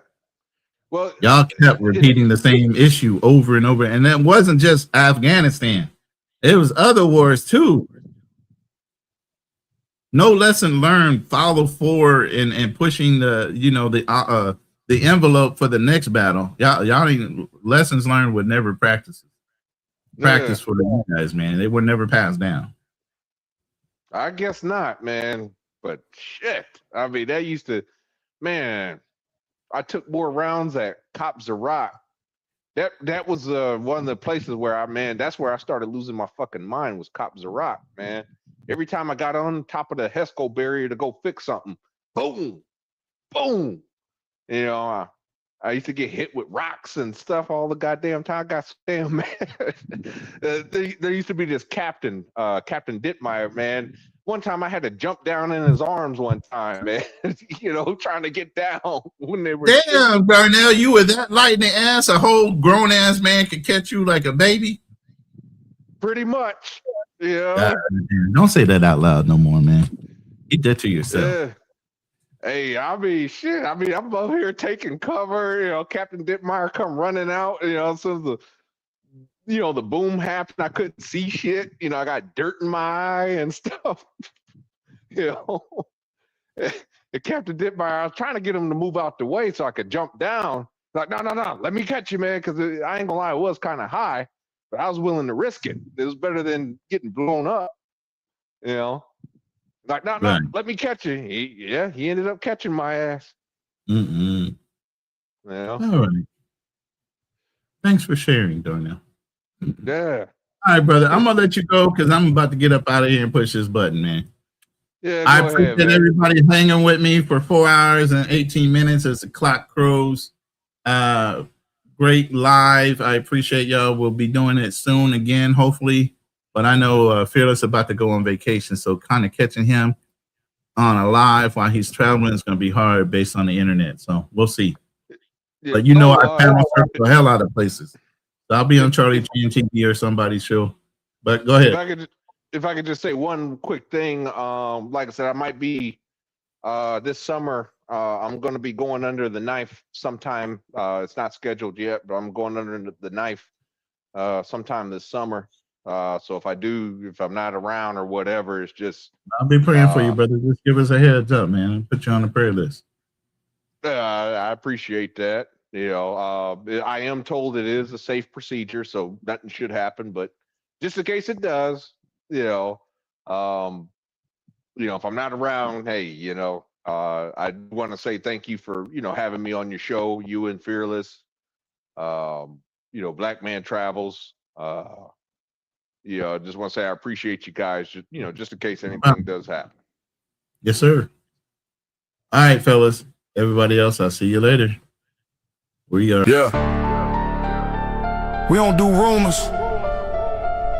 Well, y'all kept repeating the same issue over and over. And that wasn't just Afghanistan. It was other wars too. No lesson learned, follow forward and pushing the envelope for the next battle. Y'all ain't, lessons learned would never practice for the guys, man. They would never pass down. I guess not, man. But shit, I mean, that used to, man. I took more rounds at Cop Zarak. That was one of the places where that's where I started losing my fucking mind was Cop Zarak, man. Every time I got on top of the Hesco barrier to go fix something, boom, boom. You know, I used to get hit with rocks and stuff all the goddamn time. I got damn man. There used to be this captain, Captain Dittmeyer, man. One time I had to jump down in his arms one time, man. You know, trying to get down when they were. Damn, Darnell, you were that light in the ass. A whole grown ass man could catch you like a baby. Pretty much. Yeah. Don't say that out loud no more, man. Keep that to yourself. Yeah. Hey, I mean, shit. I mean, I'm over here taking cover. You know, Captain Dittmeyer come running out. You know, so the boom happened. I couldn't see shit. You know, I got dirt in my eye and stuff. You know, It kept the dip by. I was trying to get him to move out the way so I could jump down. Like, no, let me catch you, man, because I ain't gonna lie, it was kind of high, but I was willing to risk it. It was better than getting blown up, you know. Like, no, let me catch you. He ended up catching my ass. Mm-mm. Yeah. All right. Thanks for sharing, Darnell. Yeah. All right, brother. I'm gonna let you go because I'm about to get up out of here and push this button, man. Yeah, I appreciate everybody hanging with me for 4 hours and 18 minutes as the clock crows. Great live. I appreciate y'all. We'll be doing it soon again, hopefully. But I know Fearless about to go on vacation, so kind of catching him on a live while he's traveling is going to be hard based on the internet. So we'll see. Yeah. But you know, I panel search the hell out of places. So I'll be on Charlie GMTV or somebody's show. But go ahead. If I could just say one quick thing, like I said, I might be this summer. I'm going to be going under the knife sometime. It's not scheduled yet, but I'm going under the knife sometime this summer. So if I'm not around or whatever, it's just. I'll be praying for you, brother. Just give us a heads up, man. I'll put you on the prayer list. I appreciate that. You know, I am told it is a safe procedure, so nothing should happen. But just in case it does, if I'm not around, hey, I want to say thank you for having me on your show, you and Fearless. Black Man Travels. I just want to say I appreciate you guys. Just in case anything does happen. Yes, sir. All right, fellas. Everybody else, I'll see you later. We are. Yeah. We don't do rumors.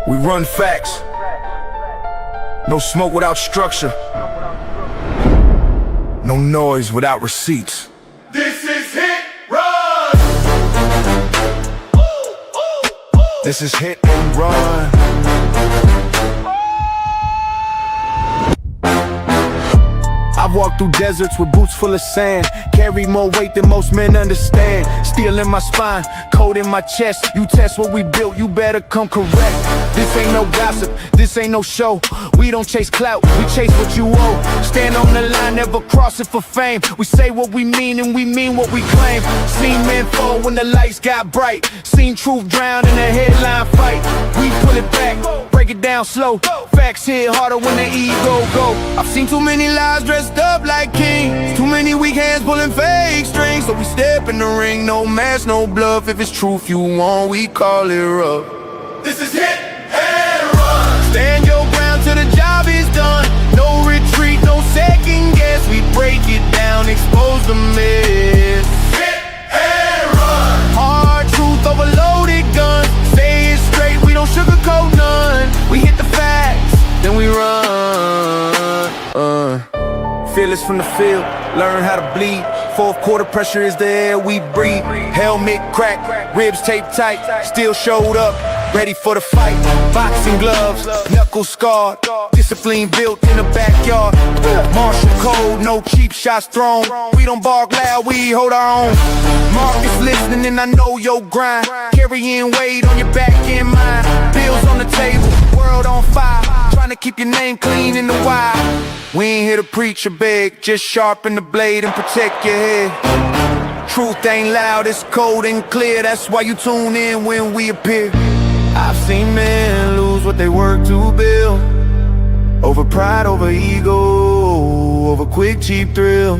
We run facts. No smoke without structure. No noise without receipts. This is Hit Run. This is Hit and Run. I've walked through deserts with boots full of sand. Carry more weight than most men understand. Steel in my spine, cold in my chest. You test what we built, you better come correct. This ain't no gossip, this ain't no show. We don't chase clout, we chase what you owe. Stand on the line, never cross it for fame. We say what we mean and we mean what we claim. Seen men fall when the lights got bright. Seen truth drown in a headline fight. We pull it back, break it down slow. Facts hit harder when the ego go. I've seen too many lies dressed up like kings. Too many weak hands pulling fake strings. So we step in the ring, no mask, no bluff. If it's truth you want, we call it rough. This is Hit and Run. Stand your ground till the job is done. No retreat, no second guess. We break it down, expose the mess. Hit and Run. Hard truth, overloaded guns. Say it straight, we don't sugarcoat none. We hit the facts, then we run. Fearless from the field, learn how to bleed. Fourth quarter pressure is the air we breathe. Helmet cracked, ribs taped tight. Still showed up, ready for the fight. Boxing gloves, knuckles scarred. Discipline built in the backyard. Martial code, no cheap shots thrown. We don't bark loud, we hold our own. Marcus listening and I know your grind. Carrying weight on your back and mine. Bills on the table, world on fire. Trying to keep your name clean in the wild. We ain't here to preach or beg, just sharpen the blade and protect your head. Truth ain't loud, it's cold and clear. That's why you tune in when we appear. I've seen men lose what they work to build. Over pride, over ego, over quick, cheap thrill.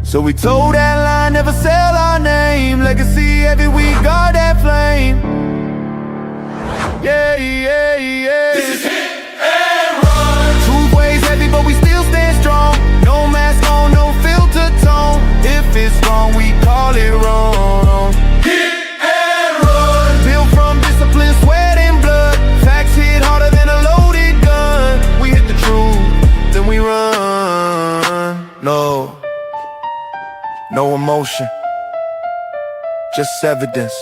So we told that line, never sell our name. Legacy every week, guard that flame. Yeah, yeah, yeah. This is Hit and Run. Truth weighs heavy, but we still stand strong. No mask on, no filter tone. If it's wrong, we call it wrong. Hit and Run. Built from discipline, sweat and blood. Facts hit harder than a loaded gun. We hit the truth, then we run. No emotion, just evidence.